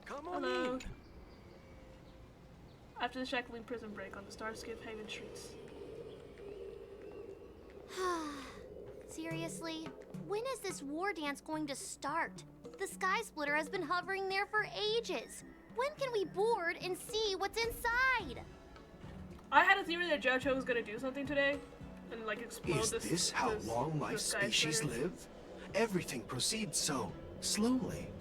Come on Hello. in. After the Shackling prison break on the Starskip Haven streets. Seriously? When is this war dance going to start? The Sky Splitter has been hovering there for ages. When can we board and see what's inside? I had a theory that JoJo was gonna do something today, and like explode Is this how long-life species live? Everything proceeds so slowly.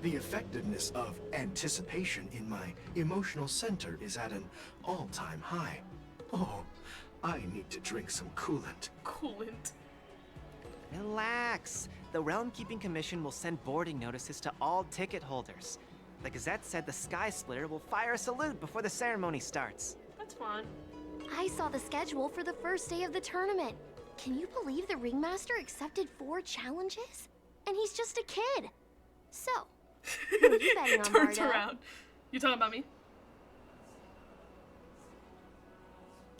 The effectiveness of anticipation in my emotional center is at an all-time high. Oh, I need to drink some coolant. Coolant? Relax. The Realm Keeping Commission will send boarding notices to all ticket holders. The Gazette said the Sky Splitter will fire a salute before the ceremony starts. That's fun. I saw the schedule for the first day of the tournament. Can you believe the Ringmaster accepted 4 challenges? And he's just a kid. So, who are you betting on, Turns Bardo? around. You talking about me?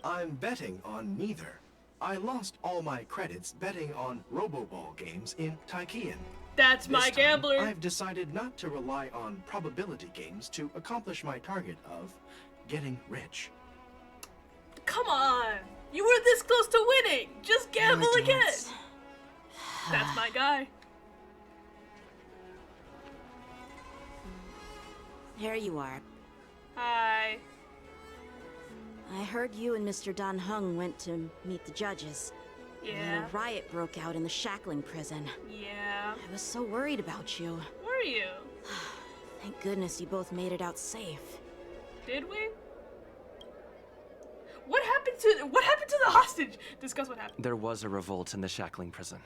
I'm betting on neither. I lost all my credits betting on Roboball games in Taikian. That's my This time, gambler. I've decided not to rely on probability games to accomplish my target of getting rich. Come on. You were this close to winning. Just gamble again. That's my guy. Here you are. Hi. I heard you and Mr. Dan Heng went to meet the judges. And then Yeah. a riot broke out in the shackling prison. Yeah. I was so worried about you. Were you? Thank goodness you both made it out safe. Did we? What happened to the hostage? Discuss what happened. There was a revolt in the shackling prison.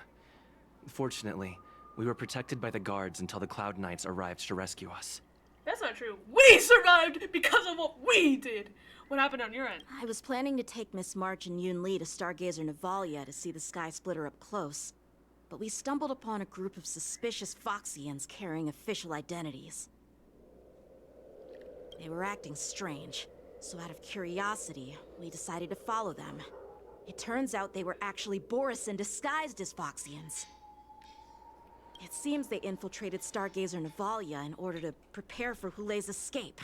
Fortunately, we were protected by the guards until the Cloud Knights arrived to rescue us. That's not true. We survived because of what we did. What happened on your end? I was planning to take Miss March and Yun Li to Stargazer Navalia to see the Sky Splitter up close. But we stumbled upon a group of suspicious FOXES carrying official identities. They were acting strange, so out of curiosity, we decided to follow them. It turns out they were actually Borisin disguised as FOXES. It seems they infiltrated Stargazer Navalia in order to prepare for Hulei's escape.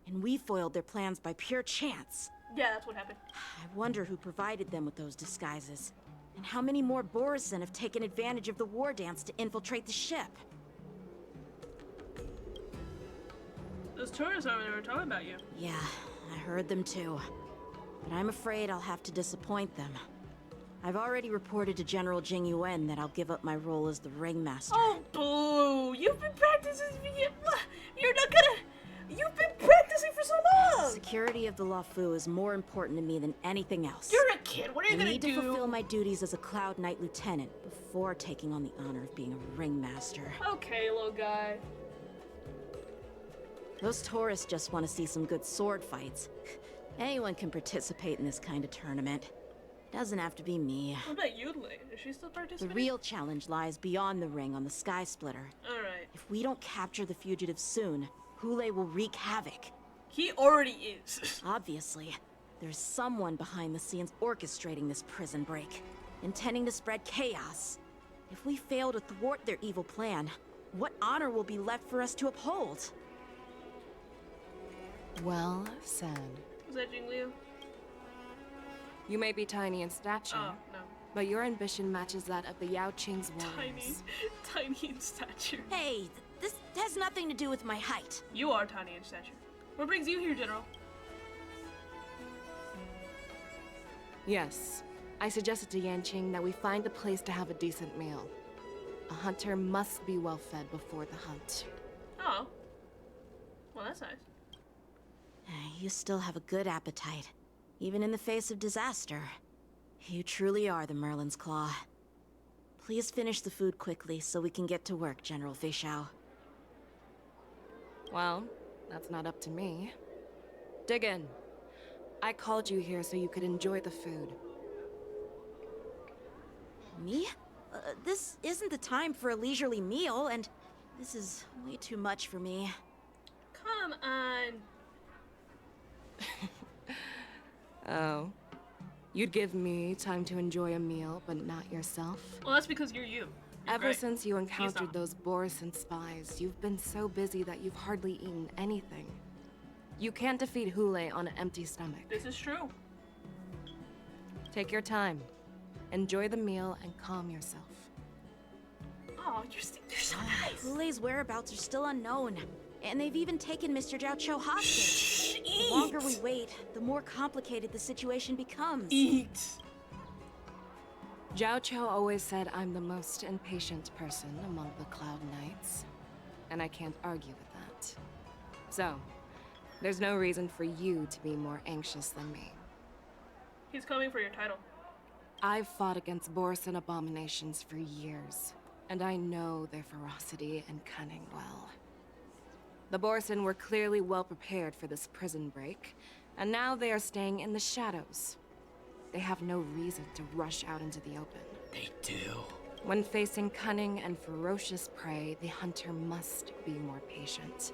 And we foiled their plans by pure chance. Yeah, that's what happened. I wonder who provided them with those disguises. And how many more Borisin have taken advantage of the war dance to infiltrate the ship? Those tourists over there were talking about you. Yeah, I heard them too. But I'm afraid I'll have to disappoint them. I've already reported to General Jing Yuan that I'll give up my role as the ringmaster. Oh, boo! You've been practicing. You're not gonna. You've been practicing for so long. Security of the Luofu is more important to me than anything else. You're a kid. What are you I gonna need do? to fulfill my duties as a Cloud Knight Lieutenant before taking on the honor of being a ringmaster. Okay, little guy. Those tourists just want to see some good sword fights. Anyone can participate in this kind of tournament. Doesn't have to be me. What about Yudley? Is she still The participating? real challenge lies beyond the ring on the Sky Splitter. Alright. If we don't capture the fugitive soon, Hulei will wreak havoc. He already is. Obviously, there's someone behind the scenes orchestrating this prison break, intending to spread chaos. If we fail to thwart their evil plan, what honor will be left for us to uphold? Well said. Was that Jing Liu? You may be tiny in stature, Oh, no. but your ambition matches that of the Yao Qing's warriors. Tiny in stature. Hey, this has nothing to do with my height. You are tiny in stature. What brings you here, General? Yes, I suggested to Yanqing that we find a place to have a decent meal. A hunter must be well fed before the hunt. Oh. Well, that's nice. You still have a good appetite, even in the face of disaster. You truly are the Merlin's Claw. Please finish the food quickly so we can get to work, General Feixiao. Well, that's not up to me. Dig in. I called you here so you could enjoy the food. Me? This isn't the time for a leisurely meal, and this is way too much for me. Come on. Oh. You'd give me time to enjoy a meal, but not yourself? Well, that's because you're you. You're Ever great. since you He's encountered not. those Borisin spies, you've been so busy that you've hardly eaten anything. You can't defeat Hulei on an empty stomach. This is true. Take your time. Enjoy the meal and calm yourself. Oh, you're so nice. Hulei's whereabouts are still unknown, and they've even taken Mr. Zhao Cho hostage. The longer we wait, the more complicated the situation becomes. Eat. Zhao Cho always said I'm the most impatient person among the Cloud Knights, and I can't argue with that. So, there's no reason for you to be more anxious than me. He's coming for your title. I've fought against Borisin abominations for years, and I know their ferocity and cunning well. The Borisin were clearly well prepared for this prison break, and now they are staying in the shadows. They have no reason to rush out into the open. They do. When facing cunning and ferocious prey, the hunter must be more patient,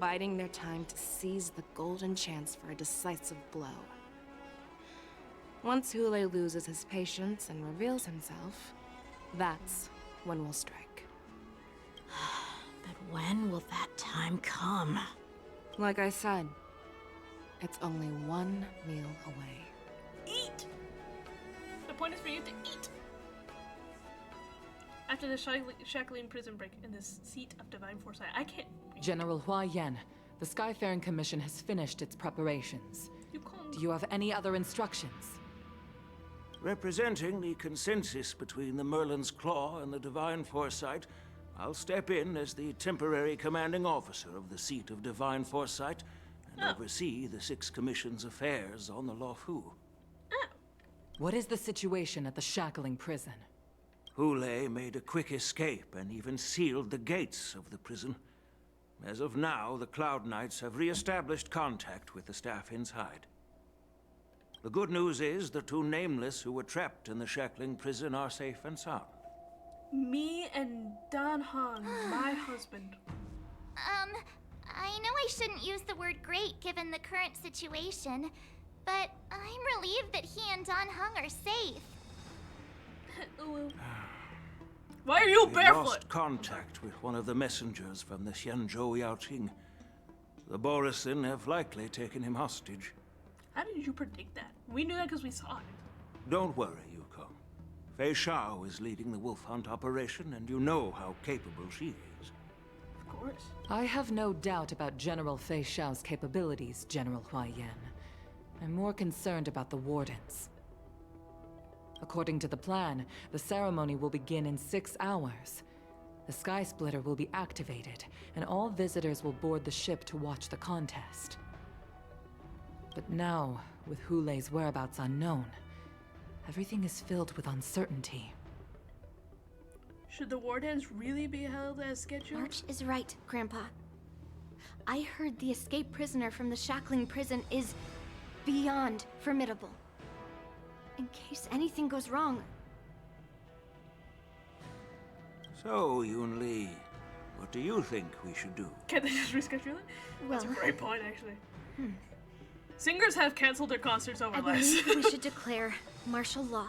biding their time to seize the golden chance for a decisive blow. Once Hule loses his patience and reveals himself, that's when we'll strike. But when will that time come? Like I said, it's only one meal away. Eat! The point is for you to eat! After the shackling prison break in the seat of divine foresight, I can't... General Hua Yan, the Skyfaring Commission has finished its preparations. Do you have any other instructions? Representing the consensus between the Merlin's Claw and the Divine Foresight, I'll step in as the temporary commanding officer of the seat of Divine Foresight and oversee the 6 Commission's affairs on the Luofu. What is the situation at the shackling prison? Hule made a quick escape and even sealed the gates of the prison. As of now, the Cloud Knights have re-established contact with the staff inside. The good news is the 2 Nameless who were trapped in the shackling prison are safe and sound. Me and Dan Han, my husband. I know I shouldn't use the word great given the current situation, but I'm relieved that he and Dan Hung are safe. Why are you We barefoot? lost contact with one of the messengers from the Xianzhou Yaoqing. The Borisin have likely taken him hostage. How did you predict that? We knew that because we saw it. Don't worry, Yukong. Fei Shao is leading the wolf hunt operation, and you know how capable she is. Of course. I have no doubt about General Fei Shao's capabilities, General Hua Yan. I'm more concerned about the Wardens. According to the plan, the ceremony will begin in 6 hours. The Sky Splitter will be activated, and all visitors will board the ship to watch the contest. But now, with Hule's whereabouts unknown, everything is filled with uncertainty. Should the Wardens really be held as scheduled? March is right, Grandpa. I heard the escaped prisoner from the shackling prison is beyond formidable. In case anything goes wrong. So, Yun Li, what do you think we should do? Can't they just reschedule it? That's a Well- great point, actually. Singers have canceled their concerts over I less. believe we should declare martial law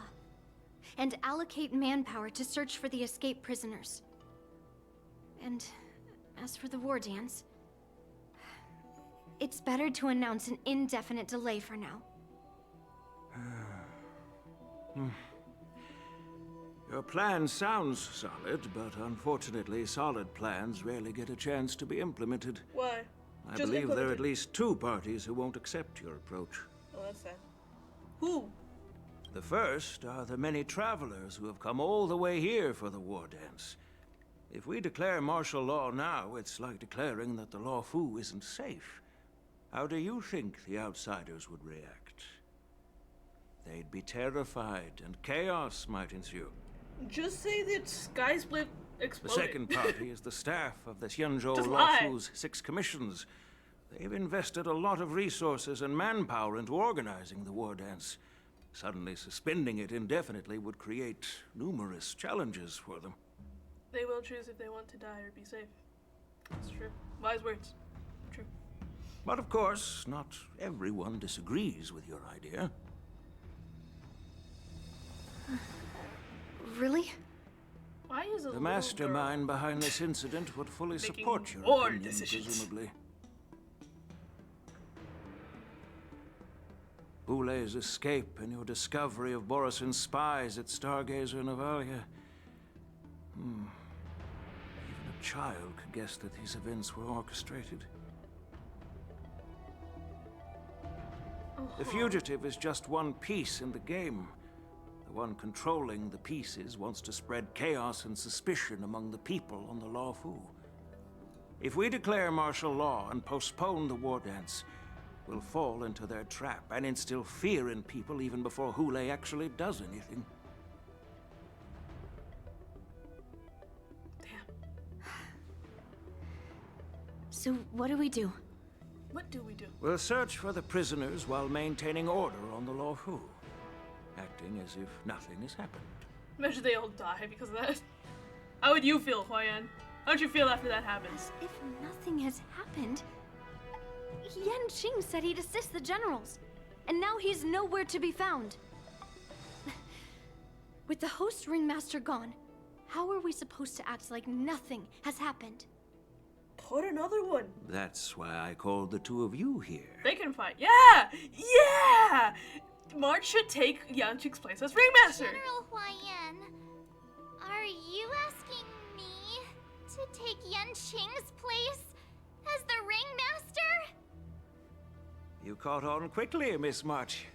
and allocate manpower to search for the escaped prisoners. And as for the war dance, it's better to announce an indefinite delay for now. Your plan sounds solid, but unfortunately, solid plans rarely get a chance to be implemented. Why? I Just believe there are implemented. at least 2 parties who won't accept your approach. Oh, that's sad. Who? The first are the many travelers who have come all the way here for the war dance. If we declare martial law now, it's like declaring that the Luofu isn't safe. How do you think the outsiders would react? They'd be terrified, and chaos might ensue. Just say that Sky Split The exploded. second party is the staff of the Xianzhou Just lie. Luofu's 6 commissions. They've invested a lot of resources and manpower into organizing the war dance. Suddenly suspending it indefinitely would create numerous challenges for them. They will choose if they want to die or be safe. That's true. Wise words. True. But of course, not everyone disagrees with your idea. Really? Why is a The little mastermind behind this incident would fully Making support your war opinion, decisions. presumably. Hule's escape and your discovery of Borisin's spies at Stargazer Navalia. Even a child could guess that these events were orchestrated. The fugitive is just one piece in the game. The one controlling the pieces wants to spread chaos and suspicion among the people on the Luofu. If we declare martial law and postpone the war dance, we'll fall into their trap and instill fear in people even before Hule actually does anything. So what do we do? What do we do? We'll search for the prisoners while maintaining order on the Luofu, acting as if nothing has happened. Imagine they all die because of that. How would you feel, Huayan? How'd you feel after that happens? If nothing has happened, Yan Qing said he'd assist the generals, and now he's nowhere to be found. With the host ringmaster gone, how are we supposed to act like nothing has happened? Put another one. That's why I called the two of you here. They can fight. Yeah! Yeah! March should take Yanqing's place as ringmaster. General Huaiyan, are you asking me to take Yanqing's place as the ringmaster? You caught on quickly, Miss March.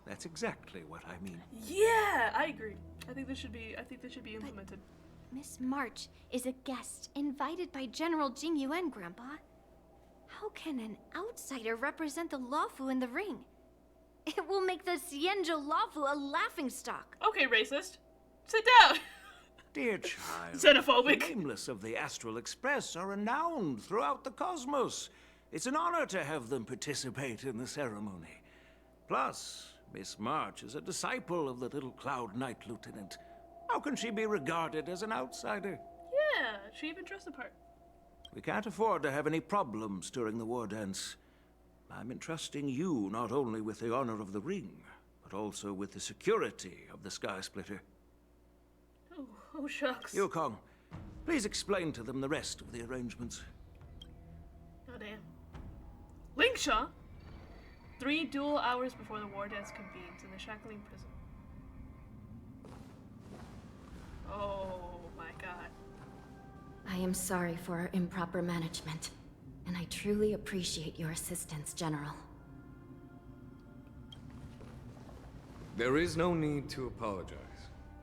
That's exactly what I mean. Yeah, I agree. I think this should be implemented. Miss March is a guest invited by General Jing Yuan, Grandpa. How can an outsider represent the Lawfu in the ring? It will make the Xianzhou Lawfu a laughingstock. Okay, racist. Sit down. Dear child, Xenophobic. the nameless of the Astral Express are renowned throughout the cosmos. It's an honor to have them participate in the ceremony. Plus, Miss March is a disciple of the little Cloud Knight Lieutenant. How can she be regarded as an outsider? Yeah, she even dressed the part. We can't afford to have any problems during the war dance. I'm entrusting you not only with the honor of the ring, but also with the security of the Sky Splitter. Oh shucks. Yukong, please explain to them the rest of the arrangements. Oh damn. Lingsha, 3 dual hours before the war dance convenes in the Shackling prison. Oh my god. I am sorry for our improper management, and I truly appreciate your assistance, General. There is no need to apologize.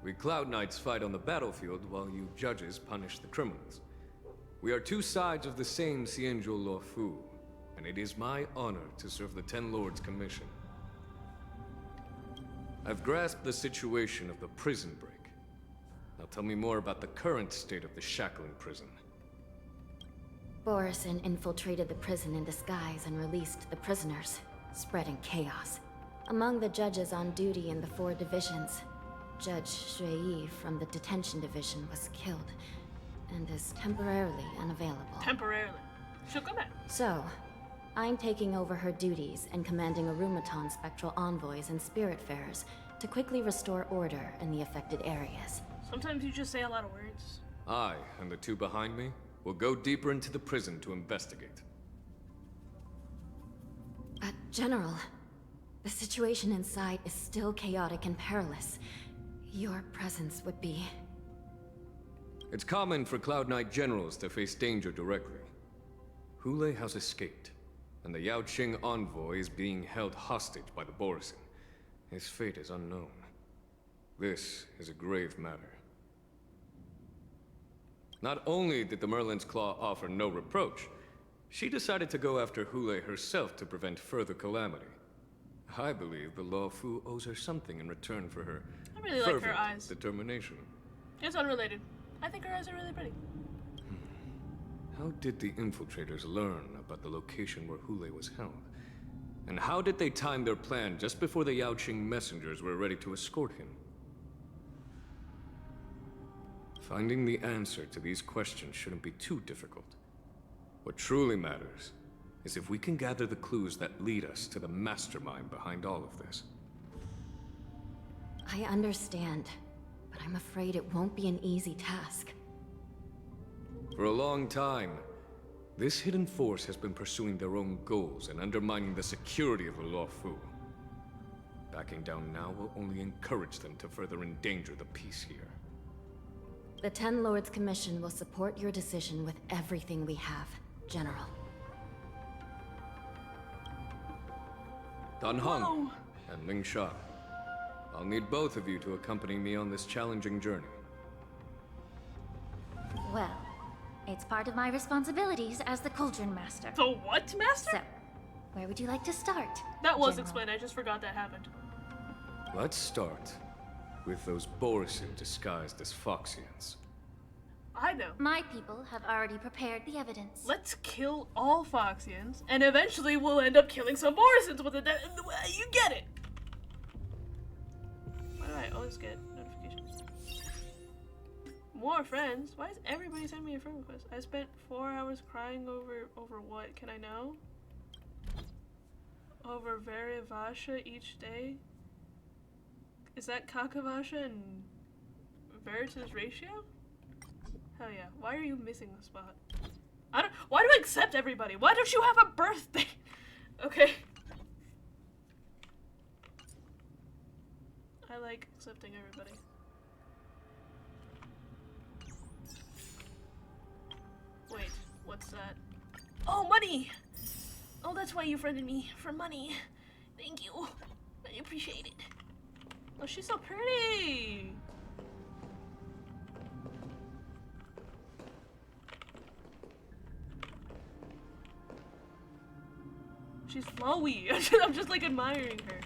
We Cloud Knights fight on the battlefield while you judges punish the criminals. We are two sides of the same Xianzhou Luofu, and it is my honor to serve the Ten Lords' commission. I've grasped the situation of the prison break. Now tell me more about the current state of the Shackling prison. Borison infiltrated the prison in disguise and released the prisoners, spreading chaos. Among the judges on duty in the 4 divisions, Judge Shui from the detention division was killed and is temporarily unavailable. Temporarily. She'll come back. So, I'm taking over her duties and commanding Arumaton spectral envoys and spiritfarers to quickly restore order in the affected areas. Sometimes you just say a lot of words. I, and the 2 behind me, will go deeper into the prison to investigate. General, the situation inside is still chaotic and perilous. Your presence would be... It's common for Cloud Knight generals to face danger directly. Hule has escaped, and the Yaoqing envoy is being held hostage by the Borison. His fate is unknown. This is a grave matter. Not only did the Merlin's Claw offer no reproach, she decided to go after Hule herself to prevent further calamity. I believe the Luofu owes her something in return for her I really like her eyes. determination. It's unrelated. I think her eyes are really pretty. How did the infiltrators learn about the location where Hule was held? And how did they time their plan just before the Yaoqing messengers were ready to escort him? Finding the answer to these questions shouldn't be too difficult. What truly matters is if we can gather the clues that lead us to the mastermind behind all of this. I understand, but I'm afraid it won't be an easy task. For a long time, this hidden force has been pursuing their own goals and undermining the security of the Luofu. Backing down now will only encourage them to further endanger the peace here. The Ten Lords Commission will support your decision with everything we have, General. Dan Heng and Ling Sha, I'll need both of you to accompany me on this challenging journey. Well, it's part of my responsibilities as the Cauldron Master. The what, Master? So, where would you like to start? That was General? explained, I just forgot that happened. Let's start with those Borison disguised as Foxians. I know. My people have already prepared the evidence. Let's kill all Foxians, and eventually we'll end up killing some Borisons with it. You get it! Why do I always get notifications? More friends? Why is everybody sending me a friend request? I spent 4 hours crying over what? Can I know? Over Varivasha each day? Is that Kakavasha and Veritas ratio? Hell yeah. Why are you missing a spot? Why do I accept everybody? Why don't you have a birthday? Okay. I like accepting everybody. Wait, what's that? Oh, money! Oh, that's why you friended me, for money. Thank you. I appreciate it. Oh, she's so pretty! She's flowy. I'm just like admiring her.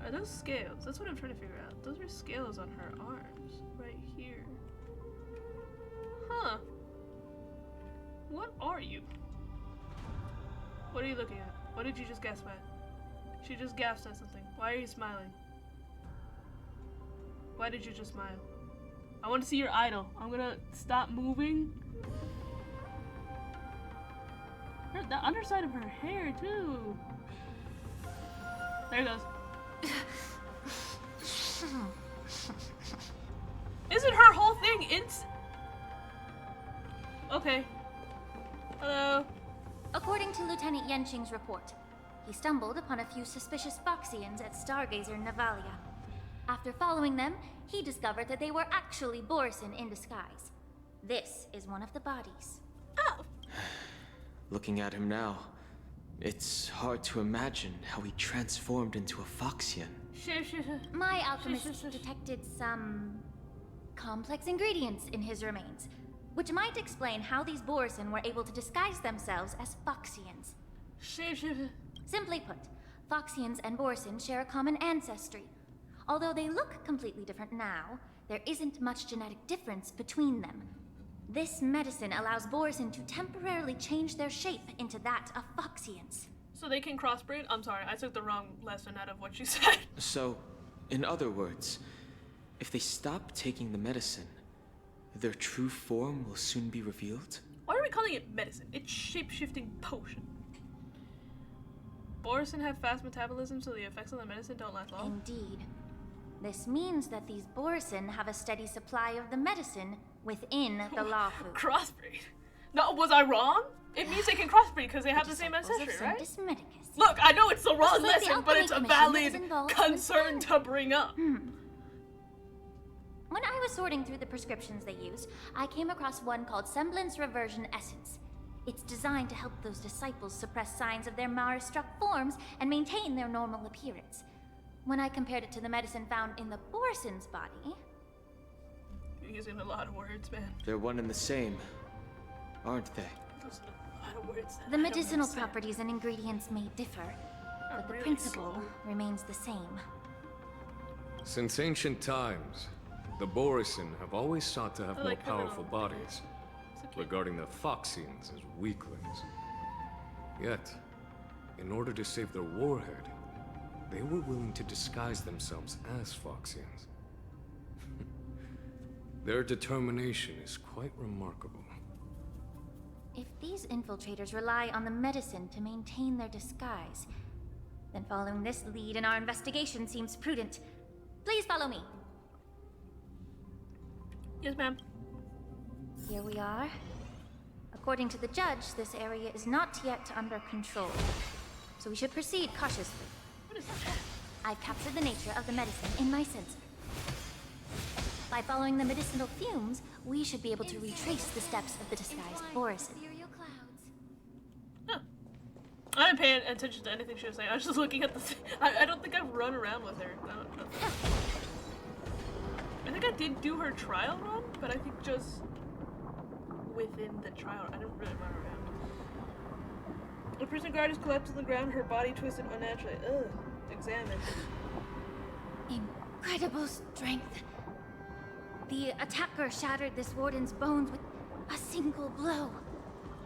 Are those scales? That's what I'm trying to figure out. Those are scales on her arms. Right here. Huh. What are you? What are you looking at? What did you just gasp at? She just gasped at something. Why are you smiling? Why did you just smile? I want to see your idol. I'm gonna stop moving. The underside of her hair, too. There it goes. Isn't her whole thing Okay. Hello. According to Lieutenant Yenqing's report, he stumbled upon a few suspicious Foxians at Stargazer Navalia. After following them, he discovered that they were actually Borison in disguise. This is one of the bodies. Oh! Looking at him now, it's hard to imagine how he transformed into a Foxian. My alchemist detected some complex ingredients in his remains, which might explain how these Borison were able to disguise themselves as Foxians. Simply put, Foxians and Borison share a common ancestry. Although they look completely different now, there isn't much genetic difference between them. This medicine allows Borison to temporarily change their shape into that of Foxians. So they can crossbreed? I'm sorry, I took the wrong lesson out of what you said. So, in other words, if they stop taking the medicine, their true form will soon be revealed? Why are we calling it medicine? It's shape-shifting potion. Borison have fast metabolism, so the effects of the medicine don't last long? Indeed. This means that these Borison have a steady supply of the medicine within the Lafu. Crossbreed? No, was I wrong? It means they can crossbreed because they have the same ancestry, right? Look, I know it's the wrong lesson, but it's a valid concern to bring up. When I was sorting through the prescriptions they used, I came across one called Semblance Reversion Essence. It's designed to help those disciples suppress signs of their Mara-struck forms and maintain their normal appearance. When I compared it to the medicine found in the Borison's body... You're using a lot of words, man. They're one and the same, aren't they? Those are a lot of words. The medicinal properties and ingredients may differ, but the principle remains the same. Since ancient times, the Borison have always sought to have more powerful bodies, regarding the Foxians as weaklings. Yet, in order to save their warhead, they were willing to disguise themselves as Foxians. Their determination is quite remarkable. If these infiltrators rely on the medicine to maintain their disguise, then following this lead in our investigation seems prudent. Please follow me. Yes, ma'am. Here we are. According to the judge, this area is not yet under control, so we should proceed cautiously. I've captured the nature of the medicine in my sensor. By following the medicinal fumes, we should be able to retrace the steps of the disguised Borison. Oh. I didn't pay attention to anything she was saying. I was just looking at the... I don't think I've run around with her. I think I did do her trial run, but I think just within the trial. I didn't really run around. The prison guard is collapsed on the ground, her body twisted unnaturally. Ugh. Examine. Incredible strength. The attacker shattered this warden's bones with a single blow.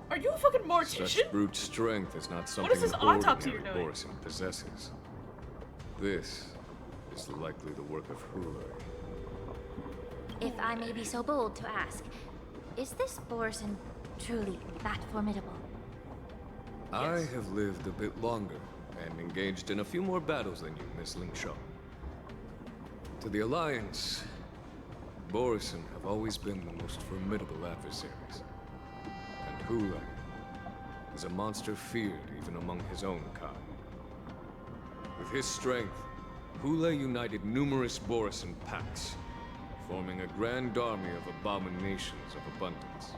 Are you a fucking mortician? Such brute strength is not something What is this autopsy you're ordinary doing? Borison possesses. This is likely the work of Hula. If I may be so bold to ask, is this Borison truly that formidable? I have lived a bit longer and engaged in a few more battles than you, Miss Ling Shaw. To the Alliance, Borisin have always been the most formidable adversaries. And Hule is a monster feared even among his own kind. With his strength, Hule united numerous Borisin packs, forming a grand army of abominations of abundance.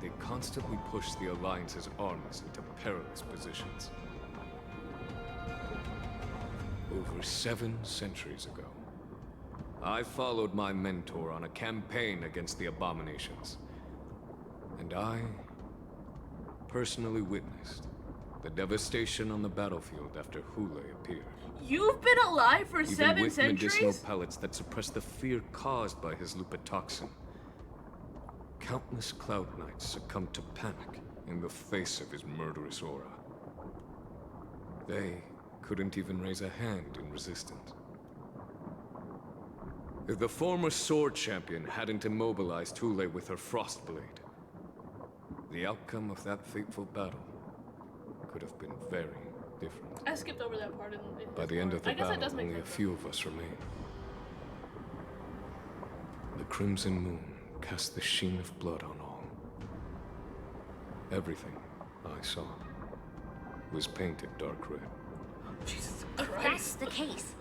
They constantly push the Alliance's armies into perilous positions. Over 7 centuries ago, I followed my mentor on a campaign against the abominations. And I personally witnessed the devastation on the battlefield after Hule appeared. You've been alive for Even 7 with centuries? medicinal pellets that suppress the fear caused by his lupitoxin, countless Cloud Knights succumbed to panic in the face of his murderous aura. They couldn't even raise a hand in resistance. If the former sword champion hadn't immobilized Hule with her Frostblade, the outcome of that fateful battle could have been very different. I skipped over that part in By the end of the I guess that battle, does make only a sense. few of us remained. The crimson moon cast the sheen of blood on all. Everything I saw was painted dark red. Jesus If that's the case,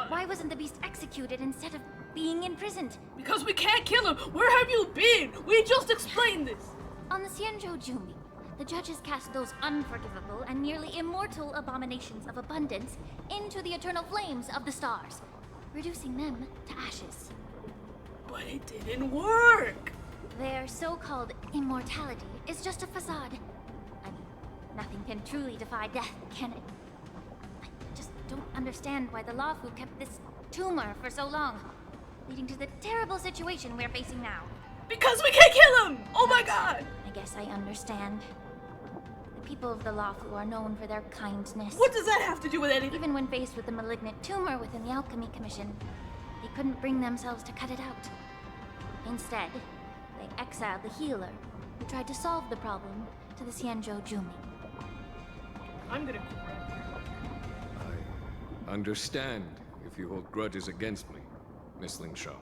why wasn't the beast executed instead of being imprisoned? Because we can't kill him! Where have you been? We just explained this! On the Xianzhou Jumi, the judges cast those unforgivable and nearly immortal abominations of abundance into the eternal flames of the stars, reducing them to ashes. But it didn't work! Their so-called immortality is just a facade. I mean, nothing can truly defy death, can it? I just don't understand why the Lawfu kept this tumor for so long, leading to the terrible situation we're facing now. Because we can't kill him! Oh my god! I guess I understand. The people of the Lawfu are known for their kindness. What does that have to do with anything? Even when faced with the malignant tumor within the Alchemy Commission, they couldn't bring themselves to cut it out. Instead, they exiled the healer, who tried to solve the problem, to the Xianzhou Jumi. I'm gonna I understand if you hold grudges against me, Miss Lingshaw.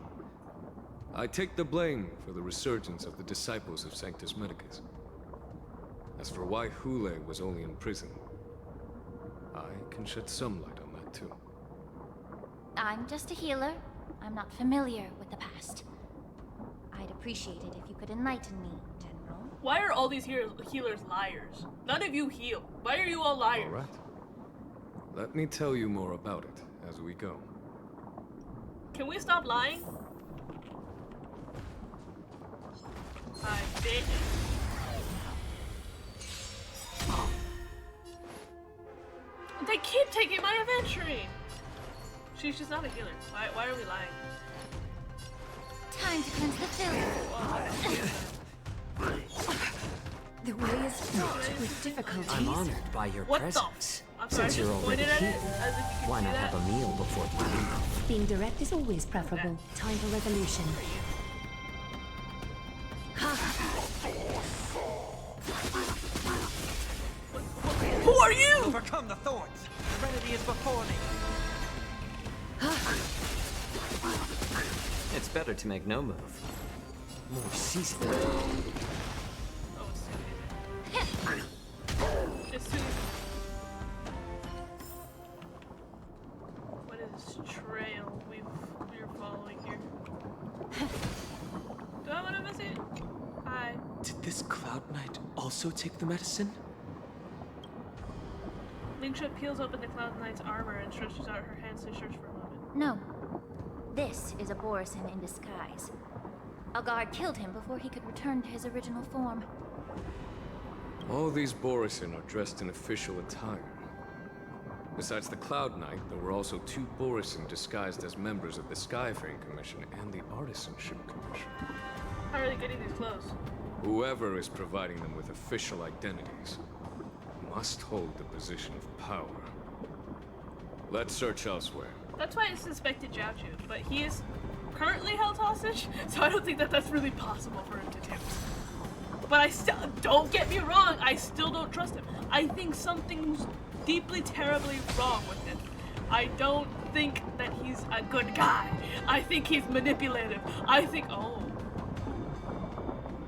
I take the blame for the resurgence of the disciples of Sanctus Medicus. As for why Hule was only in prison, I can shed some light on that too. I'm just a healer. I'm not familiar with the past. I'd appreciate it if you could enlighten me, General. Why are all these healers liars? None of you heal. Why are you all liars? All right. Let me tell you more about it as we go. Can we stop lying? I did. They keep taking my adventuring. She's just not a healer. Why are we lying? Time to cleanse the The way is fraught with difficulties. I'm honored by your What the- presence. I'm sorry, I Since you're just already pointed at here, it as if you could why see not that. have a meal before you leave? Being direct is always preferable. Time for revolution. Who are you? Overcome the thorns. Serenity is before me. It's better to make no move. More seasoned. As soon what is this trail we're following here? Do I want to miss it? Hi. Did this Cloud Knight also take the medicine? Lingsha peels open the Cloud Knight's armor and stretches out her hands to search for a moment. No. This is a Borisin in disguise. A guard killed him before he could return to his original form. All these Borisin are dressed in official attire. Besides the Cloud Knight, there were also 2 Borisin disguised as members of the Skyfaring Commission and the Artisanship Commission. How are they getting these clothes? Whoever is providing them with official identities must hold the position of power. Let's search elsewhere. That's why I suspected Jiaochu, but he is currently held hostage, so I don't think that that's really possible for him to do. But I still, don't get me wrong, I still don't trust him. I think something's deeply, terribly wrong with him. I don't think that he's a good guy. I think he's manipulative. I think, oh.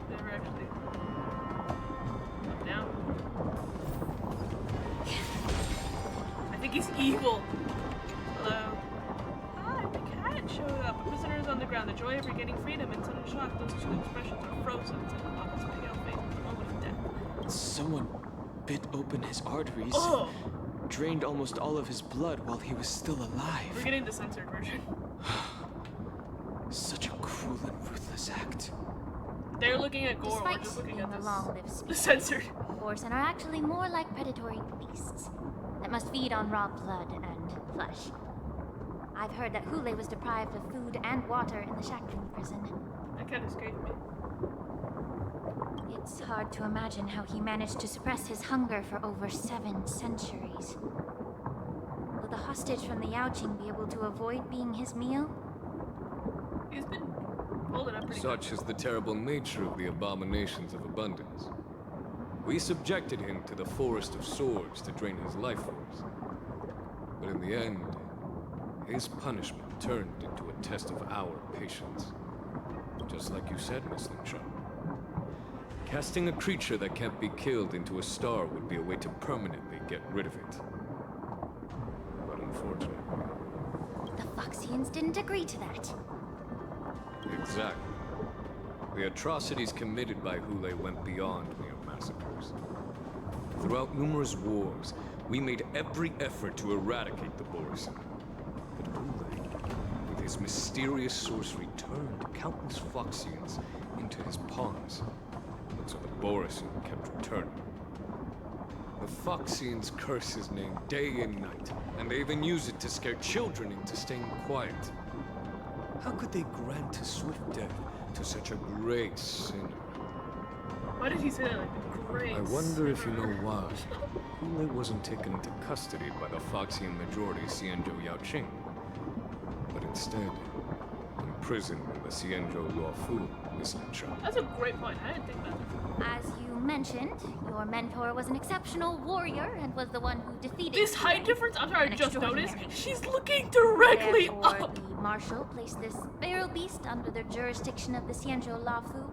Never actually. Up, down. I think he's evil. Hello. Hi, the cat showed up. A prisoner is on the ground. The joy of regaining freedom and sudden shock. Those two expressions are frozen. On his pale face at the moment of death. Someone bit open his arteries. Oh! Drained almost all of his blood while he was still alive. We're getting the censored version. Such a cruel and ruthless act. They're looking at gore, we're Despite just looking being at a long-lived species, the censored. Borsen are actually more like predatory beasts that must feed on raw blood and flesh. I've heard that Hule was deprived of food and water in the shackling prison. That kind of scared me. It's hard to imagine how he managed to suppress his hunger for over 7 centuries. Will the hostage from the Yaoqing be able to avoid being his meal? He's been holding up pretty Such is the terrible nature of the abominations of abundance. We subjected him to the forest of swords to drain his life force. But in the end, his punishment turned into a test of our patience. Just like you said, Miss Lingshaw. Casting a creature that can't be killed into a star would be a way to permanently get rid of it. But unfortunately... The Foxians didn't agree to that. Exactly. The atrocities committed by Hule went beyond mere massacres. Throughout numerous wars, we made every effort to eradicate the Borison. But Hule, with his mysterious sorcery, turned countless Foxians into his pawns. So the Borison kept returning. The Foxians curse his name day and night, and they even use it to scare children into staying quiet. How could they grant a swift death to such a great sinner? Why did he say that like great? I wonder if you know why. Hule wasn't taken into custody by the Foxian majority Xianzhou Yaoqing, but instead imprisoned in the Xianzhou Luofu, Miss Lingshaw. That's a great point. I didn't think that. As you mentioned, your mentor was an exceptional warrior and was the one who defeated This height Hule. difference? I'm sorry, I An just noticed. extraordinary. She's looking directly Therefore, up. the marshal placed this feral beast under the jurisdiction of the Xianzhou Luofu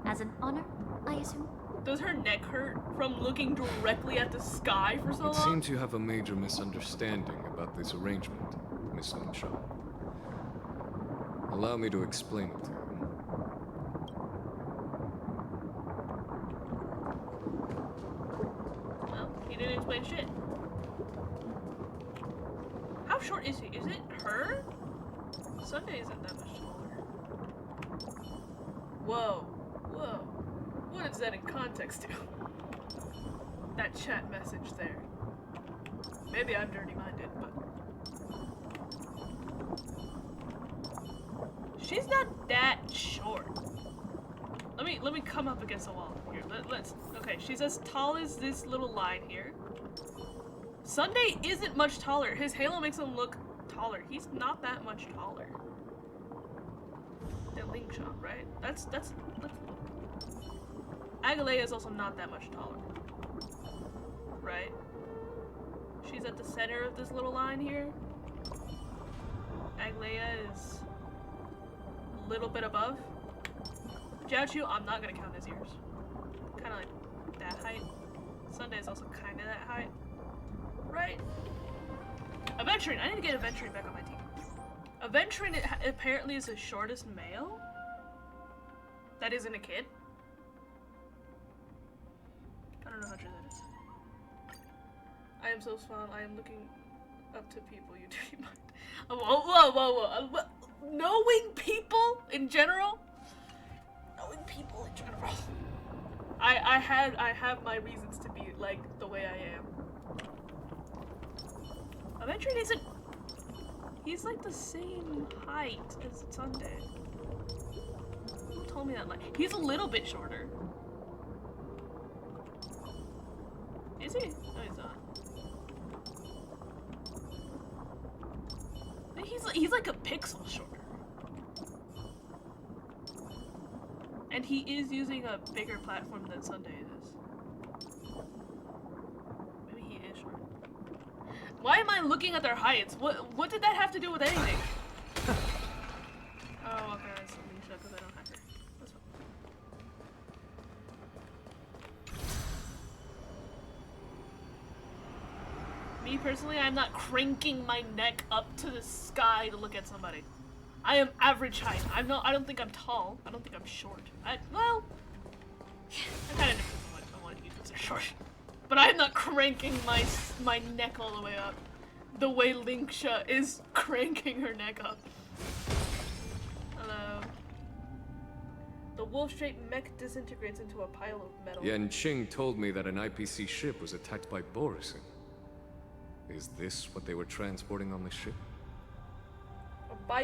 as an honor, I assume. Does her neck hurt from looking directly at the sky for so It long? seems you have a major misunderstanding about this arrangement, Miss Lingshaw. Allow me to explain it to you. Well, he didn't explain shit. How short is he? Is it her? Sunday isn't that much taller. Whoa. Whoa. What is that in context to? That chat message there. Maybe I'm dirty-minded, but... She's not that short. Let me come up against the wall here. Okay, she's as tall as this little line here. Sunday isn't much taller. His halo makes him look taller. He's not that much taller. Than Lingshaw, right? Let's look. Agalea is also not that much taller. Right? She's at the center of this little line here. Agalea is a little bit above. Jiaochu, I'm not gonna count his ears. Kind of like that height. Sunday is also kind of that height. Right? Aventurine. I need to get Aventurine back on my team. Aventurine apparently is the shortest male. That isn't a kid. I don't know how true that is. I am so small. I am looking up to people. You dirty mind. Whoa. Knowing people in general. Knowing people in general. I have my reasons to be like the way I am. Aventurine isn't. He's like the same height as Sunday. Who told me that? Like, he's a little bit shorter. Is he? No, he's not. He's like a pixel shorter. And he is using a bigger platform than Sunday is. Maybe he is short. Why am I looking at their heights? What did that have to do with anything? Oh, okay, that's Alicia because I don't have her. That's fine. Me personally, I'm not cranking my neck up to the sky to look at somebody. I am average height. I don't think I'm tall. I don't think I'm short. Well, I kind of know what I want to be considered short. But I'm not cranking my neck all the way up. The way Linksha is cranking her neck up. Hello. The wolf-shaped mech disintegrates into a pile of metal. Yan Qing told me that an IPC ship was attacked by Borison. Is this what they were transporting on the ship? I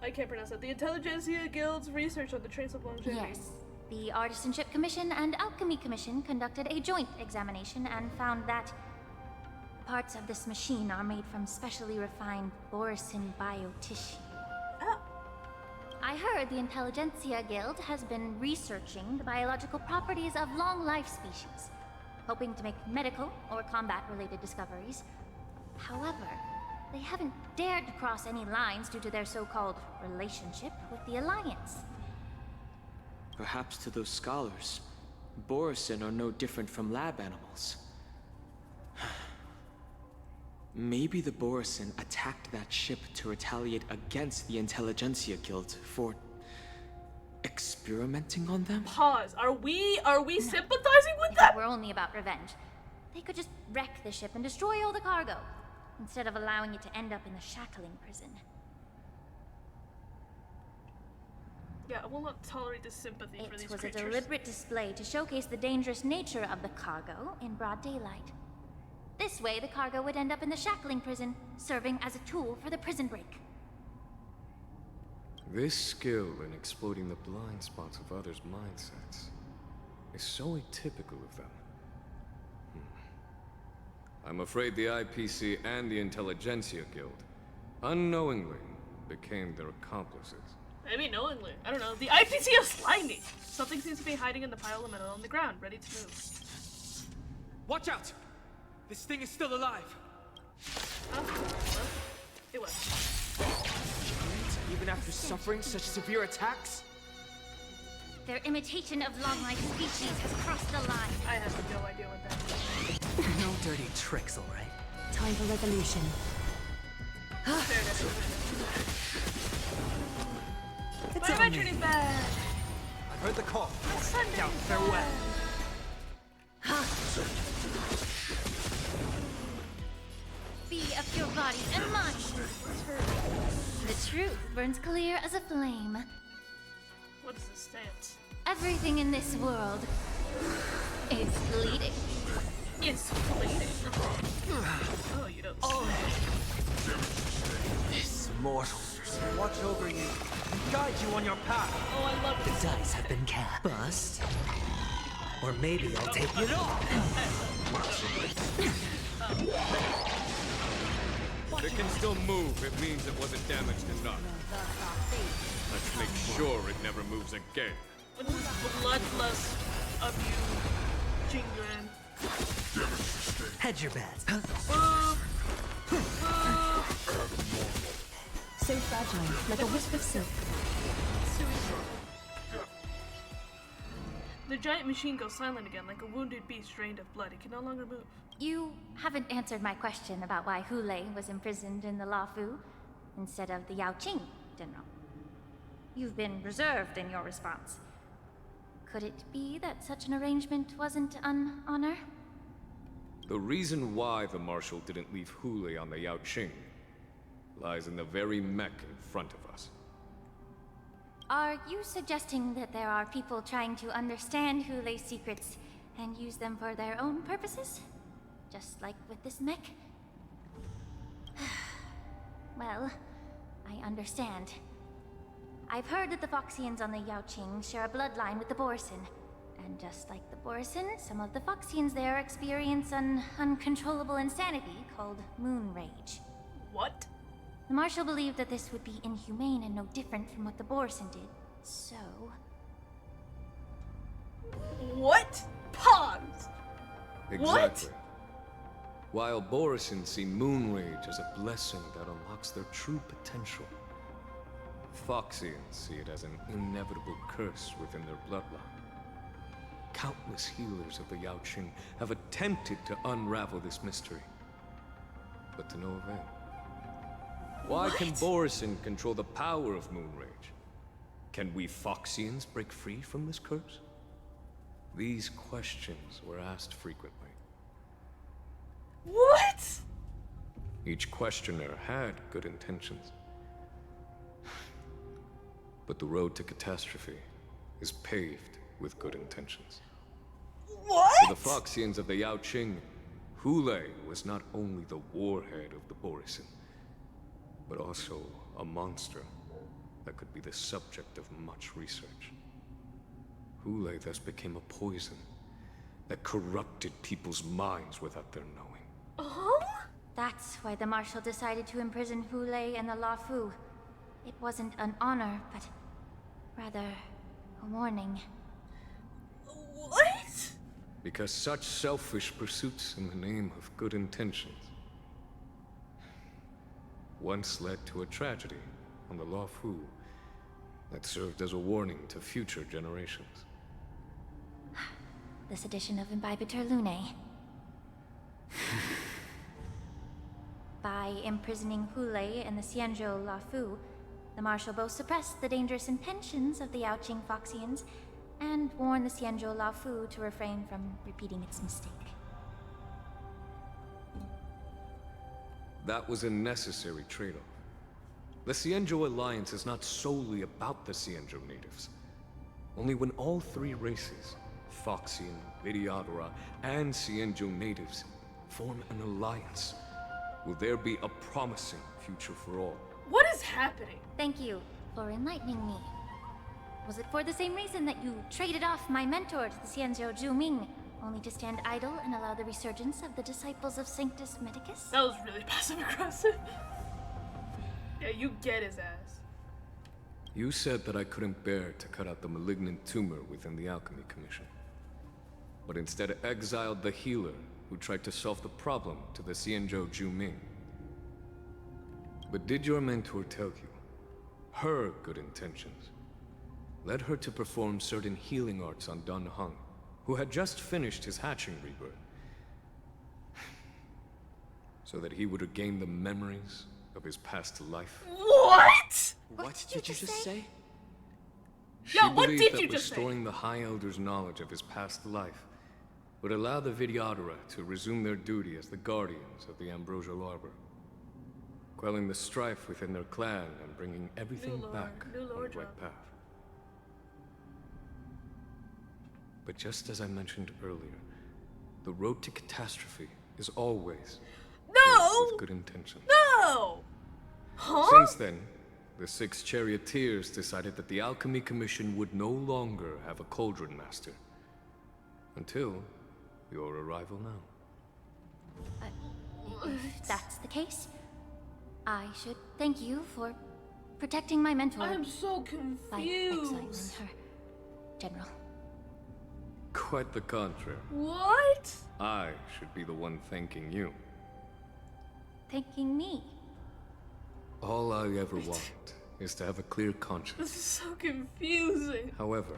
can't pronounce that. The Intelligentsia Guild's research on the trace of longevity. Yes. The Artisanship Commission and Alchemy Commission conducted a joint examination and found that parts of this machine are made from specially refined Borison biotissue. I heard the Intelligentsia Guild has been researching the biological properties of long-life species, hoping to make medical or combat-related discoveries. However, they haven't dared to cross any lines due to their so-called relationship with the Alliance. Perhaps to those scholars, Borison are no different from lab animals. Maybe the Borison attacked that ship to retaliate against the Intelligentsia Guild for experimenting on them? Pause. Are we sympathizing with that? If it were only about revenge, they could just wreck the ship and destroy all the cargo, instead of allowing it to end up in the shackling prison. Yeah, I will not tolerate this sympathy for these It was creatures. a deliberate display to showcase the dangerous nature of the cargo in broad daylight. This way, the cargo would end up in the shackling prison, serving as a tool for the prison break. This skill in exploiting the blind spots of others' mindsets is so atypical of them. I'm afraid the IPC and the Intelligentsia Guild unknowingly became their accomplices. Maybe knowingly. I don't know. The IPC is slimy. Something seems to be hiding in the pile of metal on the ground, ready to move. Watch out! This thing is still alive. Oh, it was. Even after suffering such severe attacks? Their imitation of long-life species has crossed the line. I have no idea what that is. No dirty tricks, all right? Time for resolution. It's Why am I on me. turning bad? I've heard the call. Sunday. Now, farewell. Be of your body and mind. The truth burns clear as a flame. What is this stance? Everything in this world is bleeding. It's bleeding. Oh, you don't say. This mortals watch over you and guide you on your path. Oh, I love The this. dice have been cast. Bust. Or maybe I'll take it all. If it can still move, it means it wasn't damaged enough. Let's make sure it never moves again. What is this bloodlust of you, Jinguan? Hedge your bets. So fragile, like a wisp of silk. The giant machine goes silent again, like a wounded beast drained of blood. It can no longer move. You haven't answered my question about why Hulei was imprisoned in the Lafu instead of the Yao Qing, General. You've been reserved in your response. Could it be that such an arrangement wasn't an honor? The reason why the Marshal didn't leave Hulei on the Yao Qing lies in the very mech in front of us. Are you suggesting that there are people trying to understand Hulei's secrets and use them for their own purposes? Just like with this mech? Well, I understand. I've heard that the Foxians on the Yaoqing share a bloodline with the Borison. And just like the Borison, some of the Foxians there experience an uncontrollable insanity called moon rage. What? The Marshal believed that this would be inhumane and no different from what the Borison did. So... What? Pause! Exactly. while Borison see Moonrage as a blessing that unlocks their true potential. Foxians see it as an inevitable curse within their bloodline. Countless healers of the Yaoqing have attempted to unravel this mystery, but to no avail. Why can Borison control the power of Moonrage? Can we Foxians break free from this curse? These questions were asked frequently. What? Each questioner had good intentions. But the road to catastrophe is paved with good intentions. What? For the Foxians of the Yaoqing, Hule was not only the warhead of the Borison, but also a monster that could be the subject of much research. Hule thus became a poison that corrupted people's minds without their knowing. That's why the Marshal decided to imprison Hule and the Lafu. It wasn't an honor, but rather a warning. What? Because such selfish pursuits in the name of good intentions once led to a tragedy on the Lafu that served as a warning to future generations. The sedition of Imbibitor Lunae. By imprisoning Hule and the Xianzhou Lafu, the Marshal both suppressed the dangerous intentions of the Yaoqing Foxians and warned the Xianzhou Lafu to refrain from repeating its mistake. That was a necessary trade-off. The Xianzhou Alliance is not solely about the Xianzhou natives. Only when all three races, Foxian, Vidyadhara, and Xianzhou natives, form an alliance, will there be a promising future for all. What is happening? Thank you for enlightening me. Was it for the same reason that you traded off my mentor to the Xianzhou Zhuming, only to stand idle and allow the resurgence of the disciples of Sanctus Medicus? That was really passive-aggressive. Yeah, you get his ass. You said that I couldn't bear to cut out the malignant tumor within the Alchemy Commission, but instead exiled the healer who tried to solve the problem to the Xianzhou Zhuming. But did your mentor tell you her good intentions led her to perform certain healing arts on Dun Hung, who had just finished his hatching rebirth, so that he would regain the memories of his past life? What? What did you just say? She believed that restoring the High Elder's knowledge of his past life would allow the Vidyadhara to resume their duty as the guardians of the Ambrosial Arbor, quelling the strife within their clan and bringing everything back on the right path. But just as I mentioned earlier, the road to catastrophe is always filled with good intentions. No! Huh? Since then, the 6 charioteers decided that the Alchemy Commission would no longer have a cauldron master. Until your arrival now. If that's the case, I should thank you for protecting my mentor. I'm so by exiling confused. her, General. Quite the contrary. What? I should be the one thanking you. Thanking me. All I ever want is to have a clear conscience. This is so confusing. However,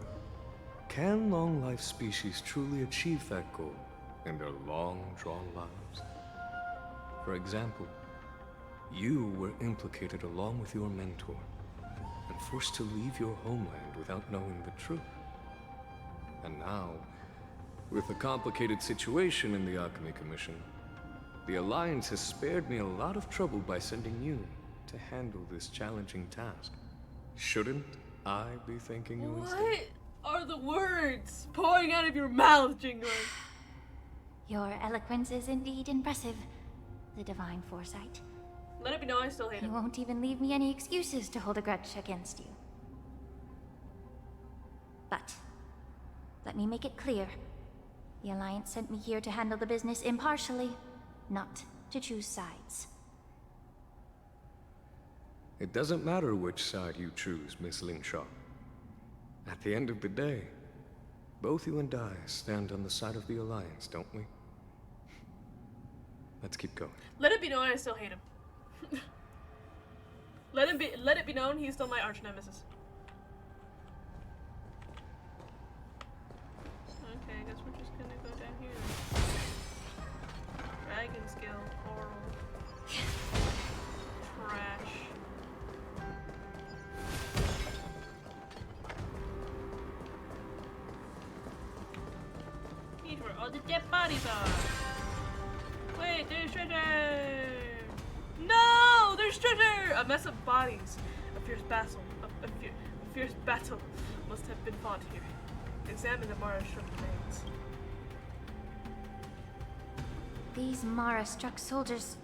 can long-life species truly achieve that goal in their long-drawn lives? For example, you were implicated along with your mentor and forced to leave your homeland without knowing the truth. And now, with the complicated situation in the Alchemy Commission, the Alliance has spared me a lot of trouble by sending you to handle this challenging task. Shouldn't I be thanking you instead? What are the words pouring out of your mouth, Jingler? Your eloquence is indeed impressive, the divine foresight. Let it be known I still hate You him. won't even leave me any excuses to hold a grudge against you. But let me make it clear. The Alliance sent me here to handle the business impartially, not to choose sides. It doesn't matter which side you choose, Miss Lingshaw. At the end of the day, both you and I stand on the side of the Alliance, don't we? Let's keep going. Let it be known I still hate him. Let it be known he's still my arch nemesis. Okay, I guess we're just gonna go down here. Dragon skill, oral. Trash. Here's where all the dead bodies are. Wait, there's treasure! No! There's treasure! A mess of bodies. A fierce battle must have been fought here. Examine the Mara-struck remains. These Mara-struck soldiers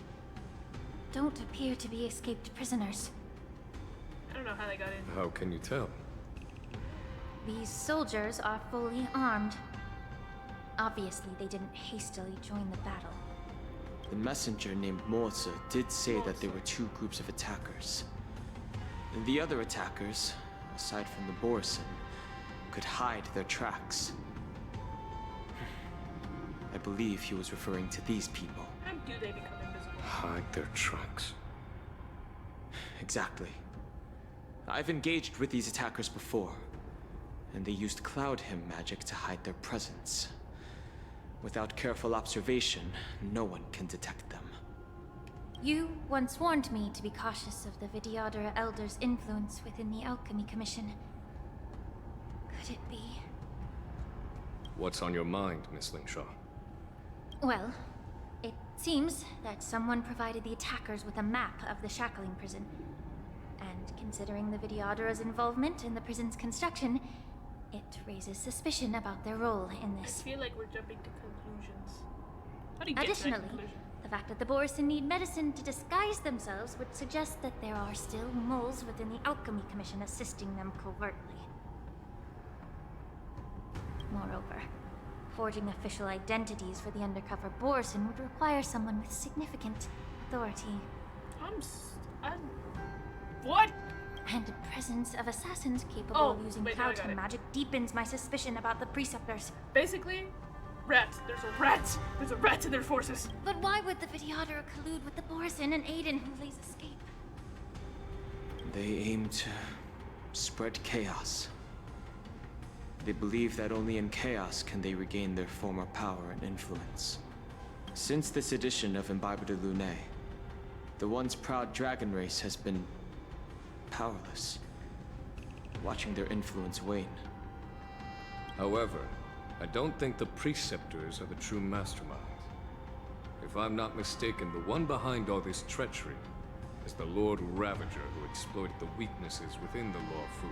don't appear to be escaped prisoners. I don't know how they got in. How can you tell? These soldiers are fully armed. Obviously, they didn't hastily join the battle. The messenger named Morza did say that there were two groups of attackers. And the other attackers, aside from the Borison, could hide their tracks. I believe he was referring to these people. How do they become invisible? Hide their tracks. Exactly. I've engaged with these attackers before, and they used Cloud Hymn magic to hide their presence. Without careful observation, no one can detect them. You once warned me to be cautious of the Vidyadhara Elder's influence within the Alchemy Commission. Could it be? What's on your mind, Miss Lingshaw? Well, it seems that someone provided the attackers with a map of the shackling prison. And considering the Vidyadhara's involvement in the prison's construction, it raises suspicion about their role in this. I feel like we're jumping to conclusions. How do you get to that Additionally, conclusion? the fact that the Borison need medicine to disguise themselves would suggest that there are still moles within the Alchemy Commission assisting them covertly. Moreover, forging official identities for the undercover Borison would require someone with significant authority. What? And the presence of assassins capable Oh, of using wait, no, I Cloud got Hymn it. magic deepens my suspicion about the Preceptors. Basically, rats. There's a rat. There's a rat in their forces. But why would the Vidyadhara collude with the Borison and aid in Hulei's escape? They aim to spread chaos. They believe that only in chaos can they regain their former power and influence. Since this edition of Imbibe de Lune, the once proud dragon race has been powerless, watching their influence wane. However, I don't think the Preceptors are the true masterminds. If I'm not mistaken, the one behind all this treachery is the Lord Ravager who exploited the weaknesses within the Lawfu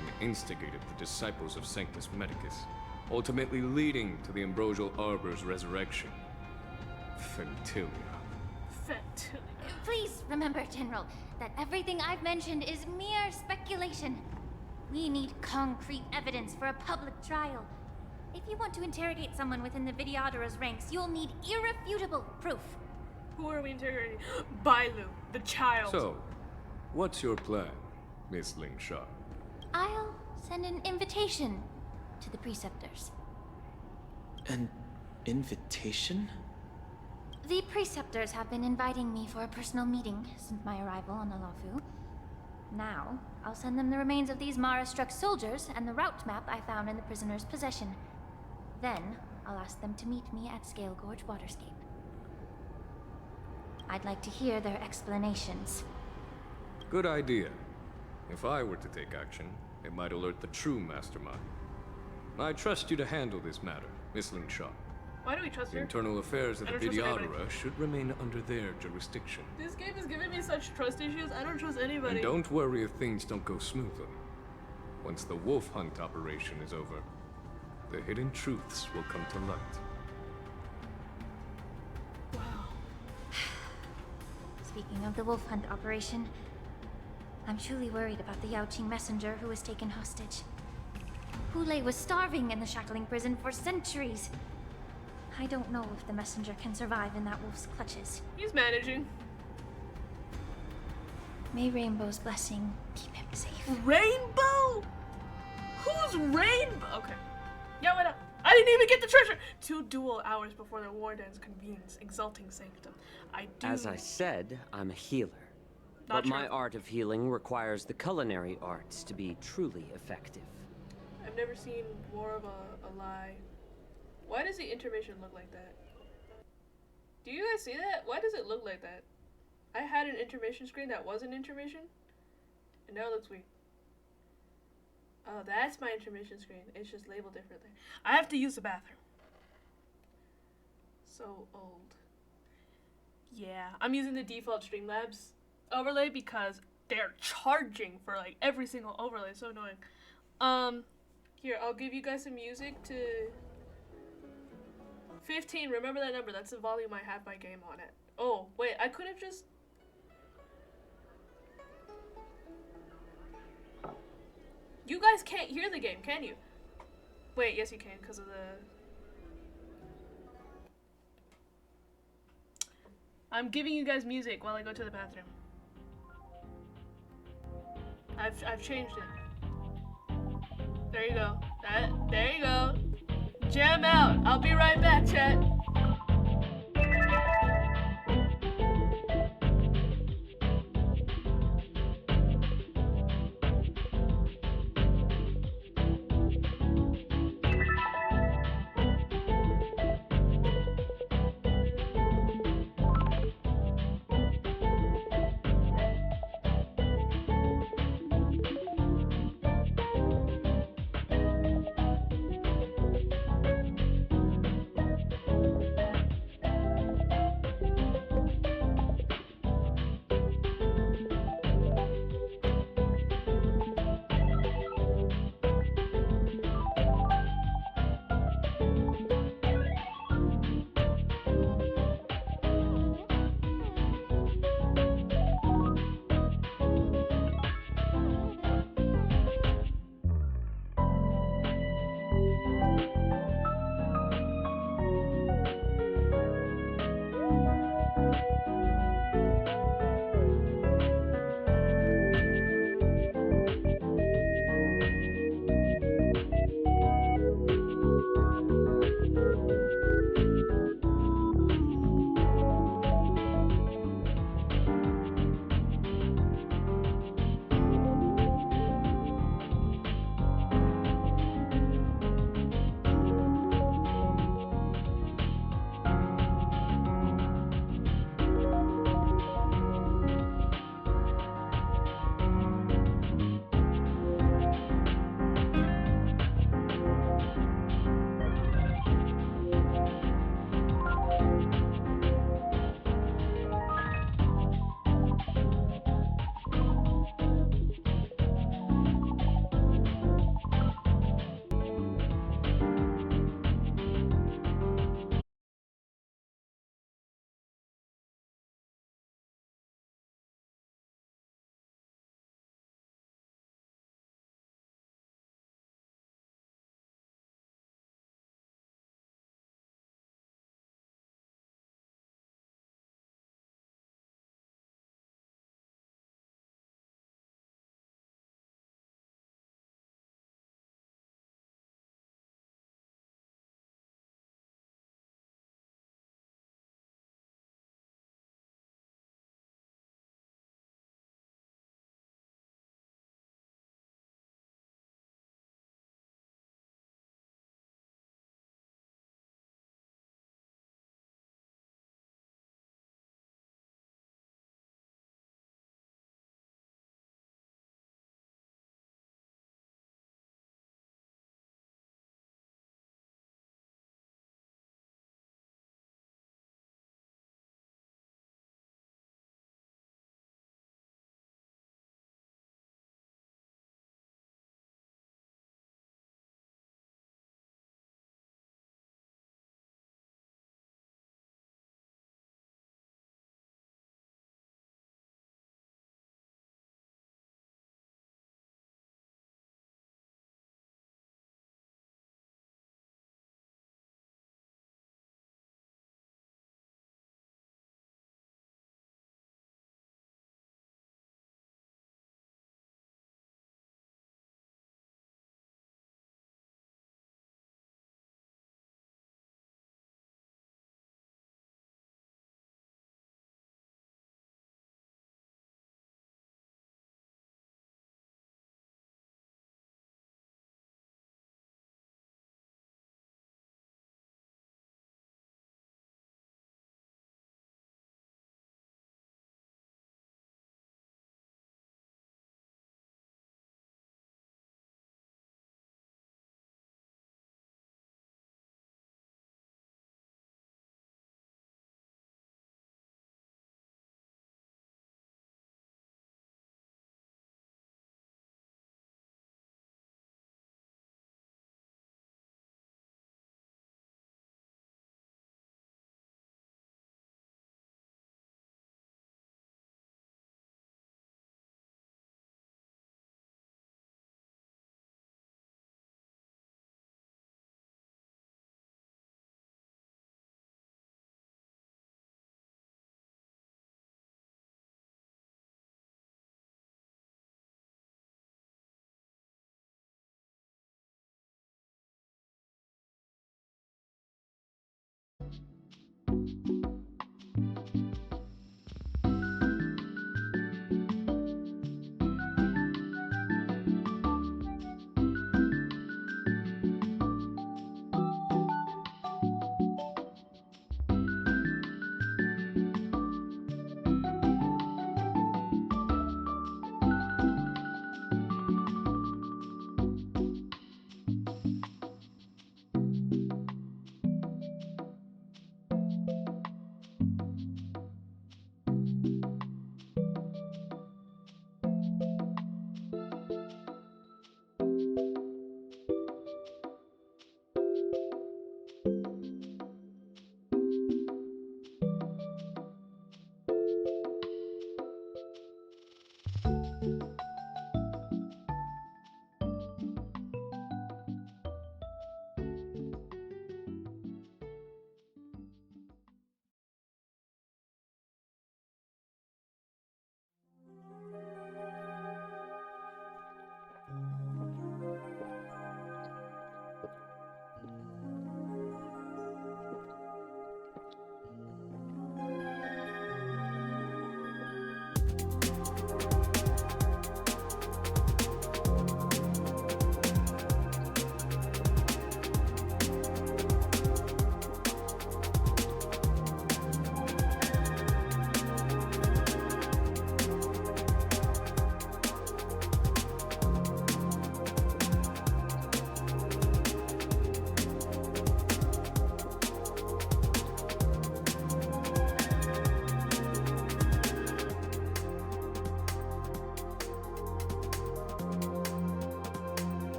and instigated the disciples of Sanctus Medicus, ultimately leading to the Ambrosial Arbor's resurrection. Fentilia. Please remember, General, that everything I've mentioned is mere speculation. We need concrete evidence for a public trial. If you want to interrogate someone within the Vidyadhara's ranks, you'll need irrefutable proof. Who are we interrogating? Bailu, the child. So, what's your plan, Miss Lingshaw? I'll send an invitation to the Preceptors. An invitation? The Preceptors have been inviting me for a personal meeting since my arrival on the Lawfu. Now, I'll send them the remains of these Mara-struck soldiers and the route map I found in the prisoner's possession. Then, I'll ask them to meet me at Scale Gorge Waterscape. I'd like to hear their explanations. Good idea. If I were to take action, it might alert the true mastermind. I trust you to handle this matter, Miss Lingshaw. Why do we trust The her? internal affairs of I the don't trust anybody. Vidyadhara should remain under their jurisdiction. This game is giving me such trust issues. I don't trust anybody. And don't worry if things don't go smoothly. Once the wolf hunt operation is over, the hidden truths will come to light. Speaking of the wolf hunt operation, I'm truly worried about the Yaoqing messenger who was taken hostage. Hulei was starving in the shackling prison for centuries. I don't know if the messenger can survive in that wolf's clutches. He's managing. May Rainbow's blessing keep him safe. Rainbow? Who's Rainbow? Okay. Yeah, what up? I didn't even get the treasure! 2 dual hours before the Wardens convenes, exalting sanctum. I do. As I said, I'm a healer. Not But my true. art of healing requires the culinary arts to be truly effective. I've never seen War of a Lie. Why does the intermission look like that? Do you guys see that? Why does it look like that? I had an intermission screen that was an intermission, and now it looks weird. Oh, that's my intermission screen. It's just labeled differently. I have to use the bathroom. So old. Yeah, I'm using the default Streamlabs overlay because they're charging for like every single overlay. It's so annoying. Here, I'll give you guys some music to 15. Remember that number. That's the volume I have my game on it. Oh, wait, I could have just... You guys can't hear the game, can you? Wait, yes you can, because of the... I'm giving you guys music while I go to the bathroom. I've changed it. There you go. There you go. Jam out. I'll be right back, chat.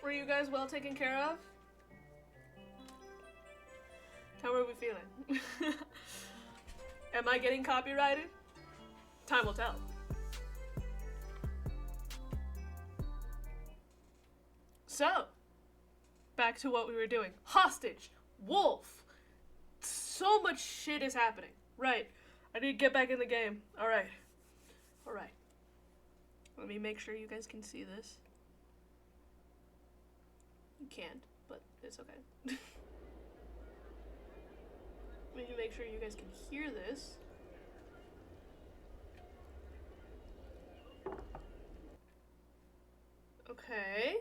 Were you guys well taken care of? How are we feeling? Am I getting copyrighted? Time will tell. So, back to what we were doing. Hostage! Wolf! So much shit is happening. Right. I need to get back in the game. Alright. Alright. Let me make sure you guys can see this. You can't, but it's okay. Let me make sure you guys can hear this. Okay.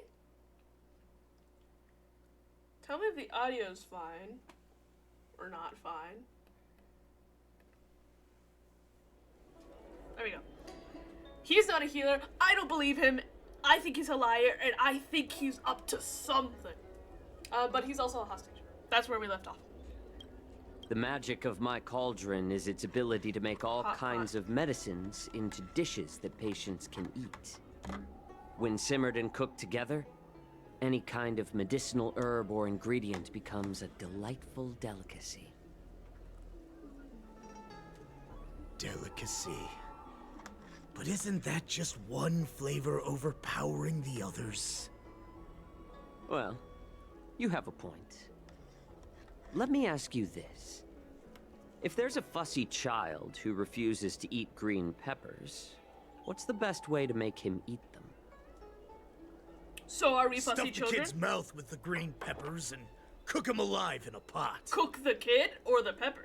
Tell me if the audio's fine or not fine. There we go. He's not a healer. I don't believe him. I think he's a liar, and I think he's up to something. But he's also a hostage. That's where we left off. The magic of my cauldron is its ability to make all kinds of medicines into dishes that patients can eat. When simmered and cooked together, any kind of medicinal herb or ingredient becomes a delightful delicacy. Delicacy. But isn't that just one flavor overpowering the others? Well, you have a point. Let me ask you this. If there's a fussy child who refuses to eat green peppers, what's the best way to make him eat them? So are we fussy children? Stuff the kid's mouth with the green peppers and cook him alive in a pot. Cook the kid or the peppers?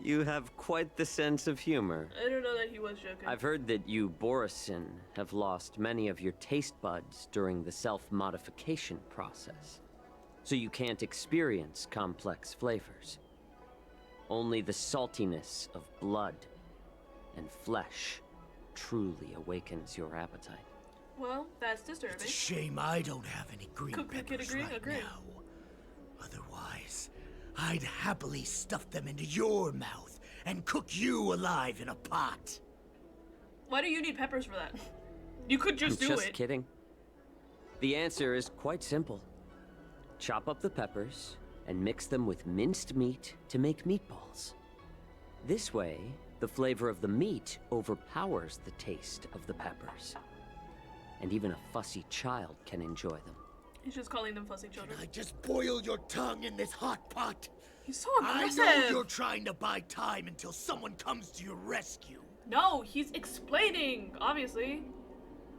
You have quite the sense of humor. I don't know that he was joking. I've heard that you, Borisin, have lost many of your taste buds during the self-modification process, so you can't experience complex flavors. Only the saltiness of blood and flesh truly awakens your appetite. Well, that's disturbing. It's a shame I don't have any green Cook the kid peppers agree? right Agree. now. Otherwise, I'd happily stuff them into your mouth and cook you alive in a pot. Why do you need peppers for that? You could just do it. Just kidding. The answer is quite simple. Chop up the peppers and mix them with minced meat to make meatballs. This way, the flavor of the meat overpowers the taste of the peppers. And even a fussy child can enjoy them. He's just calling them fussy children. I just boil your tongue in this hot pot. He's so aggressive. I know you're trying to buy time until someone comes to your rescue. No, he's explaining, obviously.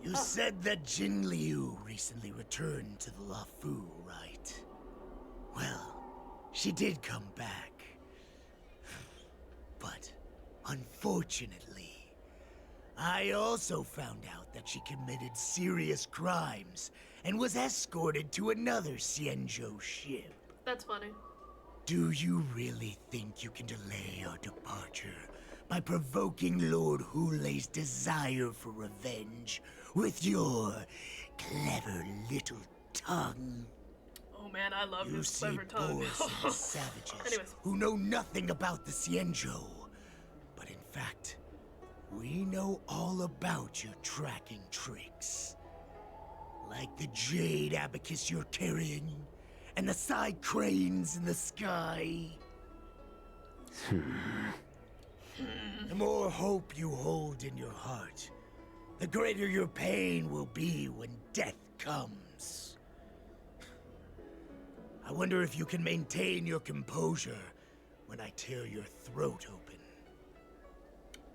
You said that Jin Liu recently returned to the Luofu, right? Well, she did come back. But, unfortunately, I also found out that she committed serious crimes and was escorted to another Xianzhou ship. That's funny. Do you really think you can delay our departure by provoking Lord Hulei's desire for revenge with your clever little tongue? Oh man, I love you his clever tongue. Borisin savages Anyways. who know nothing about the Xianzhou. But in fact, we know all about your tracking tricks. Like the jade abacus you're carrying, and the side cranes in the sky. The more hope you hold in your heart, the greater your pain will be when death comes. I wonder if you can maintain your composure when I tear your throat open.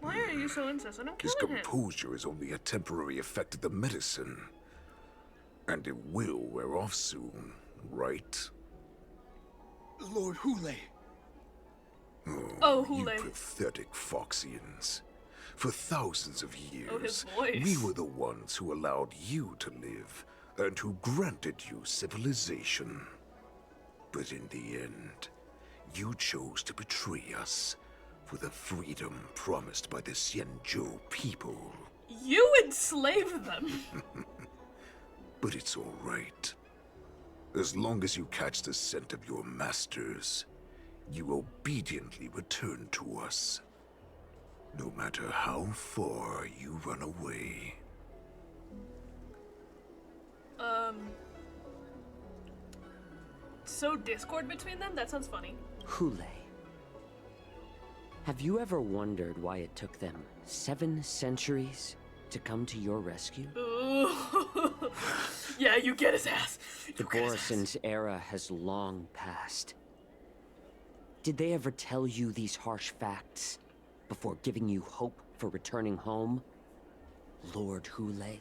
Why are you so insistent on His killing him? composure is only a temporary effect of the medicine. And it will wear off soon, right? Lord Hulei. Oh, You Hulei. pathetic Foxians. For thousands of years, Oh, his voice. we were the ones who allowed you to live, and who granted you civilization. But in the end, you chose to betray us for the freedom promised by the Xianzhou people. You enslaved them. But it's all right. As long as you catch the scent of your masters, you obediently return to us. No matter how far you run away. So discord between them? That sounds funny. Hule. Have you ever wondered why it took them 7 centuries to come to your rescue? Ooh. Yeah, you get his ass. The Borison's era has long passed. Did they ever tell you these harsh facts before giving you hope for returning home? Lord Hule?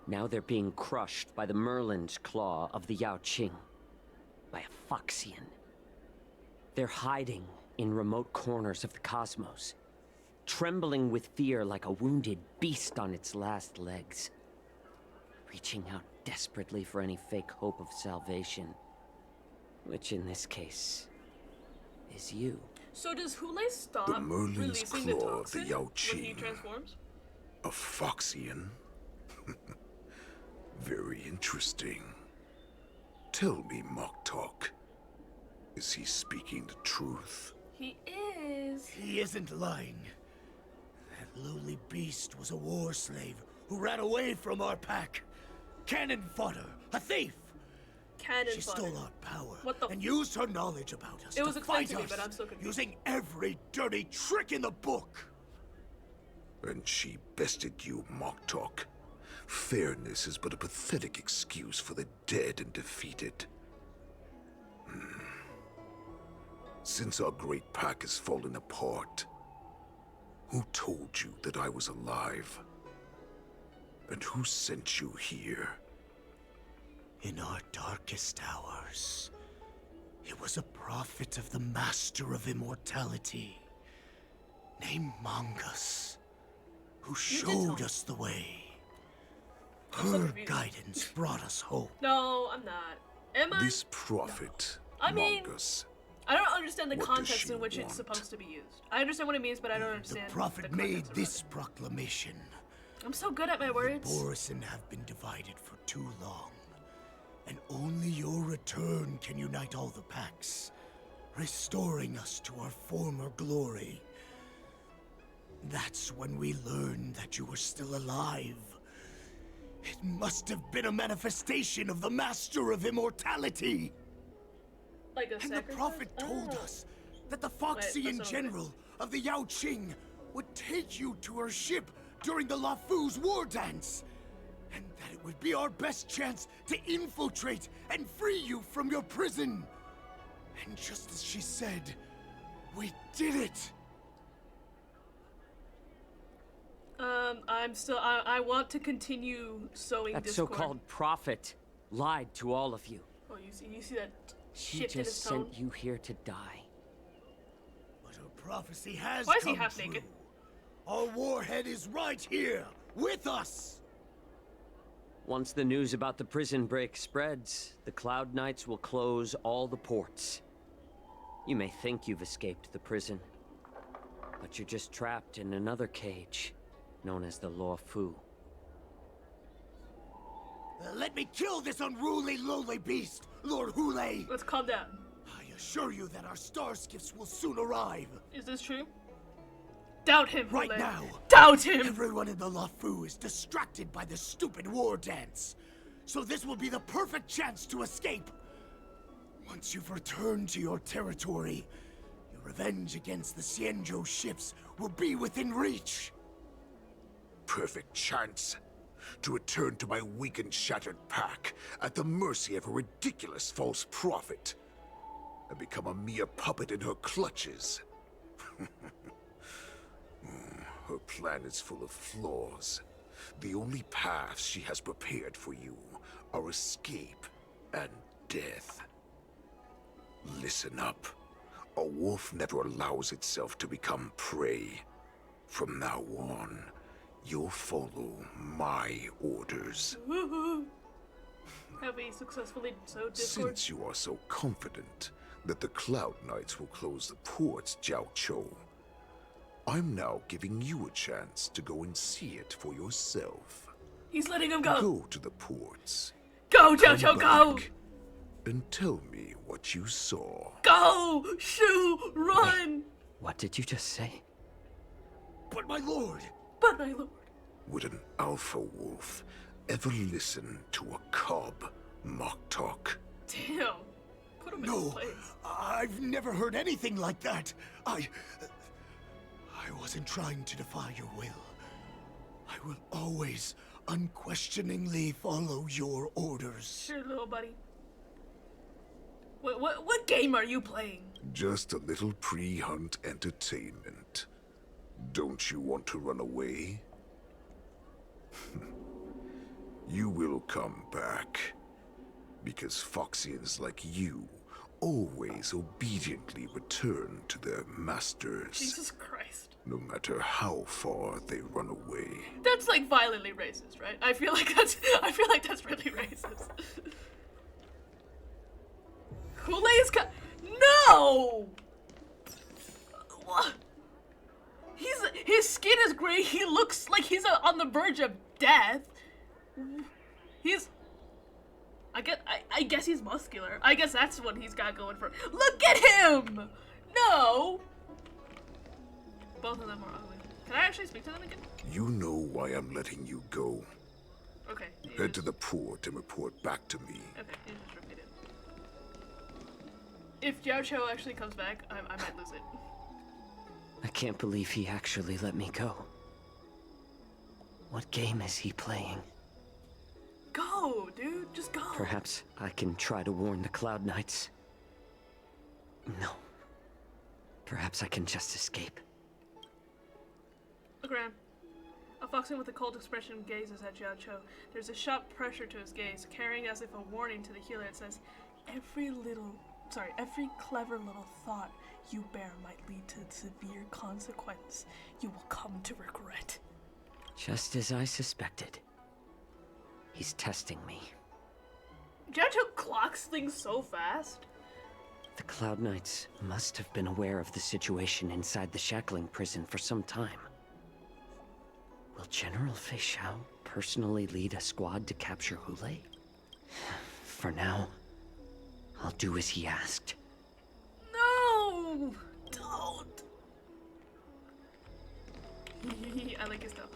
Now they're being crushed by the Merlin's claw of the Yao Qing. By a Foxian. They're hiding in remote corners of the cosmos, trembling with fear like a wounded beast on its last legs, reaching out desperately for any fake hope of salvation, which in this case is you. So does Hule stop The Merlin's releasing the claw of the toxin Yao when he Qing. transforms? A Foxian? Very interesting. Tell me, Mock Talk. Is he speaking the truth? He is. He isn't lying. That lowly beast was a war slave who ran away from our pack. Cannon fodder, a thief. Cannon She fodder. stole our power What the and used her knowledge about us It was to explained fight to me, us, but I'm still confused. using every dirty trick in the book. And she bested you, Mock Talk. Fairness is but a pathetic excuse for the dead and defeated. Since our great pack has fallen apart, who told you that I was alive? And who sent you here? In our darkest hours, it was a prophet of the Master of Immortality, named Mongus, who showed us the way. Her guidance brought us hope. No, I'm not. Am I? This prophet, I mean, Mongus, I don't understand the What does context she in which it's want? supposed to be used. I understand what it means, but I don't The understand prophet the made context this proclamation. I'm so good at my words. The Borison have been divided for too long, and only your return can unite all the packs, restoring us to our former glory. That's when we learned that you were still alive. It must have been a manifestation of the Master of Immortality. Like a And the sacrifice? prophet told us that the Foxian general of the Yao Qing would take you to her ship during the LaFu's war dance, and that it would be our best chance to infiltrate and free you from your prison. And just as she said, we did it. I'm still. I want to continue sowing That discord. so-called prophet lied to all of you. Oh, you see that She shift in his just tone? sent you here to die. But her prophecy has Why is he come half true. naked? Our warhead is right here, with us. Once the news about the prison break spreads, the Cloud Knights will close all the ports. You may think you've escaped the prison, but you're just trapped in another cage, known as the Law Fu. Let me kill this unruly, lowly beast, Lord Hule. Let's calm down. I assure you that our star skiffs will soon arrive. Is this true? Doubt him, Right Hule. now. Doubt him! Everyone in the LaFu is distracted by the stupid war dance. So this will be the perfect chance to escape. Once you've returned to your territory, your revenge against the Xianzhou ships will be within reach. Perfect chance to return to my weak and shattered pack at the mercy of a ridiculous false prophet and become a mere puppet in her clutches. Her plan is full of flaws. The only paths she has prepared for you are escape and death. Listen up. A wolf never allows itself to become prey. From now on, you'll follow my orders. Have we successfully sowed discord? Since you are so confident that the Cloud Knights will close the ports, Jiao Chou, I'm now giving you a chance to go and see it for yourself. He's letting him go. Go to the ports. Go, Jiao Come Chou, go! back and tell me what you saw. Go! Shoo! Run! What did you just say? But my lord! But my lord! Would an alpha wolf ever listen to a cub mock talk? Damn. Put him in his No, place. I've never heard anything like that. I wasn't trying to defy your will. I will always unquestioningly follow your orders. Sure, little buddy. What game are you playing? Just a little pre-hunt entertainment. Don't you want to run away? You will come back. Because Foxians like you always obediently return to their masters. Jesus Christ. No matter how far they run away. That's like violently racist, right? I feel like that's really racist. Kool-Aid's No! What? His skin is gray. He looks like he's on the verge of death. I guess he's muscular. I guess that's what he's got going for. Look at him! No! Both of them are ugly. Can I actually speak to them again? You know why I'm letting you go. Okay. Head to the port and report back to me. Okay, you just repeat it. If Jiao Cho actually comes back, I might lose it. I can't believe he actually let me go. What game is he playing? Go, dude. Just go. Perhaps I can try to warn the Cloud Knights. No. Perhaps I can just escape. Look around. A Foxian with a cold expression gazes at Jiao Cho. There's a sharp pressure to his gaze, carrying as if a warning to the healer. It says, every clever little thought you bear might lead to severe consequence you will come to regret. Just as I suspected. He's testing me. Jiao Cho clocks things so fast. The Cloud Knights must have been aware of the situation inside the shackling prison for some time. Will General Fei Xiao personally lead a squad to capture Hule? For now, I'll do as he asked. No! Don't! I like his style.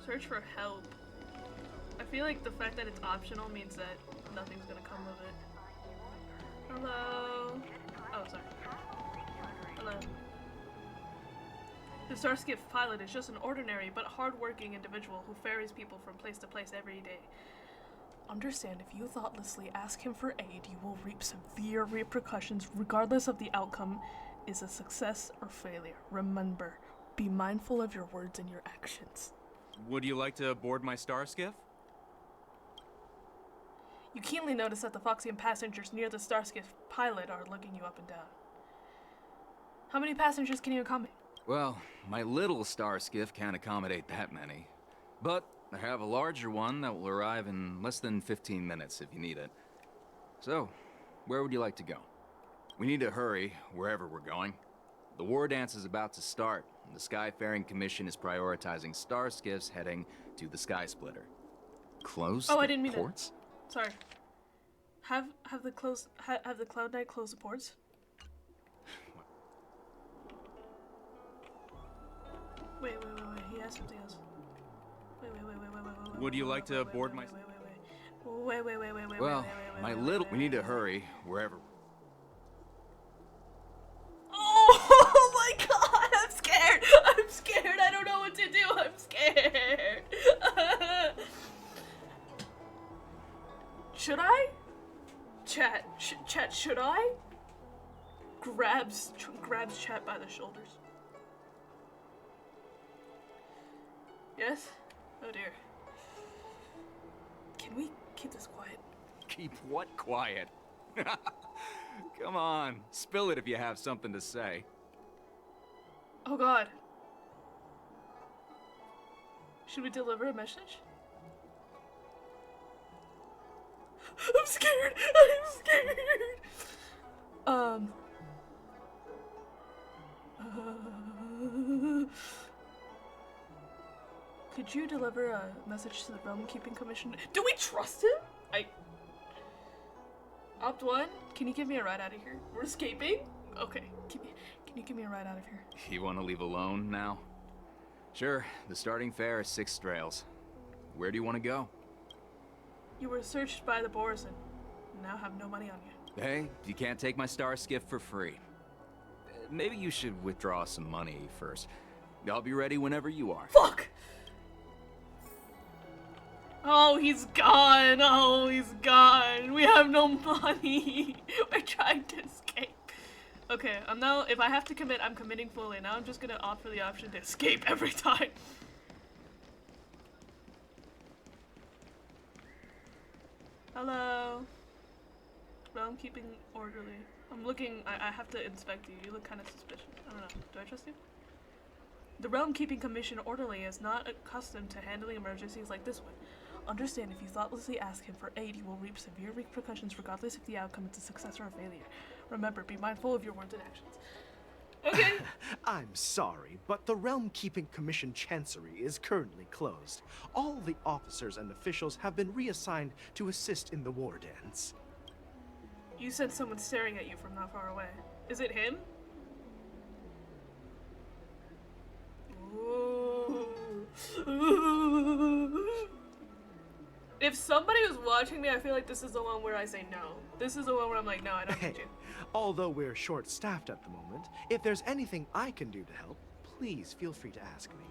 Search for help. I feel like the fact that it's optional means that nothing's gonna come of it. Hello? Oh, sorry. Hello. The Starskiff pilot is just an ordinary but hard-working individual who ferries people from place to place every day. Understand, if you thoughtlessly ask him for aid, you will reap severe repercussions regardless of the outcome is a success or failure. Remember, be mindful of your words and your actions. Would you like to board my star skiff? You keenly notice that the Foxian passengers near the Starskiff pilot are looking you up and down. How many passengers can you accommodate? Well, my little star skiff can't accommodate that many. But I have a larger one that will arrive in less than 15 minutes if you need it. So, where would you like to go? We need to hurry wherever we're going. The war dance is about to start, and the Skyfaring Commission is prioritizing star skiffs heading to the Sky Splitter. Close I the didn't mean ports? that. Sorry. Have the Cloud Knight close the ports? Wait. He has something else. Wait. Would you like to board my... Wait. Well, my little... We need to hurry wherever... Oh my god, I'm scared. I don't know what to do. I'm scared. Should I? Chat, should I? Grabs Chat by the shoulders. Yes? Oh dear. Can we keep this quiet? Keep what quiet? Come on, spill it if you have something to say. Oh god. Should we deliver a message? I'm scared. Could you deliver a message to the Realm Keeping Commission? Do we trust him? Opt 1, can you give me a ride out of here? We're escaping? Okay. Can you give me a ride out of here? You want to leave alone now? Sure, the starting fare is 6 strails. Where do you want to go? You were searched by the Borison. Now have no money on you. Hey, you can't take my star skiff for free. Maybe you should withdraw some money first. I'll be ready whenever you are. Fuck! Oh, he's gone. Oh, he's gone. We have no money. We're trying to escape. Okay, I'm now, if I have to commit, I'm committing fully. Now I'm just gonna opt for the option to escape every time. Hello. Realm keeping orderly. I'm looking, I have to inspect you. You look kind of suspicious. I don't know. Do I trust you? The Realm Keeping Commission orderly is not accustomed to handling emergencies like this one. Understand, if you thoughtlessly ask him for aid, you will reap severe repercussions regardless if the outcome is a success or a failure. Remember, be mindful of your words and actions. Okay. I'm sorry, but the Realm Keeping Commission Chancery is currently closed. All the officers and officials have been reassigned to assist in the war dance. You said someone staring at you from not far away. Is it him? Ooh. If somebody was watching me, I feel like this is the one where I say no. This is the one where I'm like, no, I don't need you. Although we're short-staffed at the moment, if there's anything I can do to help, please feel free to ask me.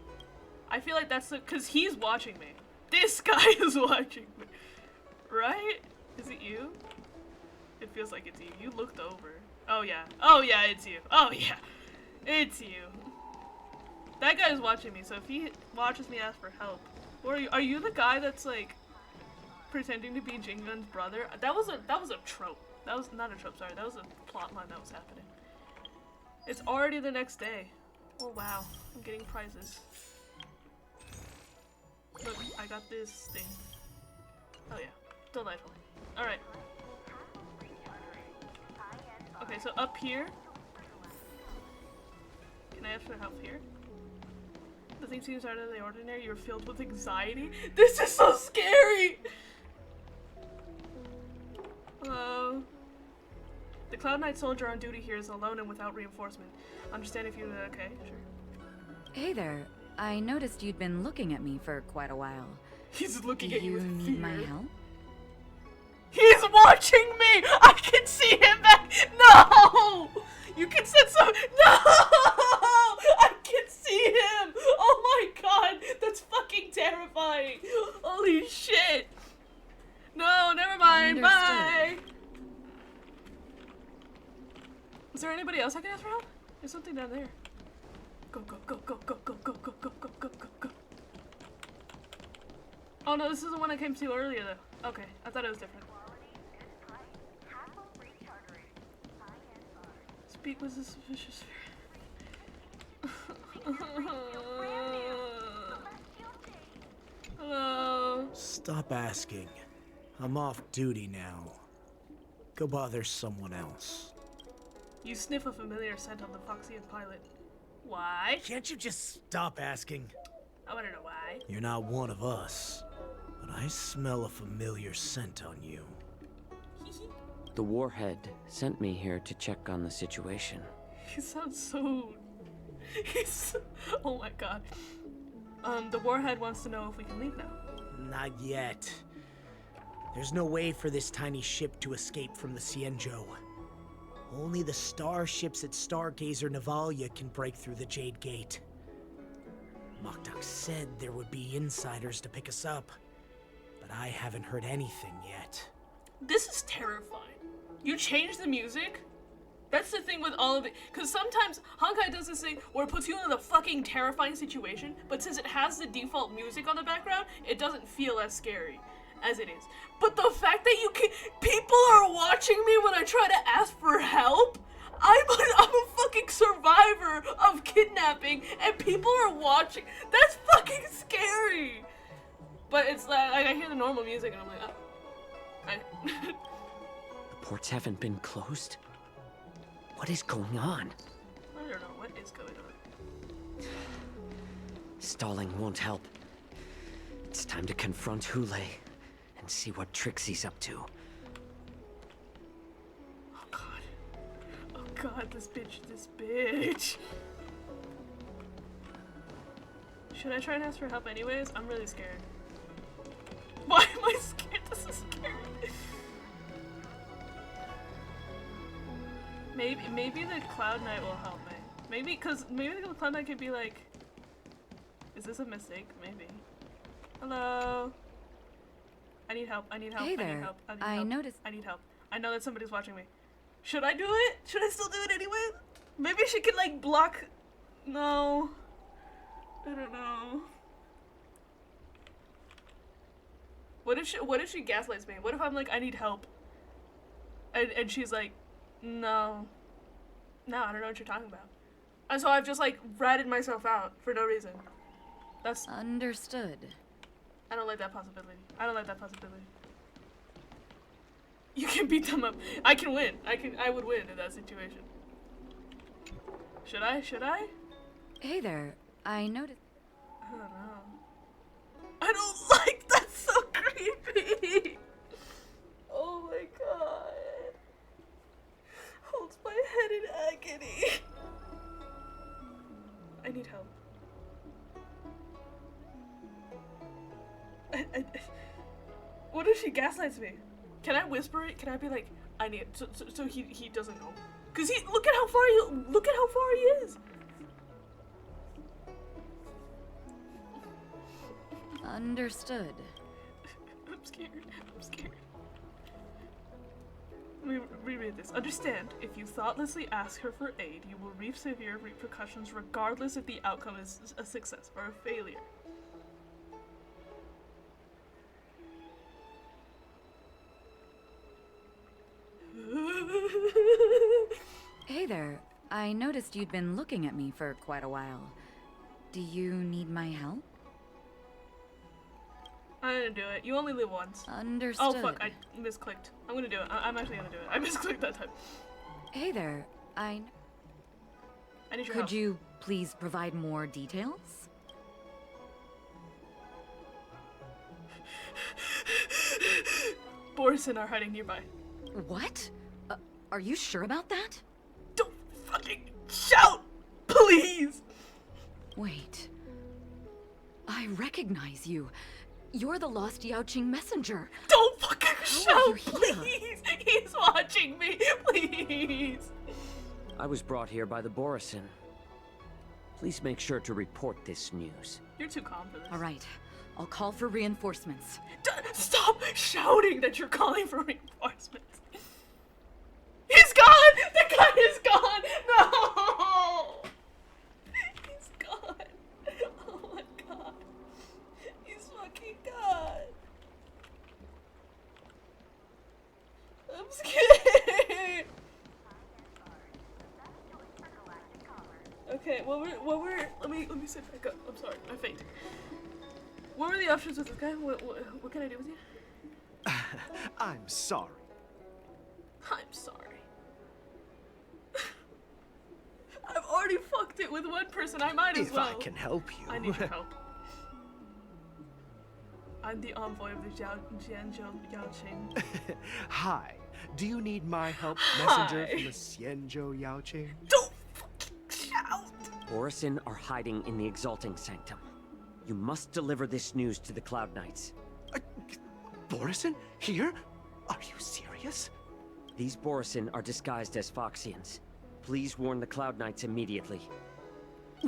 I feel like that's because he's watching me. This guy is watching me. Right? Is it you? It feels like it's you. You looked over. Oh yeah. Oh yeah, it's you. Oh yeah. It's you. That guy is watching me, so if he watches me ask for help. Or are you the guy that's like pretending to be Jingun's brother? That was a trope. That was not a trope, sorry. That was a plot line that was happening. It's already the next day. Oh wow. I'm getting prizes. Look, I got this thing. Oh yeah. Delightful. Alright. Okay, so up here. Can I ask for help here? The thing seems out of the ordinary. You're filled with anxiety. This is so scary! Hello? The Cloud Knight soldier on duty here is alone and without reinforcement. Understand if you... okay, sure. Hey there. I noticed you'd been looking at me for quite a while. He's looking at you with need fear. my help? He's watching me! I can see him back! No! You can send some... No! I can see him! Oh my god! That's fucking terrifying! Holy shit! No, never mind. Bye! Is there anybody else I can ask for help? There's something down there. Go, go, go, go, go, go, go, go, go, go, go, go, go. Oh no, this is the one I came to earlier though. Okay, I thought it was different. Speak with a suspicious Hello? Stop asking. I'm off duty now. Go bother someone else. You sniff a familiar scent on the Foxian pilot. Why? Can't you just stop asking? I wanna know why. You're not one of us, but I smell a familiar scent on you. The warhead sent me here to check on the situation. He sounds so... Oh my god. The warhead wants to know if we can leave now. Not yet. There's no way for this tiny ship to escape from the Cienjo. Only the starships at Stargazer Navalia can break through the Jade Gate. Mokdok said there would be insiders to pick us up, but I haven't heard anything yet. This is terrifying. You change the music? That's the thing with all of it. Because sometimes Honkai does this thing where it puts you in a fucking terrifying situation, but since it has the default music on the background, it doesn't feel as scary as it is. But the fact that you can- people are watching me when I try to ask for help? I'm a fucking survivor of kidnapping, and people are watching. That's fucking scary. But it's like, I hear the normal music and I'm like, oh. The ports haven't been closed? What is going on? I don't know what is going on. Stalling won't help. It's time to confront Hule and see what tricks he's up to. Oh god. Oh god, this bitch. Should I try and ask for help anyways? I'm really scared. Why am I scared? This is scary. Maybe the Cloud Knight will help me. Maybe the Cloud Knight could be like, is this a mistake? Maybe. Hello? I need help. Hey there. I noticed. I need help. I know that somebody's watching me. Should I do it? Should I still do it anyway? Maybe she could like block. No. I don't know. What if she gaslights me? What if I'm like, I need help? And she's like, no, I don't know what you're talking about. And so I've just like ratted myself out for no reason. That's understood. I don't like that possibility. You can beat them up. I can win. I would win in that situation. Should I? Hey there. I noticed. I don't know. I don't like that's so creepy. Oh my god. Holds my head in agony. I need help. What if she gaslights me? Can I whisper it? Can I be like, I need so he doesn't know? Cause look at how far he is. Understood. I'm scared. Let me reread this. Understand, if you thoughtlessly ask her for aid, you will reap severe repercussions regardless if the outcome is a success or a failure. Hey there. I noticed you'd been looking at me for quite a while. Do you need my help? I'm gonna do it. You only live once. Understood. Oh fuck, I misclicked. I'm gonna do it. I'm actually gonna do it. I misclicked that time. Hey there. I need your help. Could you please provide more details? Borison are hiding nearby. What? Are you sure about that? Don't fucking shout! Please! Wait. I recognize you. You're the lost Yaoqing messenger. Don't fucking shout, please! He's watching me, please! I was brought here by the Borison. Please make sure to report this news. You're too calm for this. All right. I'll call for reinforcements. Stop shouting that you're calling for reinforcements. He's gone! The guy is gone! No! He's gone. Oh my god. He's fucking gone. I'm scared. Okay, let me sit back up. I'm sorry, I fainted. What were the options with this guy? What can I do with you? I'm sorry. I'm sorry. I've already fucked it with one person. I might as well. If I can help you. I need your help. I'm the envoy of the Jianzhou Yaoqing. Hi. Do you need my help, messenger from the Xianzhou Yaoqing? Don't fucking shout! Borison are hiding in the Exalting Sanctum. You must deliver this news to the Cloud Knights. Borison? Here? Are you serious? These Borison are disguised as Foxians. Please warn the Cloud Knights immediately.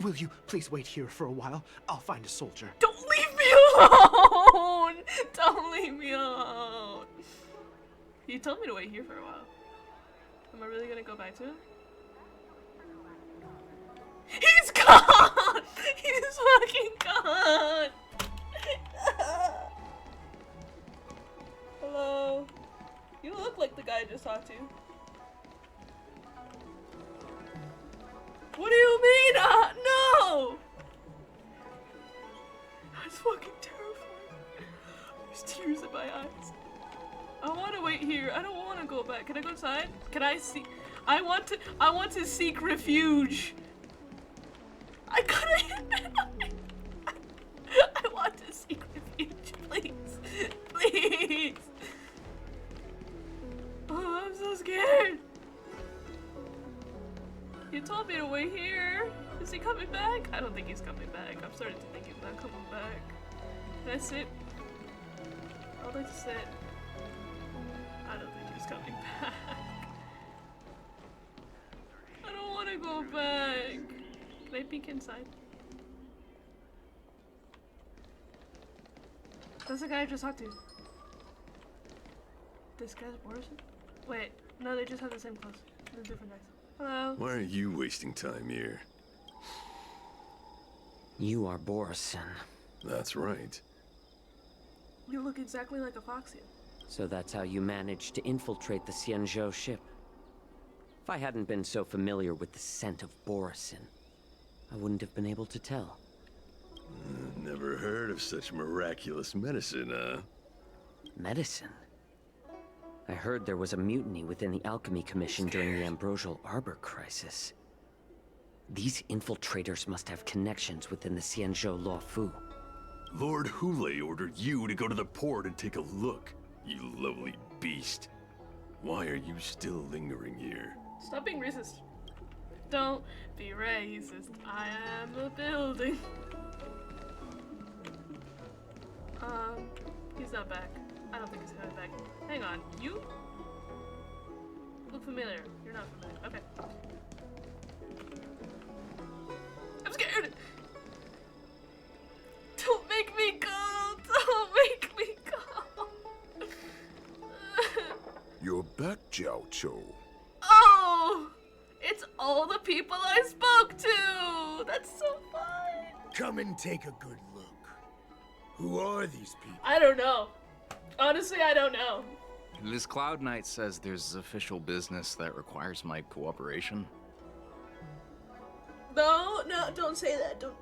Will you please wait here for a while? I'll find a soldier. Don't leave me alone! Don't leave me alone! You told me to wait here for a while. Am I really gonna go back to him? He's gone! He's fucking gone! Hello? You look like the guy I just talked to. What do you mean? No! That's fucking terrifying. There's tears in my eyes. I want to wait here. I don't want to go back. Can I go inside? Can I see? I want to seek refuge. I want to seek refuge, please. Please. Oh, I'm so scared. coming back? I don't think he's coming back. I'm starting to think he's not coming back. Can I sit? I'd like to sit. I don't think he's coming back. I don't want to go back. Can I peek inside? That's the guy I just talked to. This guy's Borison? Wait, no, they just have the same clothes. They're different guys. Hello? Why are you wasting time here? You are Borison. That's right. You look exactly like a Foxian. So that's how you managed to infiltrate the Xianzhou ship. If I hadn't been so familiar with the scent of Borison, I wouldn't have been able to tell. Never heard of such miraculous medicine, Medicine? I heard there was a mutiny within the Alchemy Commission during the Ambrosial Arbor crisis. These infiltrators must have connections within the Xianzhou Luofu. Lord Hule ordered you to go to the port and take a look, you lovely beast. Why are you still lingering here? Stop being racist. Don't be racist. I am a building. He's not back. I don't think he's coming back. Hang on, you look familiar. You're not familiar. Okay. I'm scared. Don't make me go. Don't make me go. You're back, Jiao Chou. Oh, it's all the people I spoke to. That's so fun. Come and take a good look. Who are these people? I don't know. Honestly, I don't know. This Cloud Knight says there's official business that requires my cooperation. No, don't say that. Don't.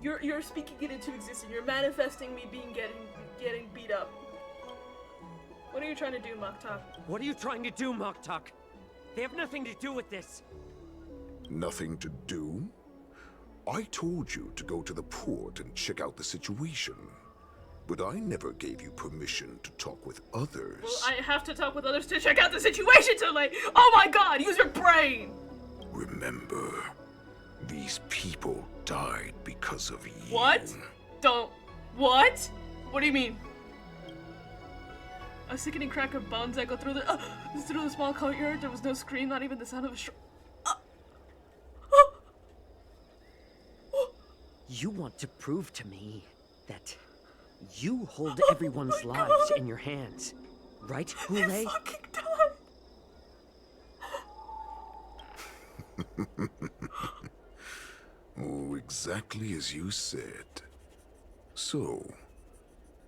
You're speaking it into existence. You're manifesting me getting beat up. What are you trying to do, Moktok? What are you trying to do, Moktok? They have nothing to do with this. Nothing to do? I told you to go to the port and check out the situation. But I never gave you permission to talk with others. Well, I have to talk with others to check out the situation to oh my god, use your brain! Remember, these people died because of you. What? What? What do you mean? A sickening crack of bones that go through the small courtyard. There was no scream, not even the sound of a You want to prove to me that you hold everyone's lives in your hands, right, Hule? They fucking died. Oh, exactly as you said. So,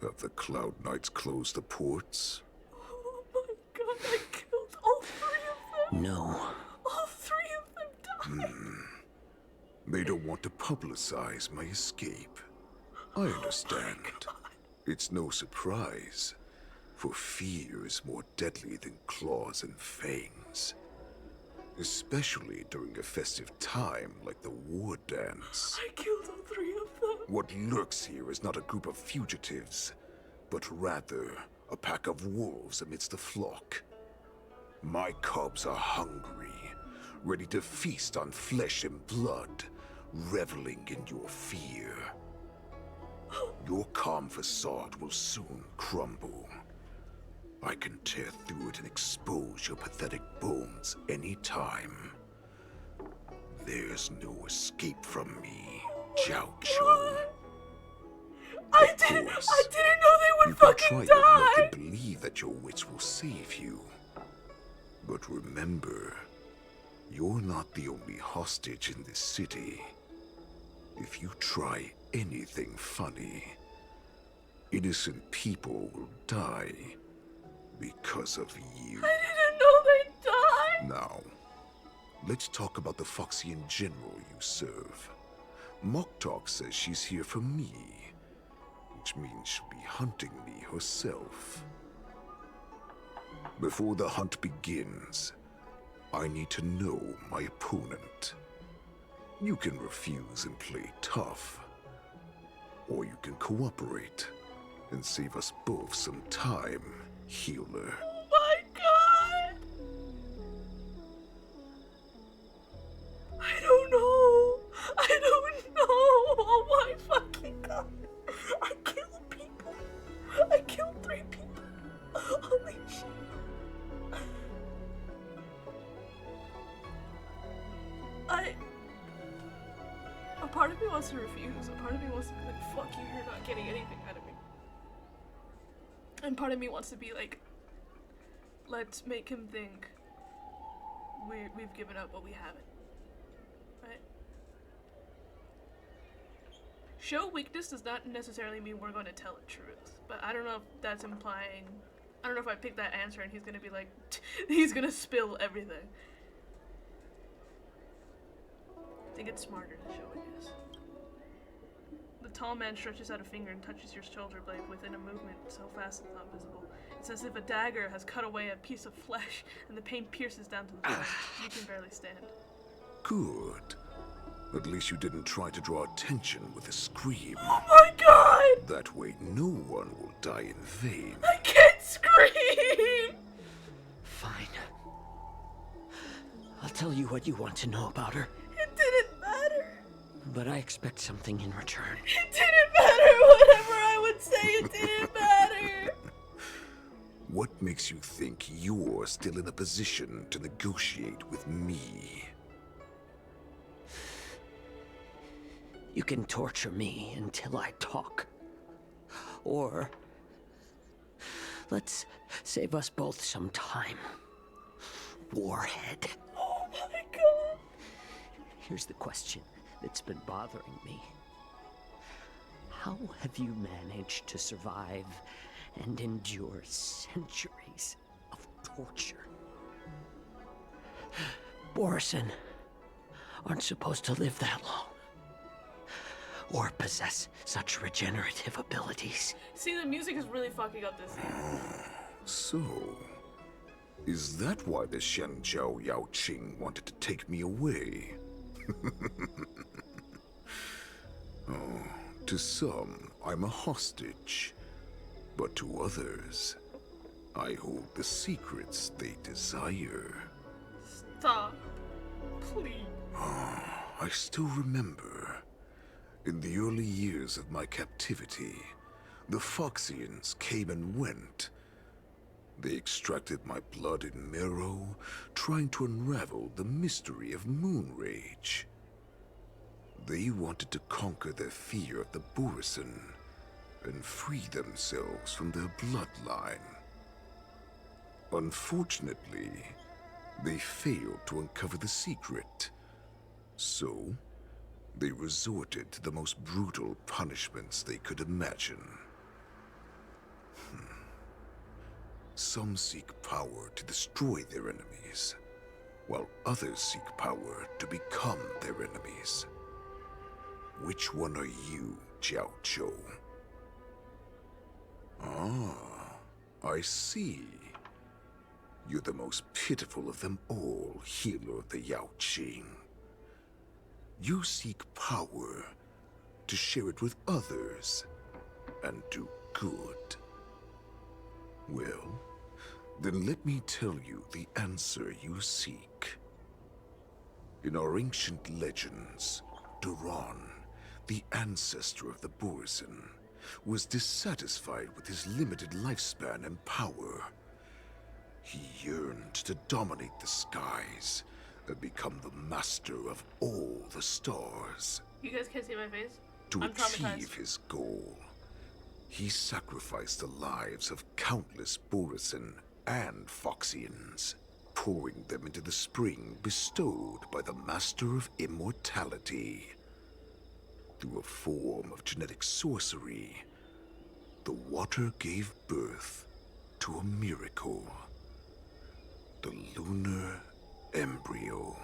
have the Cloud Knights closed the ports? Oh my god, I killed all three of them. No. All three of them died. They don't want to publicize my escape. I understand. It's no surprise, for fear is more deadly than claws and fangs. Especially during a festive time like the war dance. I killed all three of them. What lurks here is not a group of fugitives, but rather a pack of wolves amidst the flock. My cubs are hungry, ready to feast on flesh and blood, reveling in your fear. Your calm facade will soon crumble. I can tear through it and expose your pathetic bones anytime. There's no escape from me, Jiao Chou. I didn't know they would You can fucking try your die. luck and believe that your wits will save you. But remember, you're not the only hostage in this city. If you try anything funny, innocent people will die because of you. I didn't know they'd die. Now, let's talk about the Foxian general you serve. Moktok says she's here for me, which means she'll be hunting me herself. Before the hunt begins, I need to know my opponent. You can refuse and play tough, or you can cooperate and save us both some time, healer. Oh my god! I don't know. I part of me wants to refuse. A part of me wants to be like, fuck you, you're not getting anything out of me. And part of me wants to be like, let's make him think we've given up, but we haven't. Right? Show weakness does not necessarily mean we're going to tell the truth. But I don't know if that's implying... I don't know if I pick that answer and he's going to be like... he's going to spill everything. I think it's smarter to show weakness. The tall man stretches out a finger and touches your shoulder blade within a movement so fast it's not visible. It's as if a dagger has cut away a piece of flesh and the pain pierces down to the flesh. You can barely stand. Good. At least you didn't try to draw attention with a scream. Oh my god! That way no one will die in vain. I can't scream! Fine. I'll tell you what you want to know about her. It didn't matter. But I expect something in return. It didn't matter. Whatever I would say, it didn't matter. What makes you think you're still in a position to negotiate with me? You can torture me until I talk. Or let's save us both some time. Warhead. Oh my god. Here's the question that's been bothering me. How have you managed to survive and endure centuries of torture? Borison aren't supposed to live that long. Or possess such regenerative abilities. See, the music is really fucking up this scene. So, is that why the Shanjiao Yao Qing wanted to take me away? Oh, to some, I'm a hostage. But to others, I hold the secrets they desire. Stop. Please. I still remember. In the early years of my captivity, the Foxians came and went. They extracted my blood and marrow, trying to unravel the mystery of moon rage. They wanted to conquer their fear of the Borison and free themselves from their bloodline. Unfortunately, they failed to uncover the secret. So, they resorted to the most brutal punishments they could imagine. Some seek power to destroy their enemies, while others seek power to become their enemies. Which one are you, Jiao Zhou? Ah, I see. You're the most pitiful of them all, healer of the Yao Qing. You seek power to share it with others and do good. Well, then let me tell you the answer you seek. In our ancient legends, Duran, the ancestor of the Borison, was dissatisfied with his limited lifespan and power. He yearned to dominate the skies and become the master of all the stars. You guys can't see my face? To I'm traumatized. achieve his goal, he sacrificed the lives of countless Borison and Foxians, pouring them into the spring bestowed by the Master of Immortality. Through a form of genetic sorcery, the water gave birth to a miracle. The lunar embryo.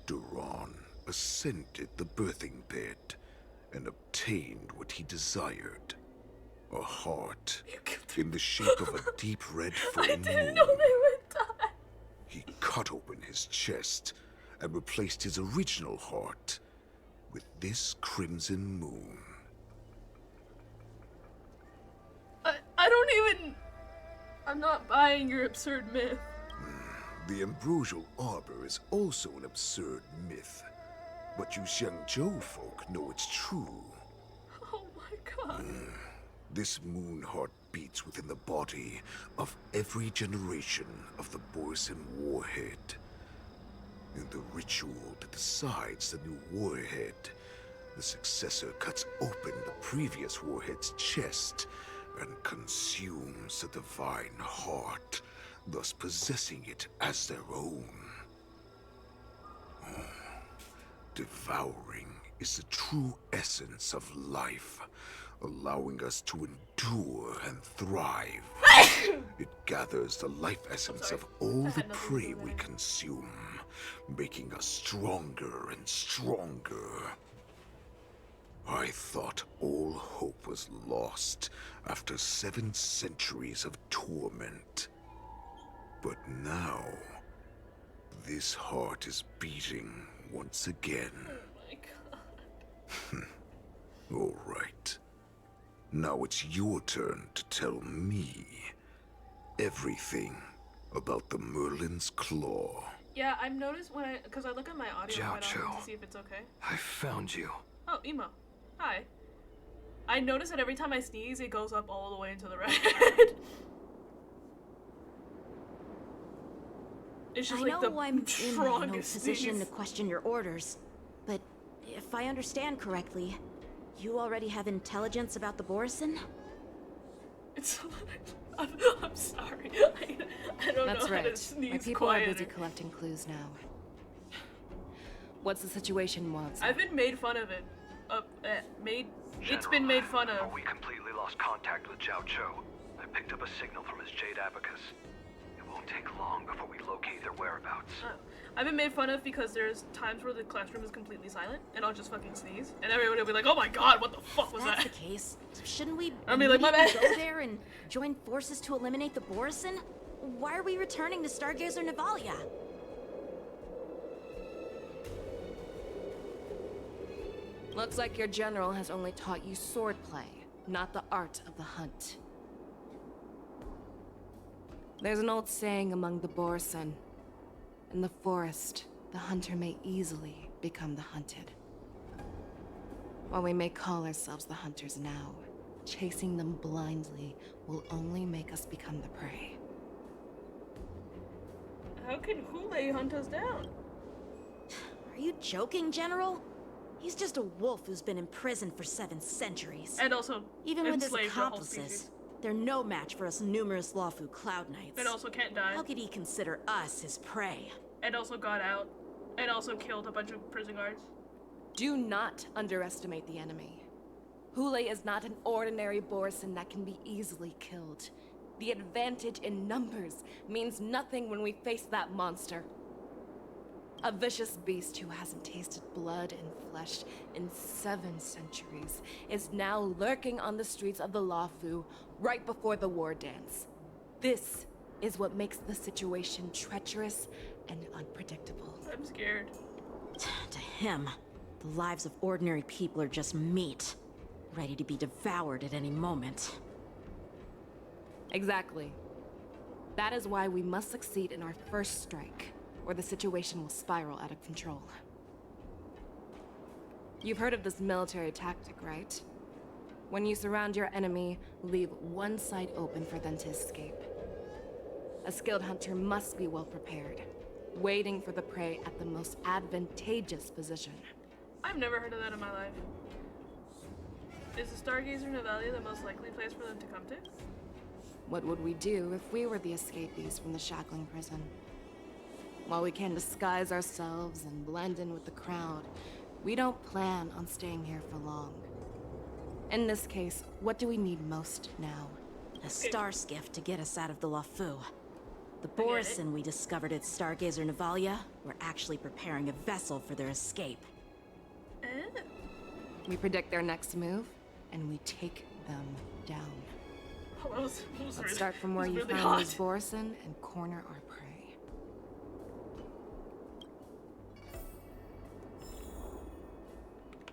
Duran ascended the birthing bed and obtained what he desired. A heart in the shape of a deep red full moon. I didn't know they would die. He cut open his chest and replaced his original heart with this crimson moon. I don't even... I'm not buying your absurd myth. The ambrosial arbor is also an absurd myth, but you Xiangzhou folk know it's true. Oh my god. This moon heart beats within the body of every generation of the Borison warhead. In the ritual that decides the new warhead, the successor cuts open the previous warhead's chest and consumes the divine heart, thus possessing it as their own. Devouring is the true essence of life, allowing us to endure and thrive. It gathers the life essence of all the prey we consume, making us stronger and stronger. I thought all hope was lost after 7 centuries of torment. But now, this heart is beating once again. Oh my god. All right. Now it's your turn to tell me everything about the Merlin's Claw. Yeah, I've noticed when because I look at my audio quite often to see if it's okay. I found you. Oh, Emo. Hi. I notice that every time I sneeze, it goes up all the way into the red. It's just I like know the I'm in no strongest position sneeze. to question your orders, but if I understand correctly, you already have intelligence about the Borison? It's I'm sorry. I don't That's know how to right. sneeze My people quieter. are busy collecting clues now. What's the situation, Watson? I've been made fun of it. It's been made fun of. We completely lost contact with Zhao Cho. I picked up a signal from his jade abacus. It won't take long before we locate their whereabouts. I've been made fun of because there's times where the classroom is completely silent and I'll just fucking sneeze and everybody will be like, "Oh my god, what the fuck was that?" If that's the case, shouldn't we I'll be like, "My bad." go there and join forces to eliminate the Borison? Why are we returning to Stargazer Navalia? Looks like your general has only taught you swordplay, not the art of the hunt. There's an old saying among the Borison. In the forest, the hunter may easily become the hunted. While we may call ourselves the hunters now, chasing them blindly will only make us become the prey. How can Hule hunt us down? Are you joking, General? He's just a wolf who's been in prison for 7 centuries. And also even with his enslaved the whole accomplices, species. they're no match for us numerous Lawfu Cloud Knights. And also can't die. How could he consider us his prey? And also got out. And also killed a bunch of prison guards. Do not underestimate the enemy. Hule is not an ordinary Borison that can be easily killed. The advantage in numbers means nothing when we face that monster. A vicious beast who hasn't tasted blood and flesh in 7 centuries is now lurking on the streets of the Lawfu right before the war dance. This is what makes the situation treacherous and unpredictable. I'm scared. To him, the lives of ordinary people are just meat, ready to be devoured at any moment. Exactly. That is why we must succeed in our first strike, or the situation will spiral out of control. You've heard of this military tactic, right? When you surround your enemy, leave one side open for them to escape. A skilled hunter must be well prepared, waiting for the prey at the most advantageous position. I've never heard of that in my life. Is the Stargazer Navalia the most likely place for them to come to? What would we do if we were the escapees from the shackling prison? While we can disguise ourselves and blend in with the crowd, we don't plan on staying here for long. In this case, what do we need most now? A star skiff to get us out of the Lawfu. The Borison we discovered at Stargazer Navalia were actually preparing a vessel for their escape. We predict their next move, and we take them down. Let's start from where you found these Borison and corner our prey.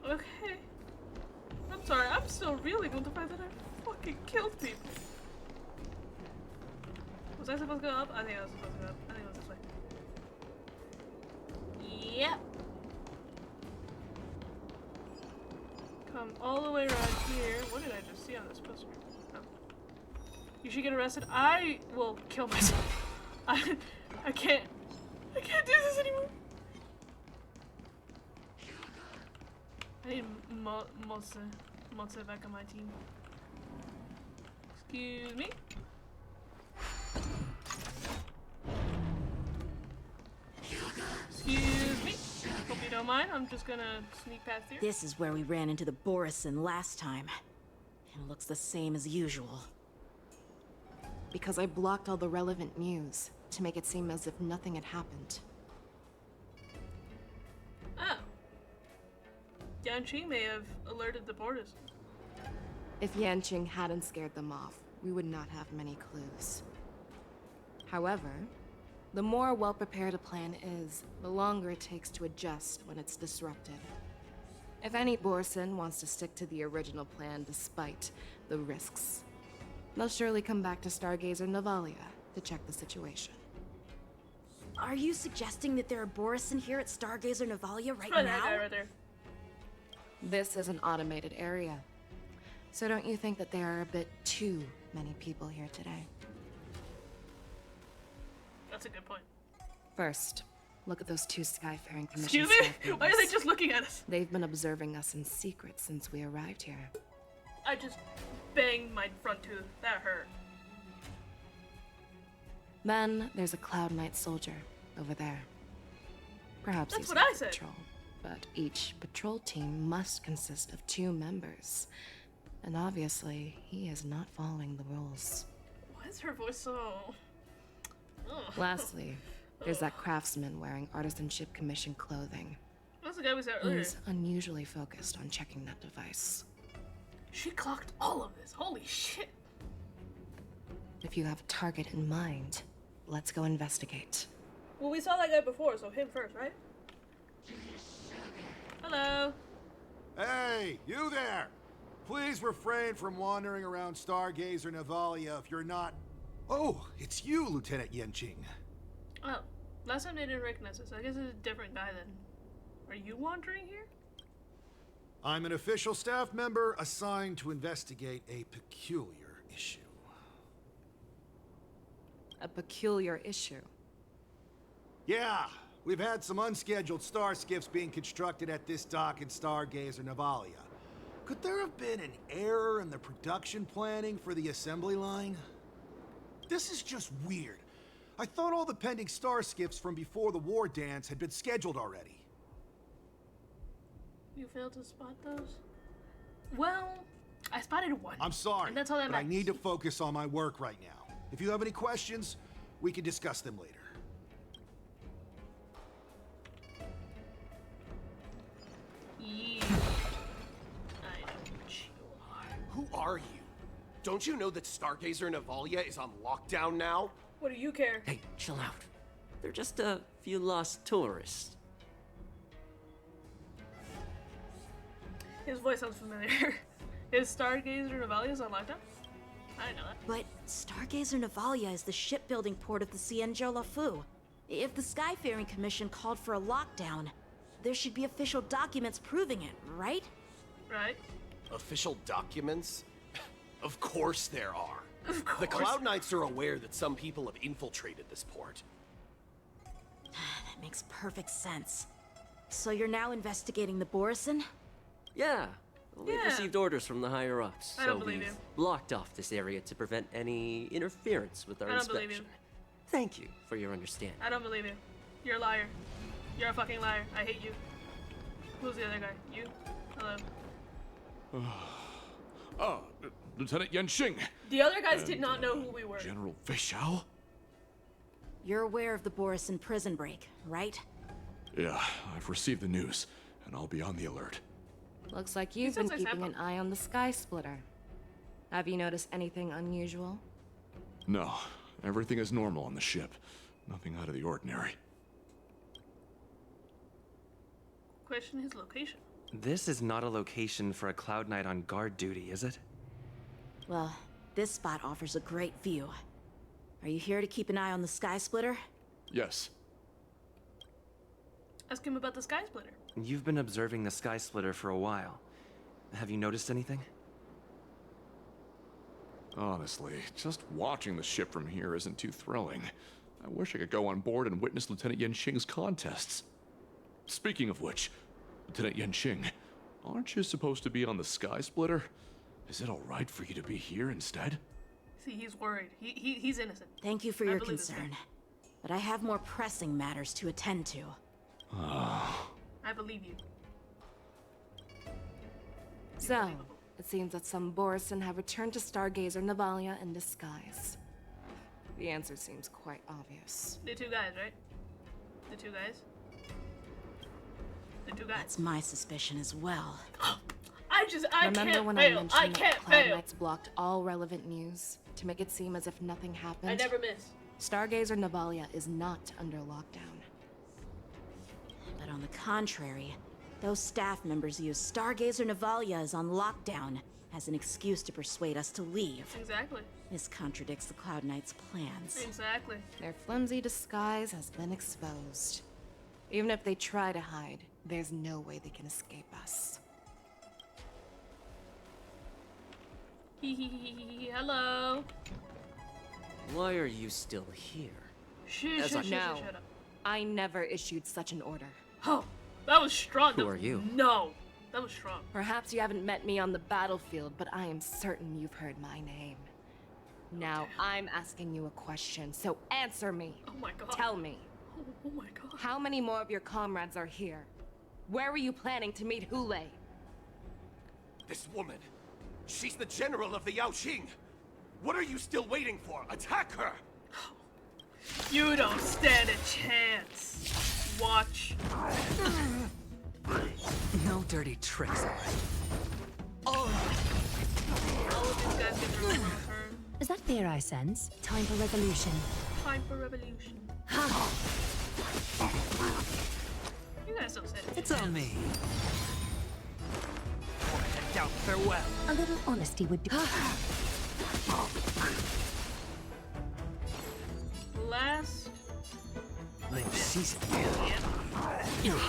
Okay. I'm sorry, I'm still reeling on the fact that I fucking killed people. Was I supposed to go up? I think I was supposed to go up. I think it was this way. Yep. Come all the way around here. What did I just see on this poster? Oh. You should get arrested. I will kill myself. I can't do this anymore. I need Motse back on my team. Excuse me. Excuse me. Hope you don't mind. I'm just gonna sneak past here. This is where we ran into the Borison last time. It looks the same as usual. Because I blocked all the relevant news to make it seem as if nothing had happened. Oh. Yanqing may have alerted the Borison. If Yanqing hadn't scared them off, we would not have many clues. However, the more well-prepared a plan is, the longer it takes to adjust when it's disrupted. If any Borison wants to stick to the original plan despite the risks, they'll surely come back to Stargazer Navalia to check the situation. Are you suggesting that there are Borison here at Stargazer Navalia right That now? guy right there. This is an automated area. So don't you think that there are a bit too many people here today? That's a good point. First, look at those two Skyfaring Commission Excuse me? staff Why are they members. just looking at us? They've been observing us in secret since we arrived here. I just banged my front tooth. That hurt. Then there's a Cloud Knight soldier over there. Perhaps That's he's what on I said. patrol, but each patrol team must consist of 2 members. And obviously, he is not following the rules. Why is her voice so... Ugh. Lastly, there's that craftsman wearing Artisanship Commission clothing. That's the guy we said earlier. He's unusually focused on checking that device. She clocked all of this. Holy shit. If you have a target in mind, let's go investigate. Well, we saw that guy before, so him first, right? Hello. Hey, you there! Please refrain from wandering around Stargazer Navalia if you're not... Oh, it's you, Lieutenant Yanqing. Oh, last time they didn't recognize us. I guess it's a different guy then. Are you wandering here? I'm an official staff member assigned to investigate a peculiar issue. A peculiar issue. Yeah, we've had some unscheduled star skiffs being constructed at this dock in Stargazer Navalia. Could there have been an error in the production planning for the assembly line? This is just weird. I thought all the pending star skiffs from before the war dance had been scheduled already. You failed to spot those? Well, I spotted one. I'm sorry, And that's all that but I matters. need to focus on my work right now. If you have any questions, we can discuss them later. Yeah. I know what you are. Who are you? Don't you know that Stargazer Navalia is on lockdown now? What do you care? Hey, chill out. They're just a few lost tourists. His voice sounds familiar. Is Stargazer Navalia's on lockdown? I didn't know that. But Stargazer Navalia is the shipbuilding port of the Cienjo Lafu. If the Skyfaring Commission called for a lockdown, there should be official documents proving it, right? Right. Official documents? Of course there are. Of course. The Cloud Knights are aware that some people have infiltrated this port. That makes perfect sense. So you're now investigating the Borison? Yeah. We've received orders from the higher-ups, I so don't believe we've you. blocked off this area to prevent any interference with our I don't believe inspection. you. Thank you for your understanding. I don't believe you. You're a liar. You're a fucking liar. I hate you. Who's the other guy? You? Hello. Lieutenant Yanqing. The other guys did not know who we were. General Fischau? You're aware of the Borison prison break, right? Yeah, I've received the news, and I'll be on the alert. Looks like you've been sounds like keeping an eye on the Sky Splitter. Have you noticed anything unusual? No, everything is normal on the ship. Nothing out of the ordinary. Question his location. This is not a location for a Cloud Knight on guard duty, is it? Well, this spot offers a great view. Are you here to keep an eye on the Sky Splitter? Yes. Ask him about the Sky Splitter. You've been observing the Sky Splitter for a while. Have you noticed anything? Honestly, just watching the ship from here isn't too thrilling. I wish I could go on board and witness Lieutenant Yanqing's contests. Speaking of which, Lieutenant Yanqing, Aren't you supposed to be on the Sky Splitter? Is it alright for you to be here instead? See, he's worried. He's innocent. Thank you for I your believe this concern. guy. But I have more pressing matters to attend to. I believe you. So, it seems that some Borison have returned to Stargazer Navalia in disguise. The answer seems quite obvious. The two guys, right? The two guys? The two guys. That's my suspicion as well. I Remember can't when fail. I mentioned I that can't Cloud fail. Knights blocked all relevant news to make it seem as if nothing happened? I never miss. Stargazer Navalia is not under lockdown. But on the contrary, those staff members use Stargazer Navalia is on lockdown as an excuse to persuade us to leave. Exactly. This contradicts the Cloud Knights' plans. Exactly. Their flimsy disguise has been exposed. Even if they try to hide, there's no way they can escape us. Hello. Why are you still here? No, I never issued such an order. Oh, that was strong. Who are you? No, that was strong. Perhaps you haven't met me on the battlefield, but I am certain you've heard my name. Now, I'm asking you a question, so answer me. Oh my god. Tell me. Oh my god. How many more of your comrades are here? Where were you planning to meet Hule? This woman, she's the general of the Yaoxing. What are you still waiting for? Attack her! You don't stand a chance. Watch. No dirty tricks. All of these guys get their own turn. Is that fear I sense? Time for revolution. Time for revolution. You guys don't say it. It's on me. Down, farewell. A little honesty would do. Last. Live season. Yeah.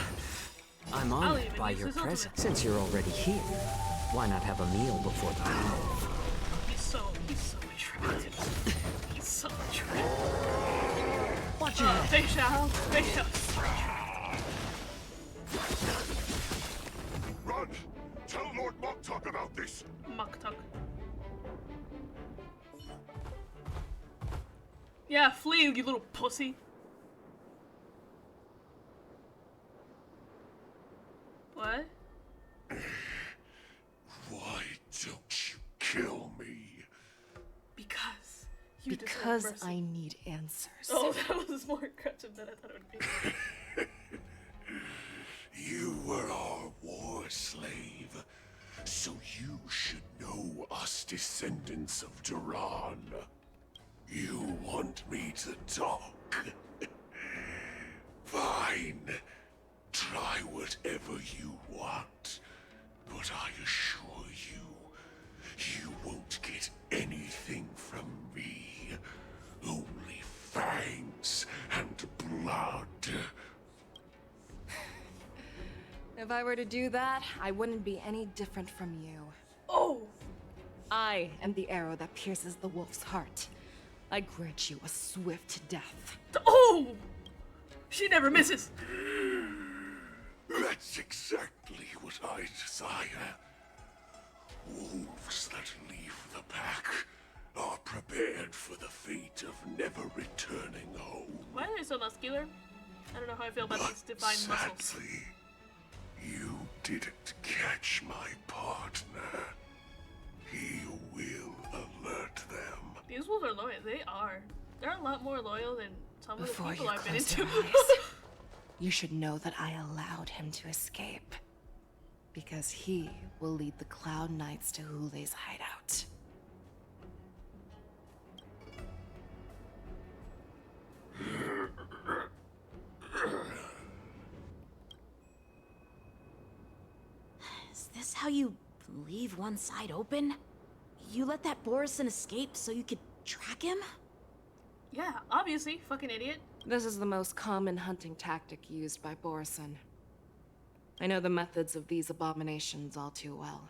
I'm I'll honored even by use your this ultimate. presence. Since you're already here, why not have a meal before the move? He's so attractive. He's so attractive. Watch your Fish out. Fish out. Run! Tell Lord Moktuk about this! Moktuk. Yeah, flee, you little pussy. What? Why don't you kill me? Because. Because I need answers. Oh, that was more aggressive than I thought it would be. You were our war slave, so you should know us descendants of Duran. You want me to talk? Fine. Try whatever you want, but I assure you, you won't get anything from me. Only fangs and blood. If I were to do that, I wouldn't be any different from you. Oh! I am the arrow that pierces the wolf's heart. I grant you a swift death. Oh! She never misses. That's exactly what I desire. Wolves that leave the pack are prepared for the fate of never returning home. Why are they so muscular? I don't know how I feel about these divine muscles. Sadly, you didn't catch my partner. He will alert them. These wolves are loyal. They are. They're a lot more loyal than some of the Before people you I've been close into. your eyes, you should know that I allowed him to escape. Because he will lead the Cloud Knights to Hule's hideout. Is this how you leave one side open? You let that Borison escape so you could track him? Yeah, obviously. Fucking idiot. This is the most common hunting tactic used by Borison. I know the methods of these abominations all too well.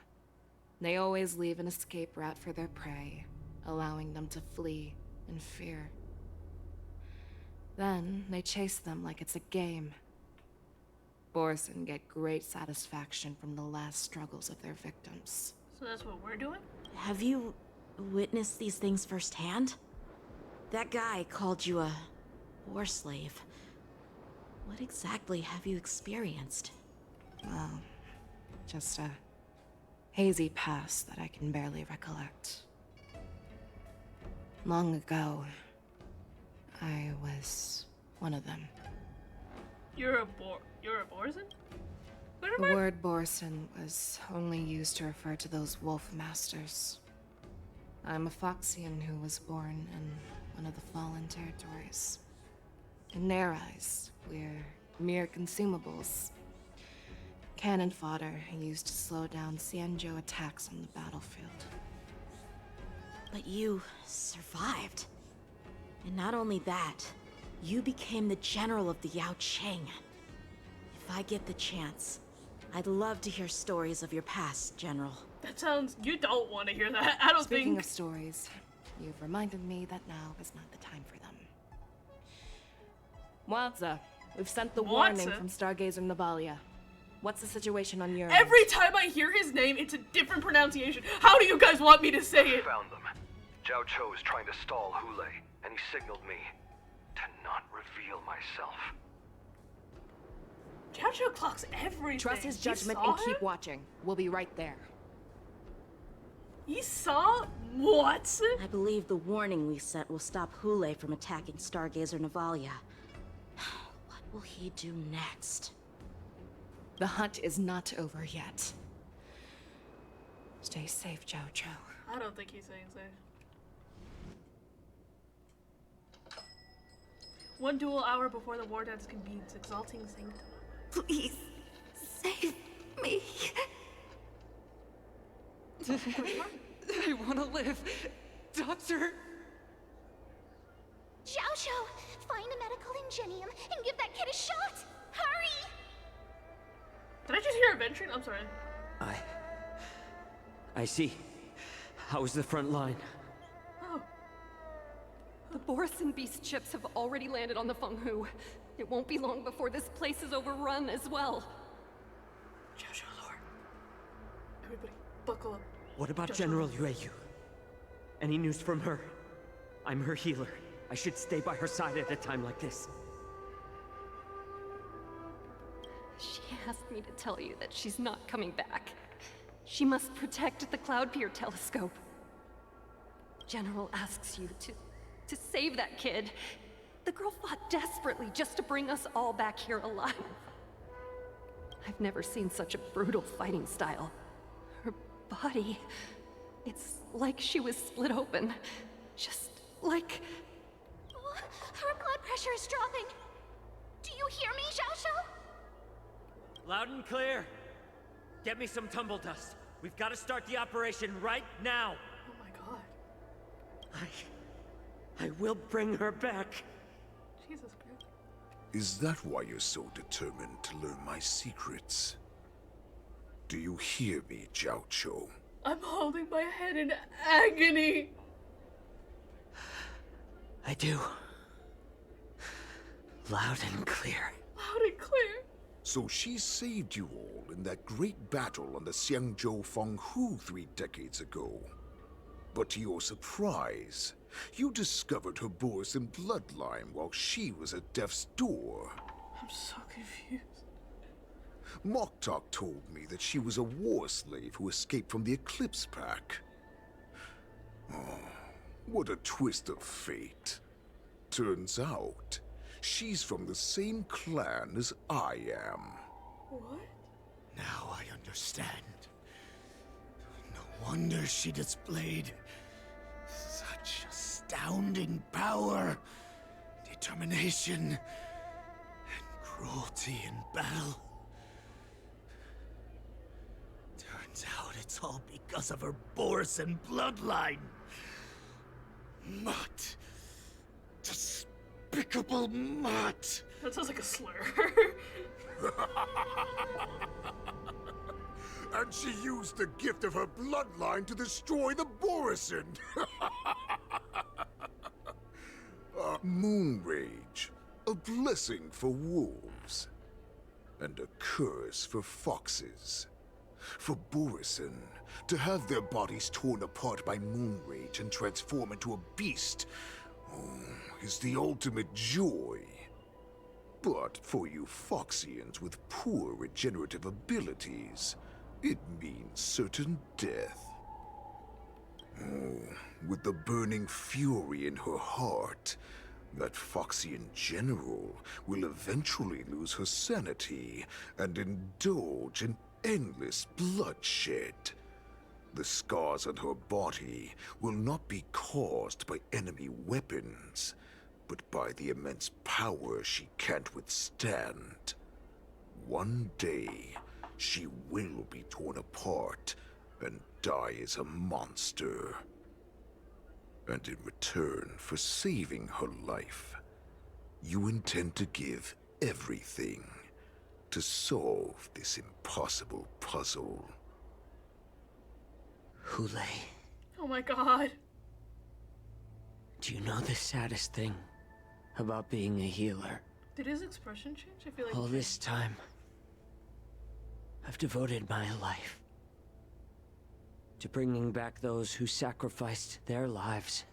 They always leave an escape route for their prey, allowing them to flee in fear. Then they chase them like it's a game. Borson get great satisfaction from the last struggles of their victims. So that's what we're doing? Have you witnessed these things firsthand? That guy called you a war slave. What exactly have you experienced? Well, just a hazy past that I can barely recollect. Long ago, I was one of them. You're a Borson? The word Borson was only used to refer to those wolf masters. I'm a Foxian who was born in one of the fallen territories. In their eyes, we're mere consumables. Cannon fodder used to slow down Xianzhou attacks on the battlefield. But you survived. And not only that, you became the general of the Yao Qing. If I get the chance, I'd love to hear stories of your past, General. That sounds... You don't want to hear that. I don't Speaking think... of stories, you've reminded me that now is not the time for them. Wadza, we've sent the warning from Stargazer Navalia. What's the situation on your Every end? time I hear his name, it's a different pronunciation. How do you guys want me to say I it? found them. Zhao Chou is trying to stall Hule, and he signaled me to not reveal myself. Zhao Chou clocks everything. Trust his You judgment saw and keep watching. We'll be right there. He saw what? I believe the warning we sent will stop Hule from attacking Stargazer Navalia. What will he do next? The hunt is not over yet. Stay safe, Zhao Chou. I don't think he's saying safe. One dual hour before the war dance convenes, exalting sanctum. Please, save me. I want to live. Doctor. Zhao Chou, find a medical ingenium and give that kid a shot. Hurry! Did I just hear adventuring? I'm sorry. I see. How's the front line? Oh. The Borson beast ships have already landed on the Fenghu. It won't be long before this place is overrun as well. Zhao Chou, Lord. Everybody, buckle up. What about Zhao Chou. General Yueyu? Any news from her? I'm her healer. I should stay by her side at a time like this. She asked me to tell you that she's not coming back. She must protect the Cloud Pier telescope. General asks you to save that kid. The girl fought desperately just to bring us all back here alive. I've never seen such a brutal fighting style. Her body, it's like she was split open. Just like... Her blood pressure is dropping. Do you hear me, Zhao Chou? Loud and clear. Get me some tumble dust. We've got to start the operation right now. Oh my god. I will bring her back. Jesus Christ. Is that why you're so determined to learn my secrets? Do you hear me, Zhao Chou? I'm holding my head in agony. I do. Loud and clear. Loud and clear. So she saved you all in that great battle on the Xiangzhou Fenghu 3 decades ago. But to your surprise, you discovered her Borson bloodline while she was at death's door. I'm so confused. Moktok told me that she was a war slave who escaped from the Eclipse Pack. Oh, what a twist of fate. Turns out, she's from the same clan as I am. What? Now I understand. No wonder she displayed such astounding power, determination, and cruelty in battle. Turns out it's all because of her Borson bloodline. Mutt. Despicable mutt. That sounds like a slur. And she used the gift of her bloodline to destroy the Borson. Moon Rage, a blessing for wolves. and a curse for foxes. For Borison, to have their bodies torn apart by moon rage and transform into a beast is the ultimate joy. But for you Foxians with poor regenerative abilities, it means certain death. With the burning fury in her heart, that Foxian general will eventually lose her sanity and indulge in endless bloodshed. The scars on her body will not be caused by enemy weapons, but by the immense power she can't withstand. One day, she will be torn apart and die as a monster. And in return for saving her life, you intend to give everything to solve this impossible puzzle. Hule, Oh my god. do you know the saddest thing about being a healer? Did his expression change? I feel like All it this changed. time, I've devoted my life to bringing back those who sacrificed their lives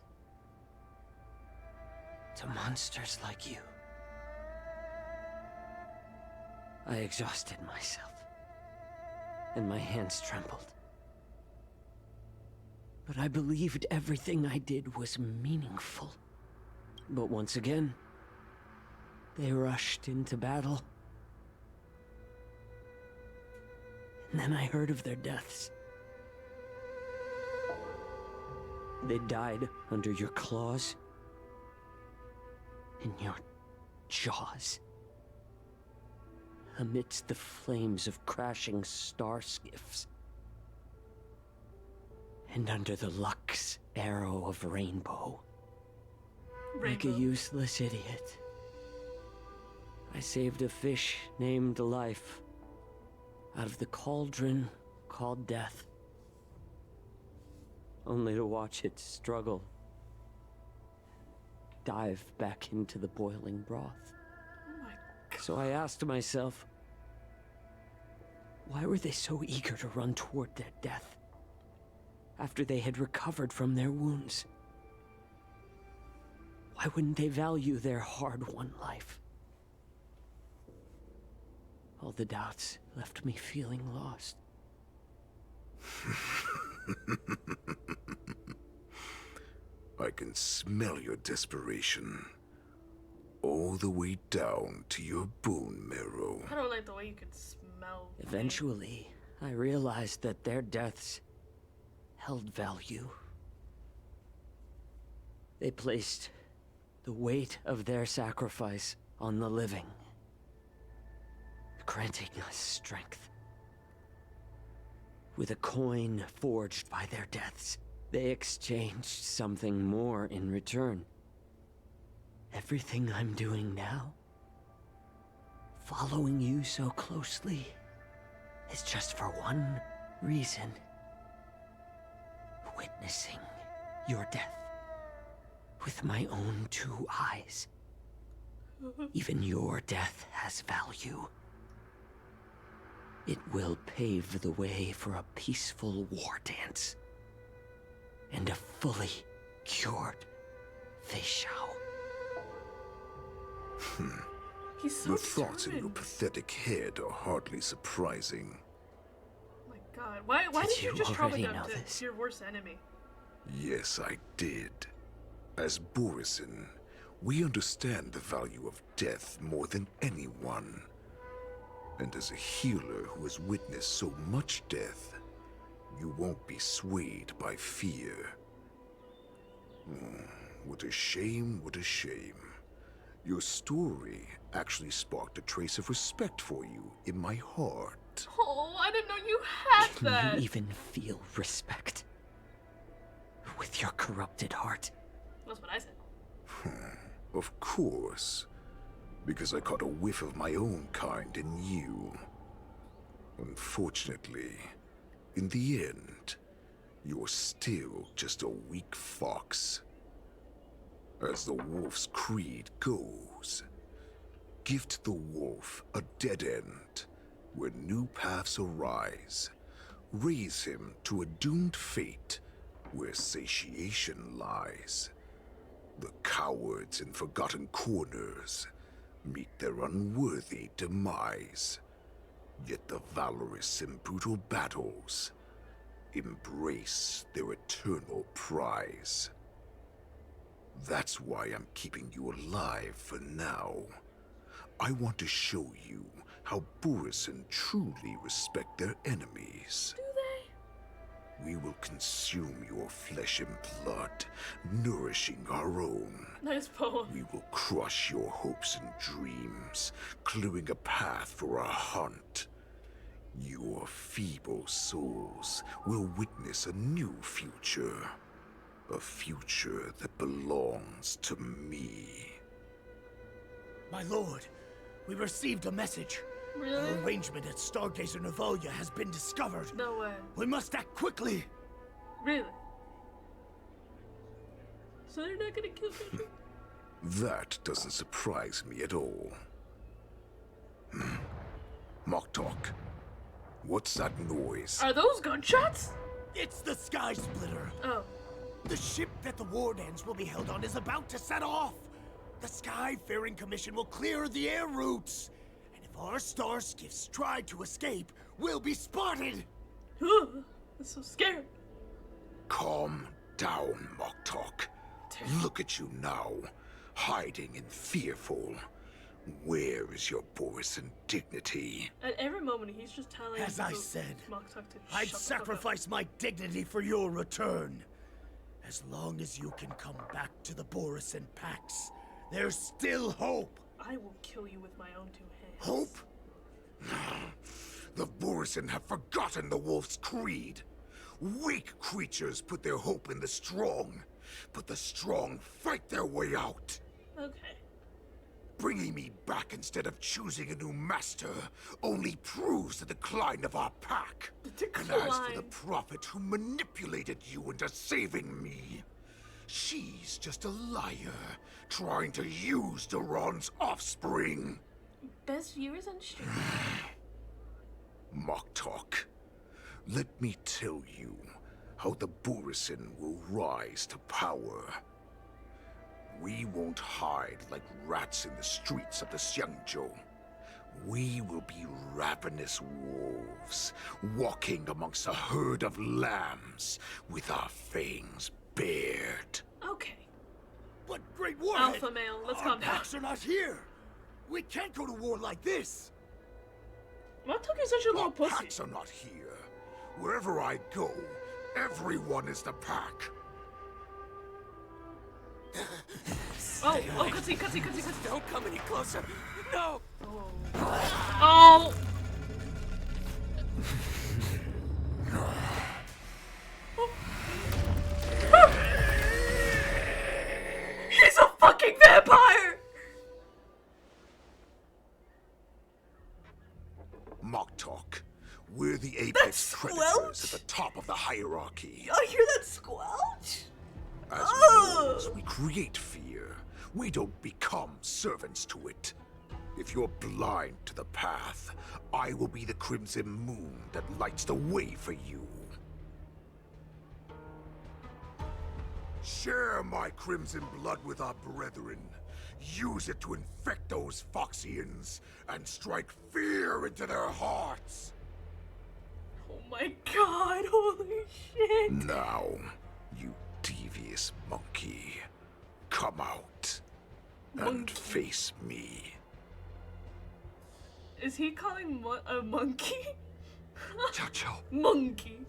to monsters like you. I exhausted myself, and my hands trembled. But I believed everything I did was meaningful. But once again, they rushed into battle. And then I heard of their deaths. They died under your claws, in your jaws, amidst the flames of crashing star skiffs, and under the Lux arrow of Rainbow. Like a useless idiot, I saved a fish named Life out of the cauldron called Death, only to watch it struggle, dive back into the boiling broth. So I asked myself, why were they so eager to run toward their death after they had recovered from their wounds? Why wouldn't they value their hard-won life? All the doubts left me feeling lost. I can smell your desperation. All the way down to your bone marrow. I don't like the way you could smell. Eventually, I realized that their deaths held value. They placed the weight of their sacrifice on the living, granting us strength. With a coin forged by their deaths, they exchanged something more in return. Everything I'm doing now, following you so closely, is just for one reason. Witnessing your death with my own two eyes. Even your death has value. It will pave the way for a peaceful war dance and a fully cured Feishao. He's so Your thoughts in your determined. pathetic head are hardly surprising. Oh my god. Why Did did you you just trouble already them know to this? your worst enemy? Yes, I did. As Borison, we understand the value of death more than anyone. And as a healer who has witnessed so much death, you won't be swayed by fear. What a shame, what a shame. Your story actually sparked a trace of respect for you in my heart. Oh, I didn't know you had Can that. you even feel respect with your corrupted heart? That's what I said. Of course. Because I caught a whiff of my own kind in you. Unfortunately, in the end, you're still just a weak fox. As the wolf's creed goes, Gift the wolf a dead end, where new paths arise. Raise him to a doomed fate, where satiation lies. The cowards in forgotten corners meet their unworthy demise. Yet the valorous in brutal battles embrace their eternal prize. That's why I'm keeping you alive for now. I want to show you how Borisin truly respect their enemies. Do they? We will consume your flesh and blood, nourishing our own. Nice poem. We will crush your hopes and dreams, clearing a path for our hunt. Your feeble souls will witness a new future. A future that belongs to me. My lord, we received a message. Really? Our arrangement at Stargazer Navalia has been discovered. No way. We must act quickly. Really? So they're not gonna kill Joshua? That doesn't surprise me at all. Moktok, what's that noise? Are those gunshots? It's the Sky Splitter. Oh. The ship that the Wardens will be held on is about to set off. The Skyfaring Commission will clear the air routes. And if our star skiffs try to escape, we'll be spotted. I'm so scared. Calm down, Moktok. Look at you now, hiding and fearful. Where is your Borisin dignity? At every moment, he's just telling. As I said, Moktok to I'd shut the fuck up. sacrifice my dignity for your return. As long as you can come back to the Borisin Pax, there's still hope. I will kill you with my own 2 hands. Hope? The Borisin have forgotten the wolf's creed. Weak creatures put their hope in the strong, but the strong fight their way out. Okay. Bringing me back instead of choosing a new master only proves the decline of our pack. And as for the prophet who manipulated you into saving me, she's just a liar trying to use Duran's offspring. Best viewers on stream. Moktok, let me tell you how the Borisin will rise to power. We won't hide like rats in the streets of the Xiangzhou. We will be ravenous wolves, walking amongst a herd of lambs with our fangs bared. Okay. But Great Warhead, Alpha male, let's our calm down. packs are not here. We can't go to war like this. Moktok is such a little pussy. Packs are not here. Wherever I go, everyone is the pack. Oh, cutscene. Don't come any closer. No. Oh. He's a fucking vampire. Moktok, we're the apex predators at the top of the hierarchy. I hear that squelch. As wolves, we create fear. We don't become servants to it. If you're blind to the path, I will be the crimson moon that lights the way for you. Share my crimson blood with our brethren. Use it to infect those Foxians and strike fear into their hearts. Oh my god, holy shit. Now, you devious monkey, come out and face me. Is he calling a monkey? Chacho. Monkey.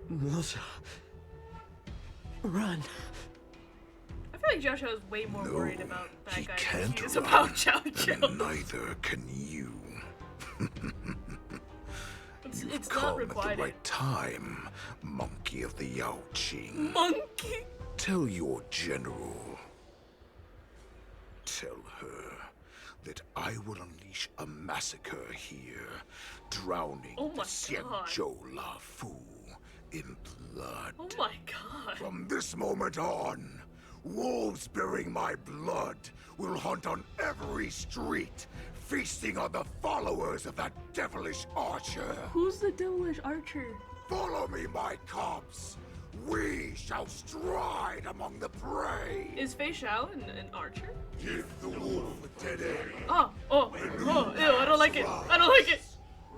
Melissa. Run. I feel like Joshua is way more worried about that guy than he is run, about Chow Chow. and neither can you. You've It's come not at required. the right time, monkey of the Yao Qing. Monkey? Tell your general. Tell her that I will unleash a massacre here, drowning Oh the my Xianzhou La Fu in blood. Oh my god. From this moment on, wolves bearing my blood will hunt on every street, feasting on the followers of that devilish archer. Who's the devilish archer? Follow me, my cubs. We shall stride among the prey. Is Fei Shao an archer? Give the wolf a dead end. Oh, ew, I don't like it. I don't like it.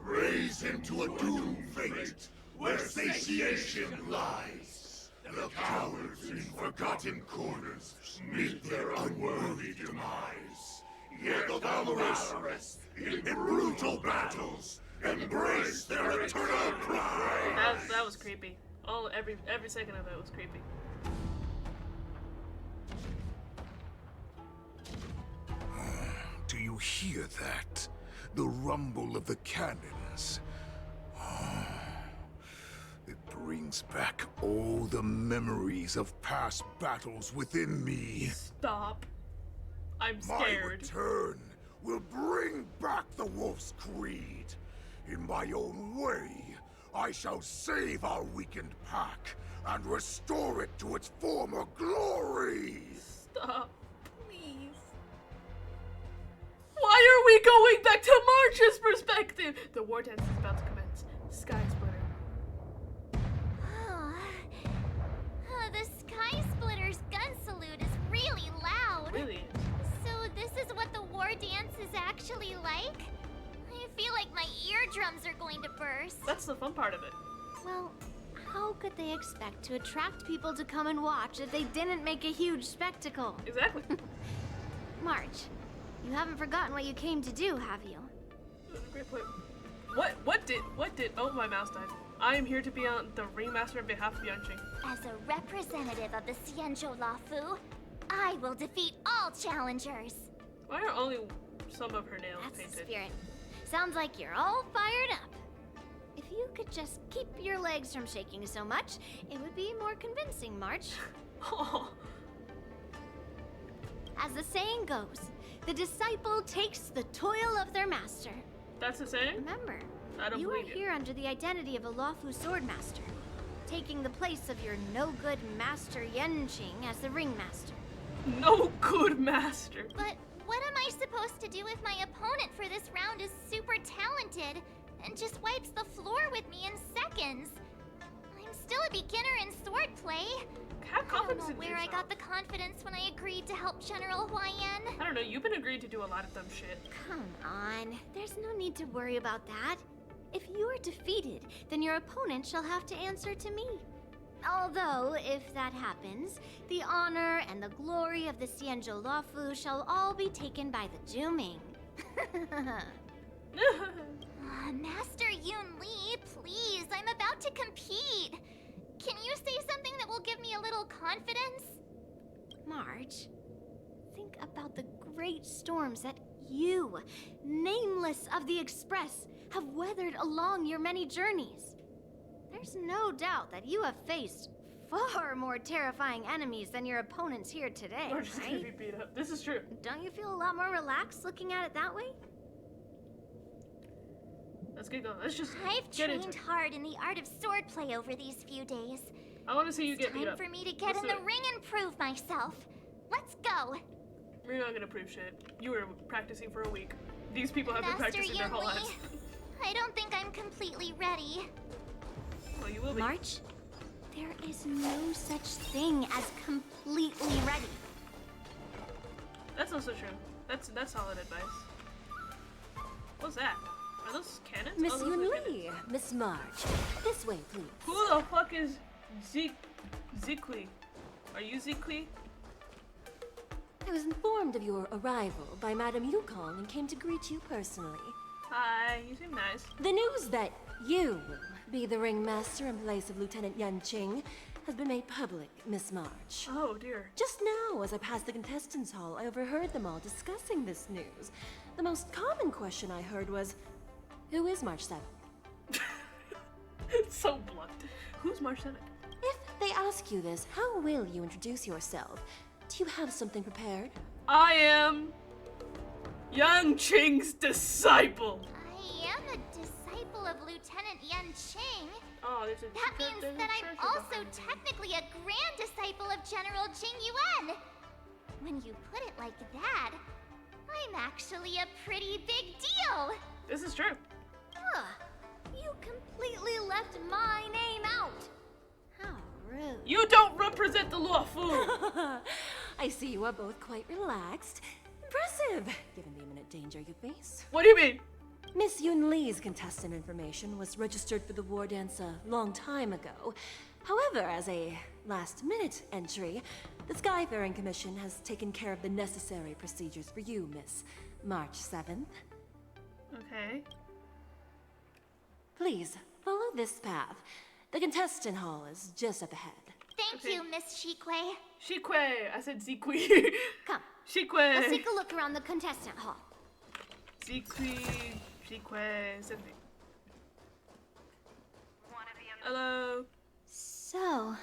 Raise him to a doomed fate where satiation lies. The cowards in forgotten corners meet their unworthy demise. Yet the valorous in brutal battles embrace their eternal pride. That was creepy. Every second of it was creepy. Do you hear that? The rumble of the cannons. It brings back all the memories of past battles within me. Stop. I'm scared. My return will bring back the Wolf's Creed. In my own way, I shall save our weakened pack and restore it to its former glory. Stop, please. Why are we going back to March's perspective? The war dance is about to commence. Sky Splitter. The Sky Splitter's gun salute is really loud. Really? So this is what the war dance is actually like? I feel like my eardrums are going to burst. That's the fun part of it. Well, how could they expect to attract people to come and watch if they didn't make a huge spectacle? Exactly. March, you haven't forgotten what you came to do, have you? That's a great point. What did oh, my mouse died. I am here to be on the ringmaster on behalf of Yanqing. As a representative of the Xianzhou Lafu, I will defeat all challengers. Why are only some of her nails That's painted? the spirit. Sounds like you're all fired up. If you could just keep your legs from shaking so much, it would be more convincing, March. As the saying goes, the disciple takes the toil of their master. That's the saying? Remember, I don't you are believe you. here under the identity of a Lafu swordmaster, taking the place of your no-good master Yanqing as the ringmaster. No good master. But what am I supposed to do if my opponent for this round is super talented and just wipes the floor with me in seconds? I'm still a beginner in swordplay. Have confidence I don't in know where I yourself. got the confidence when I agreed to help General Huayan. I don't know, you've been agreed to do a lot of dumb shit. Come on, there's no need to worry about that. If you are defeated, then your opponent shall have to answer to me. Although, if that happens, the honor and the glory of the Xianzhou Lafu shall all be taken by the Juming. Master Yun Li, please, I'm about to compete. Can you say something that will give me a little confidence? March, think about the great storms that you, nameless of the Express, have weathered along your many journeys. There's no doubt that you have faced far more terrifying enemies than your opponents here today, We're just gonna be right? beat up. This is true. Don't you feel a lot more relaxed looking at it that way? Let's get going. Let's just I've get into trained it. hard in the art of swordplay over these few days. I want to see you get beat Time up. for me to get Let's in do the it. ring and prove myself. Let's go. We're not gonna prove shit. You were practicing for a week. These people have been Master practicing their Yun whole Li, lives. I don't think I'm completely ready. Well, you will be. March, there is no such thing as completely ready. That's also true. That's solid advice. What's that? Are those cannons? Miss Oh, those Yun are cannons. Li, Miss March, this way, please. Who the fuck is Zikli? Are you Zikli? I was informed of your arrival by Madame Yukong and came to greet you personally. Hi, you seem nice. The news that you will be the ringmaster in place of Lieutenant Yanqing has been made public, Miss March. Oh dear. Just now, as I passed the contestants' hall, I overheard them all discussing this news. The most common question I heard was, who is March 7th? It's so blunt. Who's March 7th? If they ask you this, how will you introduce yourself? Do you have something prepared? I am Yanqing's disciple. I am a disciple of Lieutenant Yan Qing, Oh, that means that I'm also technically a grand disciple of General Jing Yuan. When you put it like that, I'm actually a pretty big deal. This is true. Ugh, you completely left my name out. How rude. You don't represent the law, fool. I see you are both quite relaxed. Impressive, given the imminent danger you face. What do you mean? Miss Yun Li's contestant information was registered for the war dance a long time ago. However, as a last-minute entry, the Skyfaring Commission has taken care of the necessary procedures for you, Miss. March 7th. Okay. Please, follow this path. The contestant hall is just up ahead. Thank you, Miss Shikwe. Shikwe. I said Zikwi. Come. Shikwe. Let's take a look around the contestant hall. Zikwi. Shikwe. Something. Hello. So,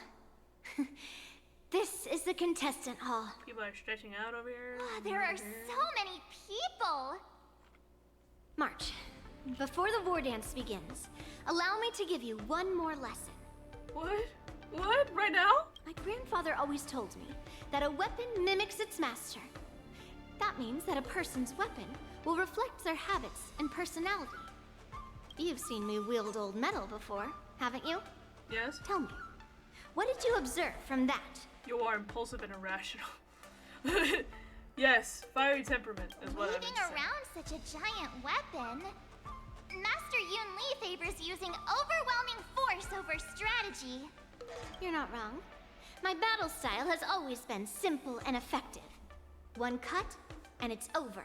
this is the contestant hall. People are stretching out over here. Oh, there are so many people. March, before the war dance begins, allow me to give you one more lesson. What? What? Right now? My grandfather always told me that a weapon mimics its master. That means that a person's weapon will reflect their habits and personality. You've seen me wield old metal before, haven't you? Yes. Tell me, what did you observe from that? You are impulsive and irrational. Yes, fiery temperament is what I meant to Waving say. around such a giant weapon, Master Yun Li favors using overwhelming force over strategy. You're not wrong. My battle style has always been simple and effective. One cut, and it's over.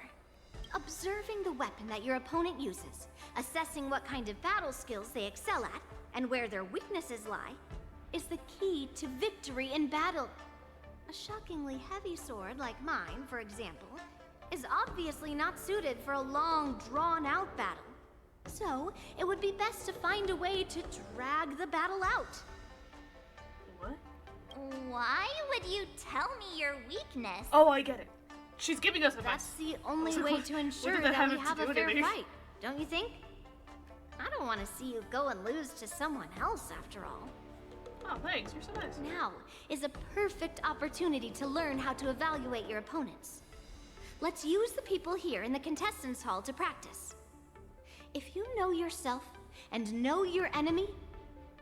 Observing the weapon that your opponent uses, assessing what kind of battle skills they excel at, and where their weaknesses lie, is the key to victory in battle. A shockingly heavy sword like mine, for example, is obviously not suited for a long, drawn-out battle. So, it would be best to find a way to drag the battle out. What? Why would you tell me your weakness? Oh, I get it. She's giving us advice. That's the only way to ensure did that that we have have to a do fair with it? fight, don't you think? I don't want to see you go and lose to someone else, after all. Oh, thanks. You're so nice. Now is a perfect opportunity to learn how to evaluate your opponents. Let's use the people here in the contestants' hall to practice. If you know yourself and know your enemy,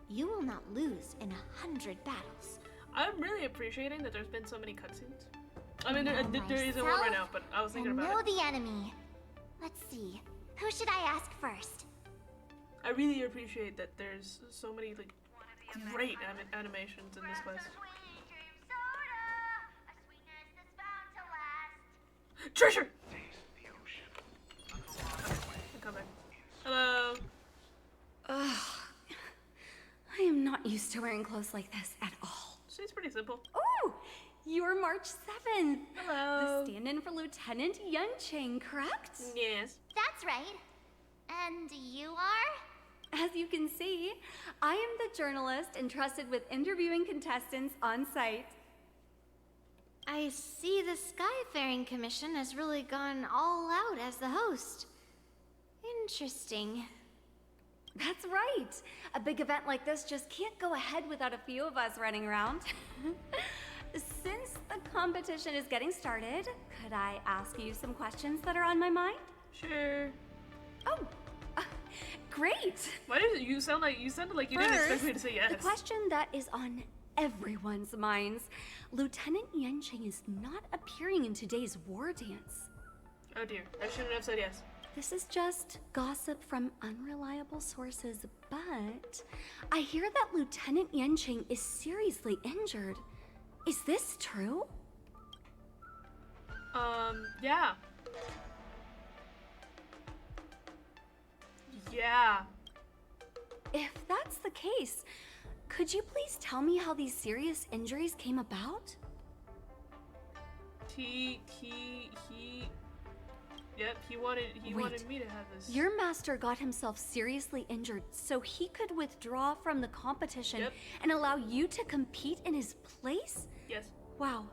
you will not lose in 100 battles. I'm really appreciating that there's been so many cutscenes. I mean, there isn't one right now, but I was thinking about know it. the enemy. Let's see. Who should I ask first? I really appreciate that there's so many like great animations in this quest. Treasure! I'm coming. Hello. Ugh. I am not used to wearing clothes like this at all. She's pretty simple. Oh, you're March 7th. Hello. The stand-in for Lieutenant Yuncheng, correct? Yes. That's right. And you are? As you can see, I am the journalist entrusted with interviewing contestants on site. I see the Skyfaring Commission has really gone all out as the host. Interesting. That's right. A big event like this just can't go ahead without a few of us running around. Since the competition is getting started, could I ask you some questions that are on my mind? Sure. Oh, great. Why did you sounded like you didn't expect me to say yes? The question that is on everyone's minds. Lieutenant Yancheng is not appearing in today's war dance. Oh dear, I shouldn't have said yes. This is just gossip from unreliable sources, but I hear that Lieutenant Yancheng is seriously injured. Is this true? Yeah. Yeah. If that's the case, could you please tell me how these serious injuries came about? Yep, he wanted me to have this. Your master got himself seriously injured so he could withdraw from the competition and allow you to compete in his place? Yes. Wow.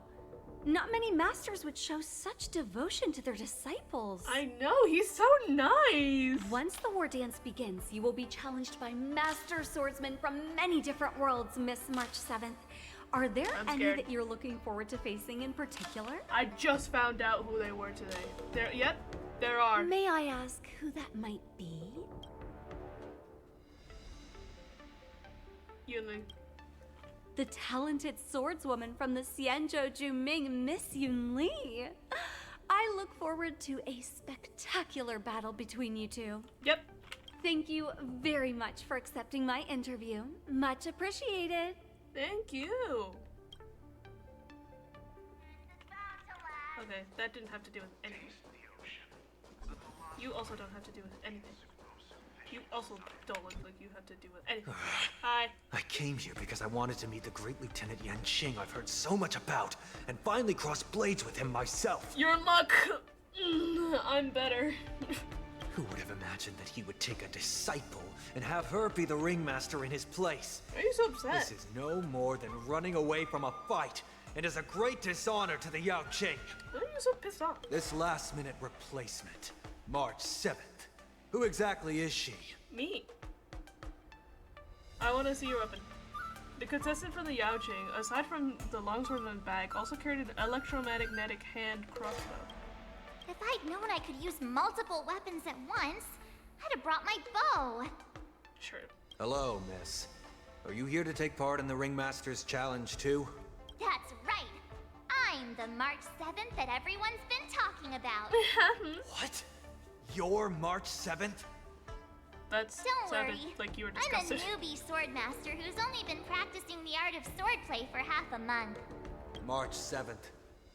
Not many masters would show such devotion to their disciples. I know, he's so nice. Once the war dance begins, you will be challenged by master swordsmen from many different worlds, Miss March 7th. Are there any that you're looking forward to facing in particular? I just found out who they were today. Yep, there are. May I ask who that might be? Yunling. The talented swordswoman from the Xianzhou Juming, Miss Yunli. I look forward to a spectacular battle between you two. Yep. Thank you very much for accepting my interview. Much appreciated. Thank you. Okay, that didn't have to do with anything. You also don't have to do with anything. You also don't look like you have to do with anything. Hi. I came here because I wanted to meet the great Lieutenant Yanqing I've heard so much about, and finally cross blades with him myself. Your luck. I'm better. Who would have imagined that he would take a disciple and have her be the ringmaster in his place? Why are you so upset? This is no more than running away from a fight, and is a great dishonor to the Yao Qing. Why are you so pissed off? This last-minute replacement, March 7th. Who exactly is she? Me. I want to see your weapon. The contestant from the Yao Qing, aside from the longsword in his bag, also carried an electromagnetic hand crossbow. If I'd known I could use multiple weapons at once, I'd have brought my bow. Sure. Hello, miss. Are you here to take part in the Ringmaster's Challenge too? That's right. I'm the March 7th that everyone's been talking about. What? You're March 7th? That's Don't sounded worry. like you were I'm a disgusted. newbie swordmaster who's only been practicing the art of swordplay for half a month. March 7th.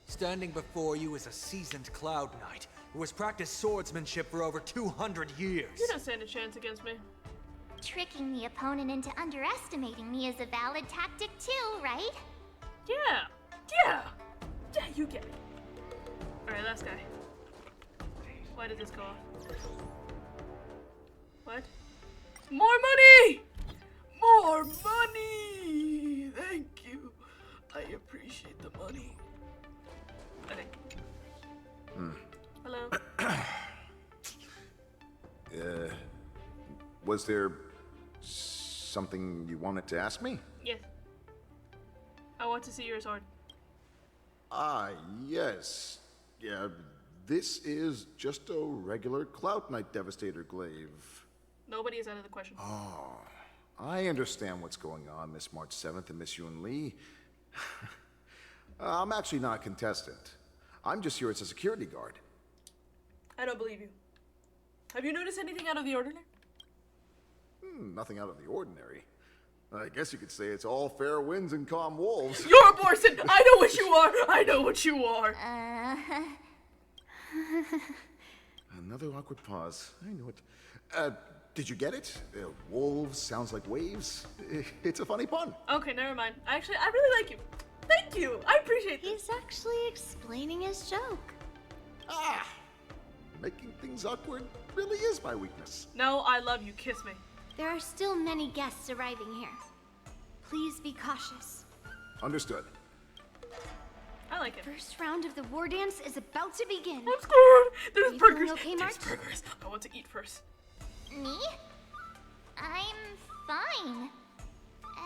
Standing before you is a seasoned Cloud Knight who has practiced swordsmanship for over 200 years. You don't stand a chance against me. Tricking the opponent into underestimating me is a valid tactic too, right? Yeah, you get it. Alright, last guy. Why did this go off? What? More money! More money! Thank you. I appreciate the money. Okay. Hello? Was there something you wanted to ask me? Yes. I want to see your sword. Ah, yes. Yeah, this is just a regular Cloud Knight Devastator glaive. Nobody is out of the question. Oh, I understand what's going on, Miss March 7th and Miss Yun Li. I'm actually not a contestant. I'm just here as a security guard. I don't believe you. Have you noticed anything out of the ordinary? Nothing out of the ordinary. I guess you could say it's all fair winds and calm wolves. You're Borson! I know what you are! I know what you are! Another awkward pause. I knew it. Did you get it? Wolves sounds like waves. It's a funny pun. Okay, never mind. Actually, I really like you. Thank you! I appreciate this. He's actually explaining his joke. Ah! Making things awkward really is my weakness. No, I love you. Kiss me. There are still many guests arriving here. Please be cautious. Understood. I like it. First round of the war dance is about to begin. I'm scared! There's Are you burgers! feeling okay, March? There's burgers! I want to eat first. Me? I'm fine.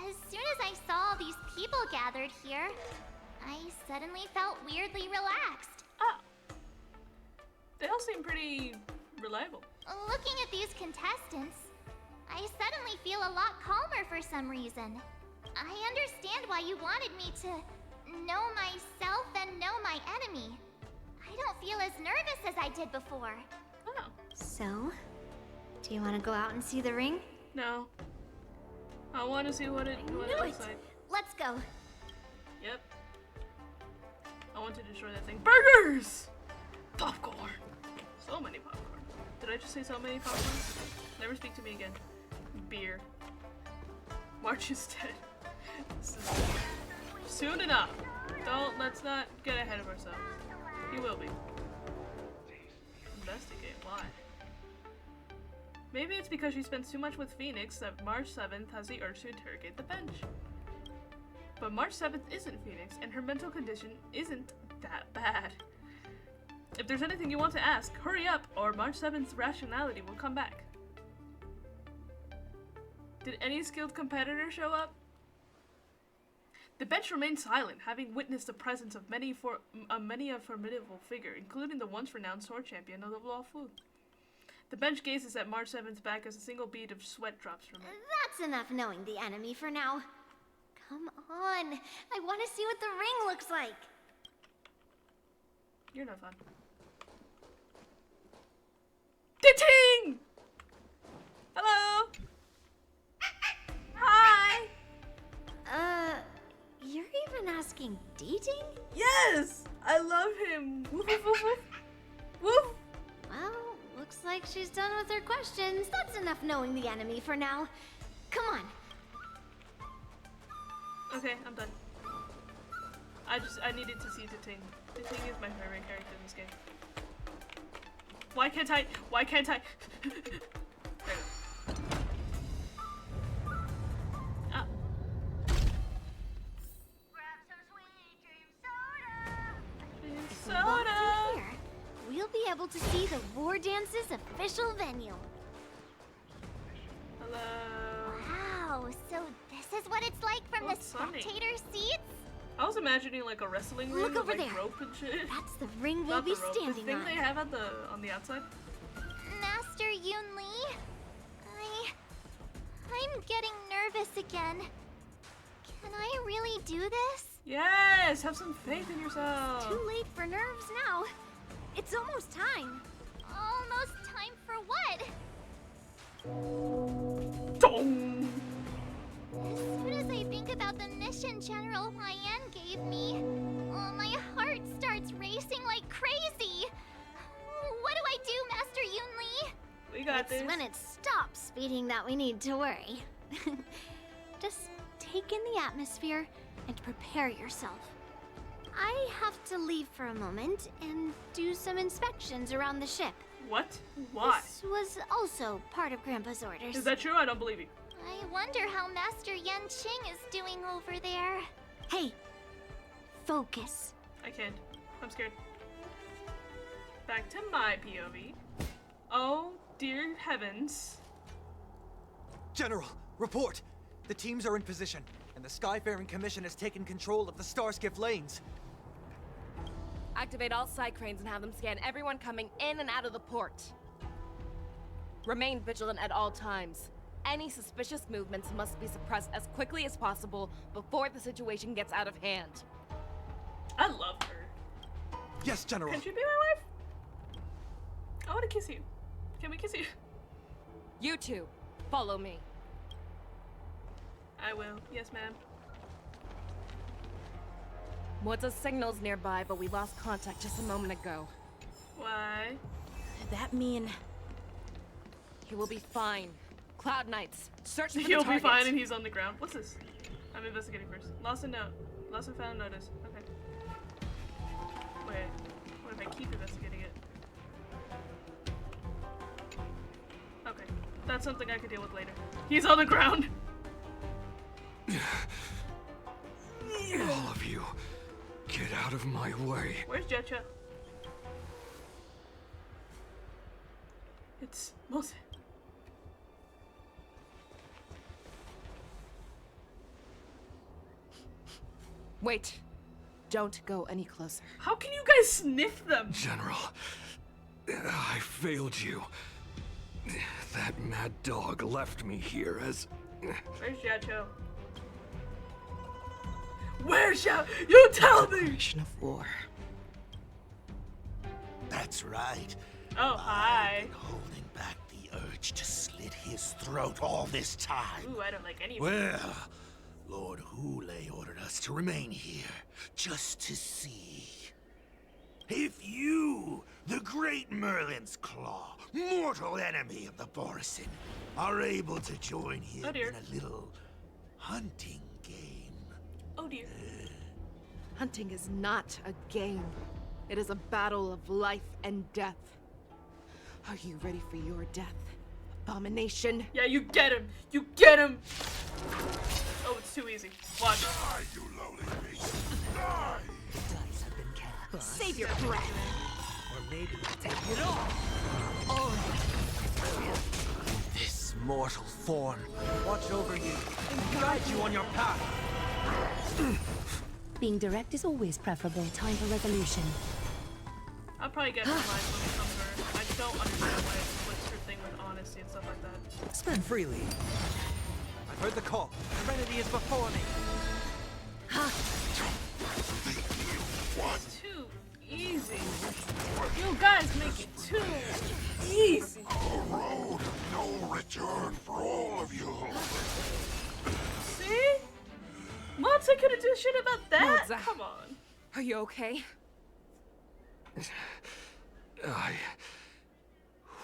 As soon as I saw these people gathered here, I suddenly felt weirdly relaxed. Ah. They all seem pretty reliable. Looking at these contestants, I suddenly feel a lot calmer for some reason. I understand why you wanted me to know myself and know my enemy. I don't feel as nervous as I did before. Oh. So, do you want to go out and see the ring? No. I want to see what it looks like. Let's go. Yep. I want to destroy that thing. Burgers! Popcorn. So many popcorn. Did I just say so many popcorn? Never speak to me again. Beer. March is dead. This is soon enough. Let's not get ahead of ourselves. He will be. Investigate. Why? Maybe it's because she spends too much with Phoenix that March 7th has the urge to interrogate the bench. But March 7th isn't Phoenix, and her mental condition isn't that bad. If there's anything you want to ask, hurry up, or March 7th's rationality will come back. Did any skilled competitor show up? The bench remained silent, having witnessed the presence of many a formidable figure, including the once renowned sword champion of the Law Fu. The bench gazes at March 7th's back as a single bead of sweat drops from it. That's enough knowing the enemy for now. Come on, I want to see what the ring looks like. You're not fun. Ting! Hello! Hi! You're even asking dating? Yes! I love him! Woof, woof, woof, woof. Woof! Well, looks like she's done with her questions. That's enough knowing the enemy for now. Come on. Okay, I'm done. I needed to see Ting. Ting is my favorite character in this game. Why can't I? There we go. Ah. If we walk through here, we'll be able to see the War Dance's official venue. Hello. Wow, so this is what it's like from the spectator seats? I was imagining like a wrestling ring Look with over like there. rope and shit. That's the ring we'll Not be the rope, standing the thing on. they have at on the outside. Master Yoon Lee? I'm getting nervous again. Can I really do this? Yes, have some faith in yourself. Too late for nerves now. It's almost time. Almost time for what? Dong. As soon as I think about the mission General Hyen gave me, my heart starts racing like crazy. What do I do, Master Yoon Lee? We got it's this. when it stops beating that we need to worry. Just take in the atmosphere and prepare yourself. I have to leave for a moment and do some inspections around the ship. What? Why? This was also part of Grandpa's orders. Is that true? I don't believe you. I wonder how Master Yen Qing is doing over there. Hey, focus. I can't. I'm scared. Back to my POV. Oh, dear heavens. General, report! The teams are in position, and the Skyfaring Commission has taken control of the Starskiff lanes. Activate all side cranes and have them scan everyone coming in and out of the port. Remain vigilant at all times. Any suspicious movements must be suppressed as quickly as possible before the situation gets out of hand. I love her. Yes, General. Can she be my wife? I want to kiss you. Can we kiss you? You two, follow me. I will. Yes, ma'am. What's signals nearby, but we lost contact just a moment ago. Why? That mean he will be fine. Cloud Knights, search for the He'll target. be fine and he's on the ground. What's this? I'm investigating first. Lost a note. Lost and found notice. Okay. Wait. What if I keep investigating it? Okay. That's something I could deal with later. He's on the ground. All of you, get out of my way. Where's Jetcha? It's Mose. Wait. Don't go any closer. How can you guys sniff them? General, I failed you. That mad dog left me here as... Where's Jetcha? Where's Xiao? You tell me! of war. That's right. Oh, hi. I've been holding back the urge to slit his throat all this time. Ooh, I don't like any of them. Well, Lord Hule ordered us to remain here, just to see. If you, the great Merlin's Claw, mortal enemy of the Borison, are able to join him in a little hunting game. Oh dear. Hunting is not a game. It is a battle of life and death. Are you ready for your death, abomination? Yeah, you get him. You get him. Oh, it's too easy. Watch. Die, you lowly beast. Die! save your breath. Or maybe take it all. This mortal form, watch over you and guide you on your path. Being direct is always preferable. Time for resolution. I'll probably get more lines when we come to her. I don't understand what's her thing with honesty and stuff like that. Spend freely. I've heard the call. Serenity is before me. Too easy. You guys make it too easy. A road of no return for all of you. See? Monza couldn't do shit about that. Monza. Come on. Are you okay? I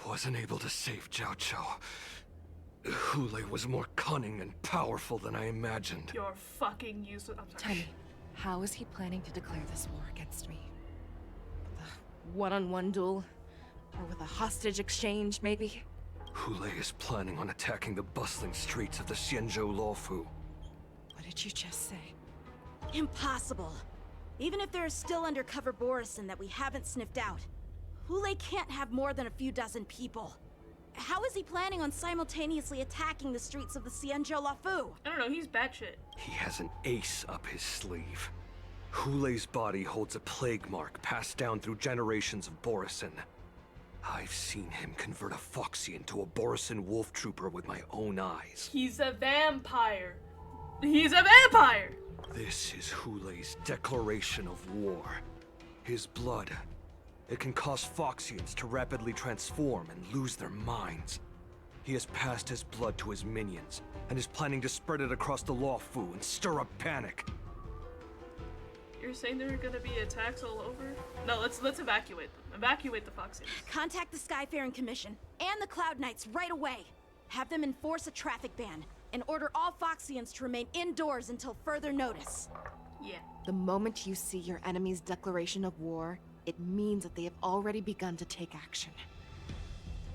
wasn't able to save Jiao Chou. Hule was more cunning and powerful than I imagined. You're fucking useless. I'm sorry. Tell me, how is he planning to declare this war against me? With a one-on-one duel? Or with a hostage exchange, maybe? Hule is planning on attacking the bustling streets of the Xianzhou Lawfu. What did you just say? Impossible. Even if there is still undercover Borisin that we haven't sniffed out, Hule can't have more than a few dozen people. How is he planning on simultaneously attacking the streets of the Xianzhou Lawfu? I don't know, he's batshit. He has an ace up his sleeve. Hule's body holds a plague mark passed down through generations of Borisin. I've seen him convert a Foxy into a Borisin wolf trooper with my own eyes. He's a vampire. He's a vampire! This is Hule's declaration of war. His blood. It can cause Foxians to rapidly transform and lose their minds. He has passed his blood to his minions, and is planning to spread it across the Lawfu and stir up panic. You're saying there are gonna be attacks all over? No, let's evacuate them. Evacuate the Foxies. Contact the Skyfaring Commission and the Cloud Knights right away. Have them enforce a traffic ban and order all Foxians to remain indoors until further notice. Yeah. The moment you see your enemy's declaration of war, it means that they have already begun to take action.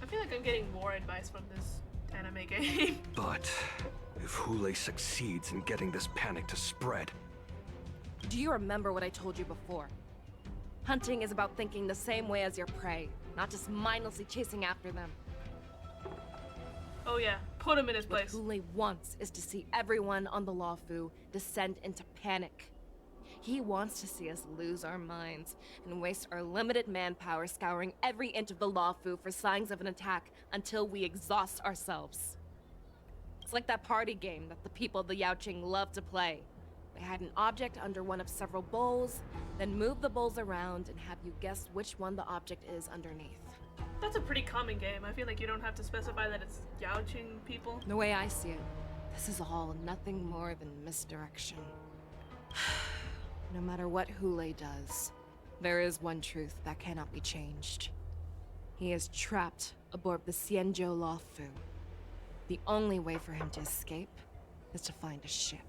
I feel like I'm getting more advice from this anime game. But if Hule succeeds in getting this panic to spread... Do you remember what I told you before? Hunting is about thinking the same way as your prey, not just mindlessly chasing after them. Oh yeah, put him in his place. What Hule wants is to see everyone on the Lawfu descend into panic. He wants to see us lose our minds and waste our limited manpower scouring every inch of the Lawfu for signs of an attack until we exhaust ourselves. It's like that party game that the people of the Yaoqing love to play. They hide an object under one of several bowls, then move the bowls around and have you guess which one the object is underneath. That's a pretty common game. I feel like you don't have to specify that it's Yaoqing people. The way I see it, this is all nothing more than misdirection. No matter what Hule does, there is one truth that cannot be changed. He is trapped aboard the Xianzhou Lawfu. The only way for him to escape is to find a ship.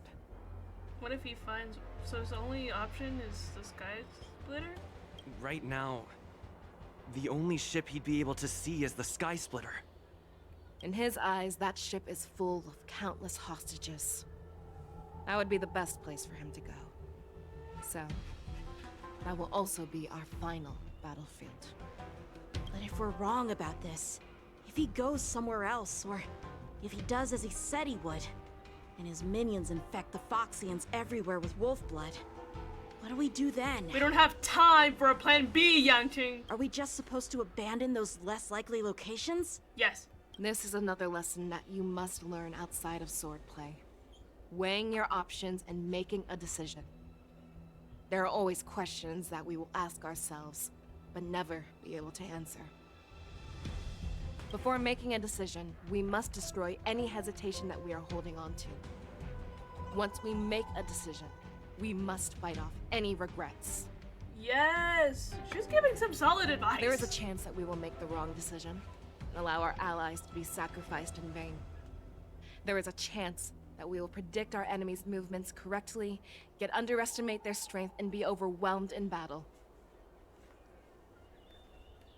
What if he finds... So his only option is the Sky Splitter? Right now, the only ship he'd be able to see is the Sky Splitter. In his eyes, that ship is full of countless hostages. That would be the best place for him to go. So, that will also be our final battlefield. But if we're wrong about this, if he goes somewhere else, or if he does as he said he would, and his minions infect the Foxians everywhere with wolf blood, what do we do then? We don't have time for a plan B, Yaoqing. Are we just supposed to abandon those less likely locations? Yes. This is another lesson that you must learn outside of swordplay. Weighing your options and making a decision. There are always questions that we will ask ourselves, but never be able to answer. Before making a decision, we must destroy any hesitation that we are holding on to. Once we make a decision, we must fight off any regrets. Yes! She's giving some solid advice. There is a chance that we will make the wrong decision and allow our allies to be sacrificed in vain. There is a chance that we will predict our enemies' movements correctly, yet underestimate their strength and be overwhelmed in battle.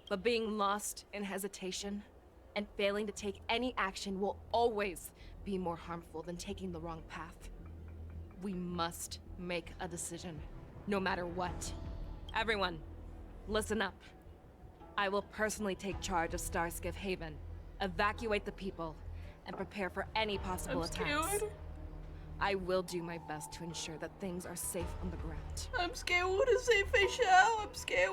But being lost in hesitation and failing to take any action will always be more harmful than taking the wrong path. We must make a decision, no matter what. Everyone, Listen up. I will personally take charge of Starskiff Haven, evacuate the people, and prepare for any possible attacks. Scared. I will do my best to ensure that things are safe on the ground. I'm scared to say Facial. I'm scared.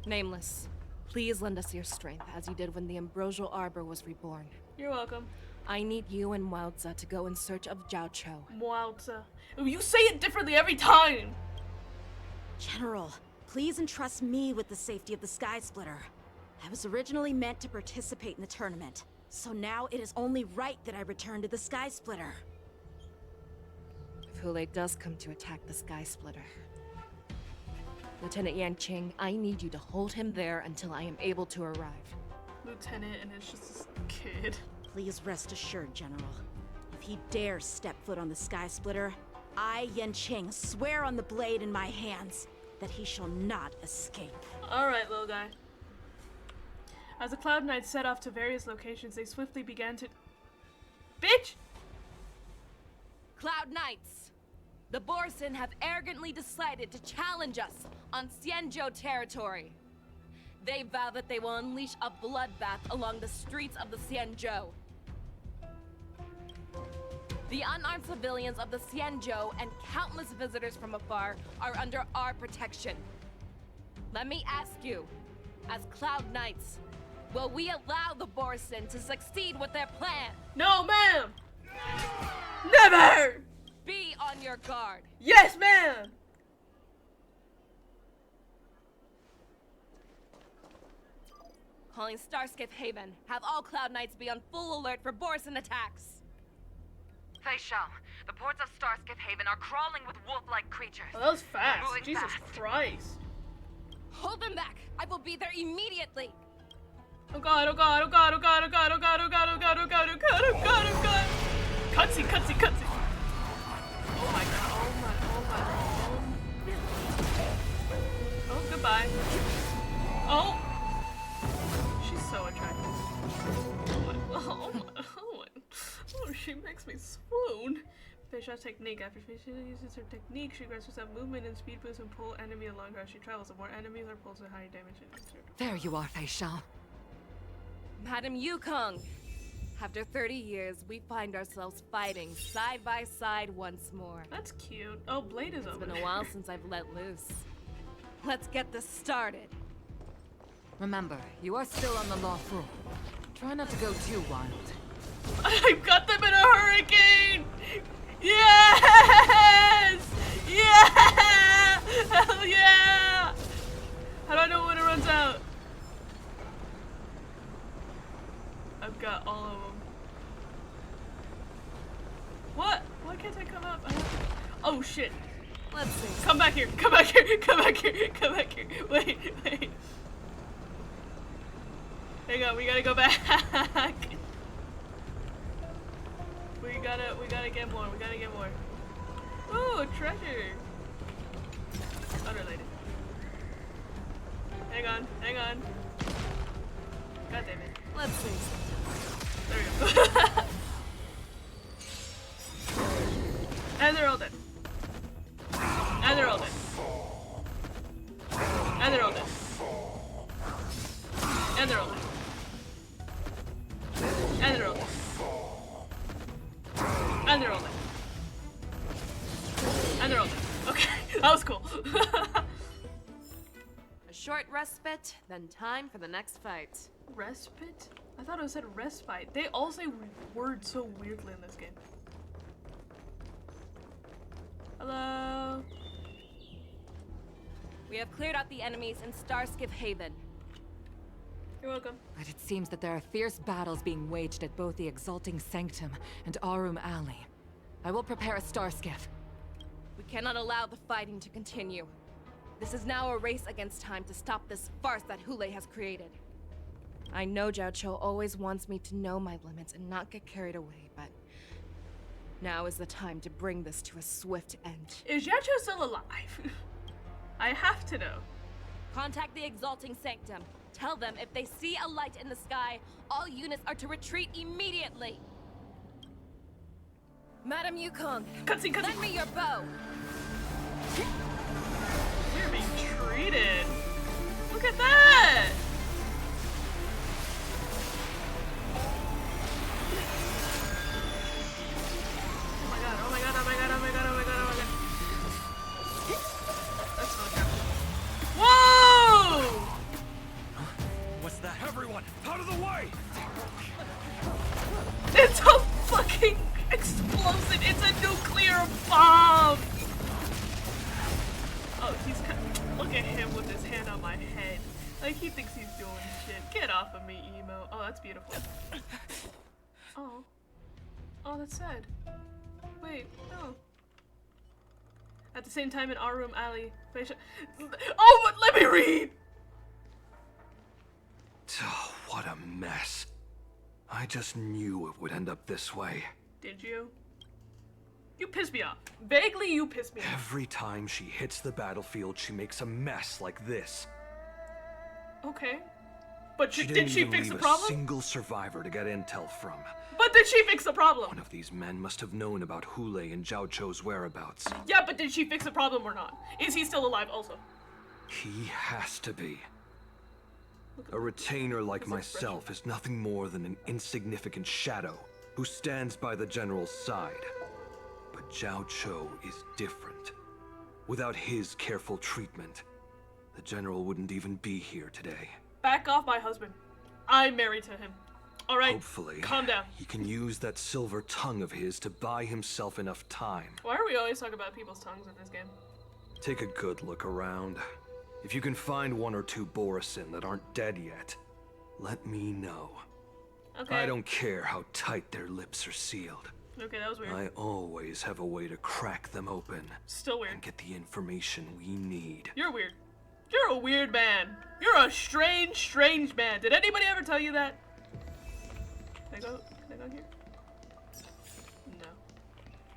Nameless, please lend us your strength as you did when the Ambrosial Arbor was reborn. You're welcome. I need you and Wowza to go in search of Jiao Cho. Wowza. You say it differently every time! General, please entrust me with the safety of the Sky Splitter. I was originally meant to participate in the tournament, so now it is only right that I return to the Sky Splitter. If Hule does come to attack the Sky Splitter, Lieutenant Yanqing, I need you to hold him there until I am able to arrive. Lieutenant, and it's just this kid. Please rest assured, General. If he dares step foot on the Sky Splitter, I, Yanqing, swear on the blade in my hands that he shall not escape. Alright, little guy. As the Cloud Knights set off to various locations, they swiftly began to... Bitch! Cloud Knights! The Borson have arrogantly decided to challenge us on Xianzhou territory. They vow that they will unleash a bloodbath along the streets of the Xianzhou. The unarmed civilians of the Xianzhou and countless visitors from afar are under our protection. Let me ask you, as Cloud Knights, will we allow the Borson to succeed with their plan? No, ma'am! Never! Be on your guard. Yes, ma'am! Calling Starskiff Haven. Have all Cloud Knights be on full alert for Borson attacks. Facial, the ports of Starskiff Haven are crawling with wolf-like creatures. Oh, that was fast. Moving Jesus fast. Christ. Hold them back. I will be there immediately. Oh god, oh god, oh god, oh god, oh god, oh god, oh god, oh god, oh god, oh god, oh god, oh god. Cutsy, cutsy, cutsy. Oh my god, oh my, oh my, oh goodbye. Oh. She's so attractive. Oh my, oh my, oh my. Oh, she makes me swoon. Facial's technique. After Facial uses her technique, she grants herself movement and speed boost and pull enemy along her as she travels. The more enemies are pulled, the higher damage it does. There you are, Facial. Madam Yukong, after 30 years, we find ourselves fighting side by side once more. That's cute. Oh, Blade is over. It's been a while since I've let loose. Let's get this started. Remember, you are still on the lawful. Try not to go too wild. I've got them in a hurricane! Yes! Yeah! Hell yeah! How do I know when it runs out? I've got all of them. What? Why can't I come up? Oh shit. Let's see. Come back here. Come back here. Come back here. Come back here. Wait, wait. Hang on, we gotta go back. We gotta get more. We gotta get more. Ooh, a treasure. Unrelated. Hang on, hang on. God damn it. Let's see. There we go. And they're all dead. And they're all dead. And they're all dead. And they're all dead. And they're all dead. And they're all dead. And they're all dead. Okay, that was cool. A short respite, then time for the next fight. Respite? I thought it said respite. They all say words so weirdly in this game. Hello? We have cleared out the enemies in Starskiff Haven. You're welcome. But it seems that there are fierce battles being waged at both the Exalting Sanctum and Arum Alley. I will prepare a Starskiff. We cannot allow the fighting to continue. This is now a race against time to stop this farce that Hule has created. I know Jiao Cho always wants me to know my limits and not get carried away, but now is the time to bring this to a swift end. Is Jiao Cho still alive? I have to know. Contact the Exalting Sanctum. Tell them if they see a light in the sky, all units are to retreat immediately. Madam Yukong, lend me your bow. You're being treated. Look at that! Oh my god, oh my god, oh my god, oh my god, oh my god, oh my god. That's really crafty. Whoa! What's that? Everyone, out of the way! It's a fucking explosive! It's a nuclear bomb! Oh, he's look at him with his hand on my head. Like he thinks he's doing shit. Get off of me, emo. Oh, that's beautiful. Oh. Oh, that's sad. Wait, no. At the same time in our room, alley. Oh, but let me read! Oh, what a mess. I just knew it would end up this way. Did you? You piss me off. Vaguely, you piss me off. Every time she hits the battlefield, she makes a mess like this. Okay. But She did she even fix the leave problem? a single survivor to get intel from. But did she fix the problem? One of these men must have known about Hule and Zhao Chou's whereabouts. Yeah, but did she fix the problem or not? Is he still alive also? He has to be. A retainer like myself is nothing more than an insignificant shadow who stands by the general's side. But Zhao Chou is different. Without his careful treatment, the general wouldn't even be here today. Back off my husband. I'm married to him. Alright, Hopefully, calm down. he can use that silver tongue of his to buy himself enough time. Why are we always talking about people's tongues in this game? Take a good look around. If you can find one or two Borisin that aren't dead yet, let me know. Okay. I don't care how tight their lips are sealed. Okay, that was weird. I always have a way to crack them open. Still weird. And get the information we need. You're weird. You're a weird man. You're a strange, strange man. Did anybody ever tell you that? Can I go here? No.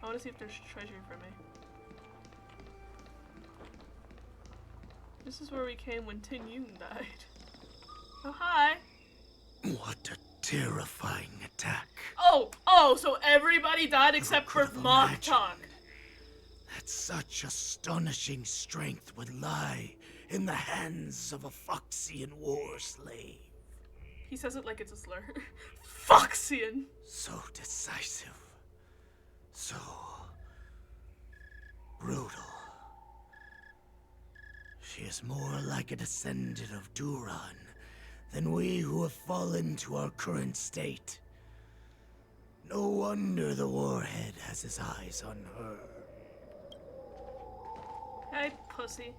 I want to see if there's treasure for me. This is where we came when Tin Yun died. Oh, hi. What a terrifying attack. Oh, so everybody died except for Mock Talk. That such astonishing strength would lie in the hands of a Foxian war slave. He says it like it's a slur. Foxian. So decisive. So brutal. She is more like a descendant of Duran than we who have fallen to our current state. No wonder the warhead has his eyes on her. Hey, pussy.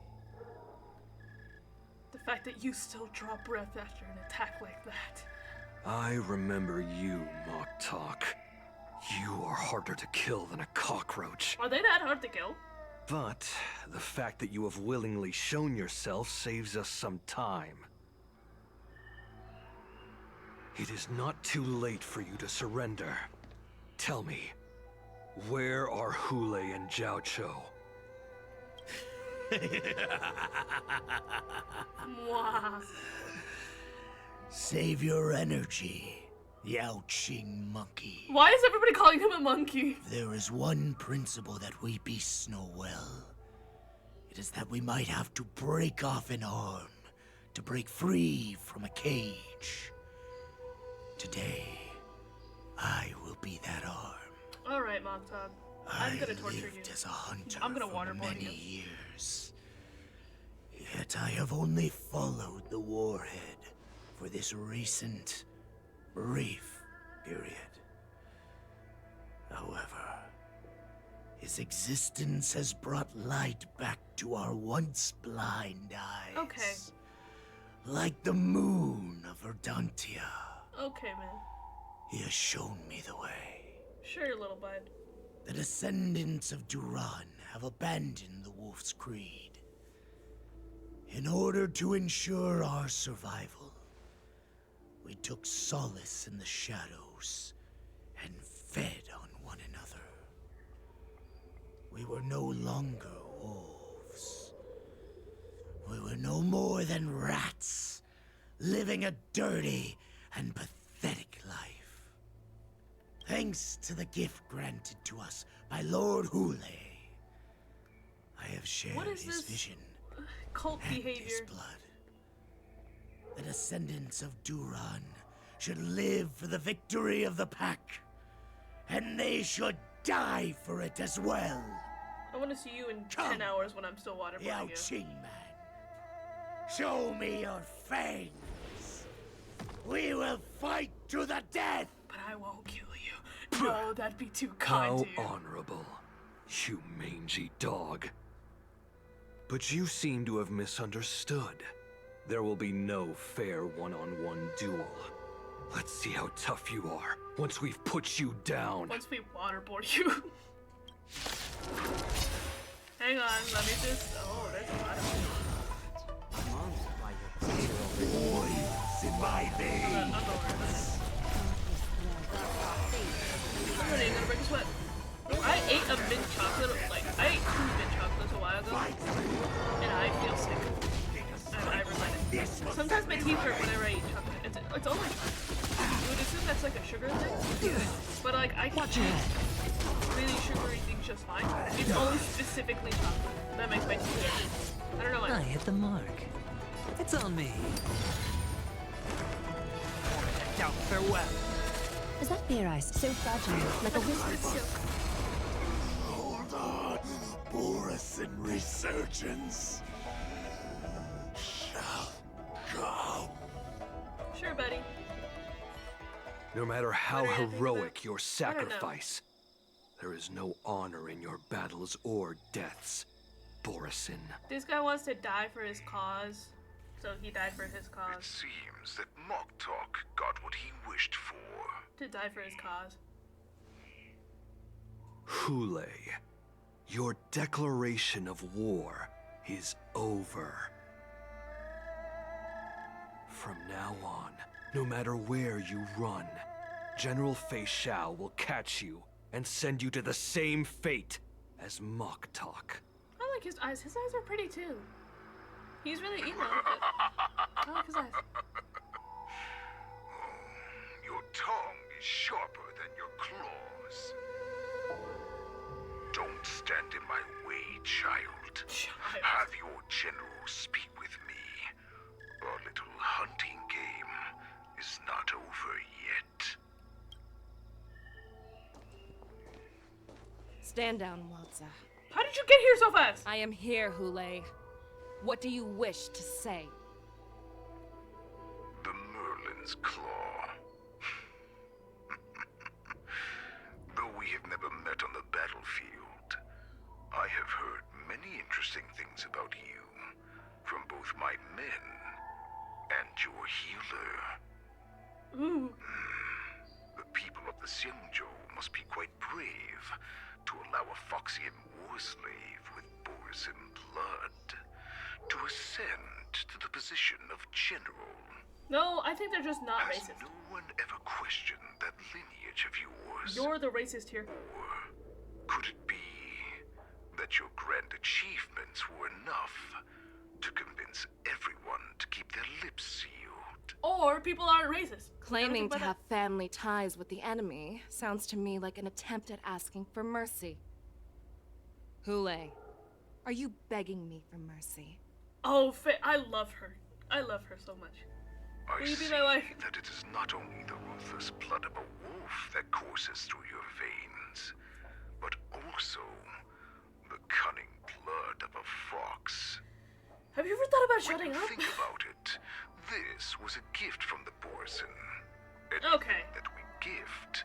The fact that you still draw breath after an attack like that. I remember you, Mock Talk. You are harder to kill than a cockroach. Are they that hard to kill? But the fact that you have willingly shown yourself saves us some time. It is not too late for you to surrender. Tell me, where are Hule and Zhao Chou? Mwah. Save your energy, Yao Qing monkey. Why is everybody calling him a monkey? There is one principle that we beasts know well. It is that we might have to break off an arm to break free from a cage. Today, I will be that arm. Alright, Mock Talk. I'm gonna torture you. As a hunter I'm gonna for waterboard many you. years. Yet I have only followed the warhead for this recent, brief period. However, his existence has brought light back to our once blind eyes. Okay. Like the moon of Verdantia. Okay, man. He has shown me the way. Sure, little bud. The descendants of Duran have abandoned the Wolf's Creed. In order to ensure our survival, we took solace in the shadows and fed on one another. We were no longer wolves. We were no more than rats, living a dirty and pathetic life. Thanks to the gift granted to us by Lord Hule, I have shared What is his this vision cult and behavior? his blood. The descendants of Duran should live for the victory of the pack, and they should die for it as well. I want to see you in 10 hours when I'm still waterboarding Yao you. Qing man, show me your fangs. We will fight to the death. But I won't kill you. No, that'd be too kind How to you. honorable, you mangy dog. But you seem to have misunderstood. There will be no fair one-on-one duel. Let's see how tough you are once we've put you down. Once we waterboard you. Hang on, let me just. Oh, there's a lot of. Poison in my veins. I'm gonna break a sweat. I ate a mint chocolate, I ate 2 mint chocolates a while ago, and I feel sick. And I regret it. Sometimes my teeth hurt whenever I eat chocolate. It's only chocolate. You would assume that's like a sugar thing, but like I can eat really sugary things just fine. It's only specifically chocolate that makes my teeth hurt. I don't know why. I hit the mark. It's on me. Ciao, farewell. Is that beer ice so fragile, like a whisper? Hold on, Boris and resurgence shall come. Sure, buddy. No matter how What do you think heroic your I don't know. sacrifice, there is no honor in your battles or deaths, Borisin. This guy wants to die for his cause, so he died for his It cause. seems that Moktok got what he wished for. To die for his cause. Hule, your declaration of war is over. From now on, no matter where you run, General Fei Shao will catch you and send you to the same fate as Moktok. I like his eyes. His eyes are pretty too. He's really emo. I like his eyes. Your tongue is sharper than your claws. Don't stand in my way, child. Have your general speak with me. Our little hunting game is not over yet. Stand down, Waltza. How did you get here so fast? I am here, Hule. What do you wish to say? The Merlin's Claw. Though we have never met on the battlefield, I have heard many interesting things about you from both my men and your healer. Ooh. The people of the Xianzhou must be quite brave to allow a Foxian war slave with Borisin blood to ascend to the position of general. No, I think they're just not Has racist. no one ever questioned that lineage of yours? You're the racist here. Could it be that your grand achievements were enough to convince everyone to keep their lips sealed? Or people aren't racist. Claiming to Gotta think have about family ties with the enemy sounds to me like an attempt at asking for mercy. Hule, are you begging me for mercy? that. Oh, I love her. I love her so much. I Will you be see my wife? that it is not only the ruthless blood of a wolf that courses through your veins, but also the cunning blood of a fox. Have you ever thought about When shutting you up? think about it, this was a gift from the Borisin. Okay. That we gift,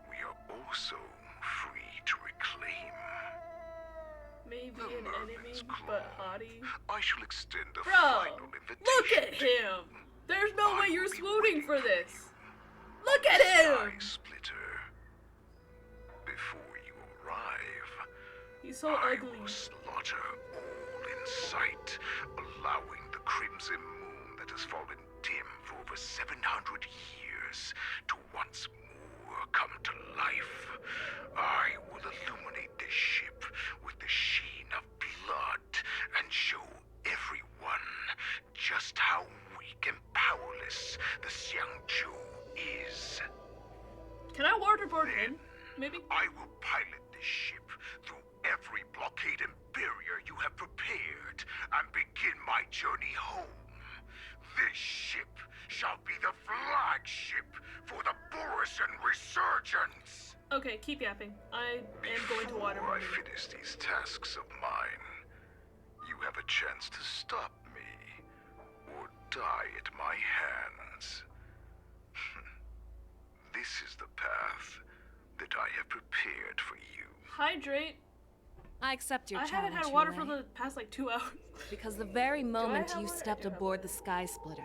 we are also free to reclaim. Maybe an enemy, but haughty. I shall extend a Bro, final invitation. look at him! There's no way you're swooning for this. Look at him! Splitter. Before you arrive, He's so I ugly. will slaughter all in sight, allowing the crimson moon that has fallen dim for over 700 years to once more come to life. I will illuminate this ship with the sheen of blood and show everyone just how weak and powerless the Xianzhou is. Can I waterboard him? Maybe? I will pilot this ship through every blockade and barrier you have prepared and begin my journey home. This ship shall be the flagship for the Borisan Resurgence. Okay, keep yapping. I am going to water Before I my finish these tasks of mine, you have a chance to stop me or die at my hands. This is the path that I have prepared for you. hydrate. I accept your I challenge. haven't had water for Yulei. the past like 2 hours. Because the very moment have you water? stepped aboard the Sky Splitter,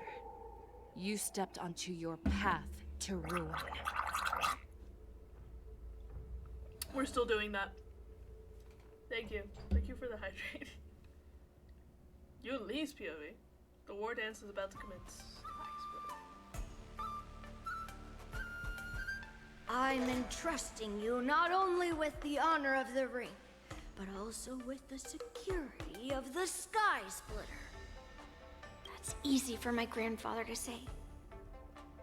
you stepped onto your path to ruin. We're still doing that. Thank you. Thank you for the hydrate. Yulei's POV. The war dance is about to commence. I'm entrusting you not only with the honor of the ring, but also with the security of the Sky Splitter. That's easy for my grandfather to say.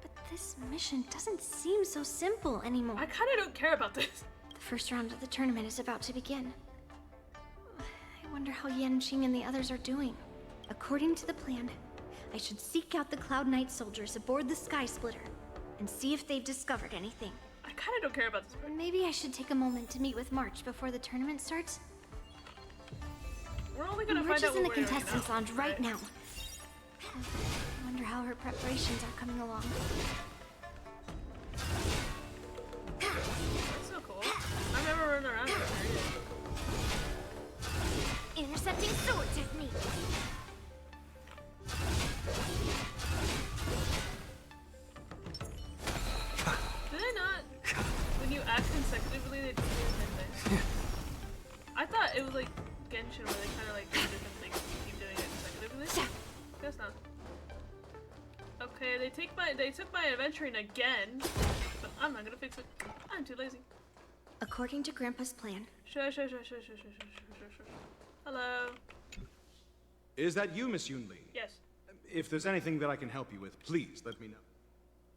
But this mission doesn't seem so simple anymore. I kinda don't care about this. The first round of the tournament is about to begin. I wonder how Yanqing and the others are doing. According to the plan, I should seek out the Cloud Knight soldiers aboard the Sky Splitter and see if they've discovered anything. I kinda don't care about this part. Maybe I should take a moment to meet with March before the tournament starts. We're only gonna March find out is in the what we're doing contestants' now, lounge right now. I wonder how her preparations are coming along. That's so cool. I've never run around with her either. Intercepting sword technique. Did I not? When you act consecutively, they do the same thing. I thought it was like Genshin where they kind of like do different things and keep doing it consecutively. Guess not. Okay, they took my adventuring again, but I'm not gonna fix it. I'm too lazy. According to Grandpa's plan. Shush. Hello. Is that you, Miss Yunli? Yes. If there's anything that I can help you with, please let me know.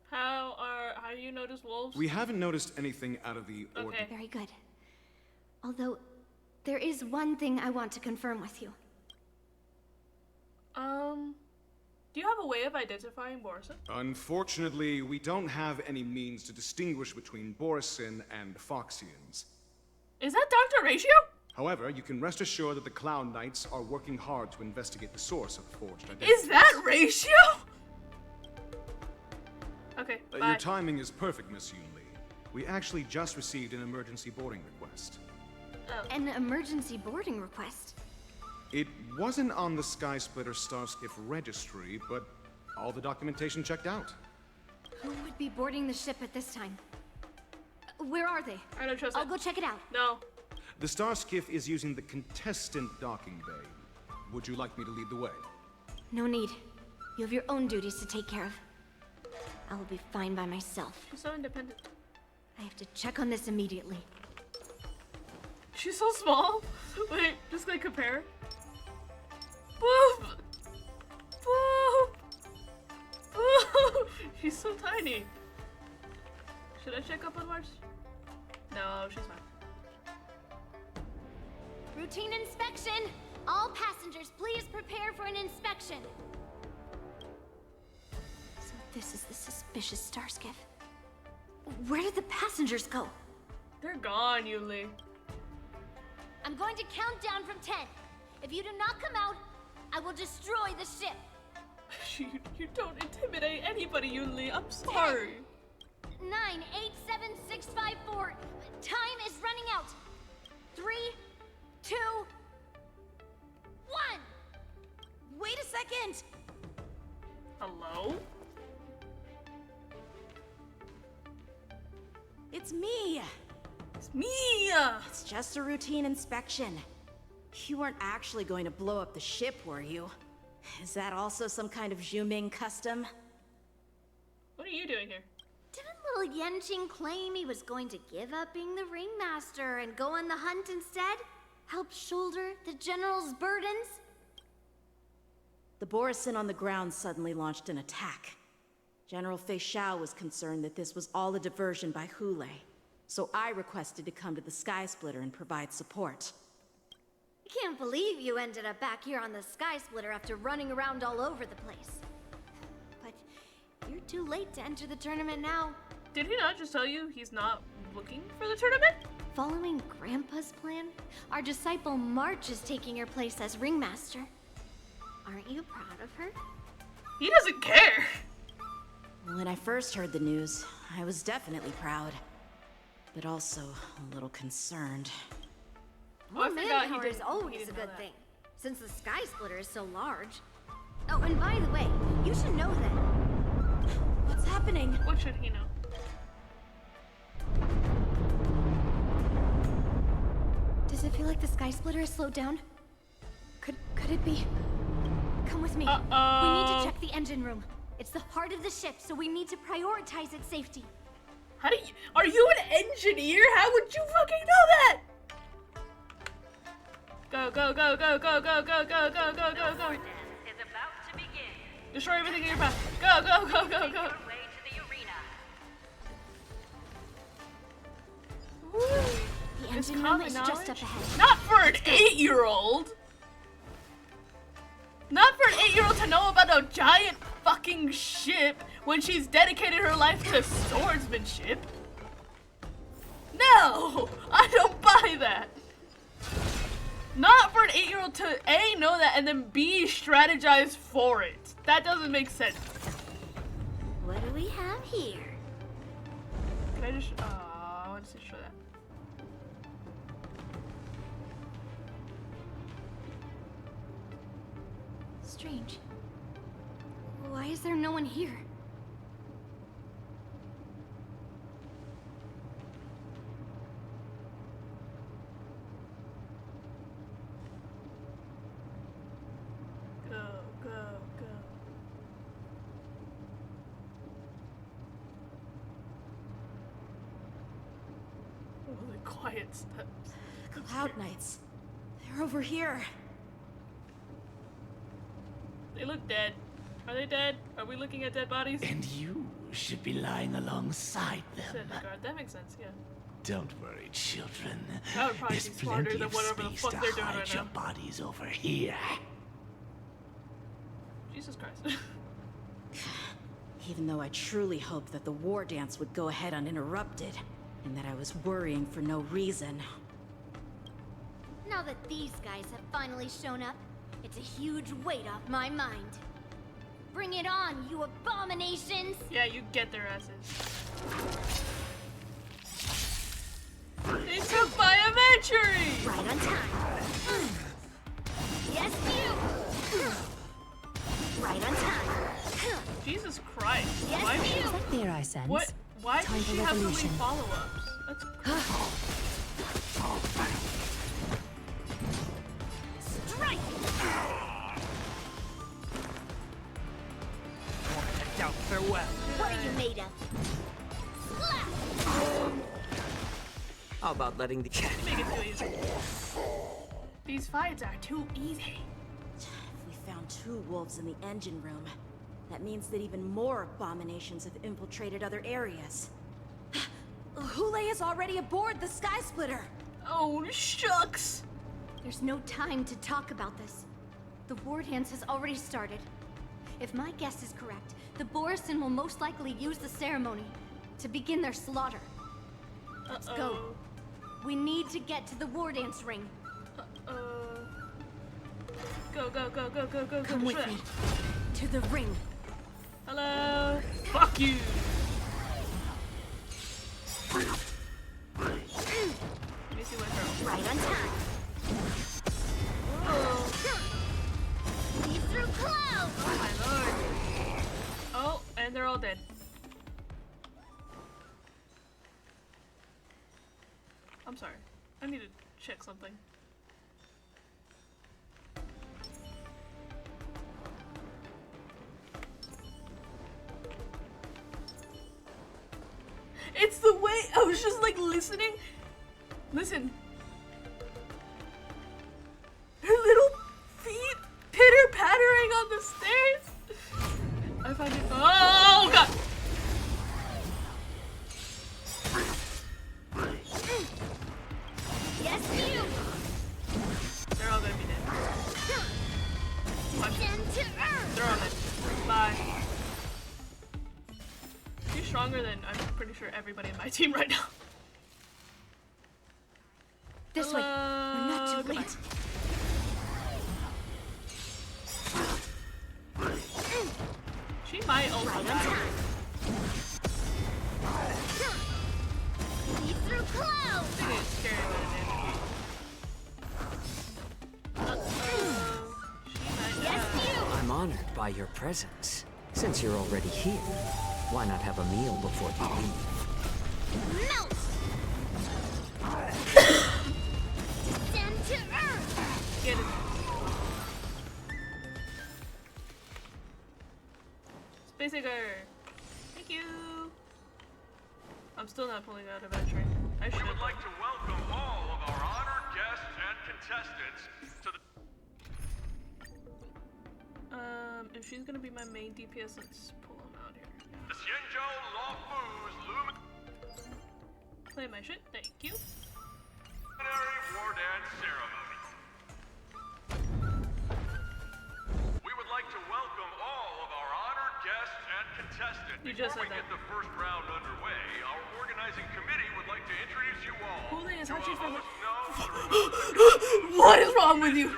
How do you notice wolves? We haven't noticed anything out of the ordinary. Okay. Very good. Although, there is one thing I want to confirm with you. Do you have a way of identifying Borisin? Unfortunately, we don't have any means to distinguish between Borisin and Foxians. Is that Dr. Ratio? However, you can rest assured that the Clown Knights are working hard to investigate the source of the forged identity. Is that Ratio? Okay, bye. Your timing is perfect, Miss Yunli. We actually just received an emergency boarding request. Oh. An emergency boarding request. It wasn't on the Sky Splitter Starskiff registry, but all the documentation checked out. Who would be boarding the ship at this time? Where are they? I don't trust I'll go check it out. No. The Starskiff is using the contestant docking bay. Would you like me to lead the way? No need. You have your own duties to take care of. I will be fine by myself. She's so independent. I have to check on this immediately. She's so small. Wait, just like compare. Boop! Boop! Boop! She's so tiny. Should I check up on March? No, she's fine. Routine inspection! All passengers, please prepare for an inspection. So this is the suspicious Starskiff. Where did the passengers go? They're gone, Yuli. I'm going to count down from 10. If you do not come out, I will destroy the ship. You don't intimidate anybody, Yuli. I'm sorry. 9, 8, 7, 6, 5, 4. Time is running out. 3, 2, 1. Wait a second. Hello? It's me. It's me. It's just a routine inspection. You weren't actually going to blow up the ship, were you? Is that also some kind of Zhuming custom? What are you doing here? Didn't little Yanqing claim he was going to give up being the ringmaster and go on the hunt instead? Help shoulder the general's burdens? The Borisin on the ground suddenly launched an attack. General Fei Xiao was concerned that this was all a diversion by Houlei, so I requested to come to the Sky Splitter and provide support. I can't believe you ended up back here on the Sky Splitter after running around all over the place. But too late to enter the tournament now. Did he not just tell you he's not looking for the tournament? Following Grandpa's plan, our disciple March is taking her place as ringmaster. Aren't you proud of her? He doesn't care. When I first heard the news, I was definitely proud, but also a little concerned. Oh, I More forgot he manpower is didn't- he always a didn't know good that. thing, since the Sky Splitter is so large. Oh, and by the way, you should know that. What's happening? What should he know? Does it feel like the Sky Splitter has slowed down? Could it be? Come with me. We need to check the engine room. It's the heart of the ship, so we need to prioritize its safety. How do you? Are you an engineer? How would you fucking know that? Go, go, go, go, go, go, go, go, go, go, go, go. Destroy everything in your path. Go, go, go, go, go. Woo. The It's engine room common is knowledge? just up ahead. Not for an 8-year-old. Not for an 8-year-old to know about a giant fucking ship when she's dedicated her life to swordsmanship. No, I don't buy that. Not for an 8-year-old to A, know that, and then B, strategize for it. That doesn't make sense. What do we have here? Can I just, I want to show that. Strange. Why is there no one here? Go, go, go. Oh, the quiet steps. Cloud Knights. They're over here. They look dead. Are they dead? Are we looking at dead bodies? And you should be lying alongside them. That makes sense, yeah. Don't worry, children. That would probably There's be smarter plenty than of whatever the space fuck to they're doing hide right your now. bodies over here. Jesus Christ. Even though I truly hoped that the war dance would go ahead uninterrupted, and that I was worrying for no reason. Now that these guys have finally shown up, it's a huge weight off my mind. Bring it on, you abominations! Yeah, you get their asses. They took my inventory! Right on time. Yes, you! Right on time. Jesus Christ. Yes, Why you! Is that fear I sense? What? Why Time does for she have so many revolution. follow-ups? That's Strike! Out farewell. What are you made of? How about letting the make it too easy. These fights are too easy. If we found 2 wolves in the engine room, that means that even more abominations have infiltrated other areas. Hule is already aboard the Sky Splitter! Oh, shucks! There's no time to talk about this. The war dance has already started. If my guess is correct, the Borisin will most likely use the ceremony to begin their slaughter. Let's go. We need to get to the war dance ring. Go, go, go, go, go, go, Come go. with me. To the ring. Hello. Fuck you. Let me see what girl. Right on time. See through clouds. Oh my lord. Oh, and they're all dead. I'm sorry. I need to check something. It's the way I was just like listening. Listen. Her little feet pitter-pattering on the stairs. I find it. Oh god. Yes, you. They're all gonna be dead. Watch. Descend to earth. They're all dead. Bye. stronger than I'm pretty sure everybody in my team right now. This way. We're not too late. She might also die. See through clouds. This is scary than an enemy. I'm honored by your presence. Since you're already here, why not have a meal before you leave? Melt. Descend to earth. Get it. Space Digger. Thank you. I'm still not pulling out adventuring. I should. We would like to welcome all of our honored guests and contestants to the... If she's gonna be my main DPS, let's pull him out here. The Xianzhou Lawfu's Luminary Play my shit, thank you. War Dance Ceremony. We would like to welcome all of our honored guests and contestants. You just Before we said get the first round underway, our organizing committee would like to introduce you all. Holy is to Hachi a from host known for What is wrong with you?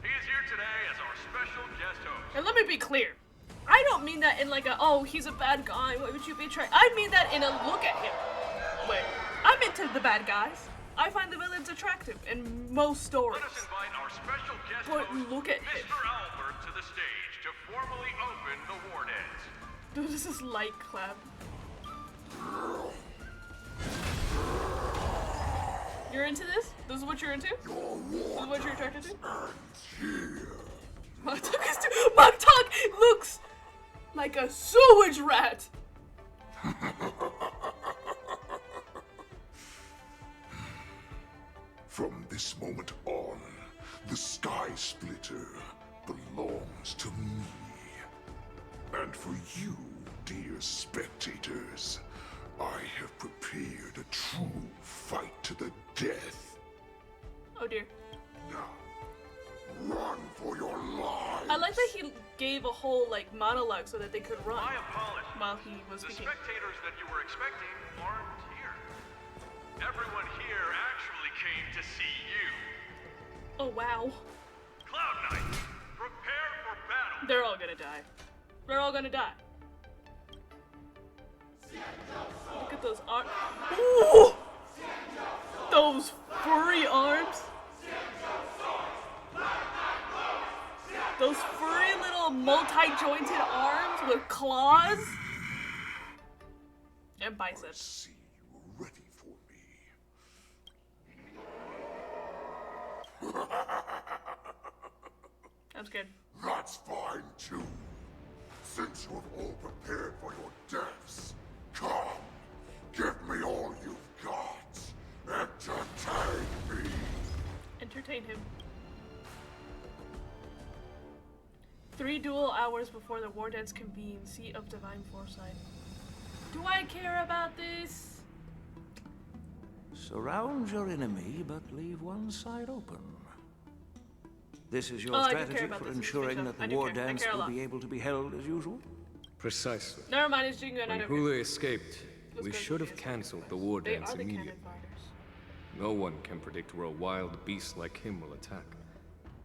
He is here today as our special guest host. And let me be clear. I don't mean that in like a, oh, he's a bad guy, why would you betray? I mean that in a look at him. Wait, I'm into the bad guys. I find the villains attractive in most stories. Let us invite our special guest But host, look at Mr. him. Albert, to the stage to formally open the War Dance. Dude, this is light clap. You're into this? This is what you're into? This is what you're attracted to? Mugtalk looks like a sewage rat. From this moment on, the Sky Splitter belongs to me. And for you, dear spectators, I have prepared a true fight to the death. Oh dear. Now, run for your lives! I like that he gave a whole like monologue so that they could run My apologies. while he was The speaking. spectators that you were expecting aren't here. Everyone here actually came to see you. Oh wow. Cloud Knight, prepare for battle. They're all gonna die. They're all gonna die. Look at those arms. Ooh! Those furry arms. Those furry little multi-jointed arms with claws and biceps. Ready for me. I'm scared. That's fine too. Since you have all prepared for your deaths, come, give me all you've got. Entertain me. Entertain him. 3 dual hours before the war dance convenes. Seat of Divine Foresight. Do I care about this? Surround your enemy, but leave one side open. This is your Oh, I do care strategy about for this. ensuring I that the do war care. I dance care a will lot. be able to be held as usual? Precisely. Never mind, it's Jingu and I When don't care. Hule escaped, Those we guys should are have cancelled the war They dance are the cannon immediately. fighters. No one can predict where a wild beast like him will attack.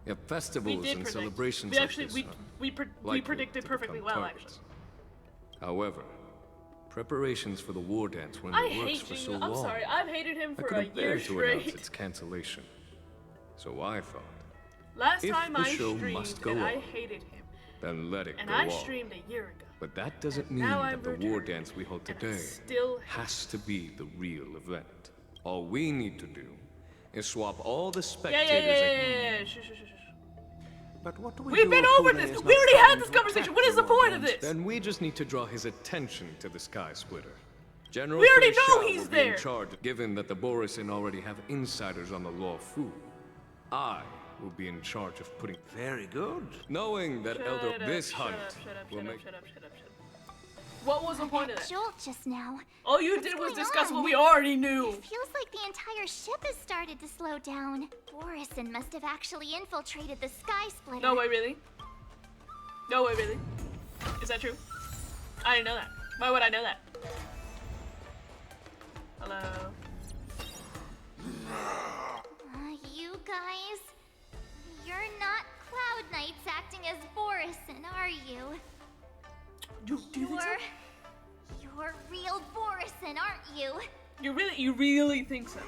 Yet We festivals did and predict. celebrations We actually, like we, this we, are we likely predicted to perfectly become well, targets. actually. However, preparations for the war dance were in I the works hate for Jingu. so I'm long. sorry, I've hated him I for a couldn't year bear to announce straight. its cancellation. So I thought, Last if time the I show streamed must go and I on, hated him. then let it And go I on. streamed a year ago. But that doesn't mean now that I'm the war returned, dance we hold and I today still has to be the real event. All we need to do is swap all the Yeah, spectators yeah, in. yeah. Shh, shh, shh, shh. But what do we We've do been if over Hule this. is We not already had planning this to conversation. attack What is the war point of dance? this? Then we just need to draw his attention to the Sky Splitter. General We already Fei know Shao he's will be there. in charge, given that the Borisin already have insiders on the Law Fu. I will be in charge of putting. Very good. Knowing that Shut Elder up, this shut hunt up, shut up, will shut up, make. shut up, shut up, shut up. What was the point of that? Jolt just now. All you What's did was going discuss on? what we already knew. It feels like the entire ship has started to slow down. Borisin must have actually infiltrated the Sky Splitter. No way, really? No way, really? Is that true? I didn't know that. Why would I know that? Hello. You guys, you're not Cloud Knights acting as Borison, are you? Do you think so? You're real Borison, aren't you? You really think so?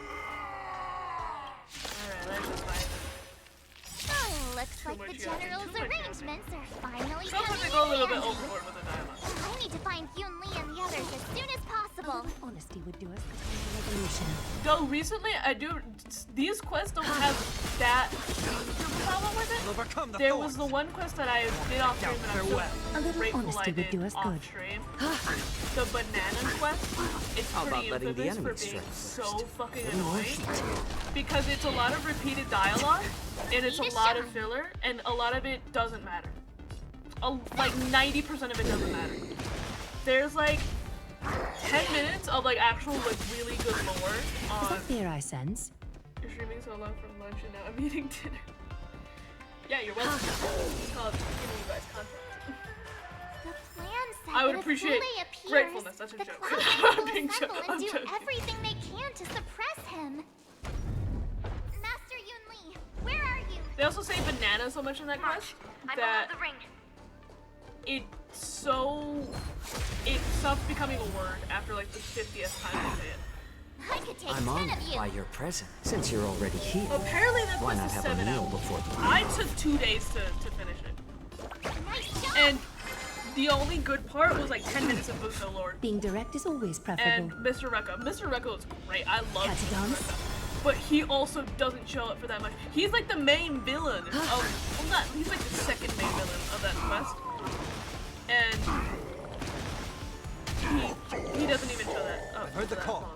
Alright, let's just find it. Oh, looks like the General's arrangements are finally Sometimes they coming go a little in bit handy. overboard with the dialogue. I need to find Yun Li and the others as soon as possible. Honesty would do us good for the revolution. Though recently, these quests don't have that problem with it. There was the one quest that I did off stream and I'm so grateful I did off stream. The banana quest, it's How about pretty letting the infamous for enemies being strike so fucking annoying. Because it's a lot of repeated dialogue, and it's a lot of filler, and a lot of it doesn't matter. Like 90% of it doesn't matter. There's like 10 minutes of like actual like really good lore Is that fear I sense? You're streaming so long from lunch and now I'm eating dinner. Yeah, you're welcome. It's called giving you guys content. The plan said I would that if appreciate Wule appears, gratefulness. That's a the joke. Cloud I'm Knights will being assemble joking. and I'm do joking. everything they can to suppress him. Master Yun Li, where are you? They also say banana so much in that quest that it stops becoming a word after like the 50th time you say it. I could take I'm 10 honored of you. by your presence, since you're already here. Apparently that Why quest not is have 7 a meal hours. before the I took 2 days to finish it. And the only good part was like 10 minutes of Buzo Lord. Being direct is always preferable. And Mr. Rekka. Mr. Rekka is great. I love Catty Mr. dance? Rekka. But he also doesn't show up for that much. He's like the main villain of, well not, he's like the second main villain of that quest. And he doesn't even show that up. I've heard the for that call. long.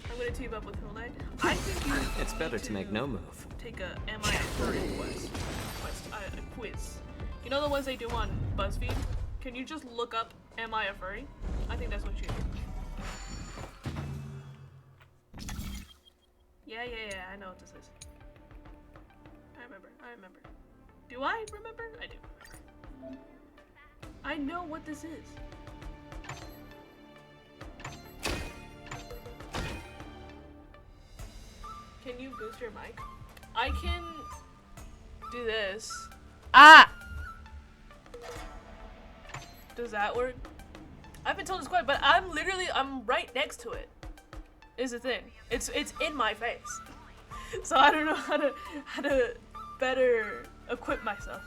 I'm gonna team up with Hule. I think you It's better to make no move. take a Am I a Furry quiz. You know the ones they do on BuzzFeed? Can you just look up Am I a Furry? I think that's what you do. Yeah, I know what this is. I remember. Do I remember? I do remember. I know what this is. Can you boost your mic? I can do this. Ah! Does that work? I've been told it's quiet, but I'm right next to it. Is the thing. It's in my face. So I don't know how to better equip myself.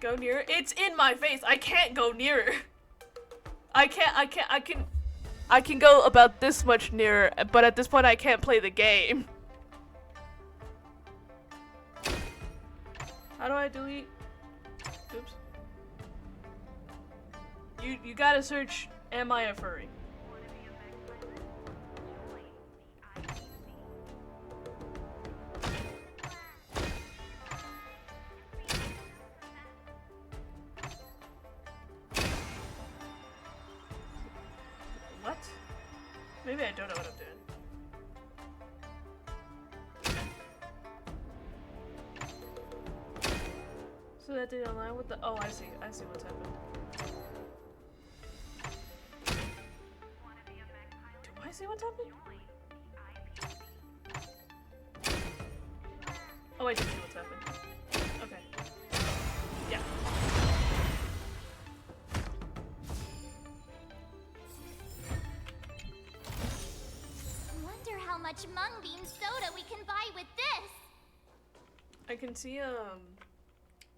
Go nearer. It's in my face. I can't go nearer. I can go about this much nearer, but at this point I can't play the game. How do I delete? Oops. You gotta search, am I a furry? What? Maybe I don't know what I'm doing. So that didn't align with the. Oh, I see what's happened. Do I see what's happened? Oh, I did see what's happened. Okay. Yeah. Wonder how much mung bean soda we can buy with this. I can see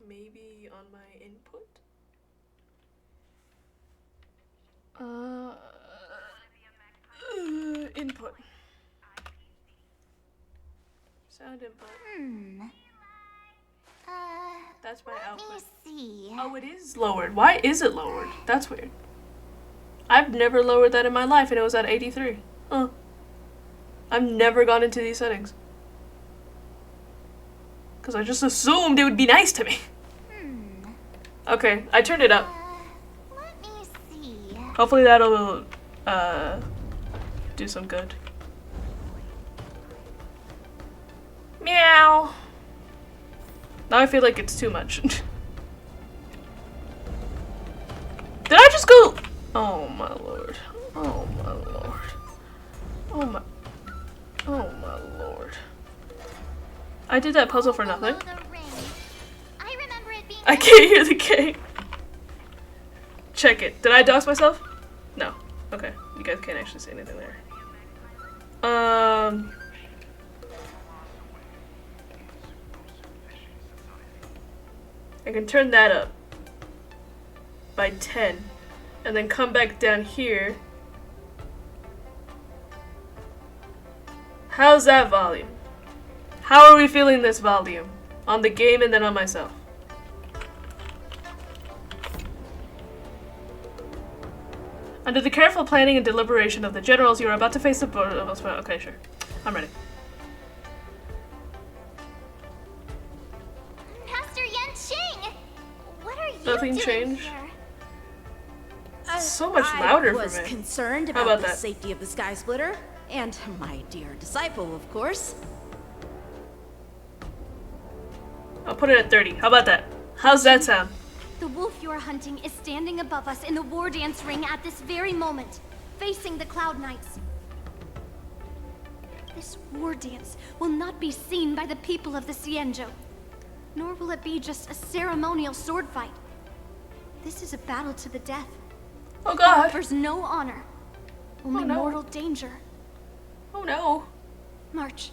maybe on my input. Input. Sound input. That's my output. Let me see. Oh, it is lowered. Why is it lowered? That's weird. I've never lowered that in my life, and it was at 83. Huh. I've never gone into these settings. Because I just assumed it would be nice to me. Okay, I turned it up. Let me see. Hopefully that'll do some good. Meow. Now I feel like it's too much. just go? Oh my lord. Oh my lord. Oh my. Oh my lord. I did that puzzle for nothing. I can't hear the game. Check it. Did I dox myself? No. Okay. You guys can't actually see anything there. I can turn that up by 10 and then come back down here. How's that volume? How are we feeling this volume? On the game and then on myself. Under the careful planning and deliberation of the generals, you are about to face the board. Okay, sure. I'm ready. Master Yanqing! What are you Nothing doing changed. here? So much louder I for was me. concerned How about about the that? safety of the Sky Splitter and my dear disciple, of course. I'll put it at 30. How about that? How's that sound? The wolf you're hunting is standing above us in the war dance ring at this very moment, facing the Cloud Knights. This war dance will not be seen by the people of the Xianzhou, nor will it be just a ceremonial sword fight. This is a battle to the death. Oh God! It offers no honor, only no. mortal danger. Oh no! March.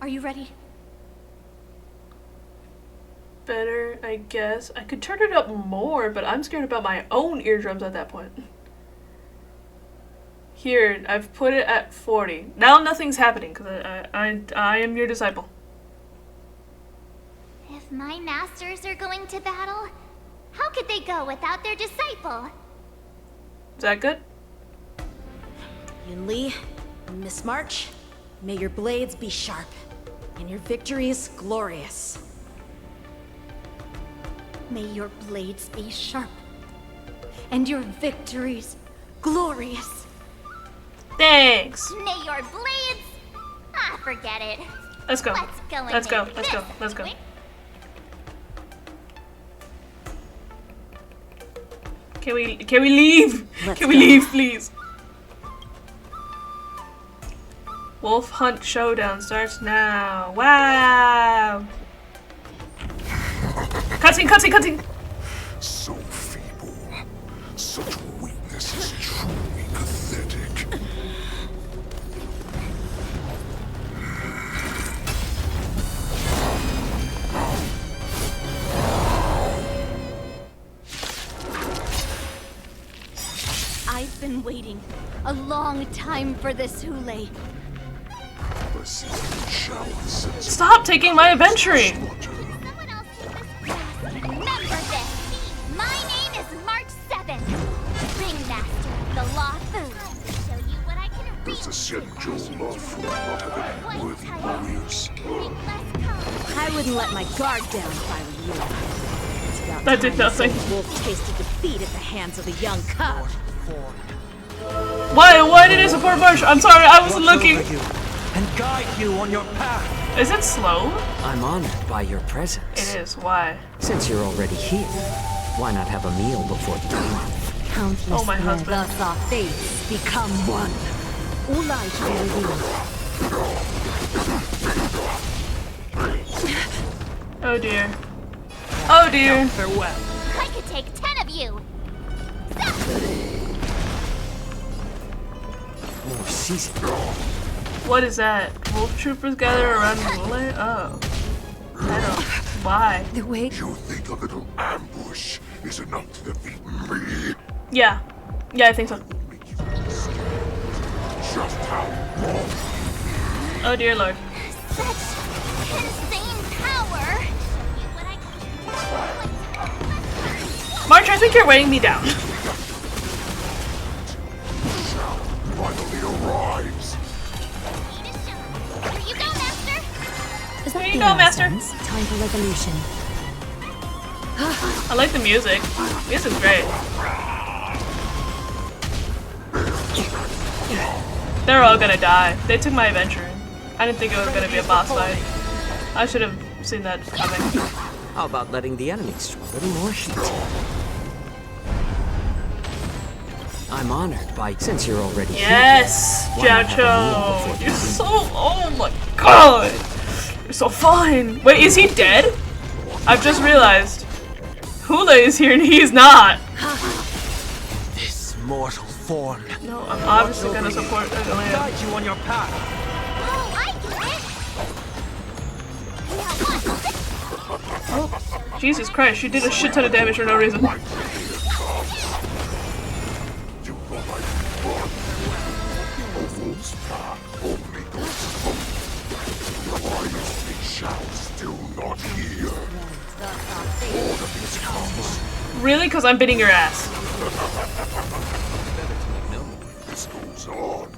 Are you ready? Better, I guess. I could turn it up more, but I'm scared about my own eardrums at that point. Here, I've put it at 40. Now nothing's happening because I am your disciple. If my masters are going to battle, how could they go without their disciple? Is that good? Yunli, Miss March, may your blades be sharp and your victories glorious. May your blades be sharp, and your victories glorious. Thanks. May your blades... Ah, forget it. Let's go. Let's go and Let's go. make Let's this go. Let's go. quick. Can we leave? Let's Can we go. leave, please? Wolf Hunt Showdown starts now. Wow. Cutscene, cutscene, cutscene. So feeble. Such weakness is truly pathetic. I've been waiting a long time for this, Hule. Stop taking my adventuring. Remember this. My name is March 7, Ringmaster of the Law Food. Show you what I can reach. Does the Xianzhou Law Food not have any worthy warriors? I wouldn't let my guard down if I were you. It's about That did time nothing. some wolf tasted defeat at the hands of the young cub. Why did I support Marsh? I'm sorry, I wasn't looking. And guide you on your path. Is it slow? I'm honored by your presence. It is. Why? Since you're already here, why not have a meal before the meal? Countless Oh, my husband. thus our fates become one. All light will reveal. Oh dear. Oh dear. Farewell. I could take 10 of you. More season. What is that? Wolf troopers gather around Mule? Oh. I don't. Why? The way. You think a little ambush is enough to defeat me? Yeah. Yeah, I think so. Just how long? Oh dear lord. Such insane power. March, I think you're weighing me down. Finally arrives. Here you go, Master. Is that Here you the go, Master. essence? Time for resolution. I like the music. Music's great. They're all gonna die. They took my adventure. I didn't think it was gonna be a boss fight. I should have seen that coming. How about letting the enemies draw a little more heat? I'm honored by, since you're already Yes, here. Why not have a meal Jacho. before the You're feast? so. Oh my god. You're so fine. Wait, is he dead? I've just realized. Hula is here and he's not. This mortal form. No, I'm obviously gonna support Adelia. Guide you on your path. Oh, Jesus Christ, she did a shit ton of damage for no reason. Really? Because I'm beating your ass. This goes on.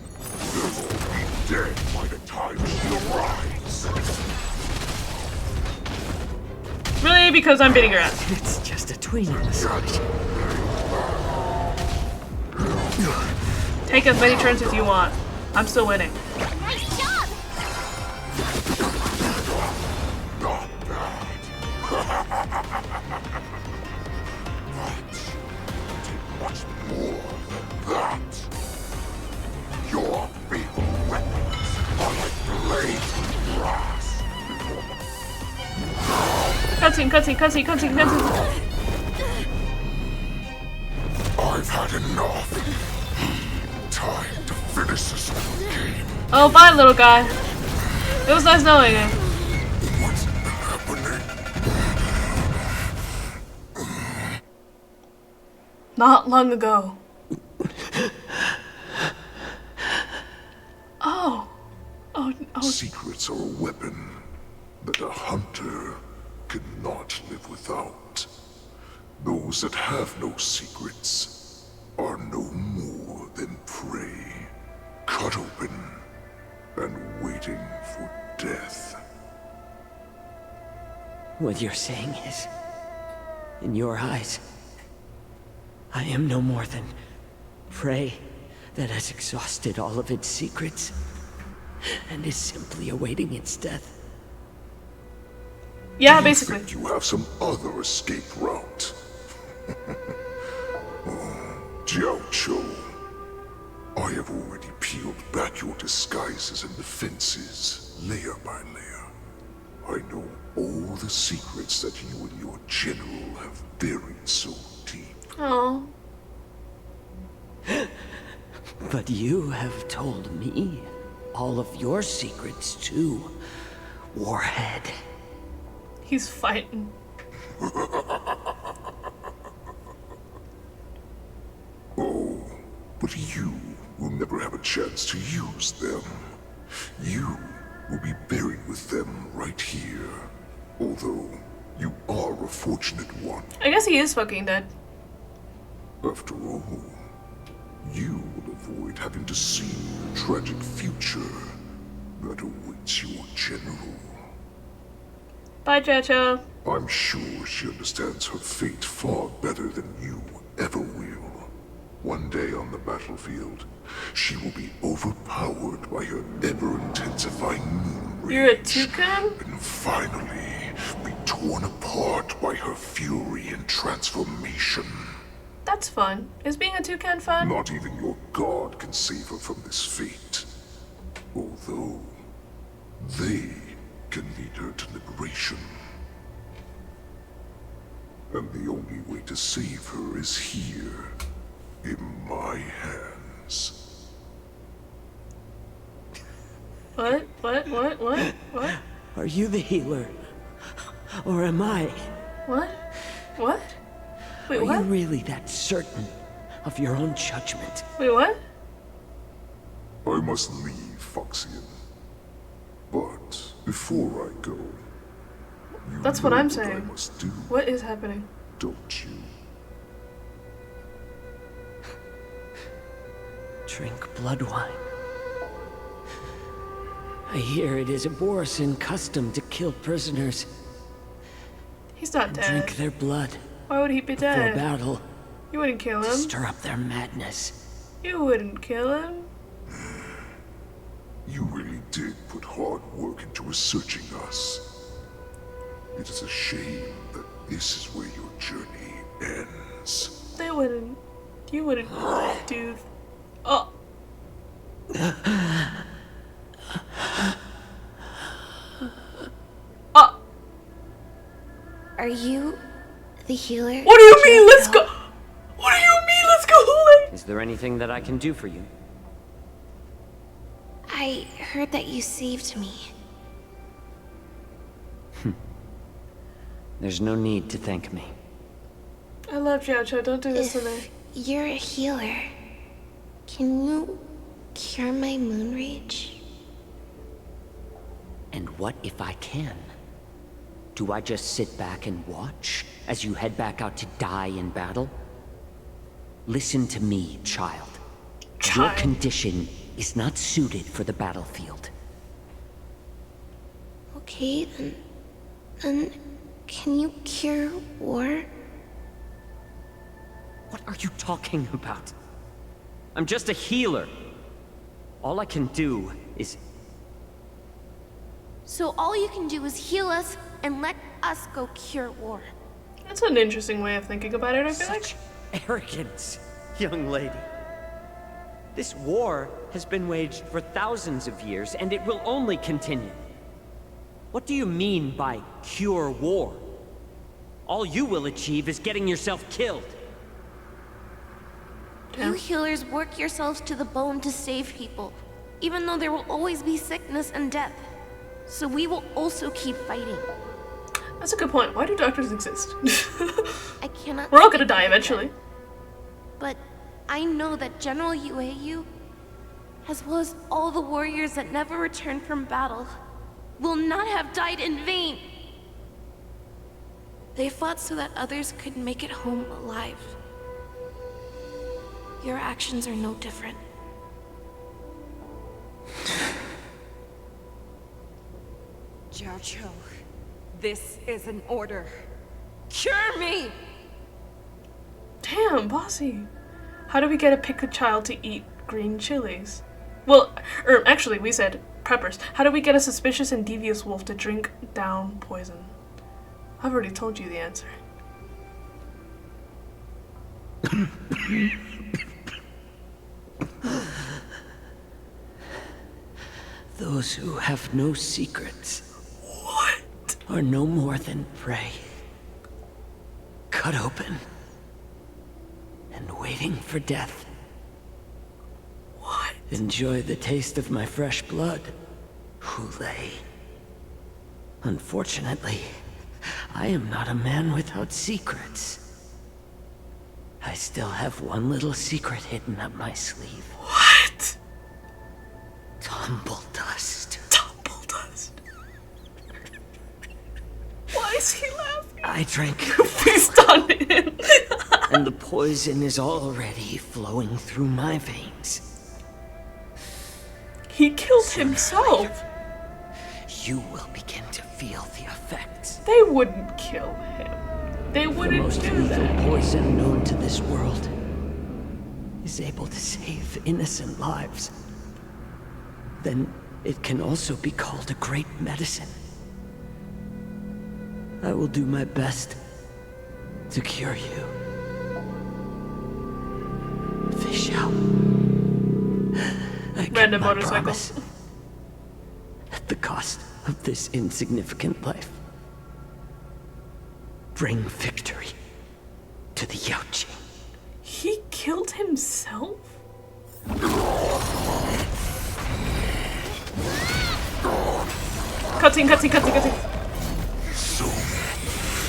They'll all be dead by the time she arrives. Really? Because I'm beating your ass. It's just a tweener massage. Take as many turns as you want. I'm still winning. Nice job! Not bad. Much more than that. Your feeble weapons are like blades of grass. Cutscene, cutscene, cutscene, cutscene, cutscene. I've had enough. Time to finish this little game. Oh, bye, little guy. It was nice knowing you. What's happening? Not long ago. Oh. Oh. Secrets are a weapon that a hunter cannot live without. Those that have no secrets are no more than prey, cut open and waiting for death. What you're saying is, in your eyes, I am no more than prey that has exhausted all of its secrets and is simply awaiting its death. Yeah, Do you basically. think you have some other escape route? Jiaoqiu, I have already peeled back your disguises and defenses, layer by layer. I know all the secrets that you and your general have buried so deep. Oh. But you have told me all of your secrets too, Warhead. He's fighting. Oh, but you will never have a chance to use them. You will be buried with them right here. Although, you are a fortunate one. I guess he is fucking dead. After all, you will avoid having to see the tragic future that awaits your general. Bye, Chacho. I'm sure she understands her fate far better than you ever will. One day on the battlefield, she will be overpowered by her ever-intensifying moon rage. You're a toucan? And finally, be torn apart by her fury and transformation. That's fun. Is being a toucan fun? Not even your god can save her from this fate. Although, they can lead her to liberation. And the only way to save her is here, in my hands. What? What? Are you the healer? Or am I? What? What? Wait, Are what? you really that certain of your own judgment? Wait, what? I must leave, Foxian. But before I go, you That's know what I'm saying. I must do, What is happening? don't you? Drink blood wine. I hear it is a Borisan custom to kill prisoners. He's not and dead. drink their blood Why would he be before dead? battle You wouldn't kill to him. stir up their madness. You wouldn't kill him. You really did put hard work into researching us. It is a shame that this is where your journey ends. They wouldn't. You wouldn't do. Oh. Oh. Are you the healer? What do you mean? Let's go. What do you mean? Let's go, Hule? Is there anything that I can do for you? I heard that you saved me. There's no need to thank me. I love Jiacho. Don't do this to me. You're a healer. Can you cure my moon rage? And what if I can? Do I just sit back and watch as you head back out to die in battle? Listen to me, child. Your condition is not suited for the battlefield. Okay, then can you cure war? What are you talking about? I'm just a healer. All I can do is... So all you can do is heal us and let us go cure war. That's an interesting way of thinking about it, I feel like. Arrogance, young lady. This war has been waged for thousands of years, and it will only continue. What do you mean by cure war? All you will achieve is getting yourself killed. You healers work yourselves to the bone to save people, even though there will always be sickness and death. So we will also keep fighting. That's a good point. Why do doctors exist? I cannot. We're all gonna die eventually. But I know that General Yueyu, as well as all the warriors that never returned from battle, will not have died in vain. They fought so that others could make it home alive. Your actions are no different. Jiacho, this is an order. Cure me! Damn, bossy. How do we get a pick a child to eat green chilies? Well, actually, we said preppers. How do we get a suspicious and devious wolf to drink down poison? I've already told you the answer. Those who have no secrets are no more than prey. Cut open and waiting for death. What? Enjoy the taste of my fresh blood, Hule. Unfortunately, I am not a man without secrets. I still have one little secret hidden up my sleeve. What? Tumble dust. Tumble dust. Why is he laughing? I drank. Please stun him. And the poison is already flowing through my veins. He killed himself. You will begin to feel the effects. They wouldn't kill him. They wouldn't the most do lethal that. poison known to this world is able to save innocent lives. Then it can also be called a great medicine. I will do my best to cure you. Fish out. I kept my promise. At the cost of this insignificant life. Bring victory to the Yaoqing. He killed himself? Cutting. So,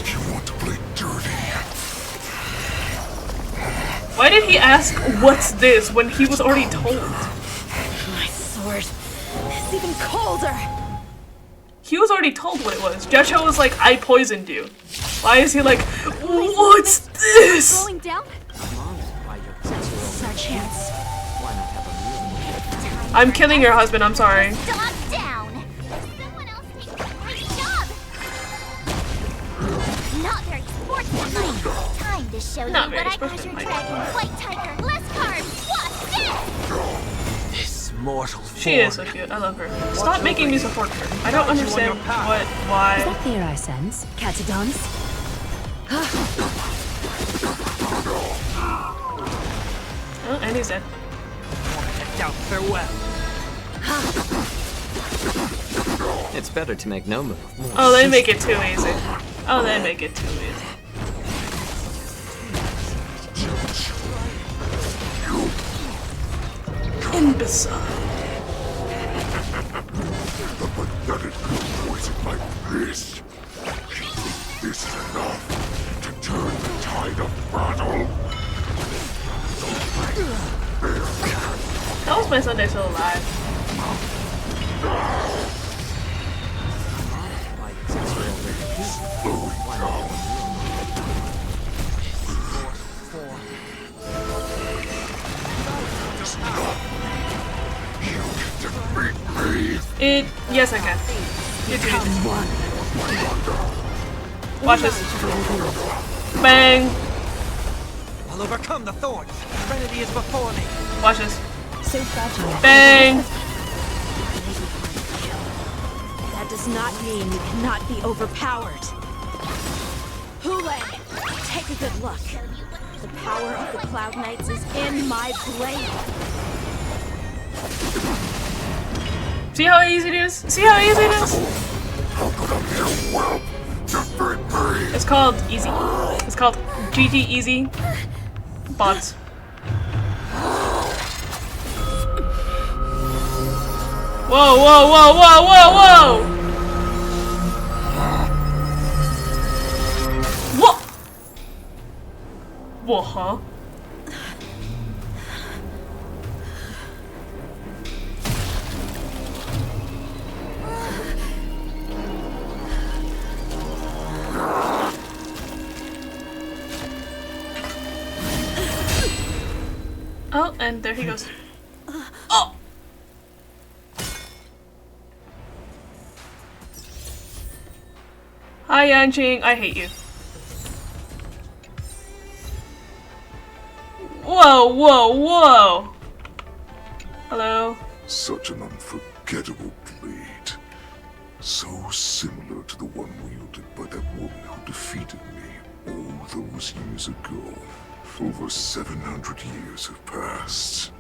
you want to play dirty? Why did he ask, what's this, when he was already told? My sword is even colder. He was already told what it was. Jiacho was like, I poisoned you. Why is he like, what's this? Going down? This is our chance. I'm killing your husband, I'm sorry. Dog down. Someone else take the great job. Not very sportsmanlike. Time to show you Not what very I call your sportsmanlike. dragon. White tiger, less carbs. What's this? This mortal She is so cute, I love her. Stop making me support her. I don't understand why. Is that fear I sense? Catadons? Oh, and he's dead. Farewell. It's better to make no move. Oh, they make it too easy. Oh, they make it too easy. Imbecile. The pathetic poison like this. You think this is enough to turn the tide of battle? How is my Sunday still alive? Yes, I can. You do. Watch this. Bang. I'll overcome the thorns. Trinity is before me. Watch this. So fragile. Bang. That does not mean you cannot be overpowered. Hule, take a good look. The power of the Cloud Knights is in my blade. See how easy it is? See how easy it is? It's called easy. It's called GG easy. Bots. Whoa, whoa, whoa, whoa, whoa, whoa! What? What, huh? Oh, and there he goes. Oh! Hi, Yanqing. I hate you. Whoa, whoa, whoa! Hello? Such an unforgettable blade. So similar to the one wielded by that woman who defeated me all those years ago. Over 700 years have passed,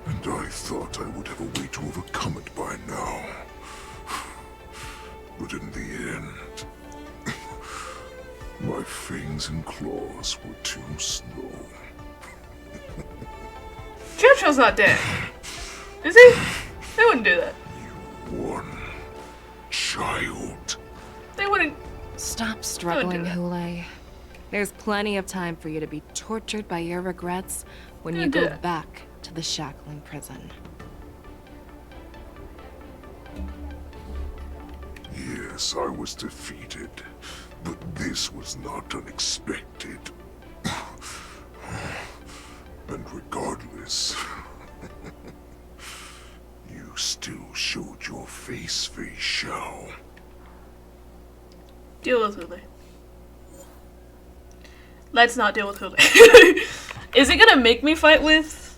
and I thought I would have a way to overcome it by now. But in the end, my fangs and claws were too slow. Churchill's not dead. Is he? They wouldn't do that. One child. They wouldn't. Stop struggling, Hule. There's plenty of time for you to be tortured by your regrets when you go back to the shackling prison. Yes, I was defeated, but this was not unexpected. And regardless, you still showed your face, Shao. Deal with Hule. Let's not deal with Hule. Is it gonna make me fight with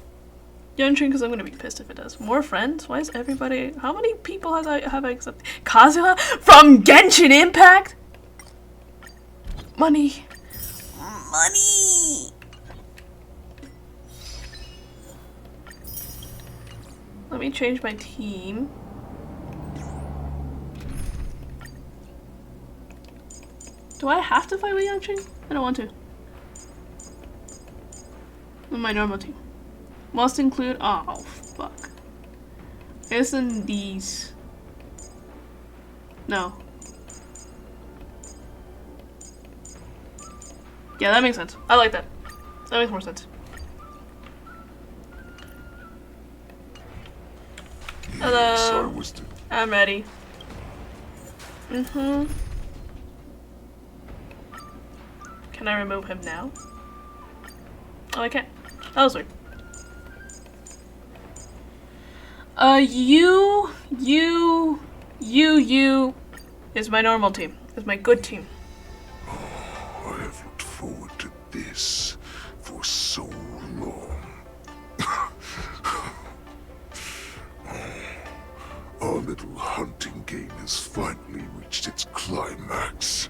Yanqing? Because I'm gonna be pissed if it does. More friends? Why is everybody... How many people have I accepted? Kazuha from Genshin Impact? Money. Money! Let me change my team. Do I have to fight with Yanqing? I don't want to. My normal team. Must include... Oh, fuck. Isn't these... No. Yeah, that makes sense. I like that. That makes more sense. Hello. I'm ready. Mm-hmm. Can I remove him now? Oh, I can't. That was weird. You is my normal team. Is my good team. I have looked forward to this for so long. Our little hunting game has finally reached its climax.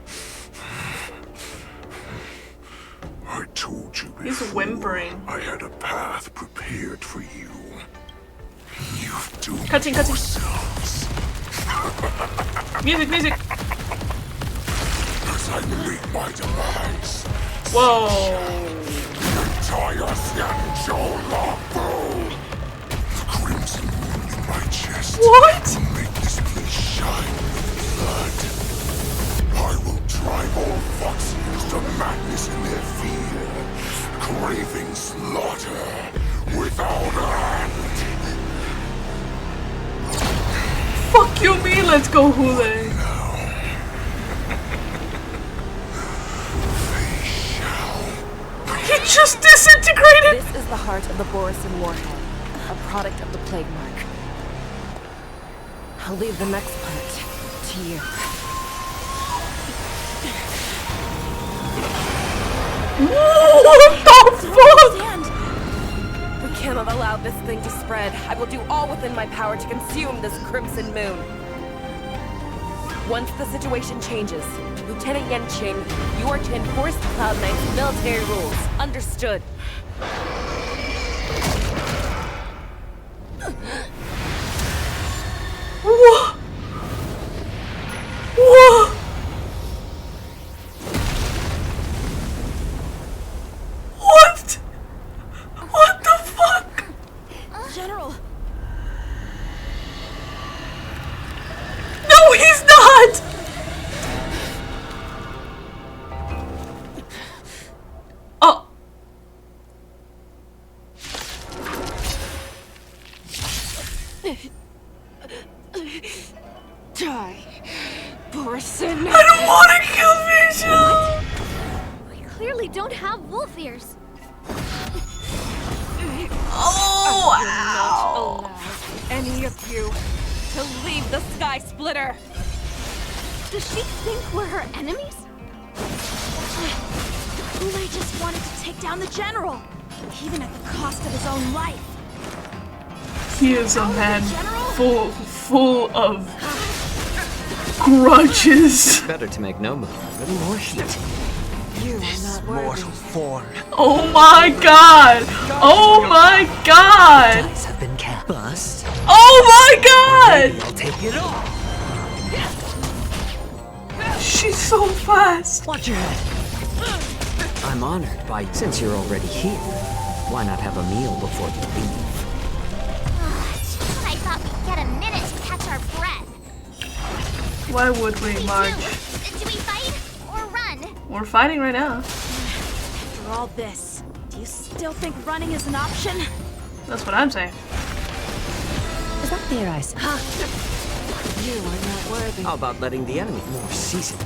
I told you before, He's whimpering. I I had a path prepared for you. You've doomed Cutscene. yourselves. Music. As I meet my demise. Whoa. The entire Xianzhou Longbow. The crimson wound in my chest. What? Will make this place shine with blood. I will drive all FOXES to madness in their fear, craving slaughter without end. Fuck you, me. Let's go, Hule. He just disintegrated! This is the heart of the Borisin warhead, a product of the plague mark. I'll leave the next part to you. What the fuck? We cannot allow this thing to spread. I will do all within my power to consume this crimson moon. Once the situation changes, Lieutenant Yanqing, you are to enforce the Cloud Knight's military rules. Understood. Whoa! Whoa! What? What the fuck? General! No, he's not! Oh. Die, Borisin. I don't want to kill Misha! We clearly don't have wolf ears. Oh, I will not allow any of you to leave the Sky Splitter. Does she think we're her enemies? Ulai just wanted to take down the general, even at the cost of his own life. He is a man full of grudges. Better to make no move. A little more heat. You are not Mortal form. Oh my god! Oh my god! Dice have been cast. Bust. Oh my god! Maybe I'll take it off. She's so fast. Watch your head. I'm honored by you. Since you're already here, why not have a meal before you leave? I thought we'd get a minute to catch our breath. Why would we, Marge? Do we fight or run? We're fighting right now. After all this, do you still think running is an option? That's what I'm saying. Is that their eyes? You are not worthy. How about letting the enemy more seasoned?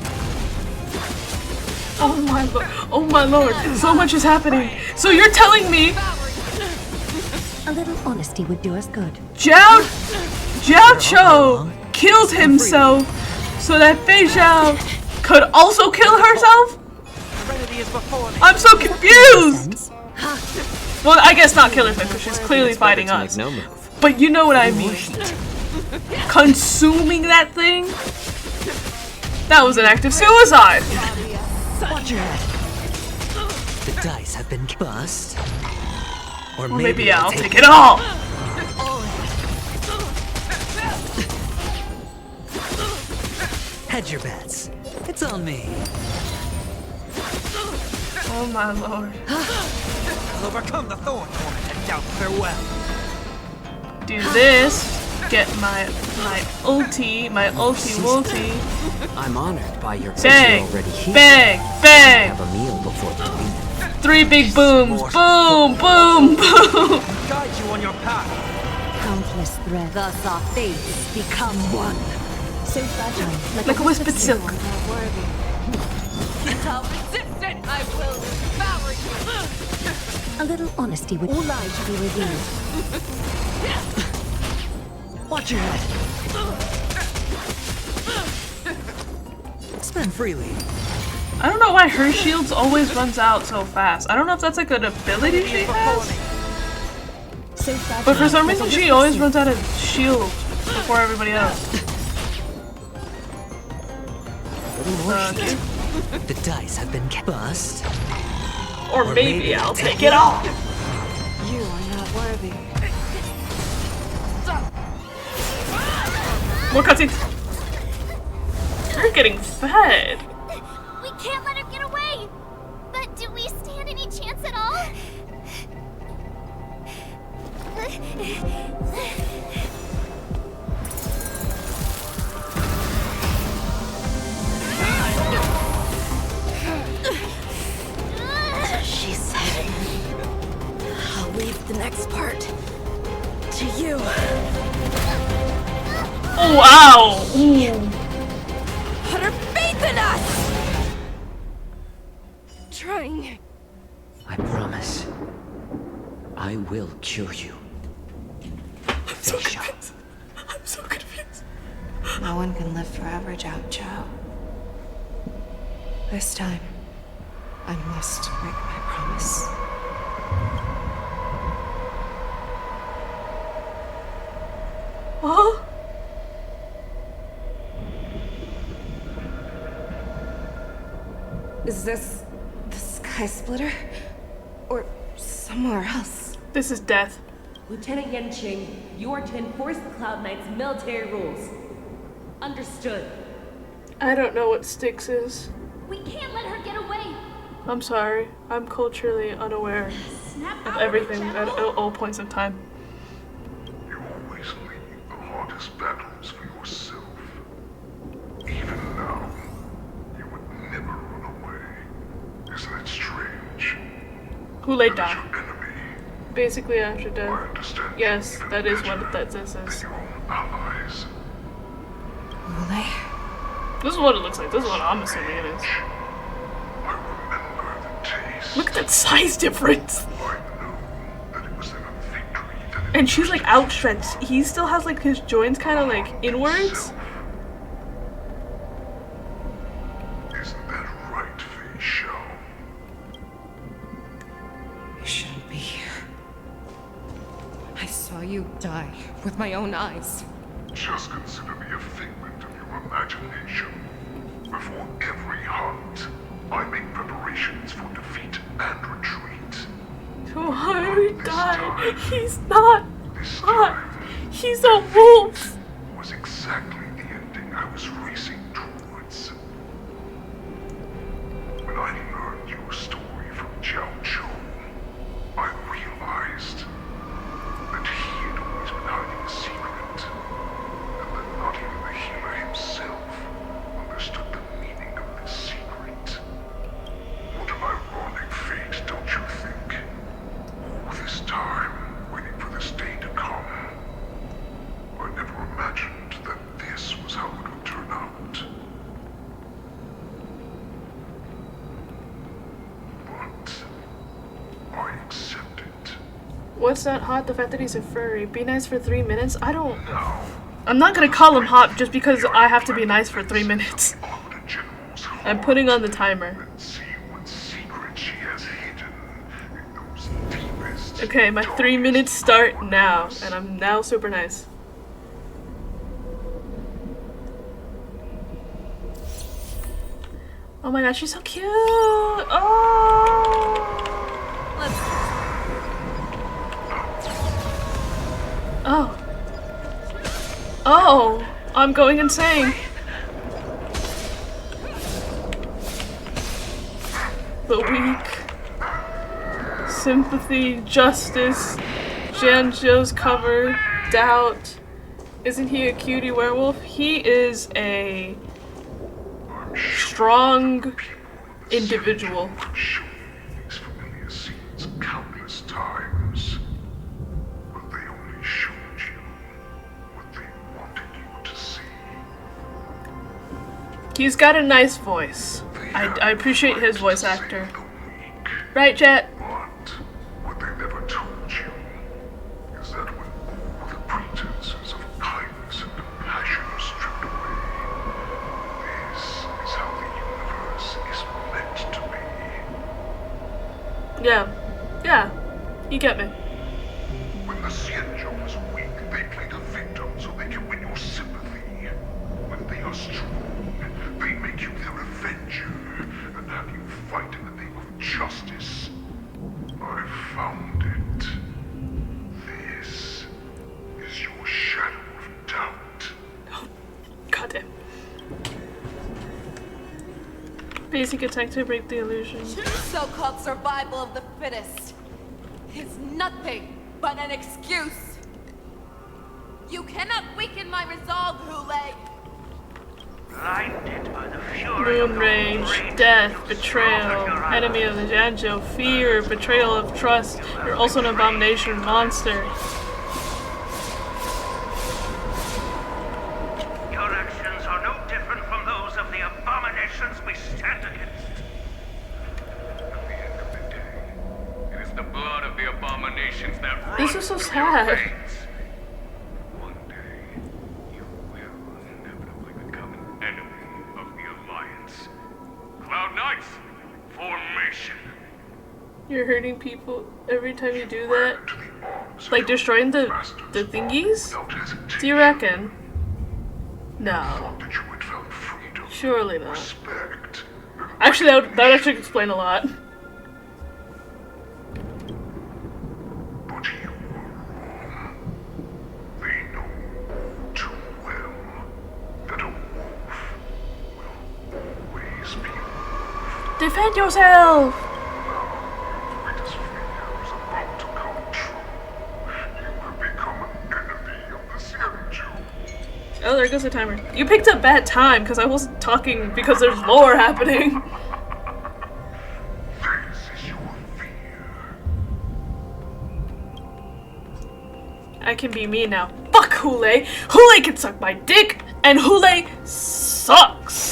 Oh my lord. Oh my lord. So much is happening. So you're telling me A little honesty would do us good. Jiao Cho killed himself so that Fei Zhao could also kill herself? I'm so confused! Well, I guess not kill herself because she's clearly fighting us. No move. But you know what I mean. Consuming that thing? That was an act of suicide. Watch your head. The dice have been bust. Or maybe I'll take it all. Hedge your bets. It's on me. Oh my lord. I'll overcome the thorn and doubt farewell. Do this. Get my ulti wulti. I'm honored by your Bang, already here. bang, bang. Have a meal before you leave. 3 big booms. Boom, boom, boom. Guide you on your path. Countless threads. Thus our fates become one. So fragile. Like a whispered silk. Without resistance, I will devour you. A little honesty would all lies should be revealed. Watch your head. Spend freely. I don't know why her shields always runs out so fast. I don't know if that's like an ability she has. But for some reason she always runs out of shield before everybody else. The dice have been bust. Or maybe I'll take it all. You are not worthy. More cutscenes. You're getting fed. We can't let her get away! But do we stand any chance at all? She said, I'll leave the next part to you. Oh, wow! Ooh. Put her faith in us! Trying. I promise. I will cure you. I'm so confused. I'm so confused. No one can live forever, Jiao Zhou. This time, I must break my promise. Huh? Is this the Sky Splitter? Or somewhere else? This is death. Lieutenant Yanqing, you are to enforce the Cloud Knight's military rules. Understood. I don't know what Styx is. We can't let her get away! I'm sorry. I'm culturally unaware of everything at all points of time. You always leave the hardest battles for yourself. Even now, you would never run away. Isn't it strange? Who laid down? Basically after death. Yes, that is what this is. Allies. Will This is what it looks like. This is what I'm assuming it is. Look at that size difference. And she's like outstretched. He still has like his joints kind of like inwards. Isn't that right, Fei Shao? You shouldn't be here. I saw you die with my own eyes. Just consider me a figment of your imagination. Before every hunt, I make preparations for defeat and retreat. Why would he die? He's not hot. He's a wolf. Was exactly the ending I was racing towards. When I learned your story from Jiao Zhou, I realized that he had always been hiding a secret, and that not even the healer himself understood the meaning of this secret. What an ironic fate, don't you think? All this time, waiting for this day to come. I never imagined that this was how it would turn out. But I accept it. What's that hot? The fact that he's a furry. Be nice for 3 minutes? I don't... I'm not gonna call him hot just because I have to be nice for 3 minutes. I'm putting on the timer. Okay, my 3 minutes start now, and I'm now super nice. Oh my god, she's so cute! Oh! Oh. Oh! I'm going insane! The weak. Sympathy, justice, Janjo's cover, doubt. Isn't he a cutie werewolf? He is a strong individual. These familiar scenes countless times, but they only showed you what they wanted you to see. He's got a nice voice. I appreciate his voice actor. Right, Jet? What they never told you is that when all the pretenses of kindness and compassion are stripped away, this is how the universe is meant to be. Yeah. Yeah. You get me. When the Xianzhou is weak, they play the victim so they can win your sympathy. When they are strong, they make you their avenger and have you fight in the name of justice. I found it. damn. Basic attack to break the illusion. So-called survival of the fittest is nothing but an excuse. You cannot weaken my resolve, Hule. Blinded by the fury of Moon the rage, death, betrayal, enemy of the Janjo, fear, betrayal of trust. You're also an abomination monster. Your actions are no different from those of the abominations we stand against. At the end of the day, it is the blood of the abominations that This is so sad. One day, you will inevitably become an enemy of the Alliance. Cloud Knights, formation. You're hurting people every time you do that? Like destroying the thingies? Do you reckon? No. Surely not. Actually, that would actually explain a lot. Defend yourself! Oh, there goes the timer. You picked a bad time because I wasn't talking because there's lore happening. I can be me now. Fuck Hule! Hule can suck my dick, and Hule sucks!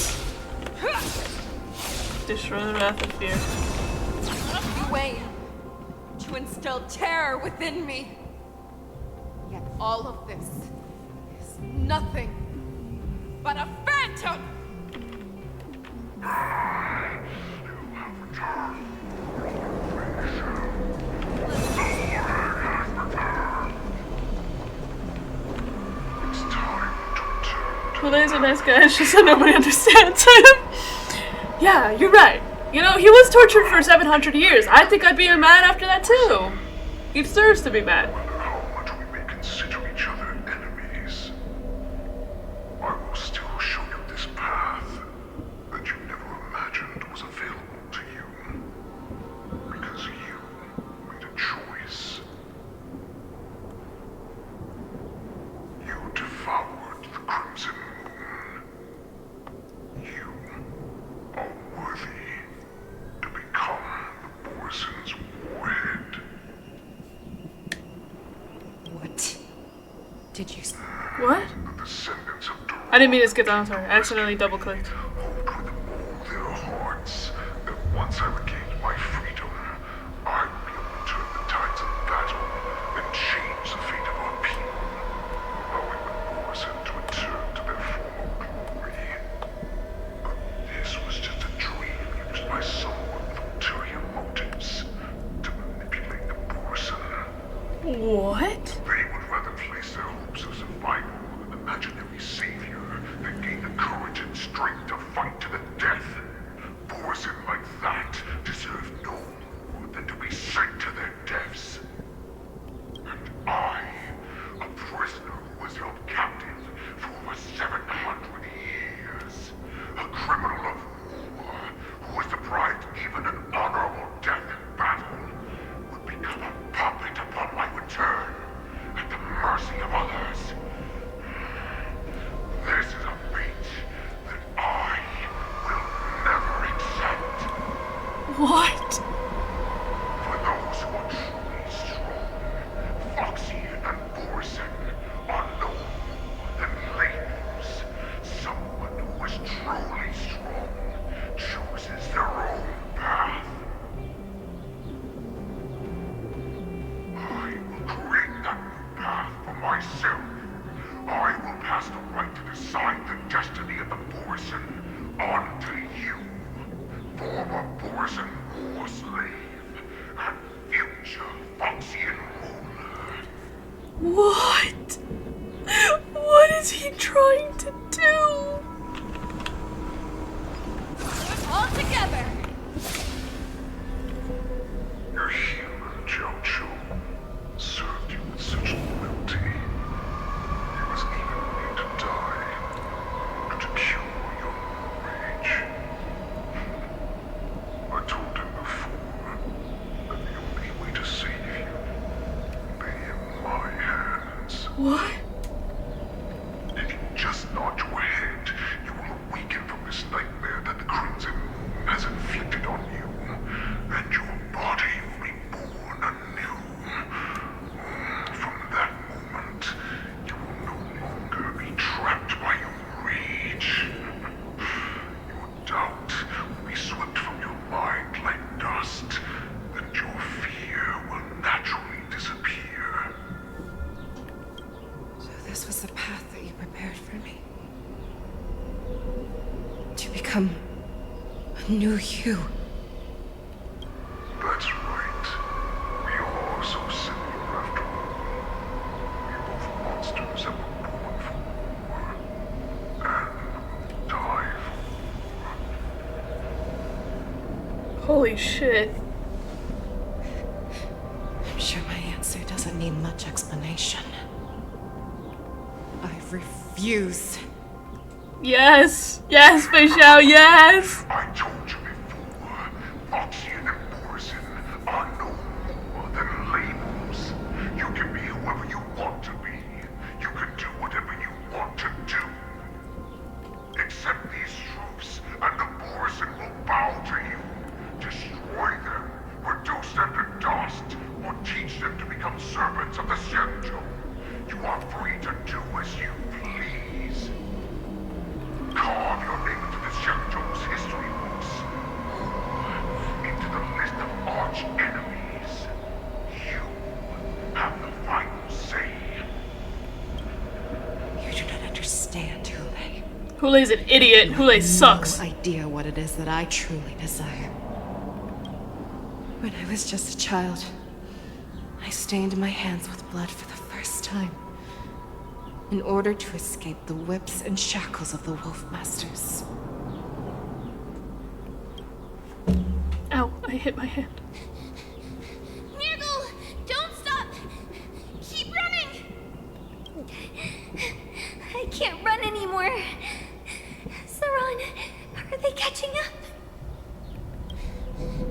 Destroy the wrath of fear. You aim to instill terror within me. Yet all of this is nothing but a phantom! Hule's a nice guy, it's just that nobody understands him. Yeah, you're right. You know, he was tortured for 700 years. I think I'd be mad after that too. He deserves to be mad. Did you? What? I didn't mean to skip down, sorry. I accidentally double clicked. Once I regained my freedom, I would be able to turn the tides of battle and change the fate of our people, allowing the Morrison to return to their former glory. But this was just a dream used by someone with ulterior motives to manipulate the Morrison. What? They would rather place their hopes of survival with an imaginary savior than gain the courage and strength to fight to the death. Morrison like that deserve no more than to be sent to their deaths. And I, a prisoner who was held captive for over 700 years, a criminal of war who was deprived even an honorable death in battle, would become a puppet upon my return, at the mercy of others. This is a fate that I become a new you. That's right. We are so similar after all. We're both monsters and were born for war. And die for war. Holy shit. I'm sure my answer doesn't need much explanation. I refuse. Yes! Yes, Beishao, yes! I told you before, Foxian and Morrison are no more than labels. You can be whoever you want to be. You can do whatever you want to do. Accept these truths, and the Morrison will bow to you. Destroy them, reduce them to dust, or teach them to become servants of the Xianzhou. You are free to do as you please. Carve your name into the Xianzhou's history books, or into the list of arch enemies. You have the final say. You do not understand, Hule. Hule's an idiot. Hule sucks. No idea what it is that I truly desire. When I was just a child, I stained my hands with blood for the first time, in order to escape the whips and shackles of the Wolf Masters. Ow, I hit my hand. Nirgal, don't stop! Keep running! I can't run anymore. Saran, are they catching up?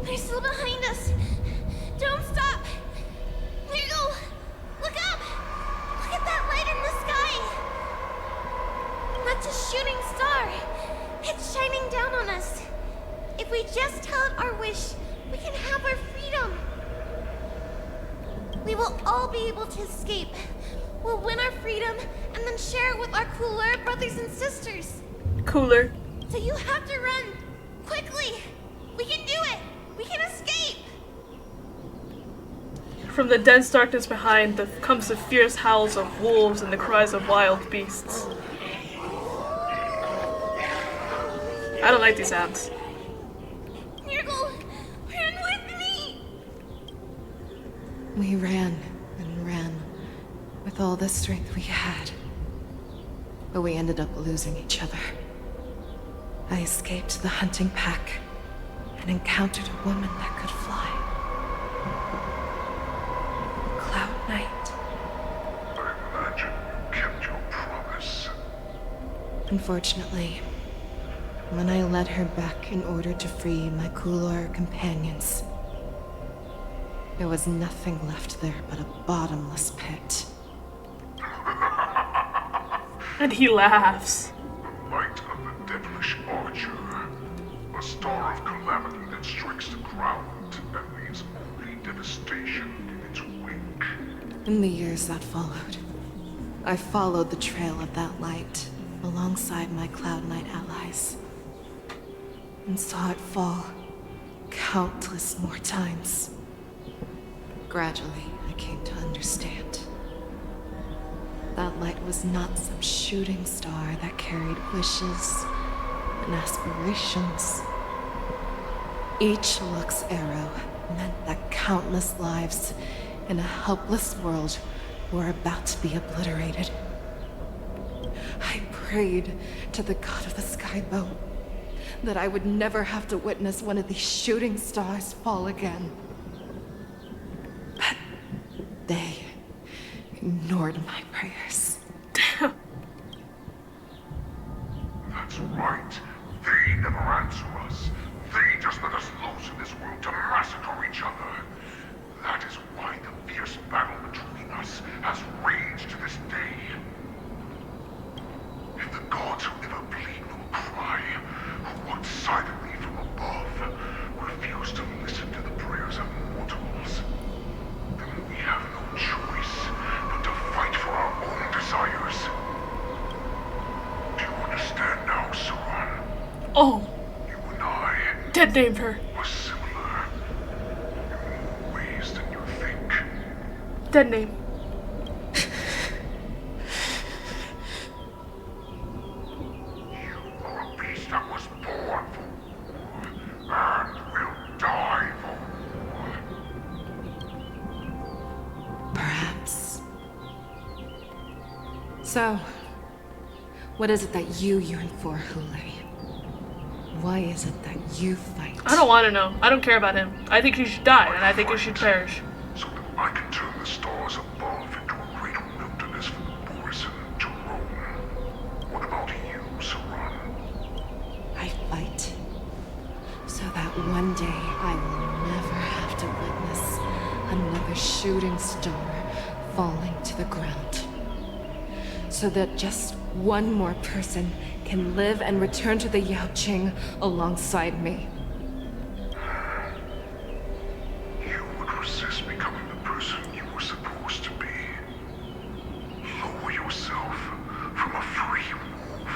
They're still behind us. Don't stop! Nirgal, look up! Look at that light in the sky! That's a shooting star. It's shining down on us. If we just tell it our wish, we can have our freedom. We will all be able to escape. We'll win our freedom and then share it with our cooler brothers and sisters. Cooler. So you have to run. Quickly. We can do it. We can escape. From the dense darkness behind comes the fierce howls of wolves and the cries of wild beasts. I don't like these sounds. Nirgal, run with me. We ran and ran with all the strength we had, but we ended up losing each other. I escaped the hunting pack and encountered a woman that could fly. Cloud Knight. I imagine you kept your promise. Unfortunately, when I led her back in order to free my Kulor companions, there was nothing left there but a bottomless pit. And he laughs. The light of the devilish archer. A star of calamity that strikes the ground and leaves only devastation in its wake. In the years that followed, I followed the trail of that light alongside my Cloud Knight allies, and saw it fall countless more times. Gradually, I came to understand. That light was not some shooting star that carried wishes and aspirations. Each Lux arrow meant that countless lives in a helpless world were about to be obliterated. I prayed to the god of the skyboat that I would never have to witness one of these shooting stars fall again. But they ignored my prayers. That's right. They never answer us. They just let us loose in this world to massacre each other. That is why the fierce battle between us has raged to this day. If the gods who never bleed nor cry, who walk silently from above, refuse to listen to the prayers of mortals, then we have no choice but to fight for our own desires. Do you understand now, Saran? Oh. You and I Dead named her. are similar in more ways than you think. Dead name. You are a beast that was born So, what is it that you yearn for, Hule? Why is it that you fight? I don't want to know. I don't care about him. I think he should die, and I think he should perish. So that I can turn the stars above into a great wilderness for the Borisin to roam. What about you, Saran? I fight so that one day I will never have to witness another shooting star falling to the ground. So that just one more person can live and return to the Yaoqing alongside me. You would resist becoming the person you were supposed to be. Lower yourself from a free wolf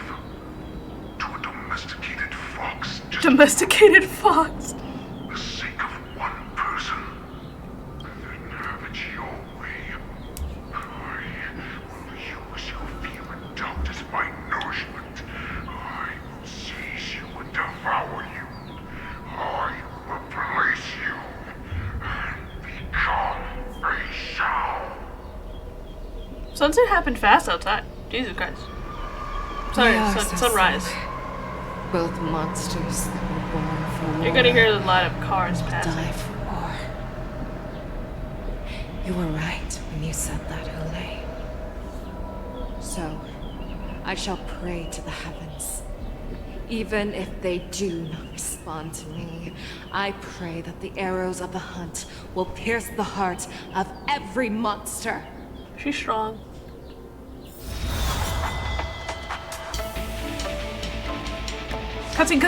to a domesticated fox. Domesticated fox. For the sake of one person. Then have it your way. I will use your fear and doubt as my nourishment. I will seize you and devour you. I will replace you and become a Shao. Sunset happened fast outside. Jesus Christ. Sorry, We are so sunrise. sorry. Both monsters that were born for war. You're gonna hear the line of cars will passing. die for war. You were right when you said that, Hule. So, I shall pray to the heavens. Even if they do not respond to me, I pray that the arrows of the hunt will pierce the heart of every monster. She's strong. Cutscene.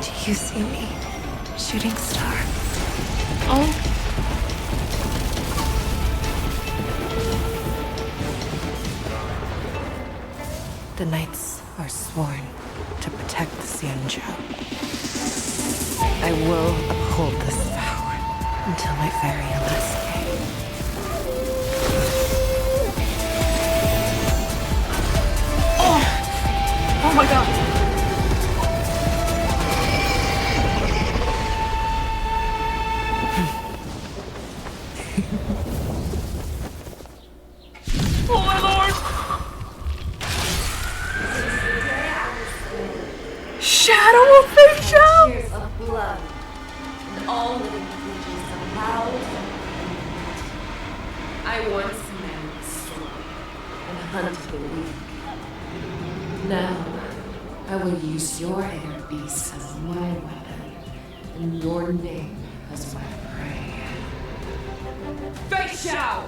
Do you see me, shooting star? Oh. The knights are sworn to protect the Xianzhou. I will uphold this vow until my very last day. Oh my god. Oh my lord. Shadow of Fate Show. Tears of blood, and all living creatures are loud. I once man the storm and hunted the weak. Now, I will use your air beast as my weapon, and your name as my prey. Fate Shao!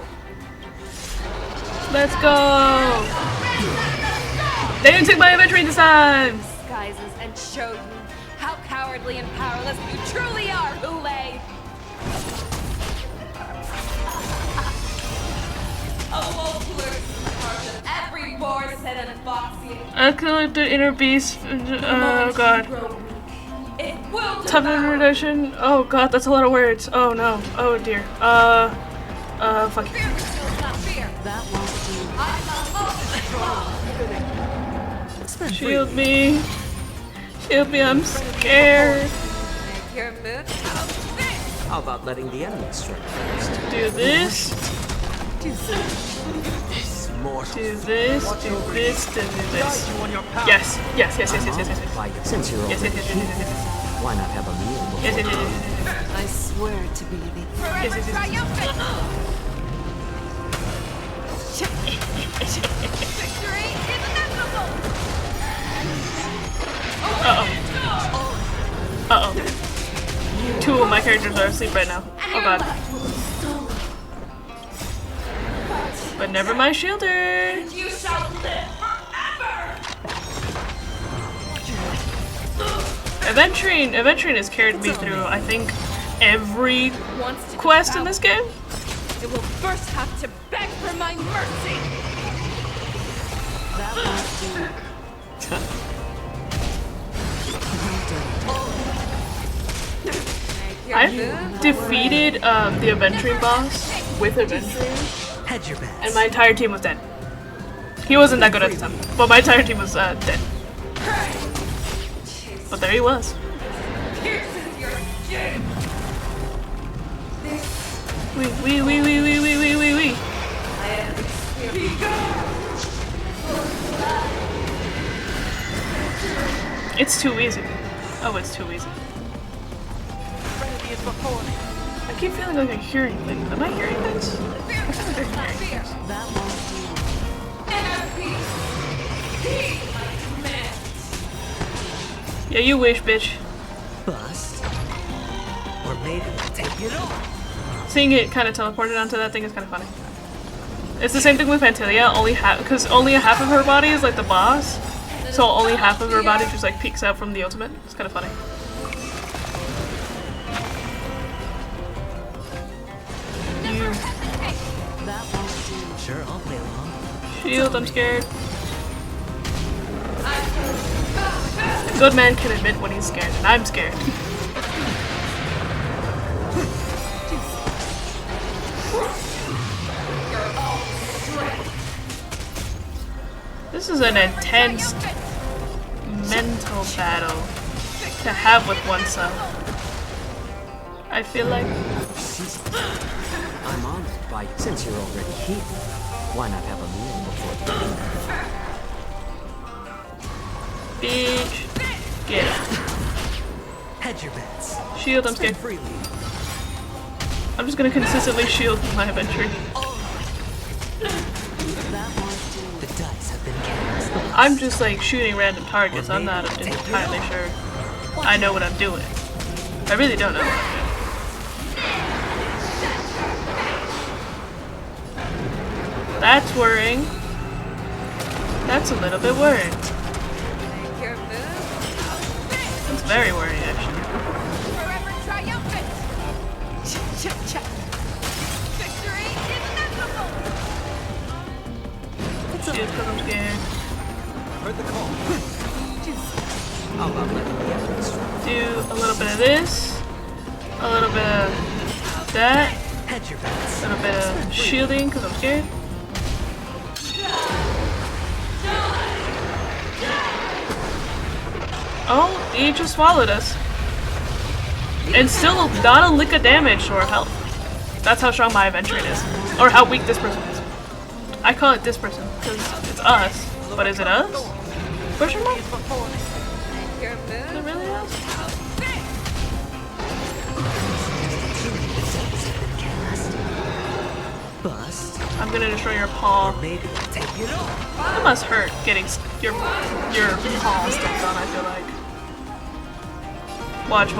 Let's go. They didn't take my inventory this time. Disguises and show you how cowardly and powerless you truly are, Hule! A wolf lurks in the heart of every boar's head and foxy. I killed the inner beast. Oh god. It will Toughness reduction. Oh god, that's a lot of words. Oh no. Oh dear. Fuck you. That won't do. Shield me. Shield me, I'm scared. Make your move. How about letting the enemy strike first? Do this. Do this. Do this. Do this. Do this. Yes. Yes. Why, since you're Yes. why not have a meal before? Yes. I swear to be the Victory is inevitable! Uh-oh. Two of my characters are asleep right now. Oh god. But never mind, Shielder. You shall live forever! Aventurine has carried me through, I think, every quest in this game. It will first have to beg for my mercy! That won't do. I've defeated the Aventurine boss with Aventurine, and my entire team was dead. He wasn't that good at the time, but my entire team was dead. But there he was. We. It's too easy. Oh, it's too easy. I keep feeling like I'm hearing things. Am I hearing things? I feel like I'm hearing things. Yeah, you wish, bitch. Bust. Or maybe we'll take it all. Seeing it kind of teleported onto that thing is kind of funny. It's the same thing with Fantilia, because only a half of her body is like the boss, so only half of her body just like peeks out from the ultimate. It's kind of funny. Sure, I'll play along. Shield, I'm scared. A good man can admit when he's scared, and I'm scared. This is an intense mental battle to have with oneself. I feel like... I'm honored by, since you're already here, why not have a meal before the dinner? Bitch, get it. Hedge your bets. Shield, I'm scared. I'm just gonna consistently shield my inventory. The dice have been cast. I'm just like shooting random targets. I'm not entirely sure I know what I'm doing. I really don't know what I'm doing. That's worrying. That's a little bit worrying. It's very worrying, actually. Shield, because I'm scared. Heard the call. Do a little bit of this. A little bit of that. A little bit of shielding, because I'm scared. Oh, he just swallowed us. And still not a lick of damage to our health. That's how strong my adventuring is. Or how weak this person is. I call it this person, because it's us. But is it us? Question mark? Is it really us? Bust. I'm gonna destroy your paw. It must hurt getting your paw stepped on, I feel like. Watch.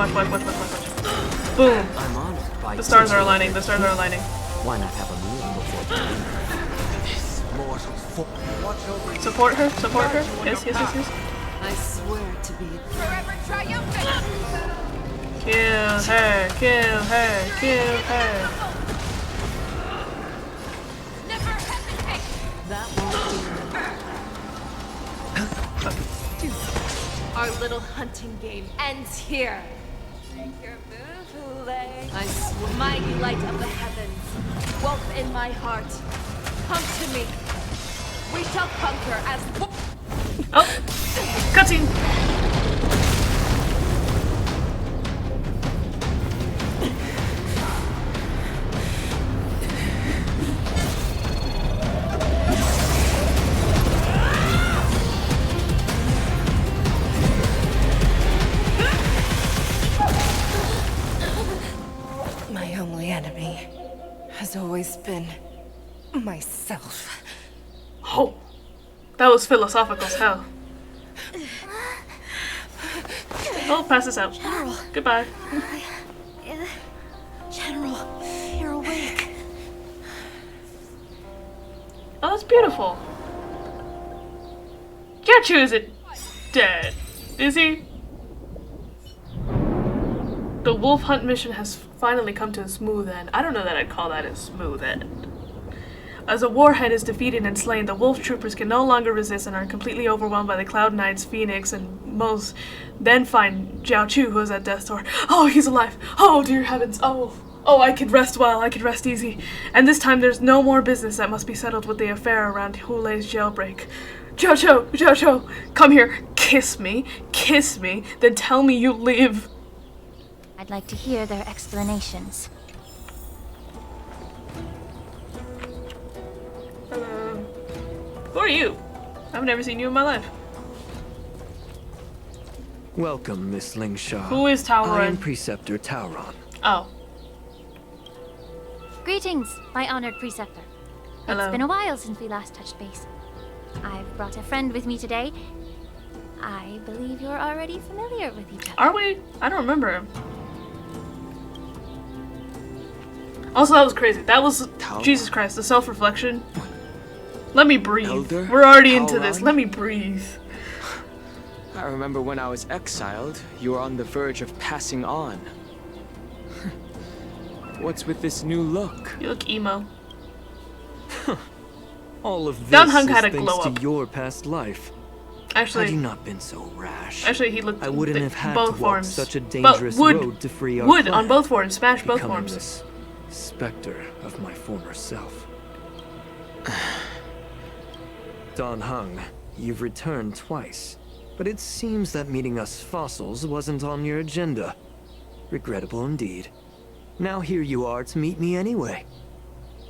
Boom. I'm honored by The stars are aligning, the stars are aligning. Why not have a meal before the dinner? Support her, support her. Yes. I swear to be forever triumphant. Kill her. Never hesitate. that won't do. Our little hunting game ends here. I swear. Mighty light of the heavens, wolf in my heart, come to me. We shall conquer as Oh, cutscene. My only enemy has always been myself. Oh, that was philosophical as hell. Oh, pass this out. General. Goodbye. General, you're awake. Oh, that's beautiful. Yachu isn't dead, is he? The wolf hunt mission has finally come to a smooth end. I don't know that I'd call that a smooth end. As a warhead is defeated and slain, the wolf troopers can no longer resist and are completely overwhelmed by the Cloud Knights, Phoenix, and Mose. Then find Jiao Chu, who is at death's door. Oh, he's alive! Oh, dear heavens! Oh, I could rest well. I could rest easy. And this time there's no more business that must be settled with the affair around Hulei's jailbreak. Jiao Chu, come here. Kiss me, then tell me you live. I'd like to hear their explanations. Hello. Who are you? I've never seen you in my life. Welcome, Miss Lingsha. Who is Tauron? I am Preceptor Tauron. Oh. Greetings, my honored preceptor. Hello. It's been a while since we last touched base. I've brought a friend with me today. I believe you're already familiar with each other. Are we? I don't remember him. Also, that was crazy. That was Jesus Christ, the self-reflection. Let me breathe. Elder We're already into this. Tauron? Let me breathe. I remember when I was exiled, you were on the verge of passing on. What's with this new look? You look emo. All of Don this Hung is had a thanks glow to up. your past life. Actually, had you not been so rash, Actually, he looked. I wouldn't have had both to walk forms. such a But dangerous wood, road to free our wood clan, on both forms. Smash both becoming forms. this specter of my former self. Don Hung, you've returned twice, but it seems that meeting us fossils wasn't on your agenda. Regrettable indeed. Now here you are to meet me anyway.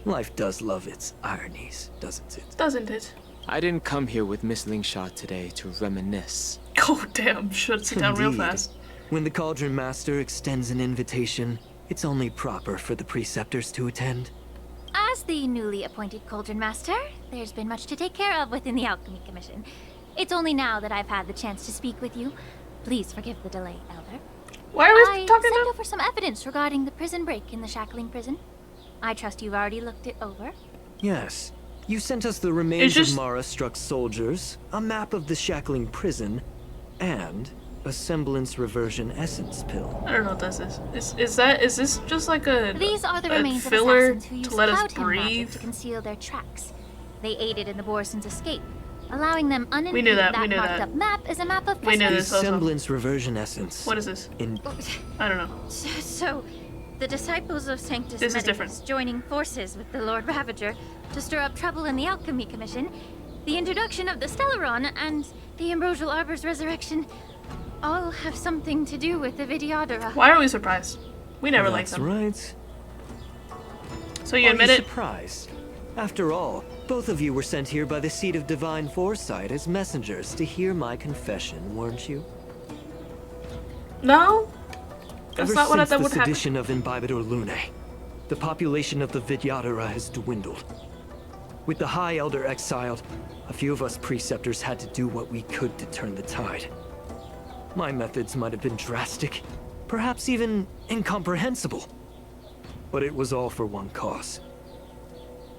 Life does love its ironies, doesn't it? Doesn't it? I didn't come here with Miss Lingsha today to reminisce. Oh damn! Should sit down real Indeed. fast. When the Cauldron Master extends an invitation, it's only proper for the preceptors to attend. As the newly appointed Cauldron Master, there's been much to take care of within the Alchemy Commission. It's only now that I've had the chance to speak with you. Please forgive the delay, Elder. Why are we I talking sent to? over some evidence regarding the prison break in the Shackling prison. I trust you've already looked it over. Yes. You sent us the remains just- of Mara-struck soldiers, a map of the Shackling prison, and a semblance reversion essence pill. I don't know what this is. Is this just like a These are the a remains of filler assassins who used to let us cloud hymn magic breathe? to conceal their tracks. They aided in the Borison's escape, allowing them We knew unimpeded. that, we knew marked that. up map is a map of We knew prison. this The also. semblance reversion essence. What is this? In I don't know. So, the disciples of Sanctus This is Medicus different. joining forces with the Lord Ravager to stir up trouble in the Alchemy Commission, the introduction of the Stellaron, and the Ambrosial Arbor's resurrection all have something to do with the Vidyadhara. Why are we surprised? We never liked That's them. right. So you Are admit you it? surprised? After all, both of you were sent here by the seat of divine foresight as messengers to hear my confession, weren't you? No. That's Ever not what I since thought the would happen. sedition of Imbibitor Lunae, the population of the Vidyadhara has dwindled. With the High Elder exiled, a few of us preceptors had to do what we could to turn the tide. My methods might have been drastic, perhaps even incomprehensible. But it was all for one cause.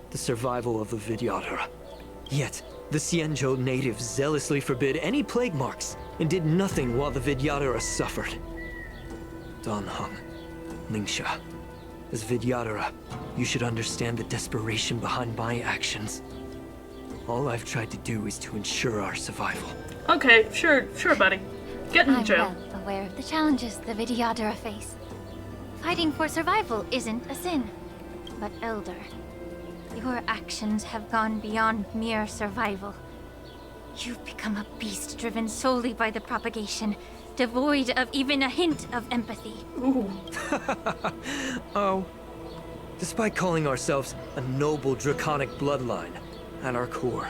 The survival of the Vidyadhara. Yet, the Xianzhou natives zealously forbid any plague marks and did nothing while the Vidyadhara suffered. Don Hung, Lingsha, as Vidyadhara, you should understand the desperation behind my actions. All I've tried to do is to ensure our survival. Okay, sure, buddy. Get in I'm jail. well aware of the challenges the Vidyadhara face. Fighting for survival isn't a sin. But Elder, your actions have gone beyond mere survival. You've become a beast driven solely by the propagation, devoid of even a hint of empathy. Ooh. Oh. Despite calling ourselves a noble draconic bloodline, at our core,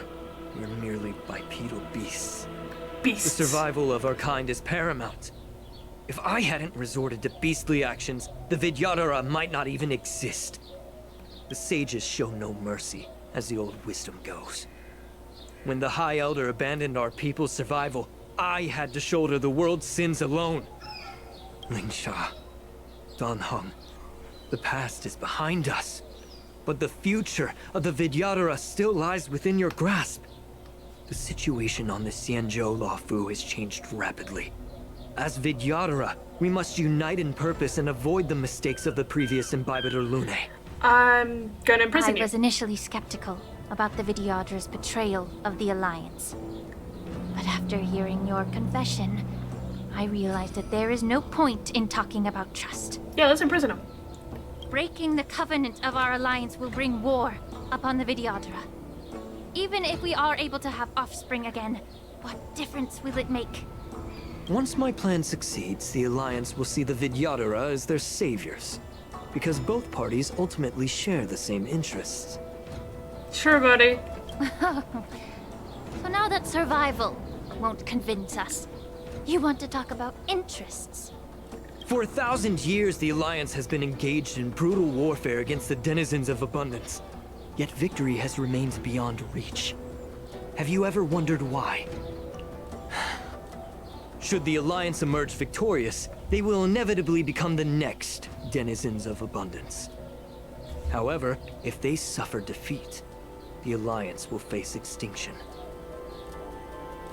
we're merely bipedal beasts. Beasts. The survival of our kind is paramount. If I hadn't resorted to beastly actions, the Vidyadhara might not even exist. The sages show no mercy, as the old wisdom goes. When the High Elder abandoned our people's survival, I had to shoulder the world's sins alone. Lingsha, Don Hung, the past is behind us, but the future of the Vidyadhara still lies within your grasp. The situation on the Xianzhou Luofu has changed rapidly. As Vidyadhara, we must unite in purpose and avoid the mistakes of the previous Imbibitor Lunae. I'm gonna imprison I you. was initially skeptical about the Vidyadhara's betrayal of the Alliance. But after hearing your confession, I realized that there is no point in talking about trust. Yeah, let's imprison him. Breaking the covenant of our alliance will bring war upon the Vidyadhara. Even if we are able to have offspring again, what difference will it make? Once my plan succeeds, the Alliance will see the Vidyadhara as their saviors, because both parties ultimately share the same interests. Sure, buddy. So now that survival won't convince us, you want to talk about interests. For 1,000 years, the Alliance has been engaged in brutal warfare against the denizens of abundance. Yet victory has remained beyond reach. Have you ever wondered why? Should the Alliance emerge victorious, they will inevitably become the next denizens of abundance. However, if they suffer defeat, the Alliance will face extinction.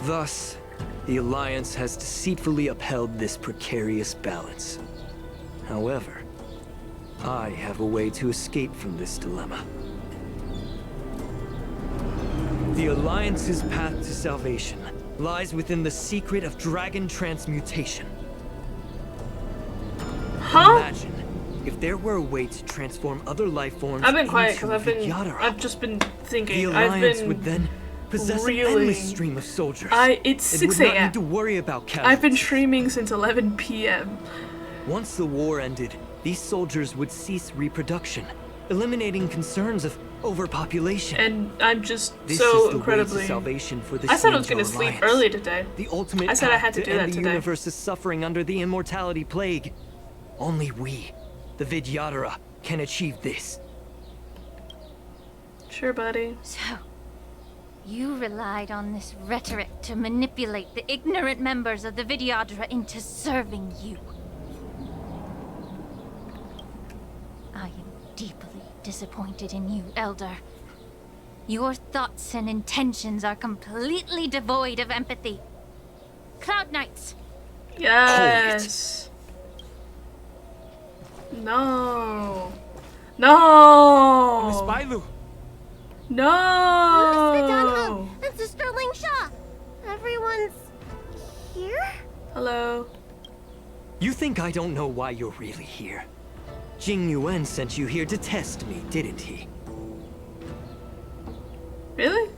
Thus, the Alliance has deceitfully upheld this precarious balance. However, I have a way to escape from this dilemma. The Alliance's path to salvation lies within the secret of dragon transmutation. Huh? Imagine if there were a way to transform other life forms. I've been quiet into because I've just been thinking. The Alliance would then possess an endless stream of soldiers. It's and 6 would not a.m. need to worry about casualties. I've been streaming since 11 p.m. Once the war ended, these soldiers would cease reproduction, eliminating concerns of overpopulation. And I'm just this so is the incredibly. Way to salvation for the I said I was Xianzhou gonna sleep Alliance. early today. The ultimate I said I had path to do that end the today. universe is suffering under the immortality plague. Only we, the Vidyadhara, can achieve this. Sure, buddy. So, you relied on this rhetoric to manipulate the ignorant members of the Vidyadhara into serving you. I am deeply disappointed in you, Elder. Your thoughts and intentions are completely devoid of empathy. Cloud Knights! Yes. No. No. Miss Bailu. No. and Sister Ling Sha. Everyone's here? Hello. You think I don't know why you're really here? Jing Yuan sent you here to test me, didn't he? Really?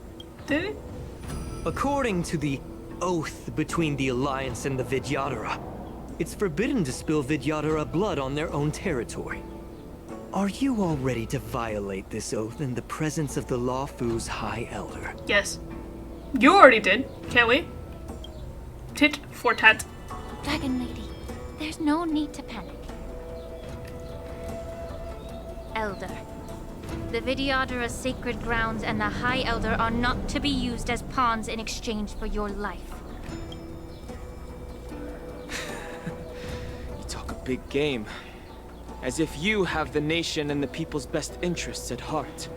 Did he? According to the oath between the Alliance and the Vidyadhara, it's forbidden to spill Vidyadhara blood on their own territory. Are you all ready to violate this oath in the presence of the Law Fu's High Elder? Yes. You already did, can't we? Tit for tat. Dragon Lady, there's no need to panic. Elder, the Vidyadhara's sacred grounds and the High Elder are not to be used as pawns in exchange for your life. You talk a big game. As if you have the nation and the people's best interests at heart.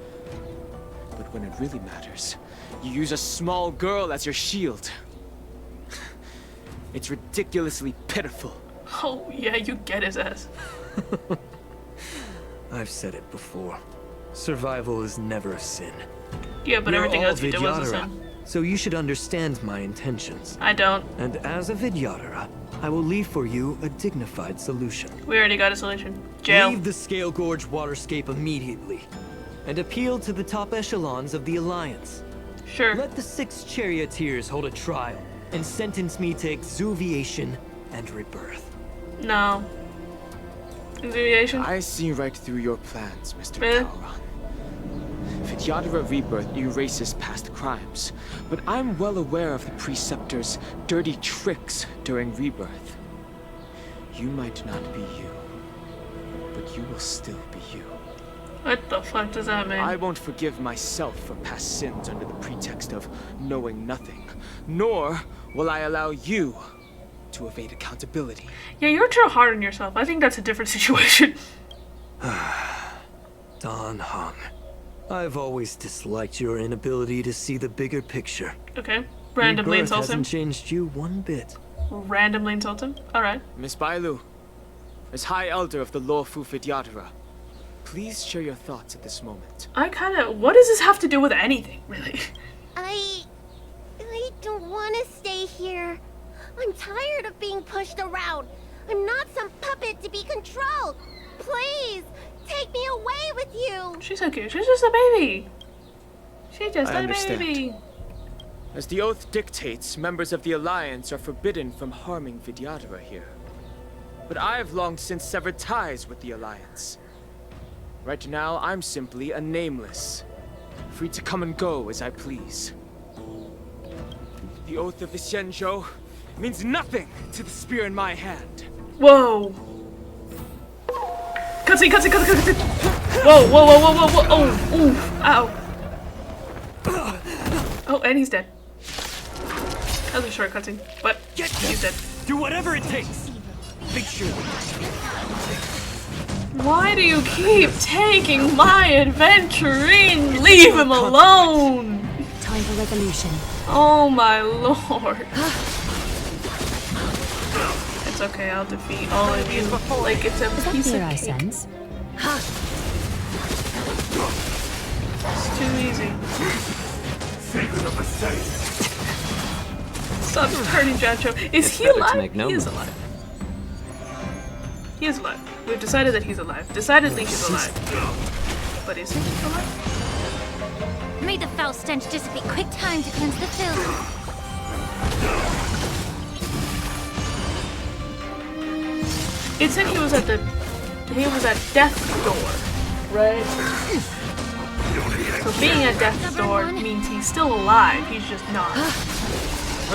But when it really matters, you use a small girl as your shield. It's ridiculously pitiful. Oh, yeah, you get his ass. I've said it before. Survival is never a sin. Yeah, but You're everything all else you did was a Vidyadhara, sin. so you should understand my intentions. I don't. And as a Vidyadhara, I will leave for you a dignified solution. We already got a solution. Jail. Leave the Scale Gorge waterscape immediately, and appeal to the top echelons of the Alliance. Sure. Let the 6 charioteers hold a trial, and sentence me to exuviation and rebirth. No. Exuviation? I see right through your plans, Mr. Really? Tauron. Vidyadhara Rebirth erases past crimes, but I'm well aware of the Preceptor's dirty tricks during Rebirth. You might not be you, but you will still be you. What the fuck does that mean? I won't forgive myself for past sins under the pretext of knowing nothing, nor will I allow you to evade accountability. Yeah, you're too hard on yourself. I think that's a different situation. Dan Heng, I've always disliked your inability to see the bigger picture. Okay. Randomly Rebirth insult him. hasn't changed you one bit. Randomly insult him? Alright. Miss Bailu, as High Elder of the Lawfu Vidyadhara, please share your thoughts at this moment. I kinda... What does this have to do with anything, really? I don't want to stay here. I'm tired of being pushed around. I'm not some puppet to be controlled. Please, take me away with you. She's so cute. She's just a baby. She's just I a understand. baby. As the oath dictates, members of the Alliance are forbidden from harming Vidyadhara here. But I've long since severed ties with the Alliance. Right now, I'm simply a nameless, free to come and go as I please. The oath of the Xianzhou means nothing to the spear in my hand. Whoa. Cutscene, cutscene, cutscene, cutscene. Whoa, whoa, whoa, whoa, whoa, whoa. Oh, oof, ow. Oh, and he's dead. That was a short cutscene, but he's dead. Do whatever it takes. Make sure. Why do you keep taking my adventuring? Leave him alone! Time for resolution. Oh my lord. It's okay, I'll defeat all of you like it's a piece of cake. It's too easy. Stop turning Jancho. Is he alive? He is alive. He is alive. We've decided that he's alive. Decidedly he's alive. But is he alive? May the foul stench dissipate. Quick time to cleanse the filth. It said he was at death's door, right? So being at death's door means he's still alive. He's just not.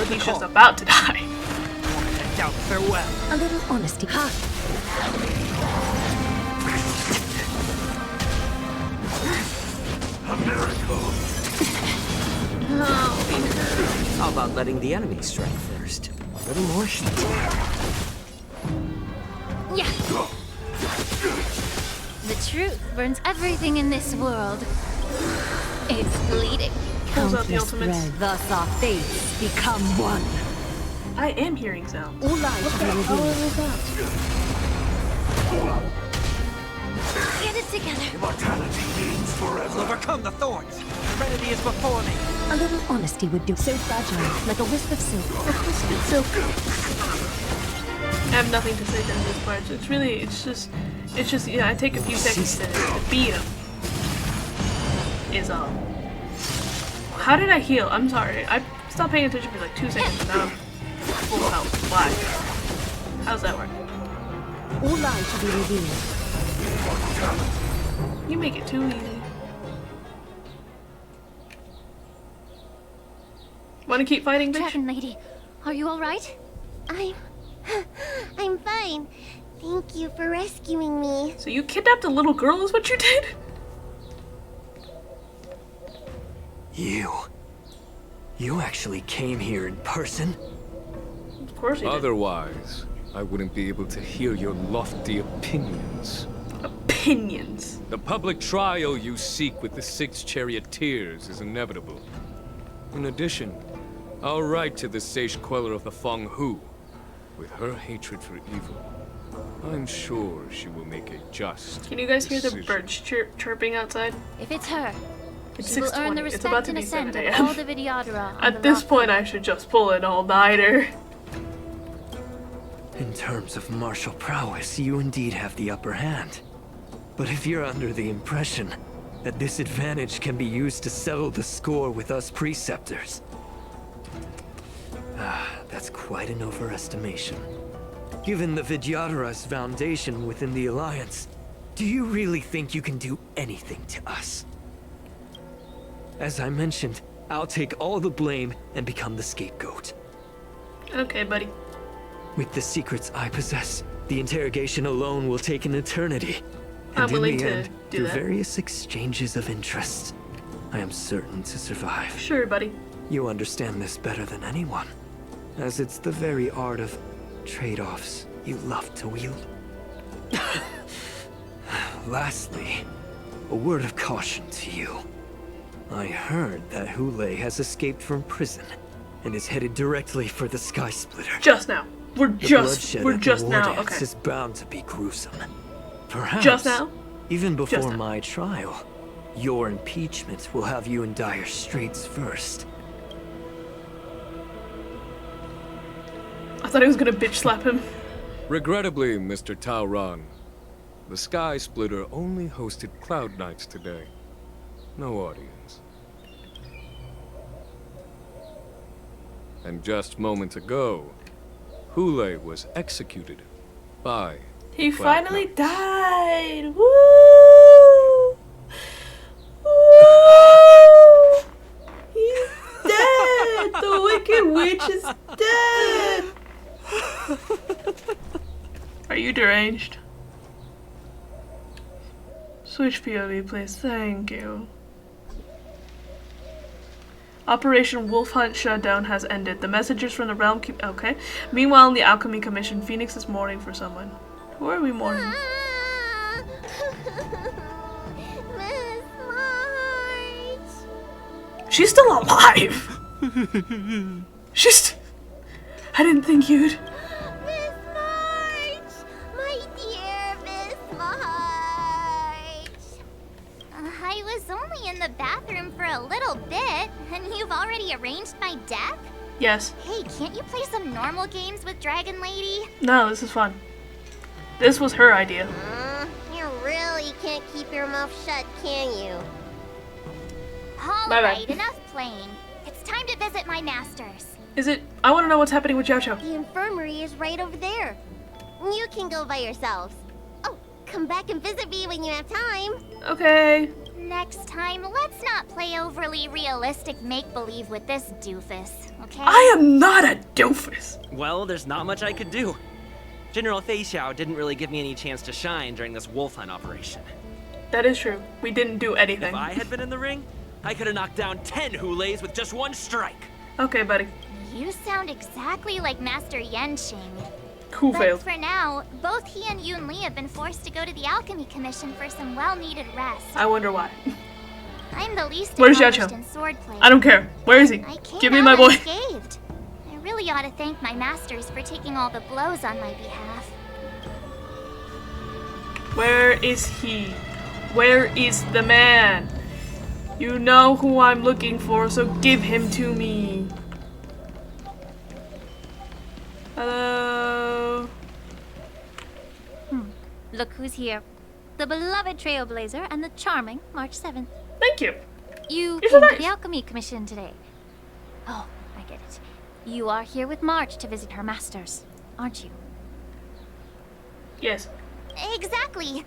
He's just about to die. Farewell. A little honesty. A miracle. How about letting the enemy strike first? A little more heat. Yeah. The truth burns everything in this world. It's bleeding. Countless threads. Thus our fates become one. I am hearing sound. All lives should be revealed. Get it together. Immortality means forever. Overcome the thorns. Serenity is before me. A little honesty would do. So fragile, like a wisp of silk. A wisp of silk. I have nothing to say to these parts. It's really, it's just, yeah, I take a few seconds to beat him. Is all. How did I heal? I'm sorry. I stopped paying attention for like 2 seconds and now I'm full health. Why? How's that work? All lives should be revealed. You make it too easy. Want to keep fighting, bitch? Dragon Lady, are you all right? I'm fine. Thank you for rescuing me. So you kidnapped a little girl is what you did? You actually came here in person? Of course he did. Otherwise, I wouldn't be able to hear your lofty opinions. Opinions? The public trial you seek with the 6 charioteers is inevitable. In addition, I'll write to the sage queller of the Feng Hu. With her hatred for evil, I'm sure she will make a just Can you guys hear the decision. birds chirping outside? If it's her, It's she will earn the 6:20. It's about respect to and be 7 ascent of a.m. all the Vidyadhara. At this point, I should just pull an all-nighter. In terms of martial prowess, you indeed have the upper hand. But if you're under the impression that this advantage can be used to settle the score with us preceptors, that's quite an overestimation. Given the Vidyadhara's foundation within the Alliance, do you really think you can do anything to us? As I mentioned, I'll take all the blame and become the scapegoat. Okay, buddy. With the secrets I possess, the interrogation alone will take an eternity. I'm And willing in the to end, do through that. various exchanges of interest, I am certain to survive. Sure, buddy. You understand this better than anyone, as it's the very art of trade-offs you love to wield. Lastly, a word of caution to you. I heard that Hule has escaped from prison and is headed directly for the Sky Splitter. Just now. We're The just bloodshed at the now. War Dance Okay. is bound to be gruesome. Perhaps, Just now? even Just before now. my trial, your impeachment will have you in dire straits first. I thought he was gonna bitch slap him. Regrettably, Mr. Taoran, the Sky Splitter only hosted Cloud Nights today. No audience. And just moments ago, Hule was executed by He Cloud finally Knights. died. Woo! Woo! He's dead. The Wicked Witch bitch is dead! Are you deranged? Switch POV, please. Thank you. Operation Wolf Hunt Shutdown has ended. The messengers from the realm keep... Okay. Meanwhile, in the Alchemy Commission, Phoenix is mourning for someone. Who are we mourning? Miss March. She's still alive! She's... I didn't think you'd... Miss March! My dear Miss March! I was only in the bathroom for a little bit, and you've already arranged my death? Yes. Hey, can't you play some normal games with Dragon Lady? No, this is fun. This was her idea. You really can't keep your mouth shut, can you? Bye-bye. Alright, enough playing. It's time to visit my masters. Is it... I want to know what's happening with Jiao. The infirmary is right over there. You can go by yourselves. Oh, come back and visit me when you have time. Okay. Next time, let's not play overly realistic make-believe with this doofus, okay? I am not a doofus. Well, there's not much I could do. General Fei Xiao didn't really give me any chance to shine during this wolf hunt operation. That is true. We didn't do anything. If I had been in the ring, I could have knocked down 10 Houlays with just one strike. Okay, buddy. You sound exactly like Master Yenqing. Who But failed? for now, both he and Yun Li have been forced to go to the Alchemy Commission for some well-needed rest. I wonder why. I'm the least Where's accomplished Jiao? in swordplay. I don't care. Where is he? I came Give me out my boy. unscathed. I really ought to thank my masters for taking all the blows on my behalf. Where is he? Where is the man? You know who I'm looking for, so give him to me. Hello? Look who's here. The beloved Trailblazer and the charming March 7th. Thank you. You You're so came to nice. the Alchemy Commission today. Oh, I get it. You are here with March to visit her masters, aren't you? Yes. Exactly.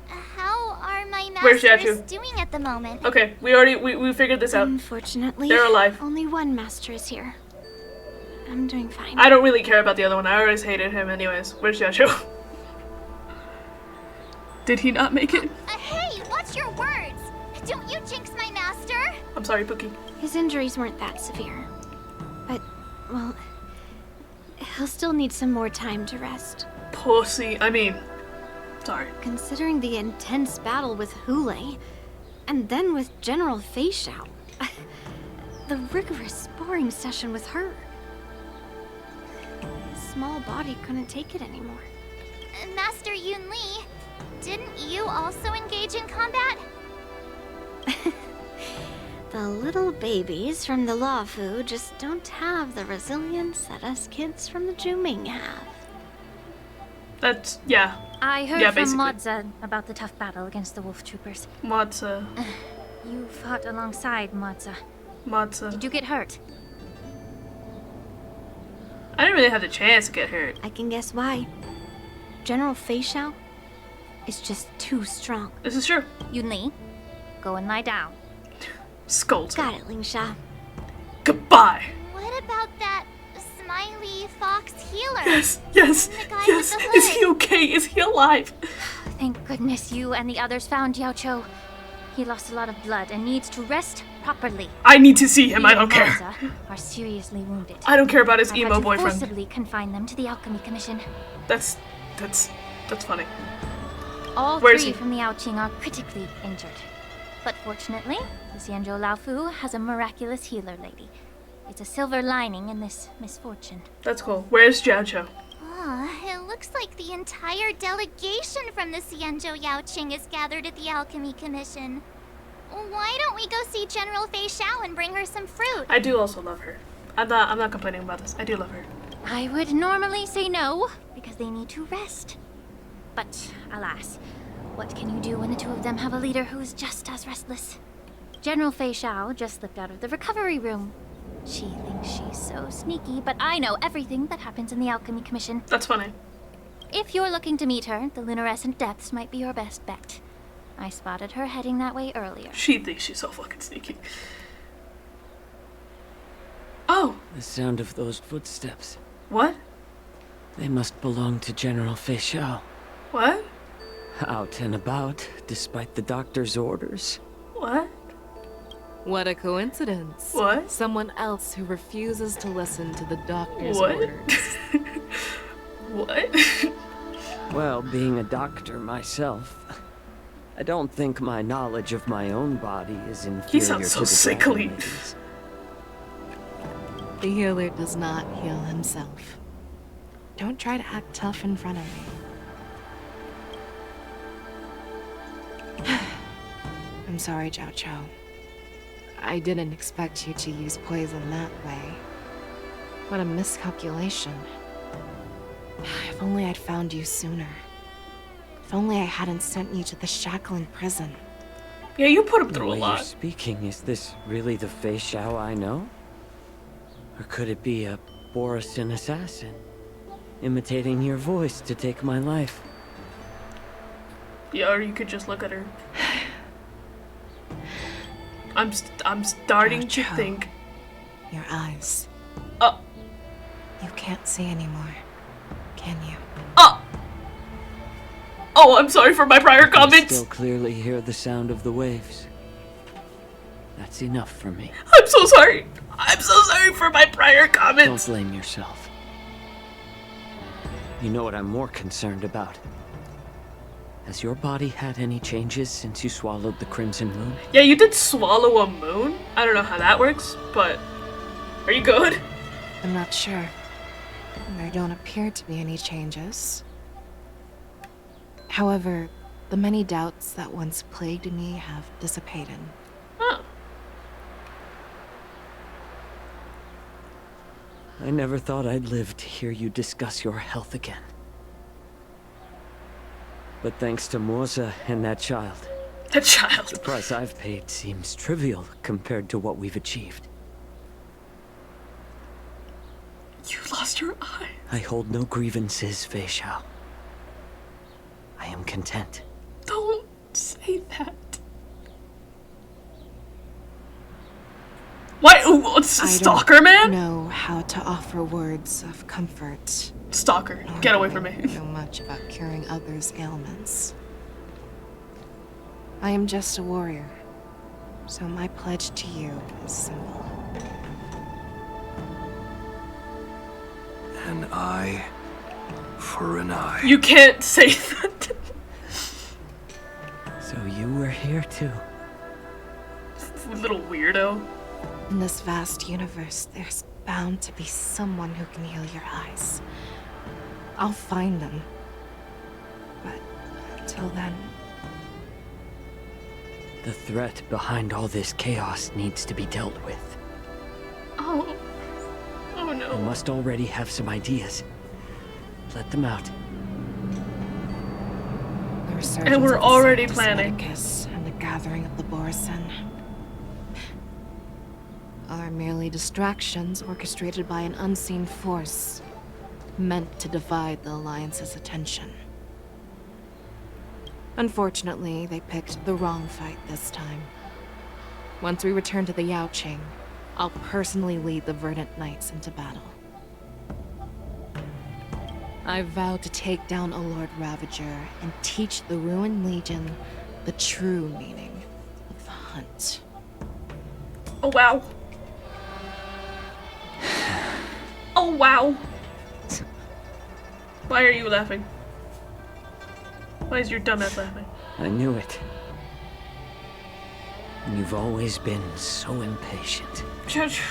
How are my Where's masters Jiao? doing at the moment? Okay, we figured this out. Unfortunately, They're alive. only one master is here. I'm doing fine. I don't really care about the other one. I always hated him anyways. Where's Jiao? Did he not make it? Hey, watch your words! Don't you jinx my master! I'm sorry, Pookie. His injuries weren't that severe. But, well, he'll still need some more time to rest. Pussy. I mean, sorry. Considering the intense battle with Houlay, and then with General Fei Xiao, the rigorous sparring session with her. His small body couldn't take it anymore. Master Yun Li, didn't you also engage in combat? The little babies from the Luofu just don't have the resilience that us kids from the Zhuming have. That's, yeah. I heard Yeah, from basically. Modza about the tough battle against the wolf troopers. Modza. You fought alongside Modza. Modza. Did you get hurt? I didn't really have the chance to get hurt. I can guess why. General Fei Xiao is just too strong. This is true. Yun Li, go and lie down. Scolds. Got it, Ling Sha. Goodbye. What about that smiley fox healer? Yes, yes, The guy yes. with the Is hood. he okay? Is he alive? Thank goodness you and the others found Yao Cho. He lost a lot of blood and needs to rest properly. I need to see him. I He don't and care. Modza are seriously wounded. I don't care about his I've emo had to boyfriend. forcibly confine them to the Alchemy Commission. That's funny. All Where is three he? from the Yaoqing are critically injured. But fortunately, the Xianzhou Laofu has a miraculous healer lady. It's a silver lining in this misfortune. That's cool. Where's Jiao? It looks like the entire delegation from the Xianzhou Yaoqing is gathered at the Alchemy Commission. Why don't we go see General Fei Xiao and bring her some fruit? I do also love her. I'm not complaining about this. I do love her. I would normally say no, because they need to rest. But alas, what can you do when the two of them have a leader who's just as restless? General Fei Xiao just slipped out of the recovery room. She thinks she's so sneaky, but I know everything that happens in the Alchemy Commission. That's funny. If you're looking to meet her, the Lunarescent Depths might be your best bet. I spotted her heading that way earlier. She thinks she's so fucking sneaky. Oh, The sound of those footsteps. What? They must belong to General Feixiao. What? Out and about, despite the doctor's orders. What? What a coincidence. What? Someone else who refuses to listen to the doctor's What? orders. What? Well, being a doctor myself, I don't think my knowledge of my own body is inferior He sounds so to the sickly. Dragon Lady's. The healer does not heal himself. Don't try to act tough in front of me. I'm sorry, Zhao Chou. I didn't expect you to use poison that way. What a miscalculation. If only I'd found you sooner. If only I hadn't sent you to the shackling prison. Yeah, you put him The through a way lot. you're speaking, is this really the Feixiao I know? Or could it be a Borisin assassin, imitating your voice to take my life? Yeah, or you could just look at her. I'm starting to think. Your eyes. Oh. You can't see anymore, can you? Oh, I'm sorry for my prior I can comments. still clearly hear the sound of the waves. That's enough for me. I'm so sorry. I'm so sorry for my prior comments. Don't blame yourself. You know what I'm more concerned about? Has your body had any changes since you swallowed the Crimson Moon? Yeah, you did swallow a moon. I don't know how that works, but are you good? I'm not sure. There don't appear to be any changes. However, the many doubts that once plagued me have dissipated. Oh. I never thought I'd live to hear you discuss your health again. But thanks to Morza and that child. That child. The price I've paid seems trivial compared to what we've achieved. You lost your eye. I hold no grievances, Feixiao. I am content. Don't say that. What? What's a stalker, man? I don't know how to offer words of comfort. Stalker, get away from me. I don't know much about curing others' ailments. I am just a warrior, so my pledge to you is simple. An eye for an eye. You can't say that. So you were here too. Little weirdo. In this vast universe, there's bound to be someone who can heal your eyes. I'll find them. But until then... The threat behind all this chaos needs to be dealt with. Oh. Oh no. You must already have some ideas. Let them out. The resurgence And we're of the already Sanctus planning. Medicus and the gathering of the Borisin are merely distractions orchestrated by an unseen force, meant to divide the Alliance's attention. Unfortunately, they picked the wrong fight this time. Once we return to the Yaoqing, I'll personally lead the Verdant Knights into battle. I vow to take down a Lord Ravager and teach the Ruined Legion the true meaning of the hunt. Oh wow. Oh wow. Why are you laughing? Why is your dumbass laughing? I knew it. You've always been so impatient. Judge.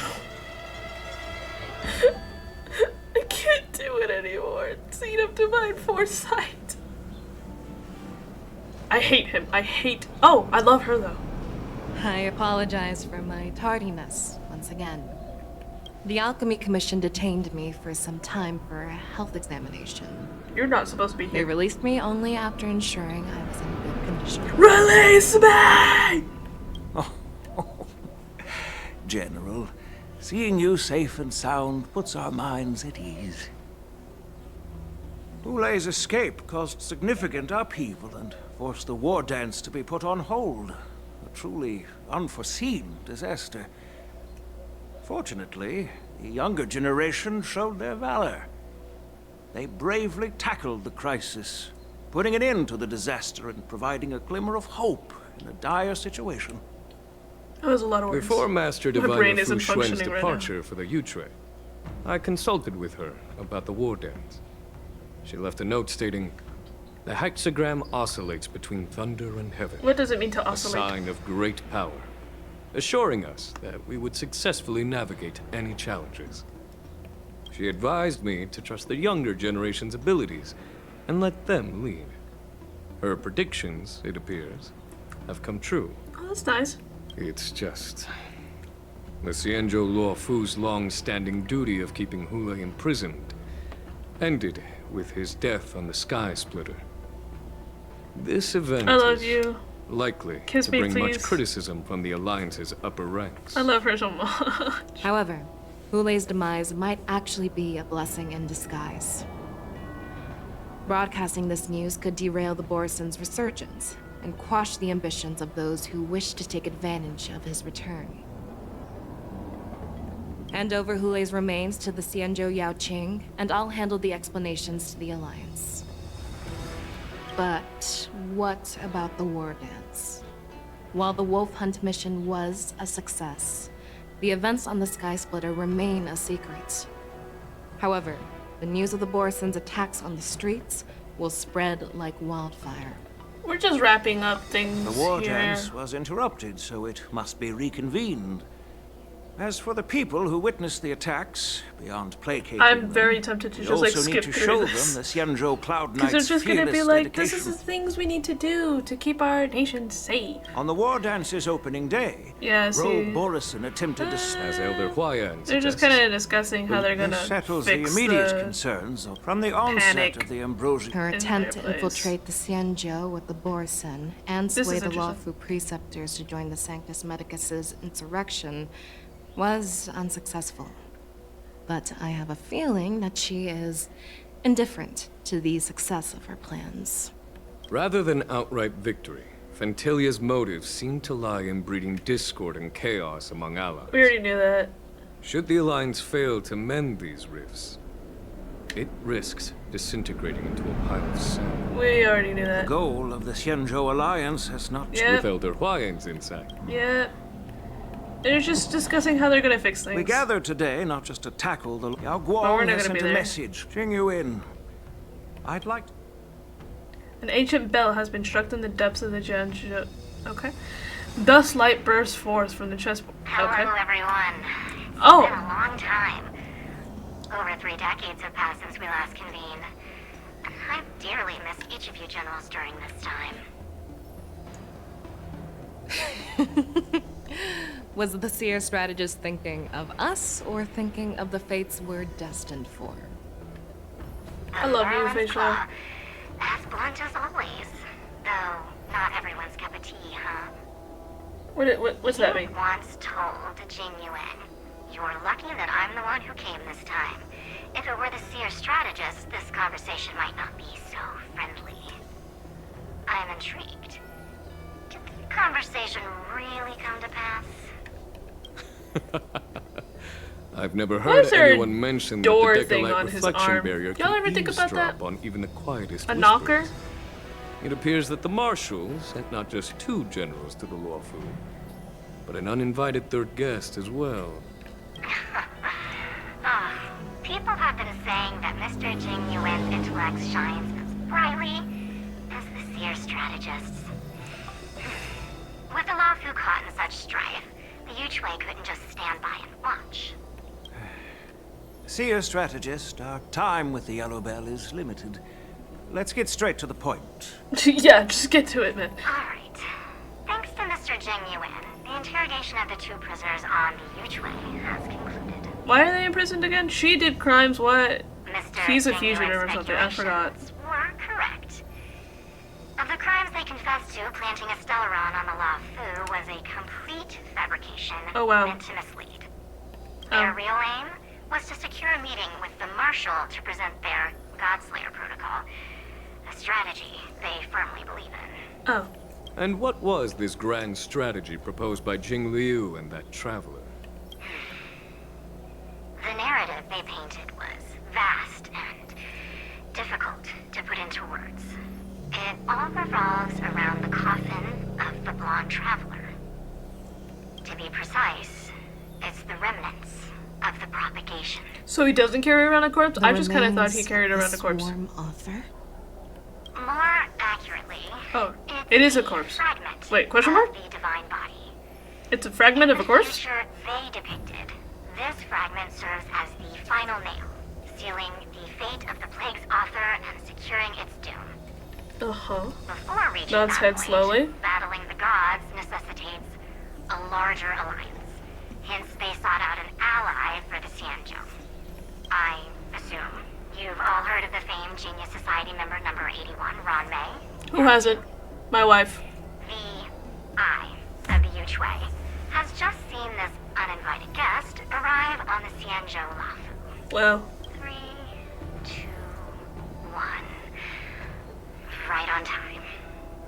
I can't do it anymore. Seed of Divine Foresight. I hate him. I hate. Oh, I love her though. I apologize for my tardiness once again. The Alchemy Commission detained me for some time for a health examination. You're not supposed to be They here. released me only after ensuring I was in good condition. Release me! General, seeing you safe and sound puts our minds at ease. Ulay's escape caused significant upheaval and forced the war dance to be put on hold. A truly unforeseen disaster. Fortunately, The younger generation showed their valor. They bravely tackled the crisis, putting an end to the disaster and providing a glimmer of hope in a dire situation. That was a lot of words. Before Master My Diviner brain Fu isn't Xuan's functioning right departure for the Yutre, I consulted with her about the war dance. She left a note stating, "The hexagram oscillates between thunder and heaven." What does it mean to oscillate? A sign of great power, assuring us that we would successfully navigate any challenges. She advised me to trust the younger generation's abilities and let them lead. Her predictions, it appears, have come true. Oh, that's nice. It's just... the Xianzhou Luo Fu's long-standing duty of keeping Hula imprisoned ended with his death on the Sky Splitter. This event I love is you. likely Kiss to me, bring please. much criticism from the Alliance's upper ranks. I love her so much. However, Hulei's demise might actually be a blessing in disguise. Broadcasting this news could derail the Borison's resurgence and quash the ambitions of those who wish to take advantage of his return. Hand over Hulei's remains to the Xianzhou Yaoqing, and I'll handle the explanations to the Alliance. But what about the war dance? While the Wolf Hunt mission was a success, the events on the Sky Splitter remain a secret. However, the news of the Borison's attacks on the streets will spread like wildfire. We're just wrapping up things The war here. dance was interrupted, so it must be reconvened. As for the people who witnessed the attacks, beyond placating I'm very tempted to we just like also skip need to through show this. them the Xianzhou Cloud Because Knight's they're just gonna be fearless like, this dedication. is the things we need to do to keep our nation safe. On the war dance's opening day, Yeah, see. Rogue Borison attempted to... As Elder Huayan They're just kind of discussing how they're gonna This settles fix the immediate the concerns from the onset panic of the Ambrosian... Her in attempt their to place. infiltrate the Xianzhou with the Borison and This sway is the interesting. Lawfu preceptors to join the Sanctus Medicus's insurrection was unsuccessful. But I have a feeling that she is indifferent to the success of her plans. Rather than outright victory, Fentilia's motives seem to lie in breeding discord and chaos among allies. We already knew that. Should the Alliance fail to mend these rifts, it risks disintegrating into a pile of sand. We already knew The that. goal of the Xianzhou Alliance has not... Yep. With Elder Huayan's insight. Yeah. They're just discussing how they're gonna fix things. We gathered today not just to tackle the... Yao we're Guang not has gonna be sent a there. message. Bring you in. I'd like... An ancient bell has been struck in the depths of the Jianzhou. Okay. Thus light bursts forth from the chessboard. Okay. Hello, everyone. Oh. It's been a long time. Over 3 decades have passed since we last convened. I've dearly missed each of you generals during this time. Was the Seer strategist thinking of us or thinking of the fates we're destined for? I love you, Merlin's Facial. Claw. As blunt as always. Though, not everyone's cup of tea, huh? What's that mean? You once told Jing Yuan, "You're lucky that I'm the one who came this time. If it were the Seer strategist, this conversation might not be so friendly." I am intrigued. Did the conversation really come to pass? I've never Why heard is there a anyone mention that door the thing Decalite on his reflection arm? barrier Y'all can ever think about that? eavesdrop on even the quietest A whispers. knocker? It appears that the marshals sent not just 2 generals to the Luofu, but an uninvited 3rd guest as well. People have been saying that Mr. Jing Yuan's intellect shines as brightly as the Seer strategist's. With the Luofu caught in such strife, the Yuchwei couldn't just stand by and watch. Seer strategist, our time with the Yellow Bell is limited. Let's get straight to the point. Yeah, just get to it, man. Alright. Thanks to Mr. Jing Yuan, the interrogation of the 2 prisoners on the Yuchwei has concluded. Why are they imprisoned again? She did crimes, what? Mr. He's a Jing fugitive Yuan's or something, I forgot. speculations were correct. Of the crimes they confessed to, planting a Stellaron on the Luofu was a complete fabrication meant to mislead. Their real aim was to secure a meeting with the Marshal to present their Godslayer protocol, a strategy they firmly believe in. Oh. And what was this grand strategy proposed by Jing Liu and that traveler? The unknown traveler. To be precise, it's the remnants of the propagation. So he doesn't carry around a corpse? The I just kind of thought he remains carried of around the a corpse. swarm author? More accurately, Oh, it is a corpse. fragment Wait, question mark? of the divine body. It's a fragment of a corpse? Future they depicted, this fragment serves as the final nail, sealing the fate of the plague's author and securing its doom. Uh-huh. Before reaching Nods that head point, slowly. battling the gods necessitates a larger alliance. Hence, they sought out an ally for the Xianzhou. I assume you've all heard of the famed Genius Society member number 81, Ron Mei? Who hasn't? My wife. The Eye of the Yuchui has just seen this uninvited guest arrive on the Xianzhou Lafu. Well. 3, 2, 1. Right on time.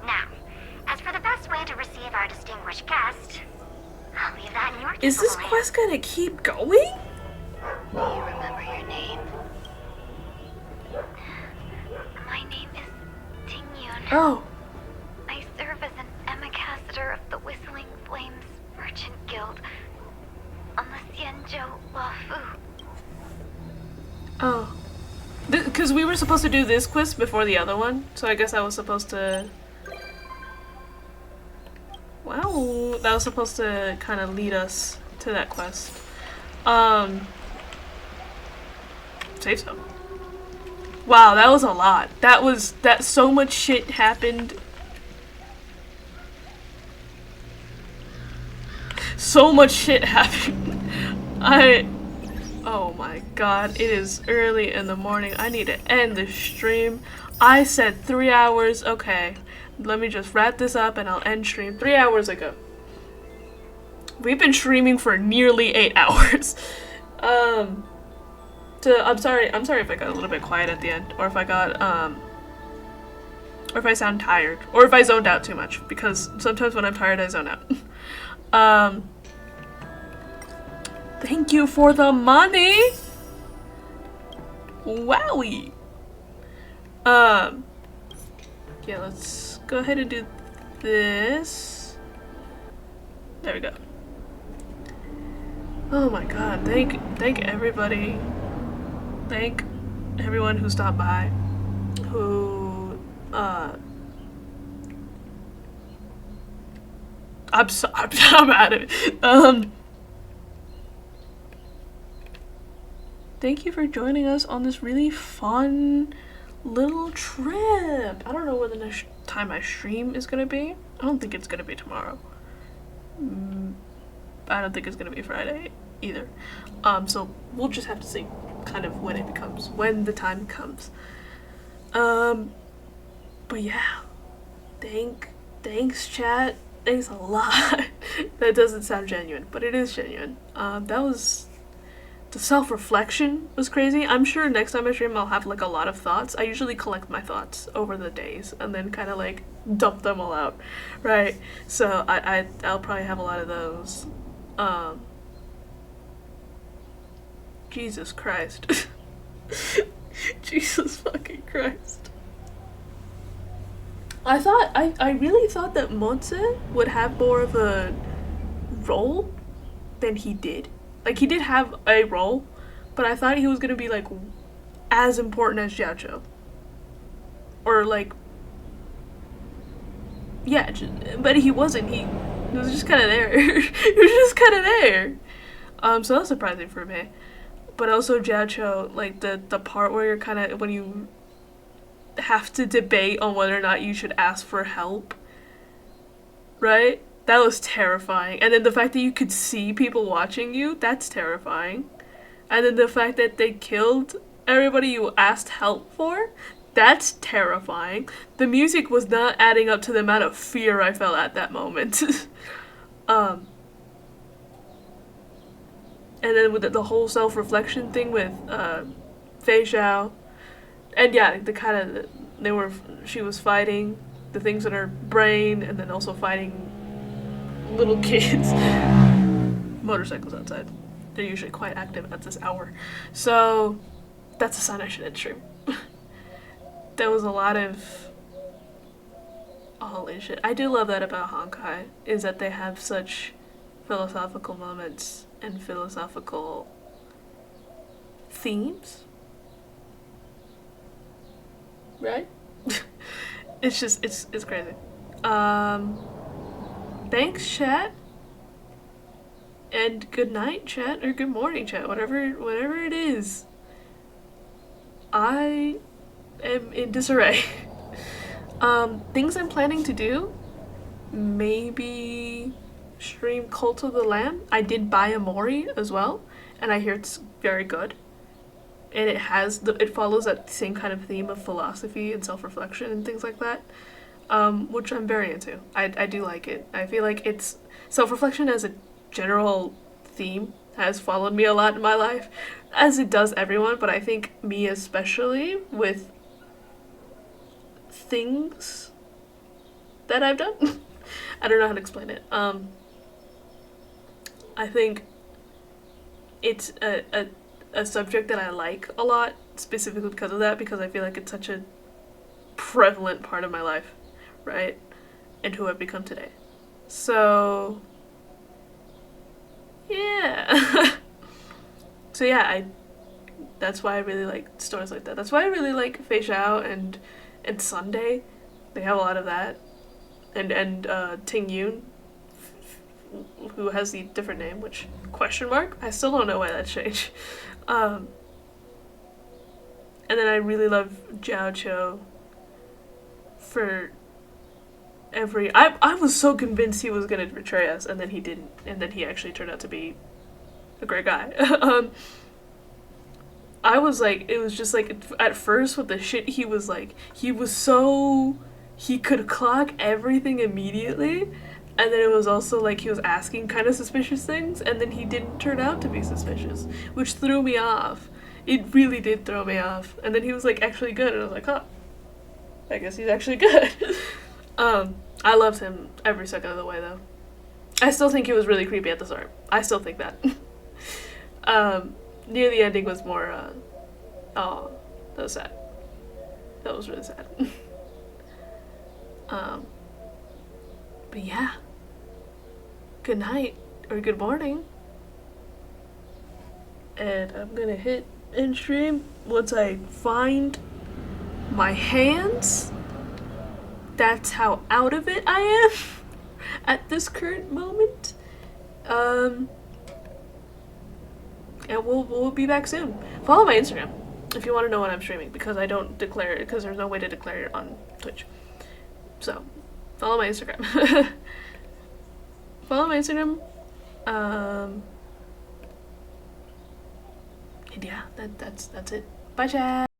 Now, as for the best way to receive our distinguished guest, I'll leave that in your Is this capable quest gonna keep going? Do you remember your name? My name is Tingyun. Oh. I serve as an ambassador of the Whistling Flames Merchant Guild on the Xianzhou Lafu. Oh. Because we were supposed to do this quest before the other one, so I guess I was supposed to... Wow, that was supposed to kind of lead us to that quest. Save so. Wow, that was a lot. That so much shit happened. So much shit happened. Oh my god, it is early in the morning. I need to end the stream. I said 3 hours. Okay, let me just wrap this up and I'll end stream 3 hours ago. We've been streaming for nearly 8 hours. I'm sorry if I got a little bit quiet at the end, or if I got, or if I sound tired, or if I zoned out too much, because sometimes when I'm tired I zone out. Thank you for the money! Wowie! Yeah, let's go ahead and do this. There we go. Oh my god, thank everybody. Thank everyone who stopped by, who, I'm out of it. Thank you for joining us on this really fun little trip. I don't know when the next time I stream is gonna be. I don't think it's gonna be tomorrow. I don't think it's gonna be Friday either. So we'll just have to see kind of when it becomes, when the time comes. But yeah, thanks chat. Thanks a lot. That doesn't sound genuine, but it is genuine. That was, the self-reflection was crazy. I'm sure next time I stream I'll have like a lot of thoughts. I usually collect my thoughts over the days and then kind of like dump them all out, right? So I'll probably have a lot of those. Jesus Christ. Jesus fucking Christ. I really thought that Monse would have more of a role than he did. Like, he did have a role, but I thought he was gonna be like as important as Jiacho. Or like, yeah, but he wasn't. He was just kind of there. He was just kind of there. So that was surprising for me. But also Jiacho, like the part where you're kind of, when you have to debate on whether or not you should ask for help, right? That was terrifying. And then the fact that you could see people watching you, that's terrifying. And then the fact that they killed everybody you asked help for, that's terrifying. The music was not adding up to the amount of fear I felt at that moment. And then with the whole self-reflection thing with Fei Xiao, and yeah, the kind of, she was fighting the things in her brain, and then also fighting little kids. Motorcycles outside. They're usually quite active at this hour. So that's a sign I should end stream. There was a lot of holy shit. I do love that about Honkai, is that they have such philosophical moments and philosophical themes. Right? It's just, it's crazy. Thanks, chat. And good night, chat, or good morning, chat, whatever it is. I am in disarray. Things I'm planning to do, maybe stream Cult of the Lamb. I did buy a Mori as well, and I hear it's very good. And it follows that same kind of theme of philosophy and self-reflection and things like that, which I'm very into. I do like it. I feel like it's self-reflection as a general theme has followed me a lot in my life, as it does everyone, but I think me especially with things that I've done. I don't know how to explain it. I think it's a subject that I like a lot, specifically because of that, because I feel like it's such a prevalent part of my life, right? And who I've become today. So, yeah. So yeah, that's why I really like stores like that. That's why I really like Fei Xiao and Sunday. They have a lot of that. And Ting Yun, who has the different name, which, question mark? I still don't know why that changed. And then I really love Jiao Cho for I was so convinced he was gonna betray us, and then he didn't, and then he actually turned out to be a great guy. I was like, it was just like, at first with the shit he was like, he could clock everything immediately, and then it was also like he was asking kind of suspicious things, and then he didn't turn out to be suspicious, which threw me off. It really did throw me off. And then he was like actually good, and I was like, huh, I guess he's actually good. I loved him every second of the way though. I still think he was really creepy at the start. I still think that. Near the ending was more, oh, that was sad. That was really sad. But yeah. Good night, or good morning. And I'm gonna hit end stream once I find my hands. That's how out of it I am at this current moment. And we'll be back soon. Follow my Instagram if you want to know when I'm streaming, because I don't declare it, because there's no way to declare it on Twitch. So, follow my Instagram. Follow my Instagram. And yeah, that's it. Bye, chat.